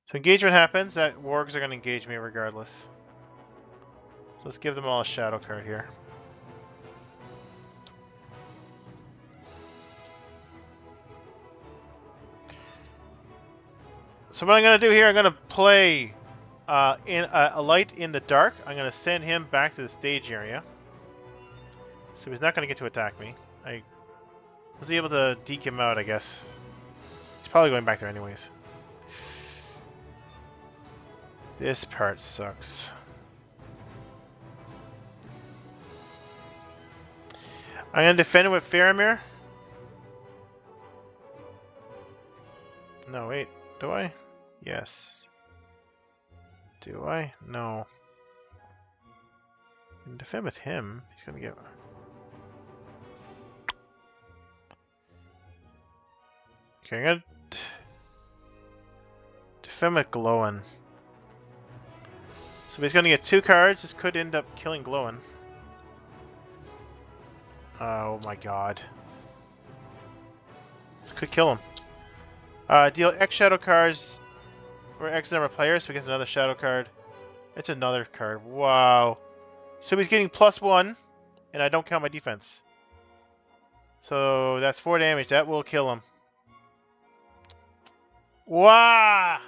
So engagement happens, that wargs are gonna engage me regardless. So let's give them all a shadow card here. So what I'm going to do here, I'm going to play in a light in the dark. I'm going to send him back to the stage area. So he's not going to get to attack me. I was able to deke him out, I guess. He's probably going back there anyways. This part sucks. I'm gonna defend it with Faramir. No, wait. Do I? Yes. Do I? No. I can defend with him. He's gonna get... Okay, I'm gonna defend with Glowin. So he's gonna get 2 cards. This could end up killing Glowin. Oh my god. This could kill him. Deal X shadow cards or X number of players, so we get another shadow card. It's another card. Wow. So he's getting +1, and I don't count my defense. So that's 4 damage. That will kill him. Wow!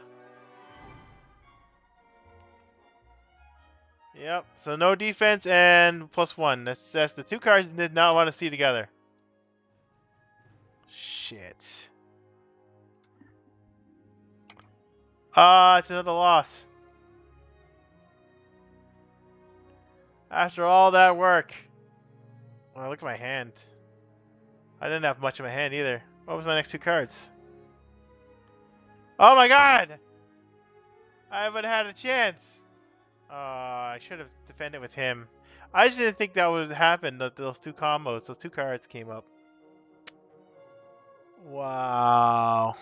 Yep. So no defense and +1. That's the 2 cards I did not want to see together. Shit. It's another loss. After all that work. Oh, look at my hand. I didn't have much in my hand either. What was my next 2 cards? Oh my god! I would have had a chance. I should have defended with him. I just didn't think that would happen. Those 2 combos, those 2 cards came up. Wow.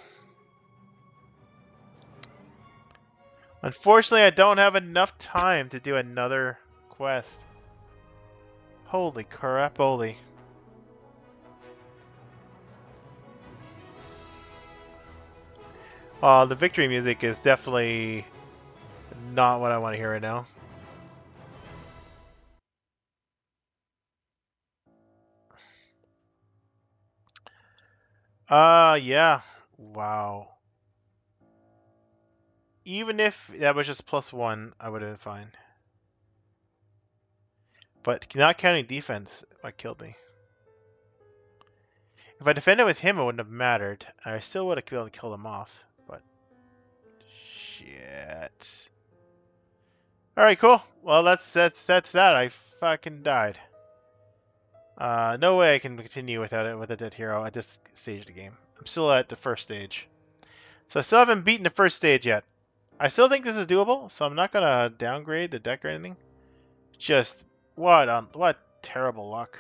Unfortunately, I don't have enough time to do another quest. Holy crap, holy. The victory music is definitely not what I want to hear right now. Yeah. Wow. Even if that was just +1, I would have been fine. But not counting defense, that killed me. If I defended with him, it wouldn't have mattered. I still would have been able to kill him off. But shit. All right, cool. Well, that's that. I fucking died. No way I can continue without it with a dead hero at this stage of the game. I'm still at the first stage, so I still haven't beaten the first stage yet. I still think this is doable, so I'm not gonna downgrade the deck or anything. Just what terrible luck.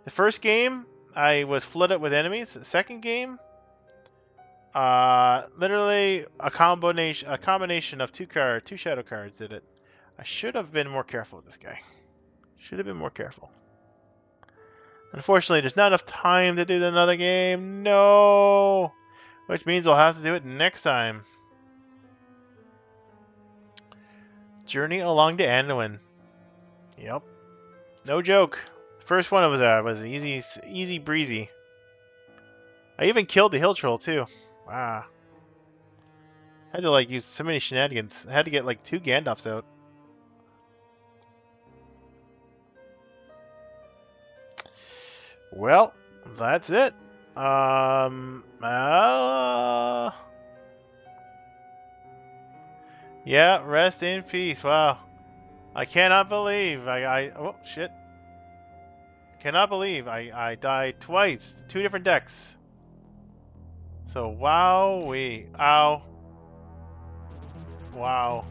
The first game I was flooded with enemies. The second game, literally a combination of 2 shadow cards did it. I should have been more careful with this guy. Should have been more careful. Unfortunately, there's not enough time to do another game. No! Which means I'll have to do it next time. Journey along to Anduin. Yep. No joke. First one was easy breezy. I even killed the hill troll too. Wow. Had to use so many shenanigans. I had to get 2 Gandalfs out. Well, that's it. Yeah, rest in peace. Wow. I cannot believe oh shit. Cannot believe I died twice. 2 different decks. So wowee. Ow. Wow.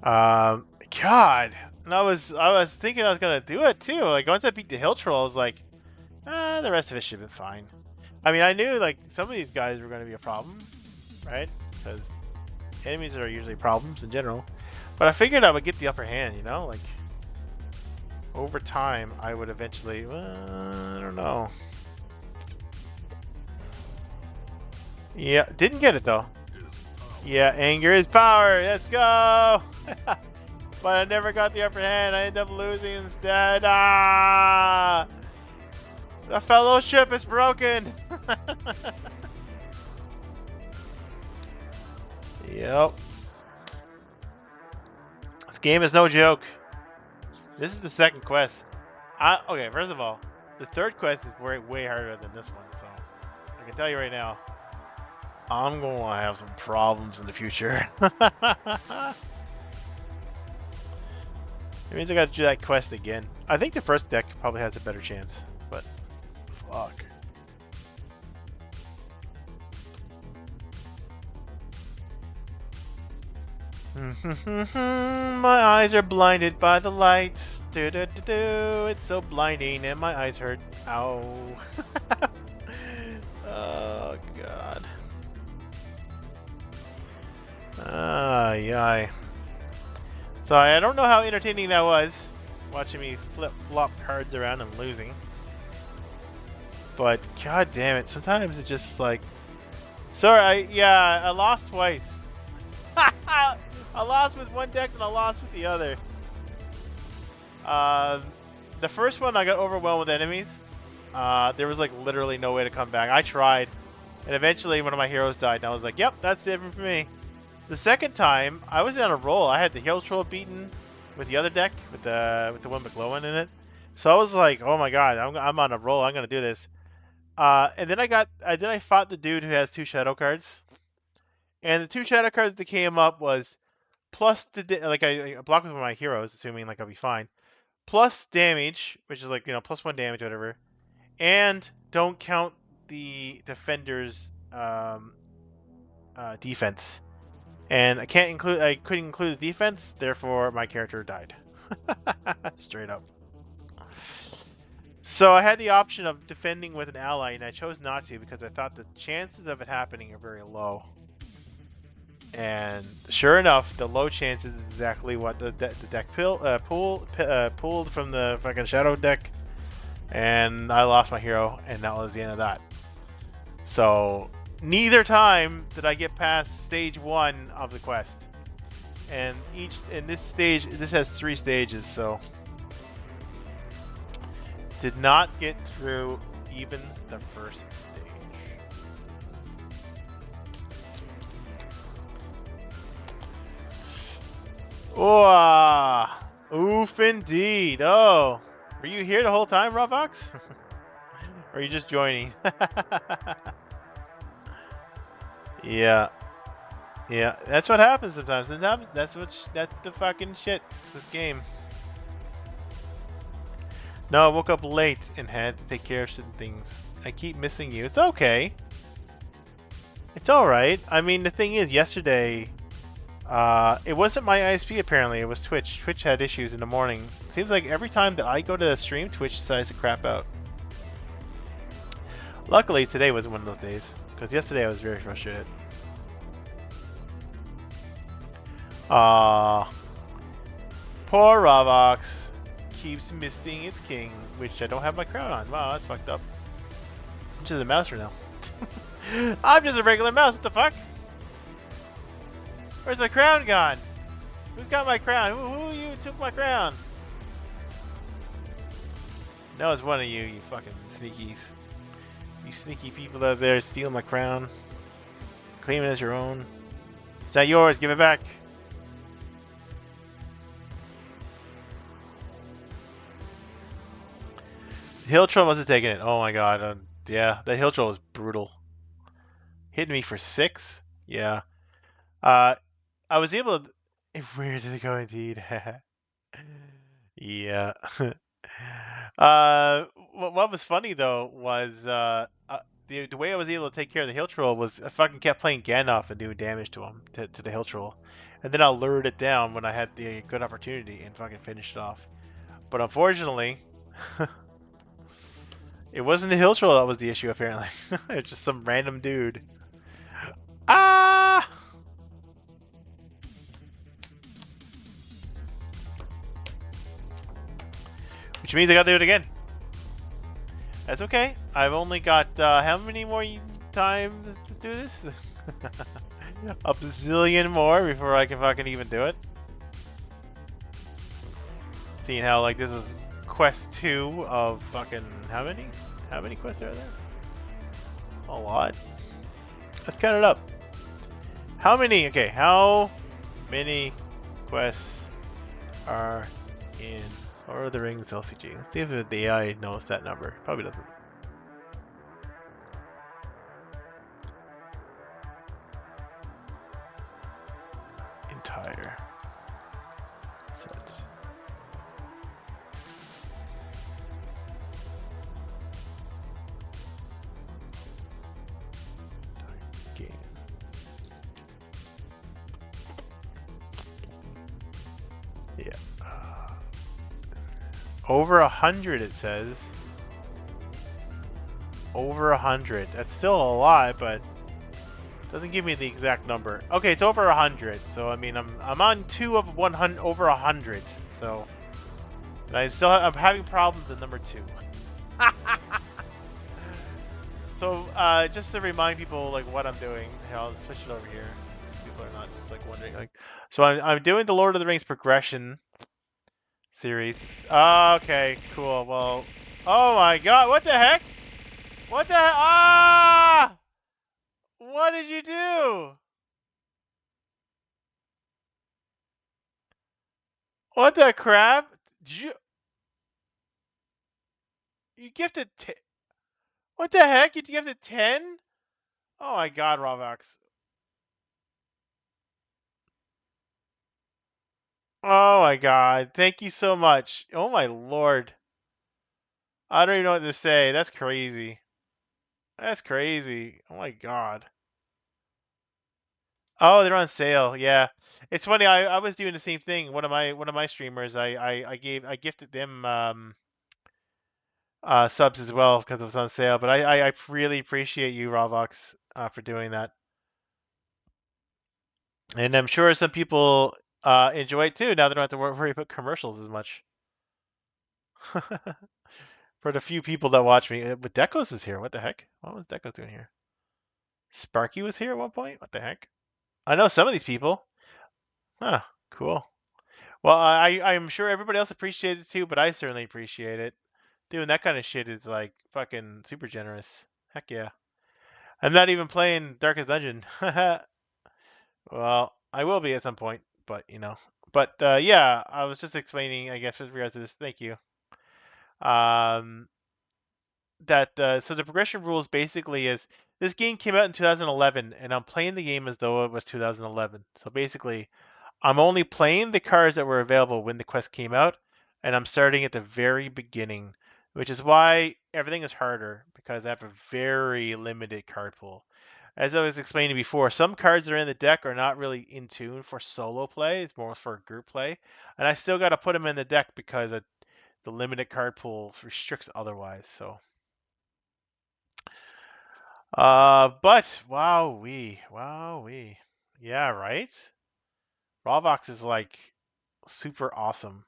God. And I was thinking I was gonna do it too. Once I beat the hill troll, I was like, the rest of it should have been fine. I mean, I knew some of these guys were gonna be a problem, right? Because enemies are usually problems in general. But I figured I would get the upper hand, you know? Over time, I would eventually, I don't know. Yeah, didn't get it though. Yeah, anger is power. Let's go. But I never got the upper hand. I ended up losing instead. Ah! The fellowship is broken. Yep. This game is no joke. This is the second quest. Okay, first of all, the third quest is way harder than this one, so I can tell you right now. I'm going to have some problems in the future. It means I got to do that quest again. I think the first deck probably has a better chance, but fuck. My eyes are blinded by the lights. It's so blinding and my eyes hurt. Ow. Oh god. Yeah. So I don't know how entertaining that was, watching me flip-flop cards around and losing. But god damn it, sometimes it's just like... Sorry, I lost twice. I lost with one deck and I lost with the other. The first one I got overwhelmed with enemies. There was like literally no way to come back. I tried, and eventually one of my heroes died, and I was like, "Yep, that's it for me." The second time, I was on a roll. I had the Hill Troll beaten with the other deck, with the one McGlowan in it. So I was like, "Oh my god, I'm on a roll. I'm gonna do this." And then I fought the dude who has 2 shadow cards, and the 2 shadow cards that came up was plus like I blocked with one of my heroes, assuming like I'll be fine. Plus damage, which is like plus 1 damage, whatever, and don't count the defender's defense. And I couldn't include the defense, therefore my character died. Straight up. So I had the option of defending with an ally, and I chose not to because I thought the chances of it happening are very low. And sure enough, the low chance is exactly what the deck pulled from the fucking shadow deck, and I lost my hero, and that was the end of that. So neither time did I get past stage 1 of the quest, and this has 3 stages, so did not get through even the first stage. Oh, oof indeed. Oh, were you here the whole time, Rawfox? Or are you just joining? Yeah. Yeah, that's what happens sometimes. That's the fucking shit. This game. No, I woke up late and had to take care of certain things. I keep missing you. It's okay. It's all right. I mean, the thing is, yesterday, it wasn't my ISP apparently. It was Twitch. Twitch had issues in the morning. Seems like every time that I go to the stream, Twitch decides to crap out. Luckily, today was one of those days, because yesterday I was very frustrated. Poor Ravox keeps missing its king, which I don't have my crown on. Wow, that's fucked up. I'm just a mouser now. I'm just a regular mouse. What the fuck? Where's my crown gone? Who's got my crown? Who you took my crown? No, it's one of you, you fucking sneakies. You sneaky people out there stealing my crown. Claim it as your own. It's not yours, give it back. Hill Troll must have taken it. Oh my god. Yeah, that Hill Troll was brutal. Hitting me for 6? Yeah. I was able to... Where did it go indeed? Yeah. What was funny though was the way I was able to take care of the Hill Troll was I fucking kept playing Gandalf and doing damage to him, to the Hill Troll. And then I lured it down when I had the good opportunity and fucking finished it off. But unfortunately... It wasn't the Hill Troll that was the issue, apparently. It's just some random dude. Ah! Which means I gotta do it again. That's okay. I've only got, how many more times to do this? A bazillion more before I can fucking even do it. Seeing how, like, this is quest 2 of fucking how many? How many quests are there? A lot. Let's count it up. How many? Okay, how many quests are in Lord of the Rings LCG? Let's see if the AI knows that number. Probably doesn't. tire set. Game. Yeah. Over 100 it says. Over 100. That's still a lot, but doesn't give me the exact number. Okay, it's over 100. So I mean, I'm on 2 of 100 over 100. So I'm having problems at number 2. So just to remind people like what I'm doing, I'll switch it over here. People are not just like wondering like. So I'm doing the Lord of the Rings progression series. Okay, cool. Well, oh my God, what the heck? What the heck? Ah! What did you do? What the crap? Did you gifted what the heck? You gifted 10? Oh my God, Rovox. Oh my God. Thank you so much. Oh my Lord. I don't even know what to say. That's crazy. That's crazy. Oh my God. Oh, they're on sale. Yeah. It's funny. I was doing the same thing. One of my streamers, I gifted them subs as well because it was on sale. But I really appreciate you, Rovox, for doing that. And I'm sure some people enjoy it too. Now they don't have to worry about commercials as much. For the few people that watch me, but Decos is here. What the heck? What was Deco doing here? Sparky was here at one point. What the heck? I know some of these people. Huh. Cool. Well, I'm sure everybody else appreciates it too, but I certainly appreciate it. Doing that kind of shit is like fucking super generous. Heck yeah. I'm not even playing Darkest Dungeon. Well, I will be at some point, but you know. But yeah, I was just explaining, I guess, with regards to this. Thank you. Um, that so the progression rules basically is this game came out in 2011, and I'm playing the game as though it was 2011. So basically, I'm only playing the cards that were available when the quest came out, and I'm starting at the very beginning, which is why everything is harder because I have a very limited card pool. As I was explaining before, some cards that are in the deck are not really in tune for solo play. It's more for group play, and I still got to put them in the deck because the limited card pool restricts otherwise. So, but wow, yeah, right. Rawvox is like super awesome.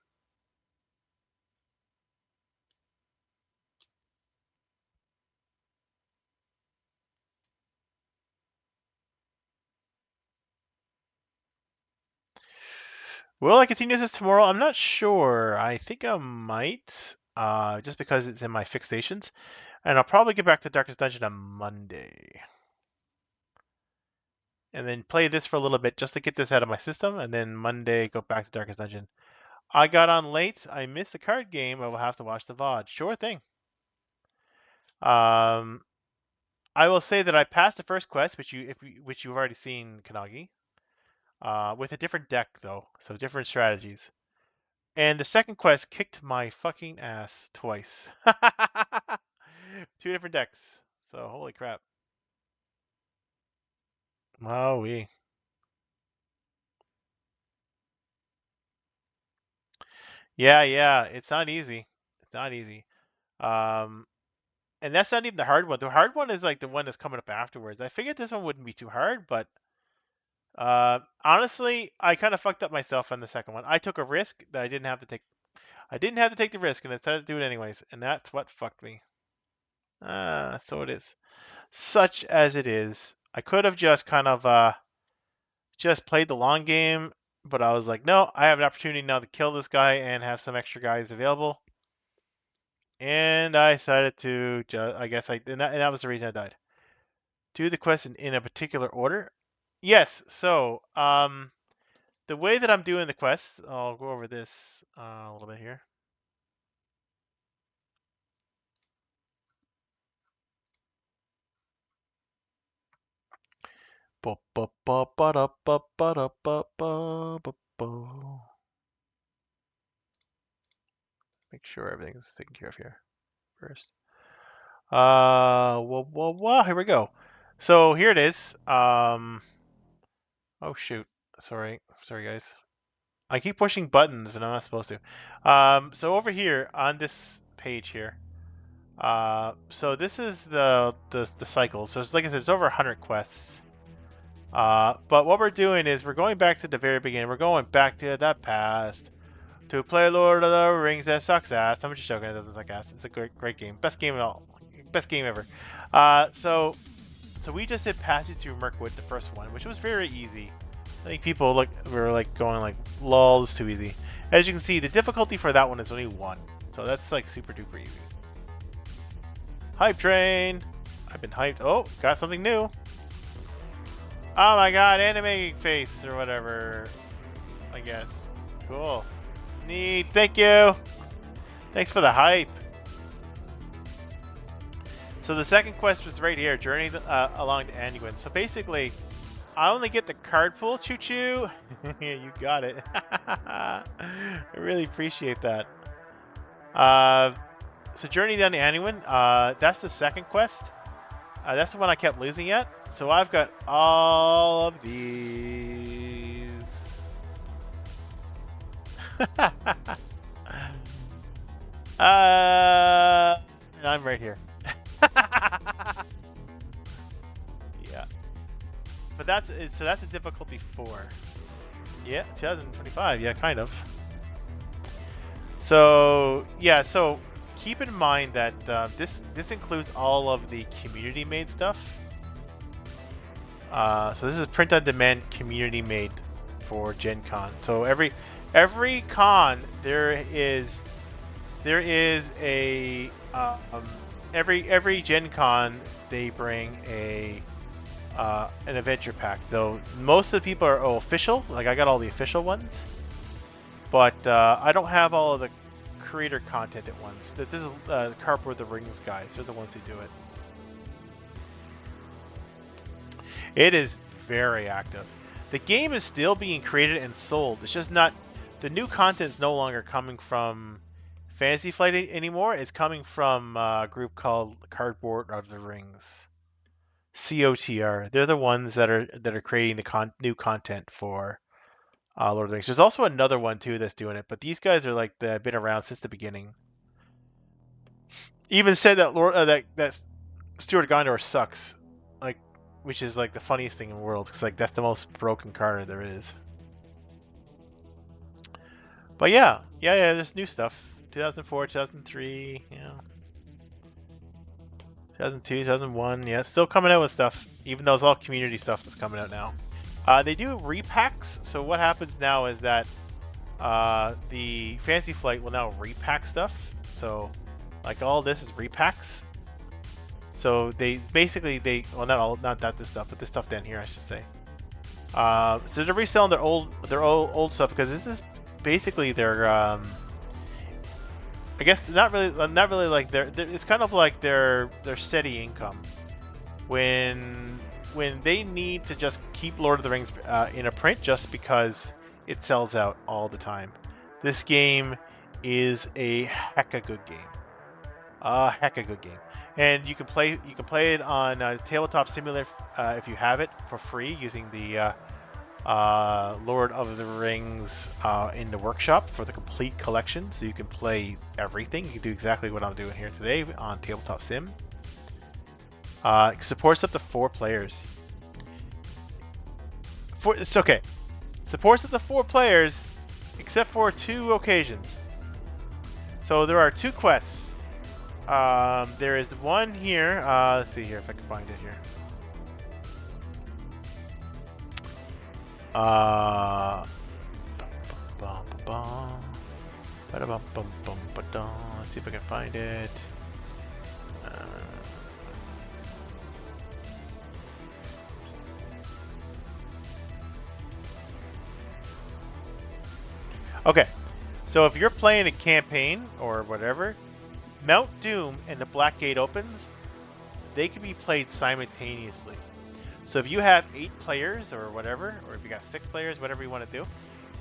Will I continue this tomorrow? I'm not sure. I think I might, just because it's in my fixations. And I'll probably get back to Darkest Dungeon on Monday. And then play this for a little bit just to get this out of my system. And then Monday, go back to Darkest Dungeon. I got on late. I missed the card game. I will have to watch the VOD. Sure thing. Um, I will say that I passed the first quest, which you've already seen, Kanagi. With a different deck, though. So different strategies. And the second quest kicked my fucking ass twice. Two different decks. So holy crap. Oh we. Yeah. It's not easy. It's not easy. Um, and that's not even the hard one. The hard one is like the one that's coming up afterwards. I figured this one wouldn't be too hard, but honestly, I kind of fucked up myself on the second one. I took a risk that I didn't have to take. I didn't have to take the risk, and I decided to do it anyways, and that's what fucked me. So it is. Such as it is. I could have just kind of just played the long game, but I was like, no, I have an opportunity now to kill this guy and have some extra guys available. And I decided to, I guess and that was the reason I died. Do the quest in a particular order. Yes. So, the way that I'm doing the quests, I'll go over this a little bit here. Make sure everything's taken care of here first. Here we go. So here it is. Oh shoot. Sorry, guys. I keep pushing buttons and I'm not supposed to. So over here on this page here, so this is the cycle. So it's, like I said, it's over 100 quests. But what we're doing is we're going back to the very beginning. We're going back to the past to play Lord of the Rings. That sucks ass. I'm just joking. It doesn't suck ass. It's a great game. Best game at all. Best game ever. So we just did Passage Through Mirkwood, the first one, which was very easy. I think people were going like, lol, it's too easy. As you can see, the difficulty for that one is only 1. So that's like super duper easy. Hype train. I've been hyped. Oh, got something new. Oh my god, anime face or whatever. I guess. Cool. Neat. Thank you. Thanks for the hype. So the second quest was right here, journey along to Anduin. So basically, I only get the card pool. Choo choo. You got it. I really appreciate that. So journey down to Anduin. That's the second quest. That's the one I kept losing at. So I've got all of these. And I'm right here. Yeah. But that's a difficulty 4. Yeah, 2025. Yeah, kind of. So yeah, so keep in mind that this includes all of the community made stuff. So this is print on demand community made for Gen Con. So every con there is a every Gen Con they bring an adventure pack. So most of the people are official. Like I got all the official ones, but I don't have all of the creator content at once. This is Carp of the Rings guys. They're the ones who do it. It is very active. The game is still being created and sold. It's just not, the new content is no longer coming from Fantasy Flight anymore. It's coming from a group called Cardboard of the Rings, COTR. They're the ones that are creating the new content for Lord of the Rings. There's also another one too that's doing it, but these guys are like they've been around since the beginning. Even said that that Stuart Gondor sucks, like, which is like the funniest thing in the world. It's like that's the most broken card there is. But yeah, there's new stuff. 2004, 2003, yeah. 2002, 2001, yeah, still coming out with stuff, even though it's all community stuff that's coming out now. They do repacks, so what happens now is that the Fantasy Flight will now repack stuff. So, like all this is repacks. So they basically well not this stuff, but this stuff down here I should say. So they're reselling their old stuff because this is basically their I guess not really like it's kind of like their steady income when they need to just keep Lord of the Rings in a print just because it sells out all the time. This game is a heck of a good game. A heck of a good game. And you can play it on Tabletop Simulator if you have it for free using the Lord of the Rings in the workshop for the complete collection. So you can play everything. You can do exactly what I'm doing here today on Tabletop Sim. Supports up to 4 players. It's okay. Supports up to 4 players, except for 2 occasions. So there are 2 quests. There is one here. Let's see here if I can find it here. Let's see if I can find it. Okay, so if you're playing a campaign or whatever, Mount Doom and the Black Gate opens, they can be played simultaneously. So if you have 8 players or whatever, or if you got 6 players, whatever you want to do,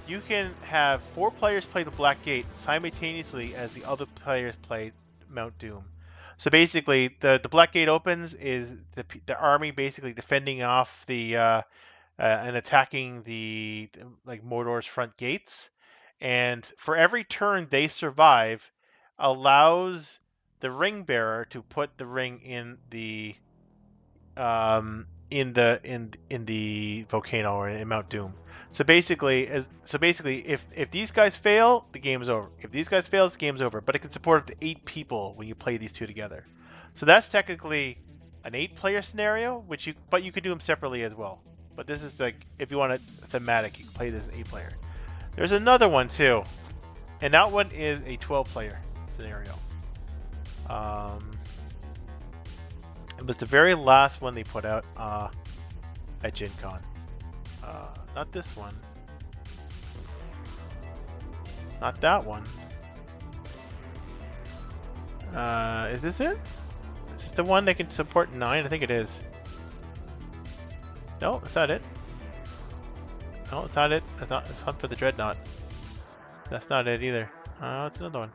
you can have 4 players play the Black Gate simultaneously as the other players play Mount Doom. So basically, the Black Gate opens is the army basically defending off the and attacking the like Mordor's front gates, and for every turn they survive, allows the ring bearer to put the ring in the volcano or in Mount Doom. So basically, if these guys fail, the game is over. If these guys fail, the game's over. But it can support up to 8 people when you play these two together. So that's technically an 8-player scenario, but you could do them separately as well. But this is like if you want a thematic, you can play this 8-player. There's another one too, and that one is a 12-player scenario. It was the very last one they put out at Gen Con. Not this one. Not that one. Is this it? Is this the one that can support 9? I think it is. No, that's not it. No, it's not it. It's Hunt for the Dreadnought. That's not it either. It's another one.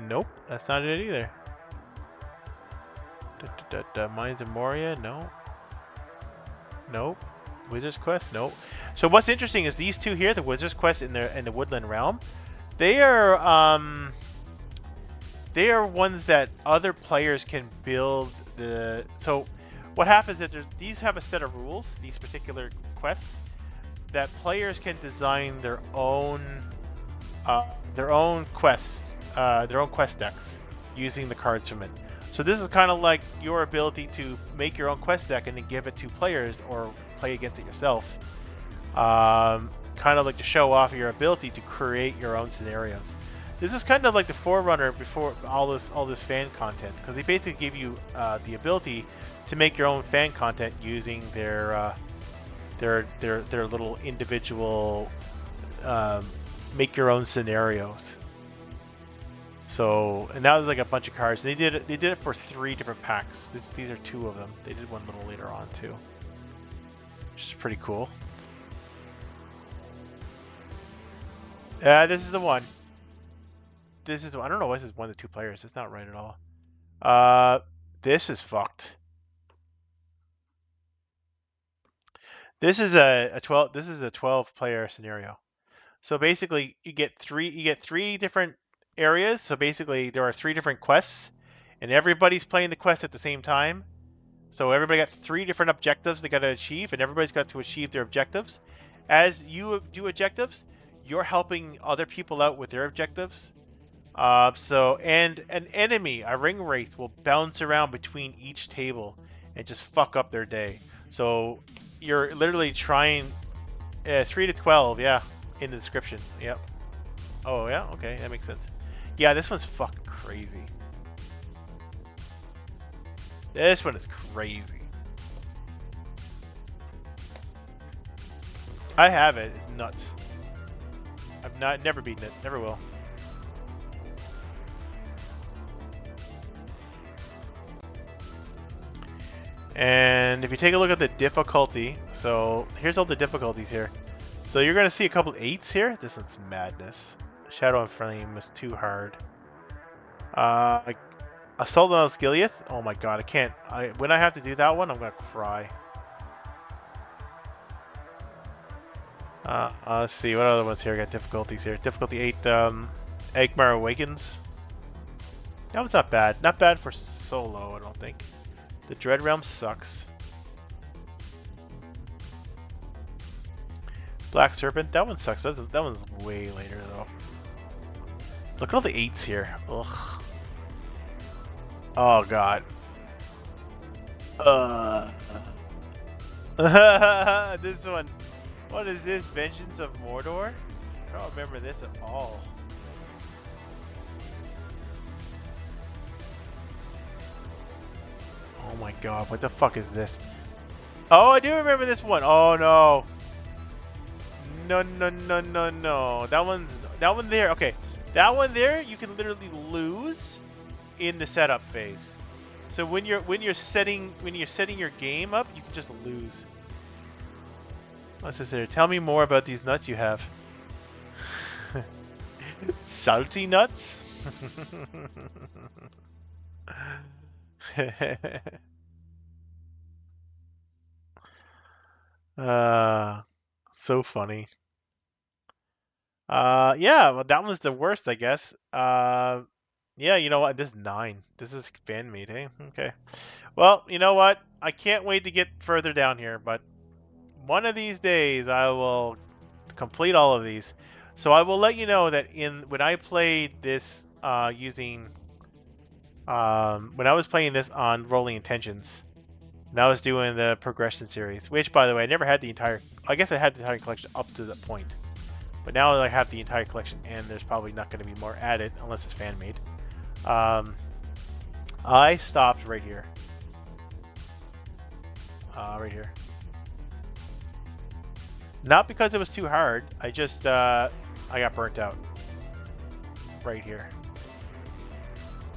Nope, that's not it either. Mines of Moria, no. Nope. Wizard's Quest, nope. So what's interesting is these two here, the Wizard's Quest in the Woodland Realm, they are ones that other players can build the. So what happens is these have a set of rules, these particular quests, that players can design their own quests, their own quest decks using the cards from it. So this is kind of like your ability to make your own quest deck and then give it to players or play against it yourself. Kind of like to show off your ability to create your own scenarios. This is kind of like the forerunner before all this fan content, because they basically give you the ability to make your own fan content using their little individual make your own scenarios. So, and that was like a bunch of cards. They did it for 3 different packs. These are 2 of them. They did one a little later on too, which is pretty cool. This is the one. This is, I don't know why this is 1 to 2 players. It's not right at all. This is fucked. This is a 12. This is a 12-player scenario. So basically, you get 3 different areas. So basically, there are 3 different quests, and everybody's playing the quest at the same time. So everybody got 3 different objectives they got to achieve, and everybody's got to achieve their objectives. As you do objectives, you're helping other people out with their objectives. And an enemy, a ring wraith, will bounce around between each table and just fuck up their day. So you're literally trying 3 to 12, yeah, in the description. Yep. Oh yeah, okay, that makes sense. Yeah, this one's fucking crazy. This one is crazy. I have it. It's nuts. I've never beaten it. Never will. And if you take a look at the difficulty, so here's all the difficulties here. So you're gonna see a couple 8s here. This one's madness. Shadow and Flame is too hard. Assault on Osgiliath. Oh my god, I can't. When I have to do that one, I'm gonna cry. Let's see, what other ones here? I got difficulties here. Difficulty 8, Agmar Awakens. That one's not bad. Not bad for solo, I don't think. The Dread Realm sucks. Black Serpent, that one sucks. That one's way later though. Look at all the 8s here. Ugh. Oh god. This one. What is this? Vengeance of Mordor? I don't remember this at all. Oh my god, what the fuck is this? Oh, I do remember this one. Oh no. No, no, no, no, no. That one there. Okay. That one there, you can literally lose in the setup phase. So when you're setting your game up, you can just lose. What's this here? Tell me more about these nuts you have. Salty nuts? uh, so funny. Yeah, well, that one's the worst, I guess. Yeah, you know what? This is 9. This is fan made, hey? Okay. Well, you know what? I can't wait to get further down here, but one of these days I will complete all of these. So I will let you know that when I played this using when I was playing this on Rolling Intentions, and I was doing the progression series, which by the way I never had the entire. I guess I had the entire collection up to that point, but now I have the entire collection, and there's probably not going to be more added unless it's fan made. I stopped right here. Right here. Not because it was too hard. I just I got burnt out. Right here.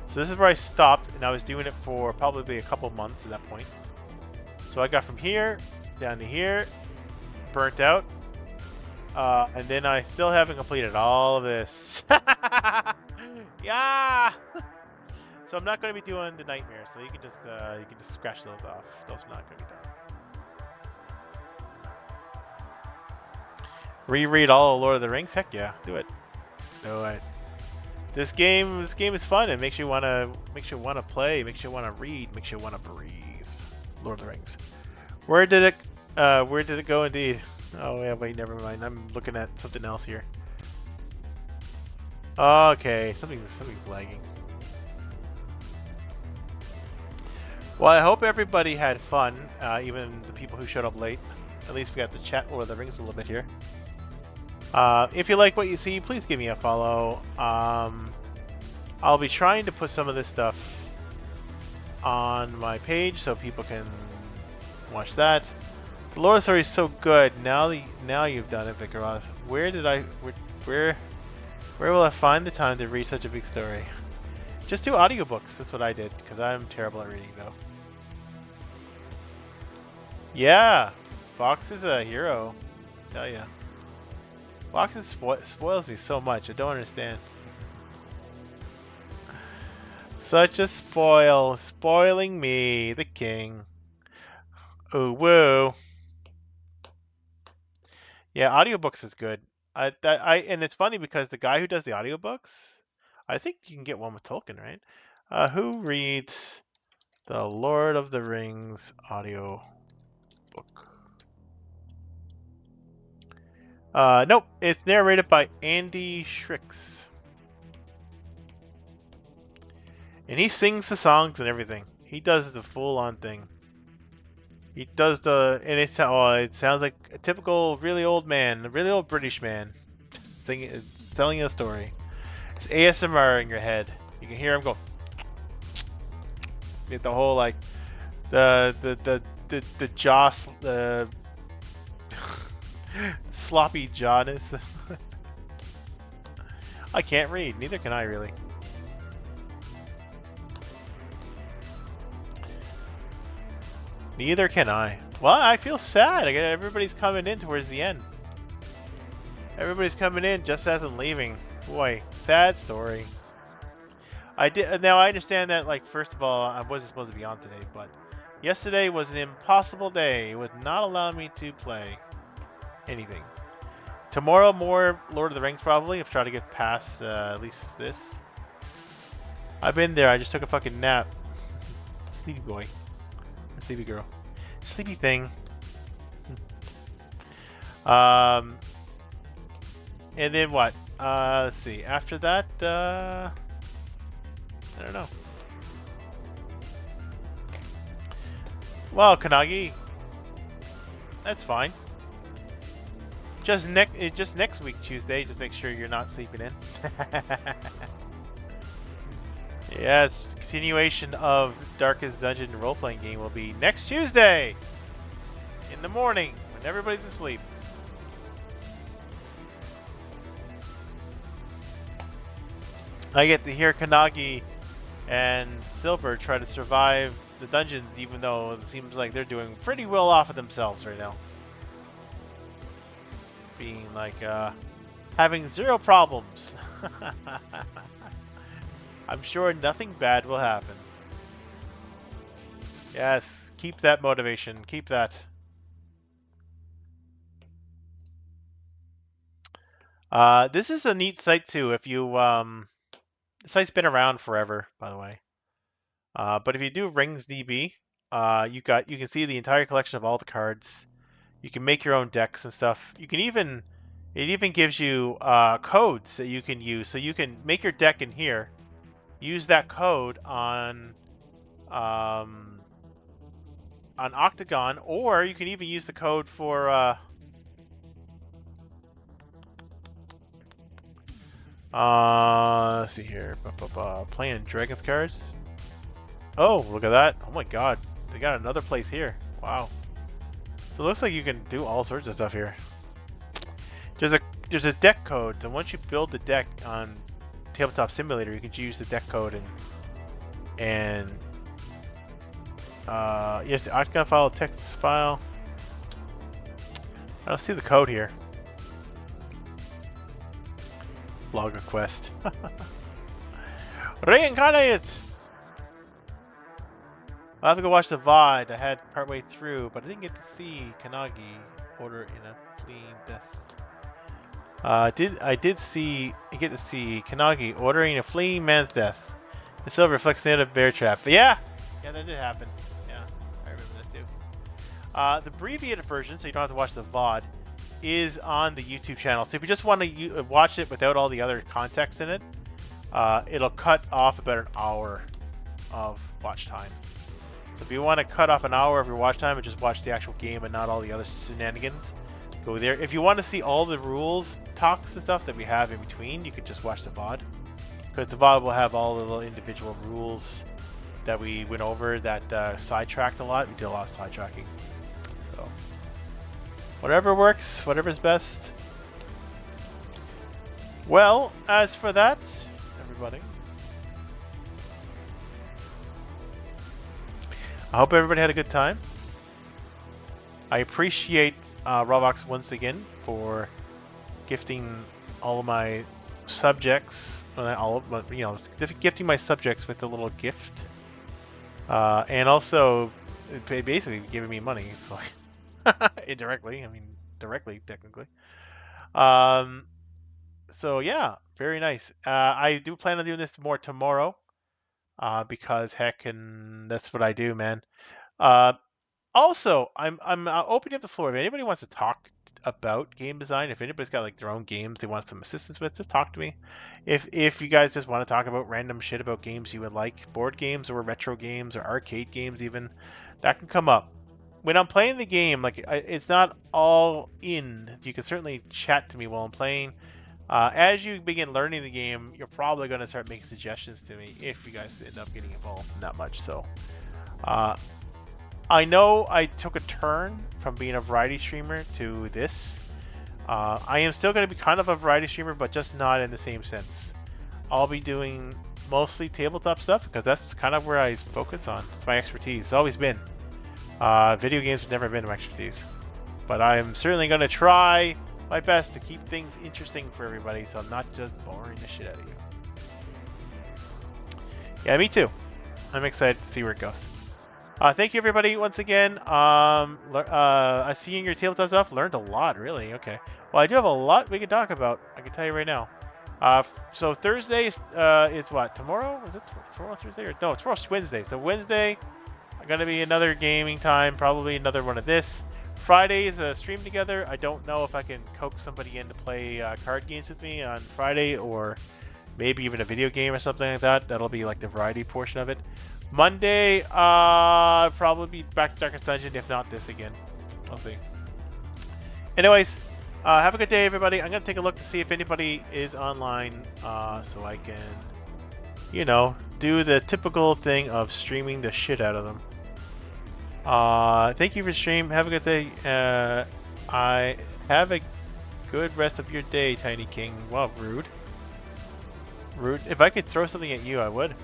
So this is where I stopped, and I was doing it for probably a couple months at that point. So I got from here down to here, burnt out, and then I still haven't completed all of this. Yeah. So I'm not going to be doing the nightmares. So you can just scratch those off. Those are not going to be done. Reread all of Lord of the Rings? Heck yeah, do it. Do it. This game is fun. It makes you wanna play, makes you wanna read, makes you wanna breathe. Lord of the Rings. Where did it go indeed? Oh yeah, wait, never mind. I'm looking at something else here. Okay, something's lagging. Well, I hope everybody had fun, even the people who showed up late. At least we got to chat Lord of the Rings a little bit here. If you like what you see, please give me a follow. I'll be trying to put some of this stuff on my page so people can watch that. The lore story is so good. Now you've done it, Vikaroth. Where will I find the time to read such a big story? Just do audiobooks. That's what I did because I'm terrible at reading though. Yeah, Fox is a hero. I tell ya. Fox spoils me so much. I don't understand. Such a spoiling me, the king. Ooh woo. Yeah, audiobooks is good. And it's funny because the guy who does the audiobooks, I think you can get one with Tolkien, right? Who reads the Lord of the Rings audio book? Nope, it's narrated by Andy Shricks. And he sings the songs and everything. He does the full-on thing. He does and it sounds like a typical really old man, a really old British man, telling a story. It's ASMR in your head. You can hear him go. Get the whole like, the jaw, the sloppy jawness. I can't read. Neither can I really. Neither can I. Well, I feel sad. Everybody's coming in towards the end. Everybody's coming in just as I'm leaving. Boy, sad story. Now I understand that, like, first of all, I wasn't supposed to be on today, but yesterday was an impossible day. It would not allow me to play anything. Tomorrow, more Lord of the Rings probably. I've tried to get past at least this. I've been there. I just took a fucking nap. Sleepy boy. Or sleepy girl. Sleepy thing. And then what? Let's see. After that, I don't know. Well, Kanagi, that's fine. Just next week, Tuesday. Just make sure you're not sleeping in. Yes, continuation of Darkest Dungeon role-playing game will be next Tuesday in the morning when everybody's asleep. I get to hear Kanagi and Silver try to survive the dungeons, even though it seems like they're doing pretty well off of themselves right now. Being like, having zero problems. I'm sure nothing bad will happen. Yes, keep that motivation. Keep that. This is a neat site too. If you the site's been around forever, by the way. But if you do Rings DB, you can see the entire collection of all the cards. You can make your own decks and stuff. You can even it even gives you codes that you can use, so you can make your deck in here. Use that code on Octagon, or you can even use the code for let's see here. Playing Dragons cards. Oh, look at that. Oh my god. They got another place here. Wow. So it looks like you can do all sorts of stuff here. There's a deck code, and once you build the deck on Tabletop Simulator, you can use the deck code and yes, the Octagon file, text file. I don't see the code here. Log a quest. Reincarnate! I'll have to go watch the VOD I had partway through, but I didn't get to see Kanagi order in a fleeing death. I did get to see Kanagi ordering a fleeing man's death. The silver reflects the end of Bear Trap. But yeah, that did happen. Yeah, I remember that too. The abbreviated version, so you don't have to watch the VOD, is on the YouTube channel. So if you just want to watch it without all the other context in it, it'll cut off about an hour of watch time. So if you want to cut off an hour of your watch time and just watch the actual game and not all the other shenanigans, go there. If you want to see all the rules, talks and stuff that we have in between, you could just watch the VOD. Because the VOD will have all the little individual rules that we went over that sidetracked a lot. We did a lot of sidetracking. So, whatever works, whatever's best. Well, as for that, everybody, I hope everybody had a good time. I appreciate Robox once again for gifting all of my subjects, gifting my subjects with a little gift, and also basically giving me money. So indirectly, I mean directly, technically. So yeah, very nice. I do plan on doing this more tomorrow, because heck, and that's what I do, man. Also, I'm opening up the floor. If anybody wants to talk about game design, if anybody's got like their own games they want some assistance with, just talk to me. If you guys just want to talk about random shit about games you would like, board games or retro games or arcade games even, that can come up. When I'm playing the game, like it's not all in. You can certainly chat to me while I'm playing. As you begin learning the game, you're probably going to start making suggestions to me if you guys end up getting involved in that much. So, I know I took a turn from being a variety streamer to this. I am still going to be kind of a variety streamer, but just not in the same sense. I'll be doing mostly tabletop stuff because that's kind of where I focus on. It's my expertise. It's always been. Video games have never been my expertise. But I'm certainly going to try my best to keep things interesting for everybody, so I'm not just boring the shit out of you. Yeah, me too. I'm excited to see where it goes. Thank you, everybody, once again. I see in your tabletop stuff, learned a lot, really. Okay. Well, I do have a lot we can talk about. I can tell you right now. So Thursday is what? Tomorrow? Is it tomorrow, Thursday? Or no, tomorrow's Wednesday. So Wednesday, going to be another gaming time, probably another one of this. Friday is a stream together. I don't know if I can coax somebody in to play card games with me on Friday, or maybe even a video game or something like that. That'll be like the variety portion of it. Monday, probably be back to Darkest Dungeon, if not this again. I'll see. Anyways, have a good day, everybody. I'm going to take a look to see if anybody is online, so I can, do the typical thing of streaming the shit out of them. Thank you for stream. Have a good day. I have a good rest of your day, Tiny King. Wow, rude. Rude. If I could throw something at you, I would.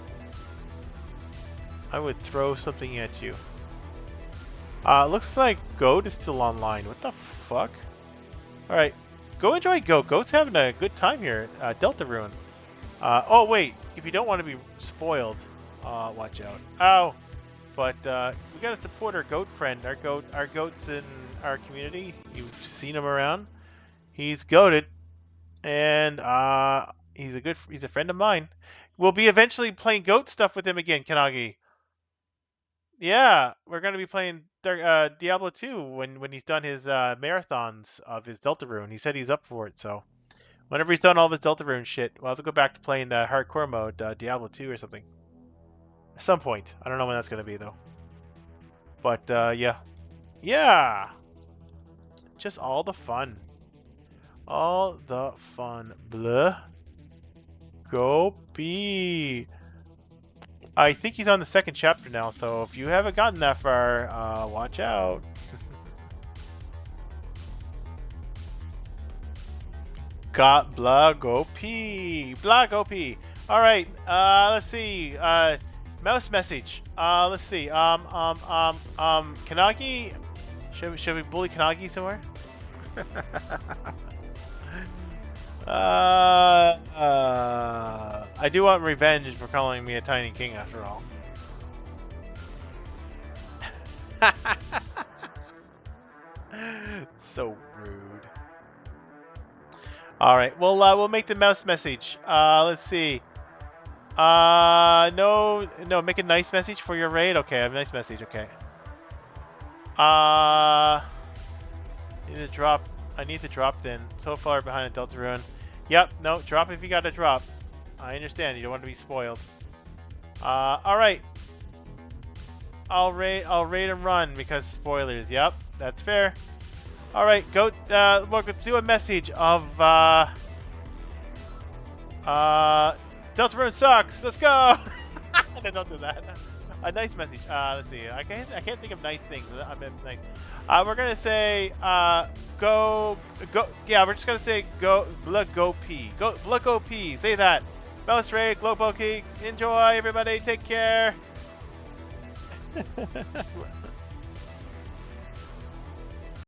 I would throw something at you. Looks like Goat is still online. What the fuck? Alright. Go enjoy Goat. Goat's having a good time here. Delta Ruin. Oh wait. If you don't want to be spoiled, watch out. Ow! But we gotta support our goat friend. Our goats in our community. You've seen him around. He's goated, and he's a friend of mine. We'll be eventually playing goat stuff with him again, Kanagi. Yeah, we're gonna be playing Diablo 2 when he's done his marathons of his Deltarune. He said he's up for it, so whenever he's done all of his Deltarune shit, we'll have to go back to playing the hardcore mode, Diablo 2 or something. At some point. I don't know when that's gonna be though. But yeah. Yeah! Just all the fun. All the fun. Blah. Go B. I think he's on the second chapter now, so if you haven't gotten that far, watch out. Got Blag OP. Blag OP. Alright, let's see. Mouse message. Let's see. Kanagi? Should we bully Kanagi somewhere? I do want revenge for calling me a tiny king after all. So rude. Alright, we'll make the mouse message. Let's see. No, make a nice message for your raid. Okay, I have a nice message, okay. I need to drop then. So far behind a Deltarune. Yep, no, drop if you got to drop. I understand, you don't want to be spoiled. Alright. I'll raid and run because spoilers. Yep, that's fair. Alright, go look, let's do a message of Deltarune sucks. Let's go. No, don't do that. A nice message. Let's see. I can't think of nice things. I mean, nice. We're gonna say go. Yeah, we're just gonna say go P. Go P. Say that. Mouse raid, glow pokey. Enjoy, everybody. Take care.